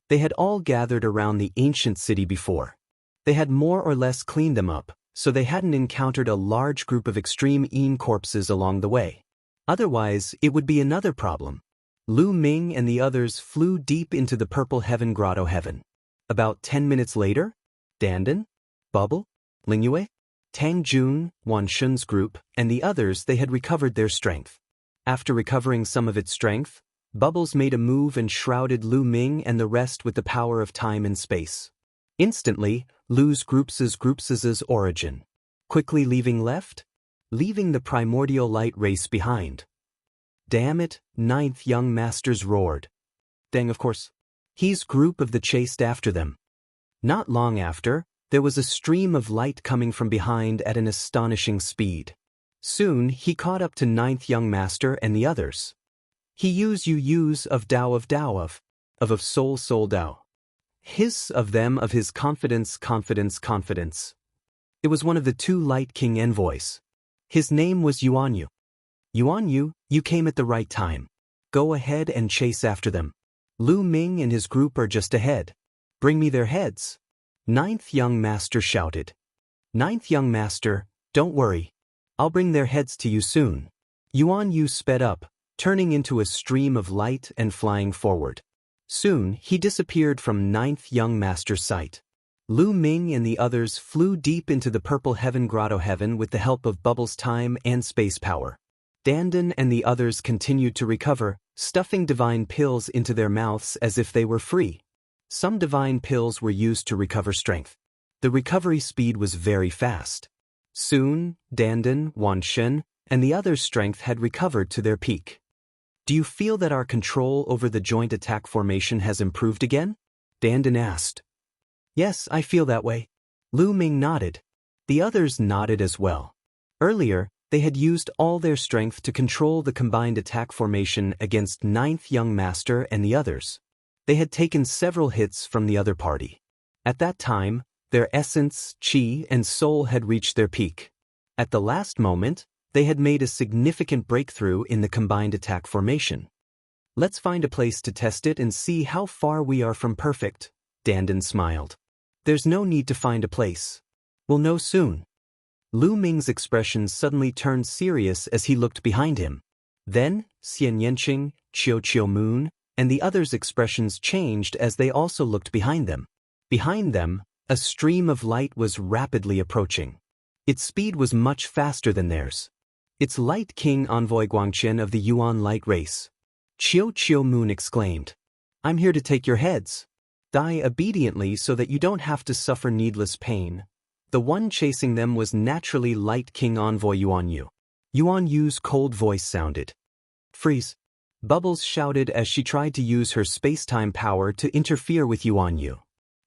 A: They had all gathered around the ancient city before. They had more or less cleaned them up, so they hadn't encountered a large group of extreme corpses along the way. Otherwise, it would be another problem. Lu Ming and the others flew deep into the Purple Heaven Grotto Heaven. About 10 minutes later, Dandan, Bubble, Ling Yue, Tang Jun, Wanshan's group, and the others they had recovered their strength. After recovering some of its strength, Bubbles made a move and shrouded Lu Ming and the rest with the power of time and space. Instantly, Lu's groups's origin. Quickly leaving the primordial light race behind. Damn it, 9th young masters roared. Dang, of course. He's group of the chased after them. Not long after, there was a stream of light coming from behind at an astonishing speed. Soon, he caught up to 9th young master and the others. He use of Dao of soul Dao. His of them of his confidence. It was one of the 2 Light King envoys. His name was Yuanyu. Yuanyu, you came at the right time. Go ahead and chase after them. Lu Ming and his group are just ahead. Bring me their heads. 9th young master shouted. 9th young master, Don't worry. I'll bring their heads to you soon. Yuan Yu sped up, turning into a stream of light and flying forward. Soon, he disappeared from ninth young master's sight. Lu Ming and the others flew deep into the purple heaven grotto heaven with the help of Bubbles' time and space power. Dandan and the others continued to recover, stuffing divine pills into their mouths as if they were free. Some divine pills were used to recover strength. The recovery speed was very fast. Soon, Dandan, Wan Shen, and the others' strength had recovered to their peak. Do you feel that our control over the joint attack formation has improved again? Dandan asked. Yes, I feel that way. Lu Ming nodded. The others nodded as well. Earlier, they had used all their strength to control the combined attack formation against ninth young master and the others. They had taken several hits from the other party. At that time, their essence, chi, and soul had reached their peak. At the last moment, they had made a significant breakthrough in the combined attack formation. Let's find a place to test it and see how far we are from perfect, Dandan smiled. There's no need to find a place. We'll know soon. Lu Ming's expression suddenly turned serious as he looked behind him. Then, Xianxia, Qiu Moon, and the others' expressions changed as they also looked behind them. Behind them, a stream of light was rapidly approaching. Its speed was much faster than theirs. It's Light King Envoy Guangqian of the Yuan Light Race. Qiu Moon exclaimed. I'm here to take your heads. Die obediently so that you don't have to suffer needless pain. The one chasing them was naturally Light King Envoy Yuan Yu. Yuan Yu's cold voice sounded. Freeze. Bubbles shouted as she tried to use her space-time power to interfere with Yuan Yu.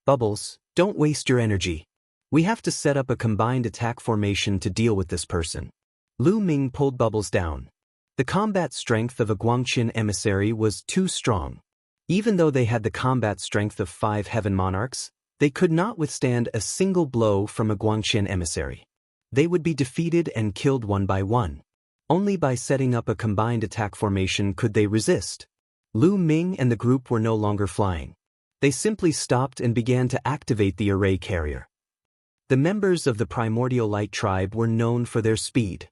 A: Bubbles, don't waste your energy. We have to set up a combined attack formation to deal with this person. Lu Ming pulled Bubbles down. The combat strength of a Guangqian emissary was too strong. Even though they had the combat strength of 5 heaven monarchs, they could not withstand a single blow from a Guangqian emissary. They would be defeated and killed one by one. Only by setting up a combined attack formation could they resist. Lu Ming and the group were no longer flying. They simply stopped and began to activate the array carrier. The members of the Primordial Light Tribe were known for their speed.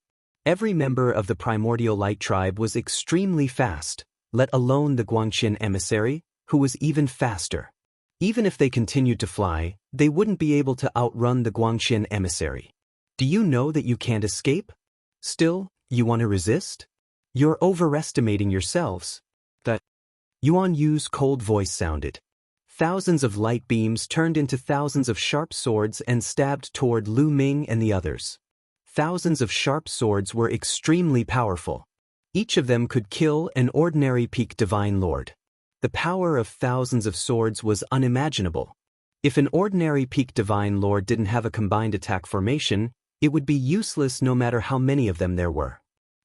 A: Every member of the Primordial Light Tribe was extremely fast, let alone the Guangqian emissary, who was even faster. Even if they continued to fly, they wouldn't be able to outrun the Guangqian emissary. Do you know that you can't escape? Still, you want to resist? You're overestimating yourselves. That Yuan Yu's cold voice sounded. Thousands of light beams turned into thousands of sharp swords and stabbed toward Lu Ming and the others. Thousands of sharp swords were extremely powerful. Each of them could kill an ordinary peak divine lord. The power of thousands of swords was unimaginable. If an ordinary peak divine lord didn't have a combined attack formation, it would be useless no matter how many of them there were.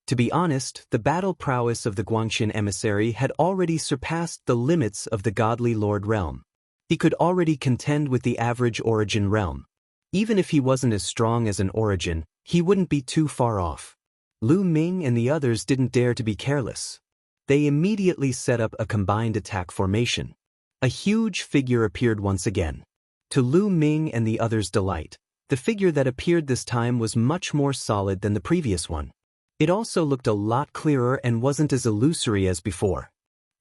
A: To be honest, the battle prowess of the Guangqian emissary had already surpassed the limits of the godly lord realm. He could already contend with the average origin realm. Even if he wasn't as strong as an origin, he wouldn't be too far off. Lu Ming and the others didn't dare to be careless. They immediately set up a combined attack formation. A huge figure appeared once again. To Lu Ming and the others' delight, the figure that appeared this time was much more solid than the previous one. It also looked a lot clearer and wasn't as illusory as before.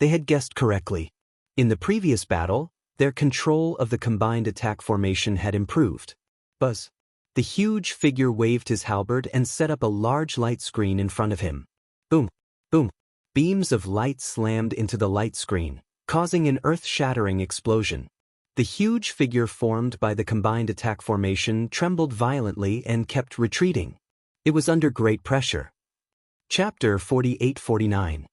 A: They had guessed correctly. In the previous battle, their control of the combined attack formation had improved. Buzz. The huge figure waved his halberd and set up a large light screen in front of him. Boom, boom. Beams of light slammed into the light screen, causing an earth-shattering explosion. The huge figure formed by the combined attack formation trembled violently and kept retreating. It was under great pressure. Chapter 48-49.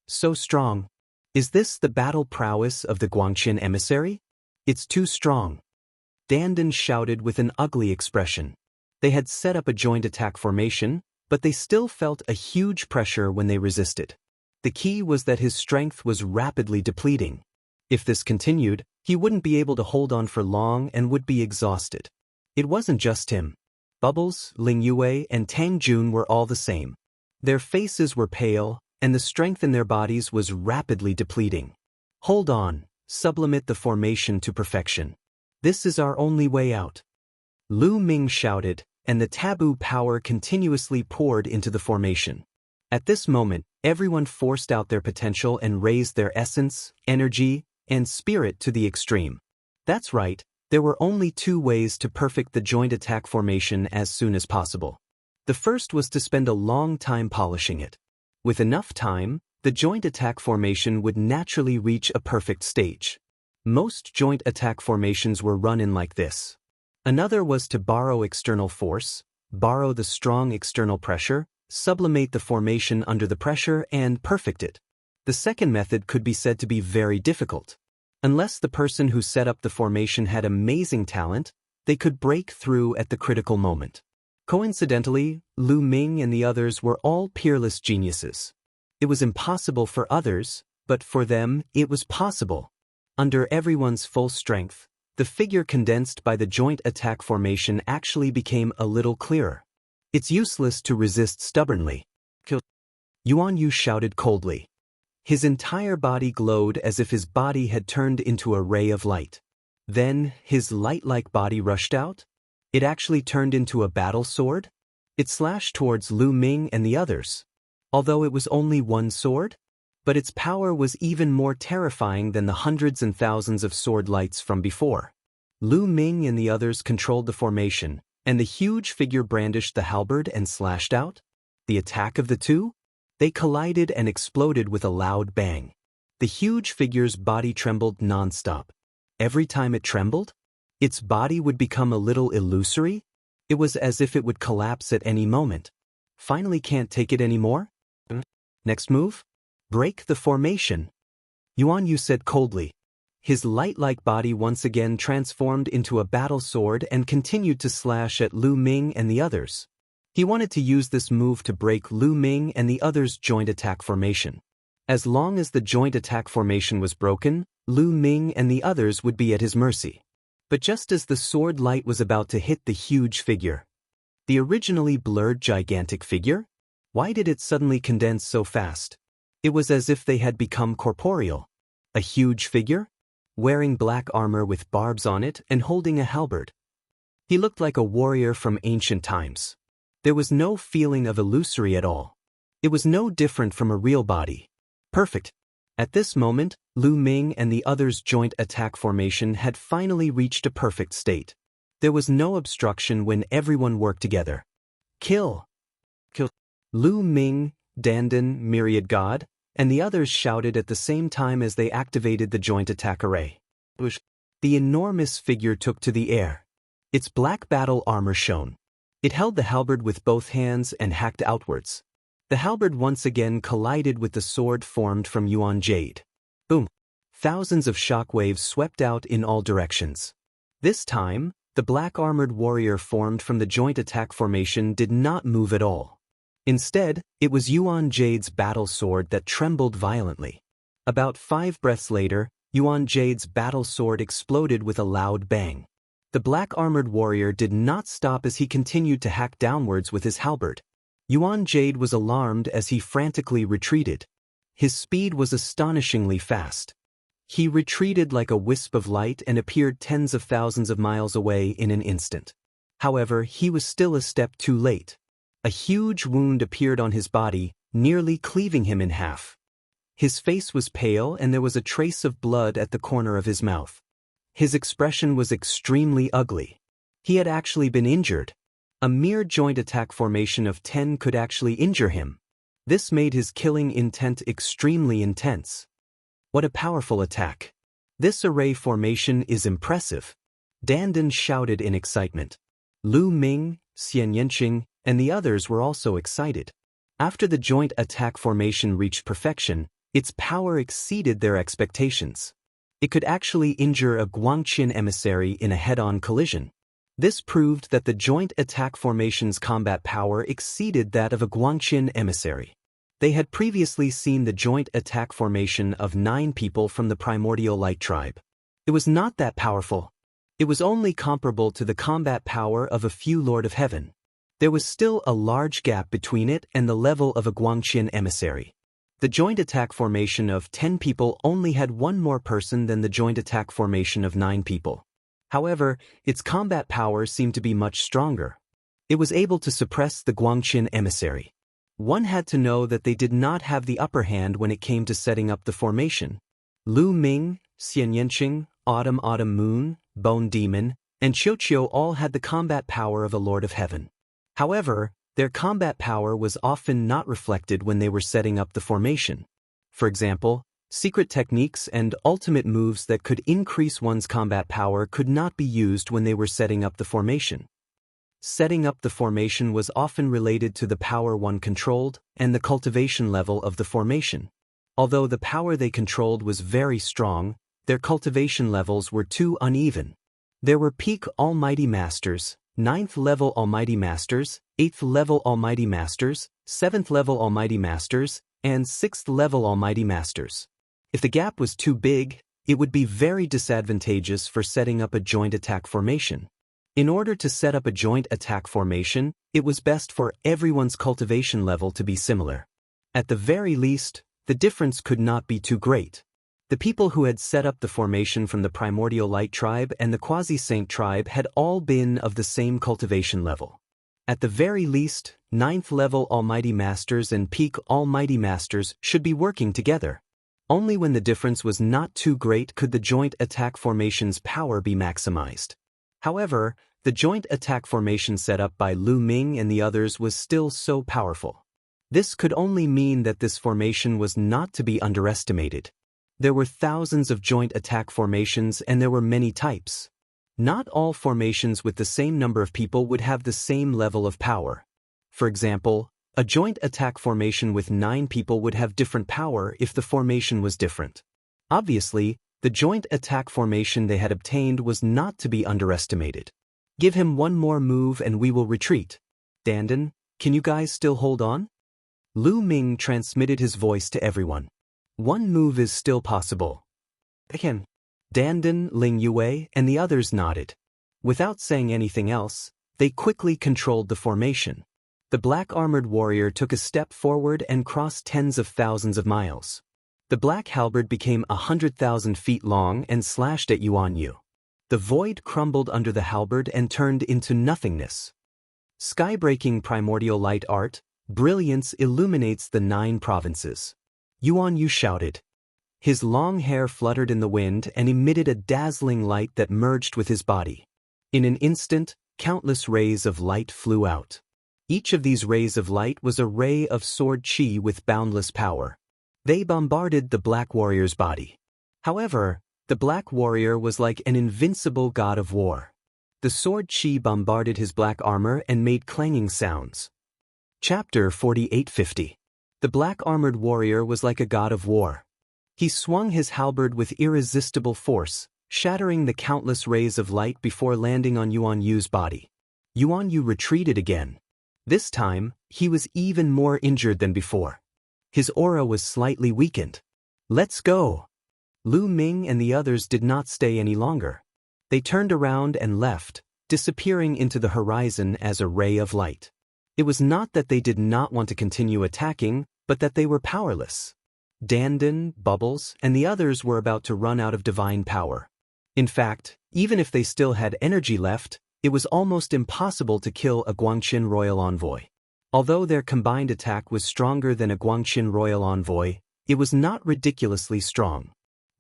A: So strong. Is this the battle prowess of the Guangqian emissary? It's too strong. Dandan shouted with an ugly expression. They had set up a joint attack formation, but they still felt a huge pressure when they resisted. The key was that his strength was rapidly depleting. If this continued, he wouldn't be able to hold on for long and would be exhausted. It wasn't just him. Bubbles, Ling Yue, and Tang Jun were all the same. Their faces were pale, and the strength in their bodies was rapidly depleting. Hold on, sublimate the formation to perfection. This is our only way out. Lu Ming shouted, and the taboo power continuously poured into the formation. At this moment, everyone forced out their potential and raised their essence, energy, and spirit to the extreme. That's right, there were only two ways to perfect the joint attack formation as soon as possible. The first was to spend a long time polishing it. With enough time, the joint attack formation would naturally reach a perfect stage. Most joint attack formations were run in like this. Another was to borrow external force, borrow the strong external pressure, sublimate the formation under the pressure, and perfect it. The second method could be said to be very difficult. Unless the person who set up the formation had amazing talent, they could break through at the critical moment. Coincidentally, Lu Ming and the others were all peerless geniuses. It was impossible for others, but for them, it was possible. Under everyone's full strength, the figure condensed by the joint attack formation actually became a little clearer. It's useless to resist stubbornly. Yuan Yu shouted coldly. His entire body glowed as if his body had turned into a ray of light. Then, his light-like body rushed out. It actually turned into a battle sword. It slashed towards Lu Ming and the others. Although it was only one sword, but its power was even more terrifying than the hundreds and thousands of sword lights from before. Lu Ming and the others controlled the formation, and the huge figure brandished the halberd and slashed out. The attack of the two? They collided and exploded with a loud bang. The huge figure's body trembled non-stop. Every time it trembled, its body would become a little illusory. It was as if it would collapse at any moment. Finally can't take it anymore? Next move? Break the formation. Yuan Yu said coldly. His light-like body once again transformed into a battle sword and continued to slash at Lu Ming and the others. He wanted to use this move to break Lu Ming and the others' joint attack formation. As long as the joint attack formation was broken, Lu Ming and the others would be at his mercy. But just as the sword light was about to hit the huge figure, the originally blurred gigantic figure, why did it suddenly condense so fast? It was as if they had become corporeal. A huge figure, wearing black armor with barbs on it and holding a halberd. He looked like a warrior from ancient times. There was no feeling of illusory at all. It was no different from a real body. Perfect. At this moment, Lu Ming and the others' joint attack formation had finally reached a perfect state. There was no obstruction when everyone worked together. Kill! Kill! Lu Ming, Dandan, Myriad God, and the others shouted at the same time as they activated the joint attack array. The enormous figure took to the air. Its black battle armor shone. It held the halberd with both hands and hacked outwards. The halberd once again collided with the sword formed from Yuan Jade. Boom! Thousands of shockwaves swept out in all directions. This time, the black-armored warrior formed from the joint attack formation did not move at all. Instead, it was Yuan Jade's battle sword that trembled violently. About 5 breaths later, Yuan Jade's battle sword exploded with a loud bang. The black-armored warrior did not stop as he continued to hack downwards with his halberd. Yuan Jade was alarmed as he frantically retreated. His speed was astonishingly fast. He retreated like a wisp of light and appeared tens of thousands of miles away in an instant. However, he was still a step too late. A huge wound appeared on his body, nearly cleaving him in half. His face was pale and there was a trace of blood at the corner of his mouth. His expression was extremely ugly. He had actually been injured. A mere joint attack formation of 10 could actually injure him. This made his killing intent extremely intense. What a powerful attack. This array formation is impressive. Dandan shouted in excitement. Lu Ming, Xianxia, and the others were also excited. After the joint attack formation reached perfection, its power exceeded their expectations. It could actually injure a Guangqian emissary in a head-on collision. This proved that the joint attack formation's combat power exceeded that of a Guangqian emissary. They had previously seen the joint attack formation of 9 people from the primordial light tribe. It was not that powerful. It was only comparable to the combat power of a few Lord of Heaven. There was still a large gap between it and the level of a Guangqian emissary. The joint attack formation of 10 people only had one more person than the joint attack formation of 9 people. However, its combat power seemed to be much stronger. It was able to suppress the Guangqin emissary. One had to know that they did not have the upper hand when it came to setting up the formation. Lu Ming, Xianxia, Autumn Moon, Bone Demon, and Qiuqiu all had the combat power of a Lord of Heaven. However, their combat power was often not reflected when they were setting up the formation. For example, secret techniques and ultimate moves that could increase one's combat power could not be used when they were setting up the formation. Setting up the formation was often related to the power one controlled and the cultivation level of the formation. Although the power they controlled was very strong, their cultivation levels were too uneven. There were peak Almighty Masters, 9th level Almighty Masters, 8th level Almighty Masters, 7th level Almighty Masters, and 6th level Almighty Masters. If the gap was too big, it would be very disadvantageous for setting up a joint attack formation. In order to set up a joint attack formation, it was best for everyone's cultivation level to be similar. At the very least, the difference could not be too great. The people who had set up the formation from the Primordial Light Tribe and the Quasi-Saint Tribe had all been of the same cultivation level. At the very least, 9th level Almighty Masters and peak Almighty Masters should be working together. Only when the difference was not too great could the joint attack formation's power be maximized. However, the joint attack formation set up by Lu Ming and the others was still so powerful. This could only mean that this formation was not to be underestimated. There were thousands of joint attack formations and there were many types. Not all formations with the same number of people would have the same level of power. For example, a joint attack formation with 9 people would have different power if the formation was different. Obviously, the joint attack formation they had obtained was not to be underestimated. Give him one more move and we will retreat. Dandan, can you guys still hold on? Lu Ming transmitted his voice to everyone. One move is still possible. Again. Dandan, Ling Yue, and the others nodded. Without saying anything else, they quickly controlled the formation. The black-armored warrior took a step forward and crossed tens of thousands of miles. The black halberd became 100,000 feet long and slashed at Yuan Yu. The void crumbled under the halberd and turned into nothingness. Sky-breaking primordial light art, brilliance illuminates the 9 provinces. Yuan Yu shouted. His long hair fluttered in the wind and emitted a dazzling light that merged with his body. In an instant, countless rays of light flew out. Each of these rays of light was a ray of sword chi with boundless power. They bombarded the black warrior's body. However, the black warrior was like an invincible god of war. The sword chi bombarded his black armor and made clanging sounds. Chapter 4850. The black-armored warrior was like a god of war. He swung his halberd with irresistible force, shattering the countless rays of light before landing on Yuan Yu's body. Yuan Yu retreated again. This time, he was even more injured than before. His aura was slightly weakened. Let's go! Lu Ming and the others did not stay any longer. They turned around and left, disappearing into the horizon as a ray of light. It was not that they did not want to continue attacking, but that they were powerless. Dandan, Bubbles, and the others were about to run out of divine power. In fact, even if they still had energy left, it was almost impossible to kill a Guangqin royal envoy. Although their combined attack was stronger than a Guangqin royal envoy, it was not ridiculously strong.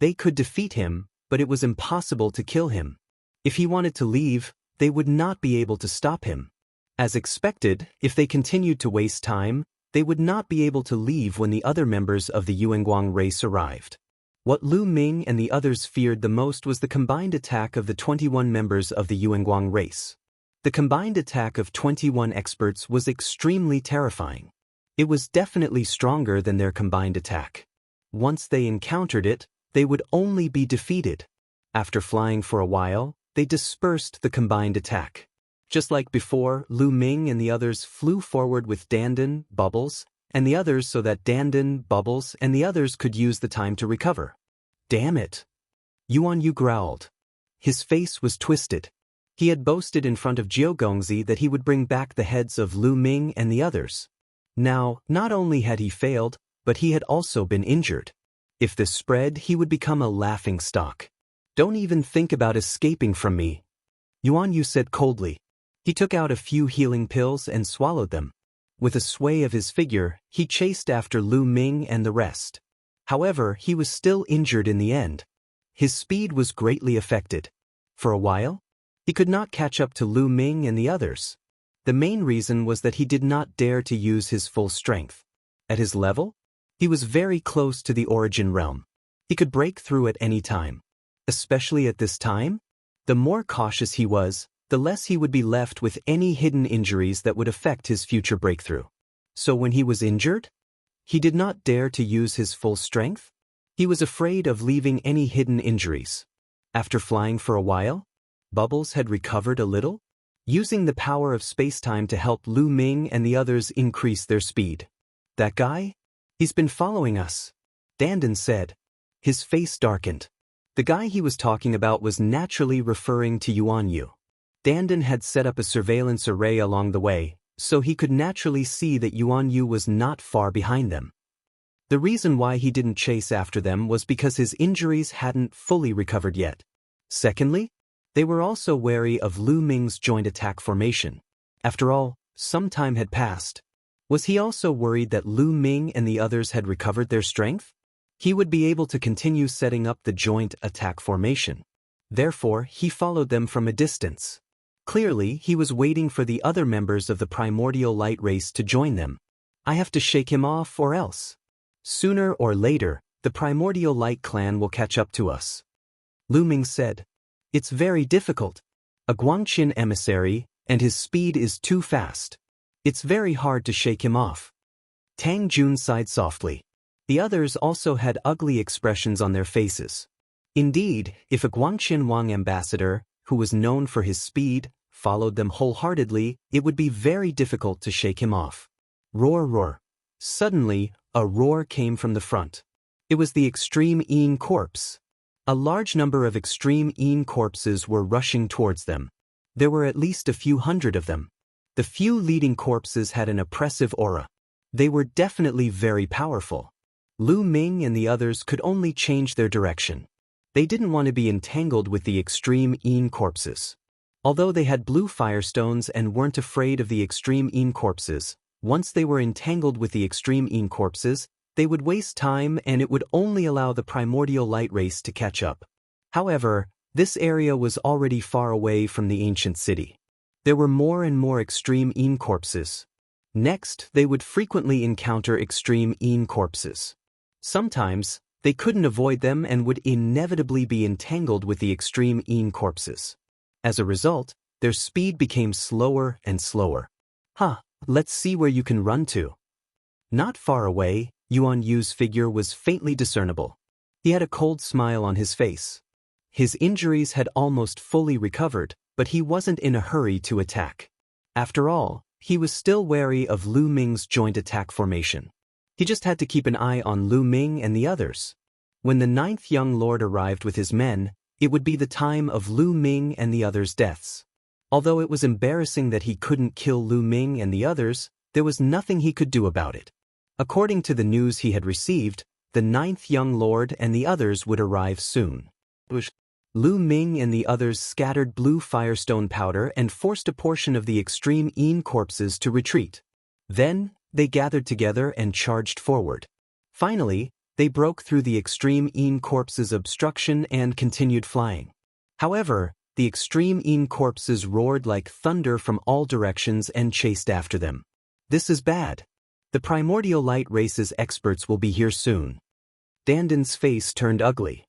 A: They could defeat him, but it was impossible to kill him. If he wanted to leave, they would not be able to stop him. As expected, if they continued to waste time, they would not be able to leave when the other members of the Yuanguang race arrived. What Lu Ming and the others feared the most was the combined attack of the 21 members of the Yuanguang race. The combined attack of 21 experts was extremely terrifying. It was definitely stronger than their combined attack. Once they encountered it, they would only be defeated. After flying for a while, they dispersed the combined attack. Just like before, Lu Ming and the others flew forward with Dandan, Bubbles, and the others so that Dandan, Bubbles, and the others could use the time to recover. Damn it! Yuan Yu growled. His face was twisted. He had boasted in front of Jiao Gongzi that he would bring back the heads of Lu Ming and the others. Now, not only had he failed, but he had also been injured. If this spread, he would become a laughingstock. Don't even think about escaping from me, Yuan Yu said coldly. He took out a few healing pills and swallowed them. With a sway of his figure, he chased after Lu Ming and the rest. However, he was still injured in the end. His speed was greatly affected. For a while, he could not catch up to Lu Ming and the others. The main reason was that he did not dare to use his full strength. At his level, he was very close to the origin realm. He could break through at any time. Especially at this time, the more cautious he was, the less he would be left with any hidden injuries that would affect his future breakthrough. So when he was injured, he did not dare to use his full strength. He was afraid of leaving any hidden injuries. After flying for a while, Bubbles had recovered a little, using the power of space-time to help Lu Ming and the others increase their speed. That guy? He's been following us, Dandan said. His face darkened. The guy he was talking about was naturally referring to Yuan Yu. Dandan had set up a surveillance array along the way, so he could naturally see that Yuan Yu was not far behind them. The reason why he didn't chase after them was because his injuries hadn't fully recovered yet. Secondly, they were also wary of Lu Ming's joint attack formation. After all, some time had passed. Was he also worried that Lu Ming and the others had recovered their strength? He would be able to continue setting up the joint attack formation. Therefore, he followed them from a distance. Clearly, he was waiting for the other members of the primordial light race to join them. I have to shake him off or else. Sooner or later, the primordial light clan will catch up to us. Lu Ming said. It's very difficult. A Guangqin emissary, and his speed is too fast. It's very hard to shake him off. Tang Jun sighed softly. The others also had ugly expressions on their faces. Indeed, if a Guangqin Wang ambassador, who was known for his speed, followed them wholeheartedly, it would be very difficult to shake him off. Roar, roar. Suddenly, a roar came from the front. It was the Extreme Een Corps. A large number of Extreme Een corpses were rushing towards them. There were at least a few hundred of them. The few leading corpses had an oppressive aura. They were definitely very powerful. Lu Ming and the others could only change their direction. They didn't want to be entangled with the Extreme Een corpses. Although they had blue firestones and weren't afraid of the Extreme Een corpses, once they were entangled with the Extreme Een corpses, they would waste time and it would only allow the primordial light race to catch up. However, this area was already far away from the ancient city. There were more and more Extreme Een corpses. Next, they would frequently encounter Extreme Een corpses. Sometimes, they couldn't avoid them and would inevitably be entangled with the Extreme Een corpses. As a result, their speed became slower and slower. Let's see where you can run to. Not far away, Yuan Yu's figure was faintly discernible. He had a cold smile on his face. His injuries had almost fully recovered, but he wasn't in a hurry to attack. After all, he was still wary of Lu Ming's joint attack formation. He just had to keep an eye on Lu Ming and the others. When the 9th young lord arrived with his men, it would be the time of Lu Ming and the others' deaths. Although it was embarrassing that he couldn't kill Lu Ming and the others, there was nothing he could do about it. According to the news he had received, the 9th young lord and the others would arrive soon. Lu Ming and the others scattered blue firestone powder and forced a portion of the Extreme Een corpses to retreat. Then, they gathered together and charged forward. Finally, they broke through the Extreme Een corpses' obstruction and continued flying. However, the Extreme Een corpses roared like thunder from all directions and chased after them. This is bad. The primordial light race's experts will be here soon. Dandan's face turned ugly.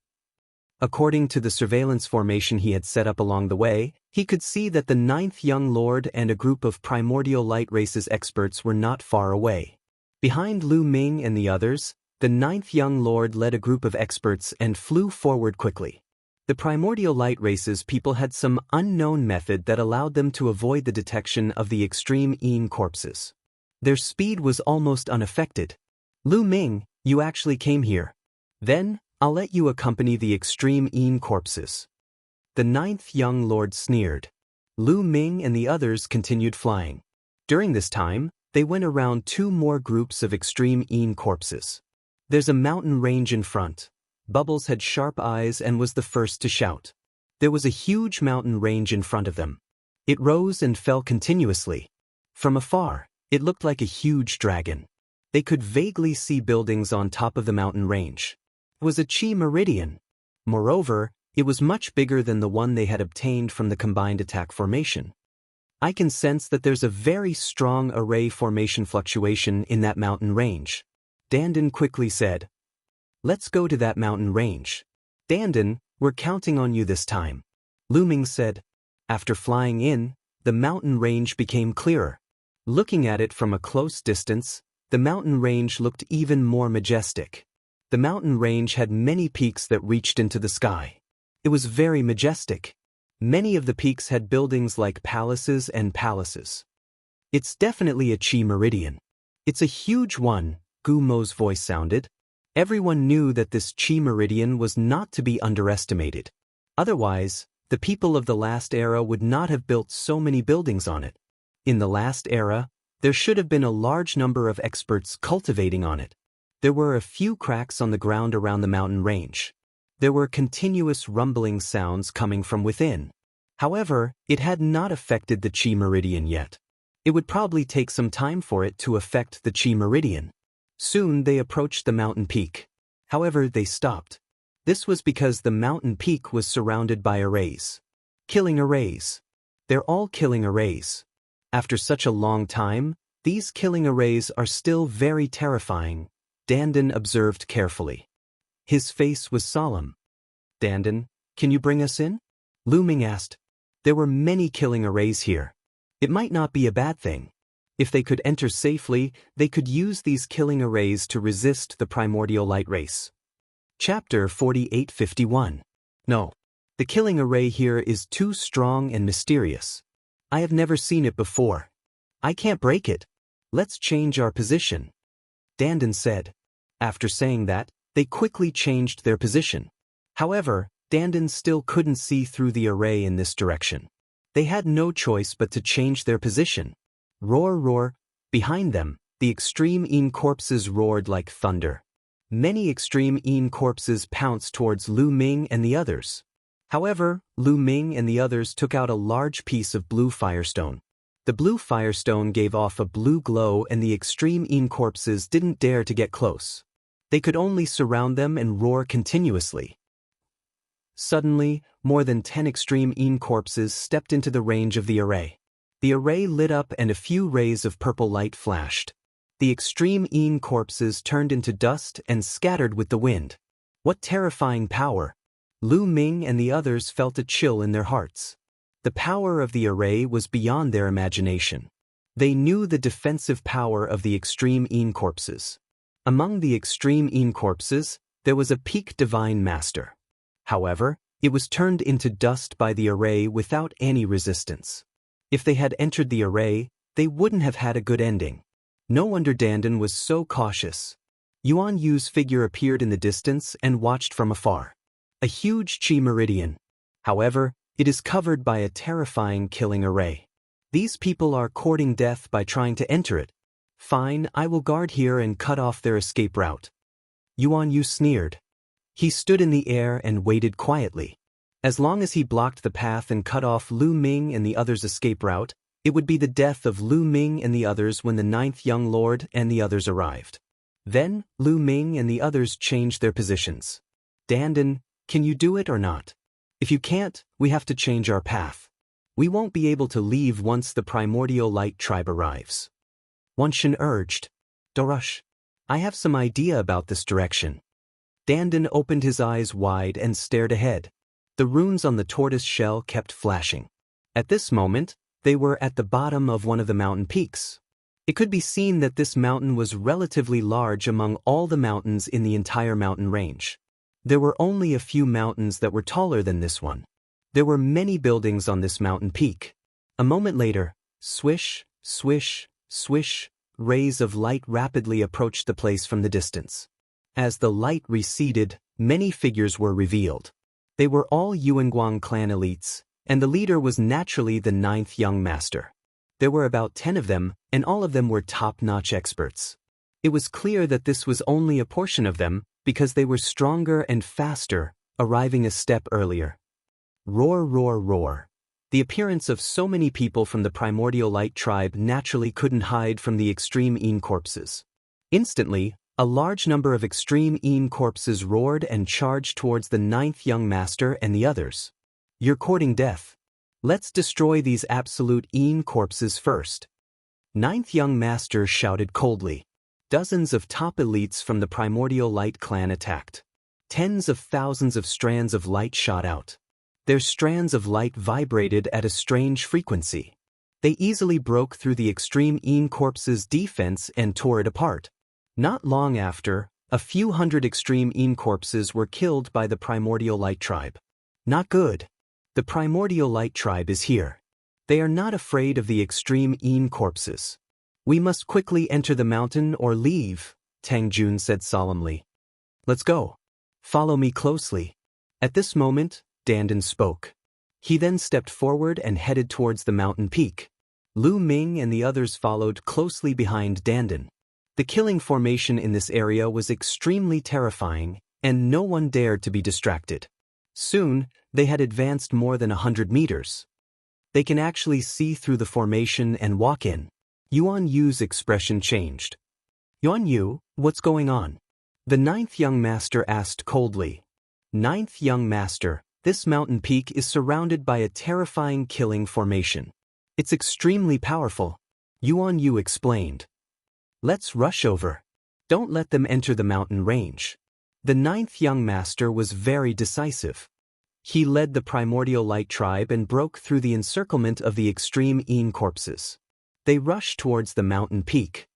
A: According to the surveillance formation he had set up along the way, he could see that the 9th young lord and a group of primordial light race's experts were not far away. Behind Lu Ming and the others, the 9th young lord led a group of experts and flew forward quickly. The primordial light race's people had some unknown method that allowed them to avoid the detection of the Extreme Een corpses. Their speed was almost unaffected. Lu Ming, you actually came here. Then, I'll let you accompany the Extreme Een corpses. The 9th young lord sneered. Lu Ming and the others continued flying. During this time, they went around 2 more groups of Extreme Een corpses. There's a mountain range in front. Bubbles had sharp eyes and was the first to shout. There was a huge mountain range in front of them. It rose and fell continuously. From afar, it looked like a huge dragon. They could vaguely see buildings on top of the mountain range. It was a chi meridian. Moreover, it was much bigger than the one they had obtained from the combined attack formation. I can sense that there's a very strong array formation fluctuation in that mountain range. Dandan quickly said. Let's go to that mountain range. Dandan, we're counting on you this time. Lu Ming said. After flying in, the mountain range became clearer. Looking at it from a close distance, the mountain range looked even more majestic. The mountain range had many peaks that reached into the sky. It was very majestic. Many of the peaks had buildings like palaces and palaces. It's definitely a chi meridian. It's a huge one, Gu Mo's voice sounded. Everyone knew that this chi meridian was not to be underestimated. Otherwise, the people of the last era would not have built so many buildings on it. In the last era, there should have been a large number of experts cultivating on it. There were a few cracks on the ground around the mountain range. There were continuous rumbling sounds coming from within. However, it had not affected the chi meridian yet. It would probably take some time for it to affect the chi meridian. Soon they approached the mountain peak. However, they stopped. This was because the mountain peak was surrounded by arrays. Killing arrays. They're all killing arrays. After such a long time, these killing arrays are still very terrifying, Dandan observed carefully. His face was solemn. Dandan, can you bring us in? Lu Ming asked. There were many killing arrays here. It might not be a bad thing. If they could enter safely, they could use these killing arrays to resist the primordial light race. Chapter 4851. No. The killing array here is too strong and mysterious. I have never seen it before. I can't break it. Let's change our position. Dandan said. After saying that, they quickly changed their position. However, Dandan still couldn't see through the array in this direction. They had no choice but to change their position. Roar, roar. Behind them, the extreme Een corpses roared like thunder. Many extreme Een corpses pounced towards Lu Ming and the others. However, Lu Ming and the others took out a large piece of blue firestone. The blue firestone gave off a blue glow and the extreme Een corpses didn't dare to get close. They could only surround them and roar continuously. Suddenly, more than 10 extreme Een corpses stepped into the range of the array. The array lit up and a few rays of purple light flashed. The extreme Een corpses turned into dust and scattered with the wind. What terrifying power! Lu Ming and the others felt a chill in their hearts. The power of the array was beyond their imagination. They knew the defensive power of the extreme Een corpses. Among the extreme Een corpses, there was a peak divine master. However, it was turned into dust by the array without any resistance. If they had entered the array, they wouldn't have had a good ending. No wonder Dandan was so cautious. Yuan Yu's figure appeared in the distance and watched from afar. A huge chi meridian. However, it is covered by a terrifying killing array. These people are courting death by trying to enter it. Fine, I will guard here and cut off their escape route. Yuan Yu sneered. He stood in the air and waited quietly. As long as he blocked the path and cut off Lu Ming and the others' escape route, it would be the death of Lu Ming and the others when the 9th young lord and the others arrived. Then, Lu Ming and the others changed their positions. Dandan, can you do it or not? If you can't, we have to change our path. We won't be able to leave once the primordial light tribe arrives. Wan Shen urged. Daoist, I have some idea about this direction. Dandan opened his eyes wide and stared ahead. The runes on the tortoise shell kept flashing. At this moment, they were at the bottom of one of the mountain peaks. It could be seen that this mountain was relatively large among all the mountains in the entire mountain range. There were only a few mountains that were taller than this one. There were many buildings on this mountain peak. A moment later, swish, swish, swish, rays of light rapidly approached the place from the distance. As the light receded, many figures were revealed. They were all Yuanguang clan elites, and the leader was naturally the 9th young master. There were about 10 of them, and all of them were top-notch experts. It was clear that this was only a portion of them, because they were stronger and faster, arriving a step earlier. Roar, roar, roar. The appearance of so many people from the primordial light tribe naturally couldn't hide from the extreme Een corpses. Instantly, a large number of extreme Een corpses roared and charged towards the ninth young master and the others. You're courting death. Let's destroy these absolute Een corpses first. Ninth young master shouted coldly. Dozens of top elites from the primordial light clan attacked. Tens of thousands of strands of light shot out. Their strands of light vibrated at a strange frequency. They easily broke through the extreme Een corpse's defense and tore it apart. Not long after, a few hundred extreme Een corpses were killed by the primordial light tribe. Not good. The primordial light tribe is here. They are not afraid of the extreme Een corpses. We must quickly enter the mountain or leave, Tang Jun said solemnly. Let's go. Follow me closely. At this moment, Dandan spoke. He then stepped forward and headed towards the mountain peak. Lu Ming and the others followed closely behind Dandan. The killing formation in this area was extremely terrifying, and no one dared to be distracted. Soon, they had advanced more than 100 meters. They can actually see through the formation and walk in. Yuan Yu's expression changed. Yuan Yu, what's going on? The ninth young master asked coldly. Ninth young master, this mountain peak is surrounded by a terrifying killing formation. It's extremely powerful. Yuan Yu explained. Let's rush over. Don't let them enter the mountain range. The ninth young master was very decisive. He led the primordial light tribe and broke through the encirclement of the extreme Een corpses. They rushed towards the mountain peak.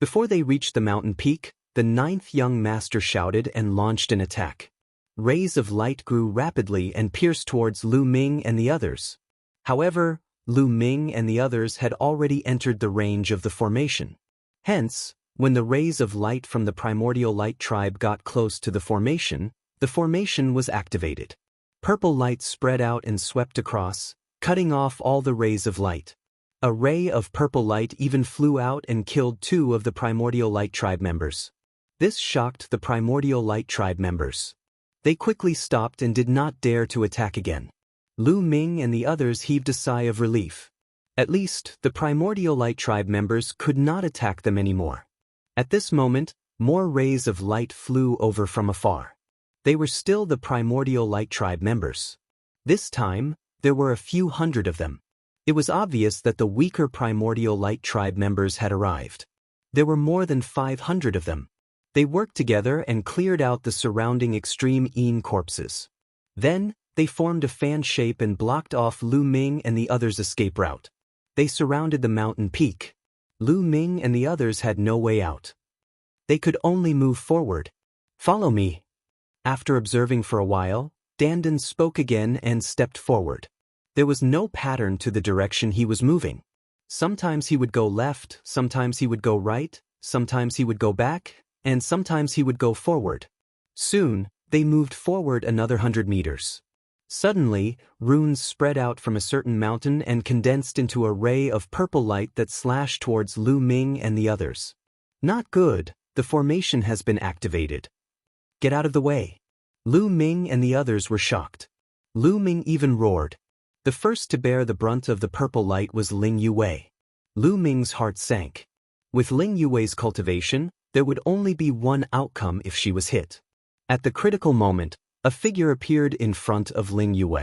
A: Before they reached the mountain peak, the ninth young master shouted and launched an attack. Rays of light grew rapidly and pierced towards Lu Ming and the others. However, Lu Ming and the others had already entered the range of the formation. Hence, when the rays of light from the primordial light tribe got close to the formation was activated. Purple light spread out and swept across, cutting off all the rays of light. A ray of purple light even flew out and killed 2 of the primordial light tribe members. This shocked the primordial light tribe members. They quickly stopped and did not dare to attack again. Lu Ming and the others heaved a sigh of relief. At least, the primordial light tribe members could not attack them anymore. At this moment, more rays of light flew over from afar. They were still the primordial light tribe members. This time, there were a few hundred of them. It was obvious that the weaker primordial light tribe members had arrived. There were more than 500 of them. They worked together and cleared out the surrounding extreme Een corpses. Then, they formed a fan shape and blocked off Lu Ming and the others' escape route. They surrounded the mountain peak. Lu Ming and the others had no way out. They could only move forward. Follow me. After observing for a while, Dandan spoke again and stepped forward. There was no pattern to the direction he was moving. Sometimes he would go left, sometimes he would go right, sometimes he would go back, and sometimes he would go forward. Soon, they moved forward another 100 meters. Suddenly, runes spread out from a certain mountain and condensed into a ray of purple light that slashed towards Lu Ming and the others. Not good, the formation has been activated. Get out of the way. Lu Ming and the others were shocked. Lu Ming even roared. The first to bear the brunt of the purple light was Ling Yue. Lu Ming's heart sank. With Ling Yue's cultivation, there would only be one outcome if she was hit. At the critical moment, a figure appeared in front of Ling Yue.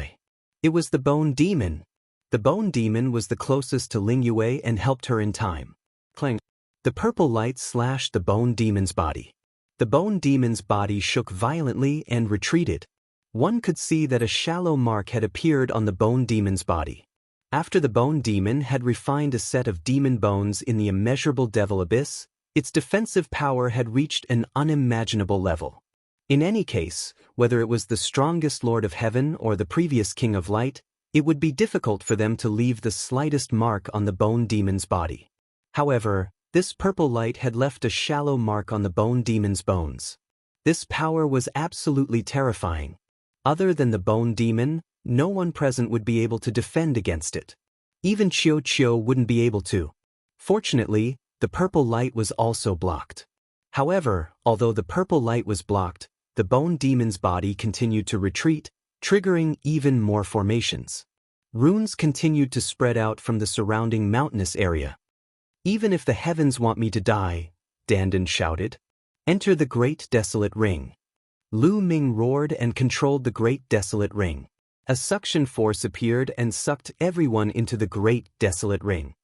A: It was the Bone Demon. The Bone Demon was the closest to Ling Yue and helped her in time. Clang. The purple light slashed the Bone Demon's body. The Bone Demon's body shook violently and retreated. One could see that a shallow mark had appeared on the Bone Demon's body. After the Bone Demon had refined a set of demon bones in the immeasurable devil abyss, its defensive power had reached an unimaginable level. In any case, whether it was the strongest Lord of Heaven or the previous King of Light, it would be difficult for them to leave the slightest mark on the Bone Demon's body. However, this purple light had left a shallow mark on the Bone Demon's bones. This power was absolutely terrifying. Other than the Bone Demon, no one present would be able to defend against it. Even Qiu Qiu wouldn't be able to. Fortunately, the purple light was also blocked. However, although the purple light was blocked, the Bone Demon's body continued to retreat, triggering even more formations. Runes continued to spread out from the surrounding mountainous area. Even if the heavens want me to die, Dandan shouted. Enter the Great Desolate Ring. Lu Ming roared and controlled the Great Desolate Ring. A suction force appeared and sucked everyone into the Great Desolate Ring.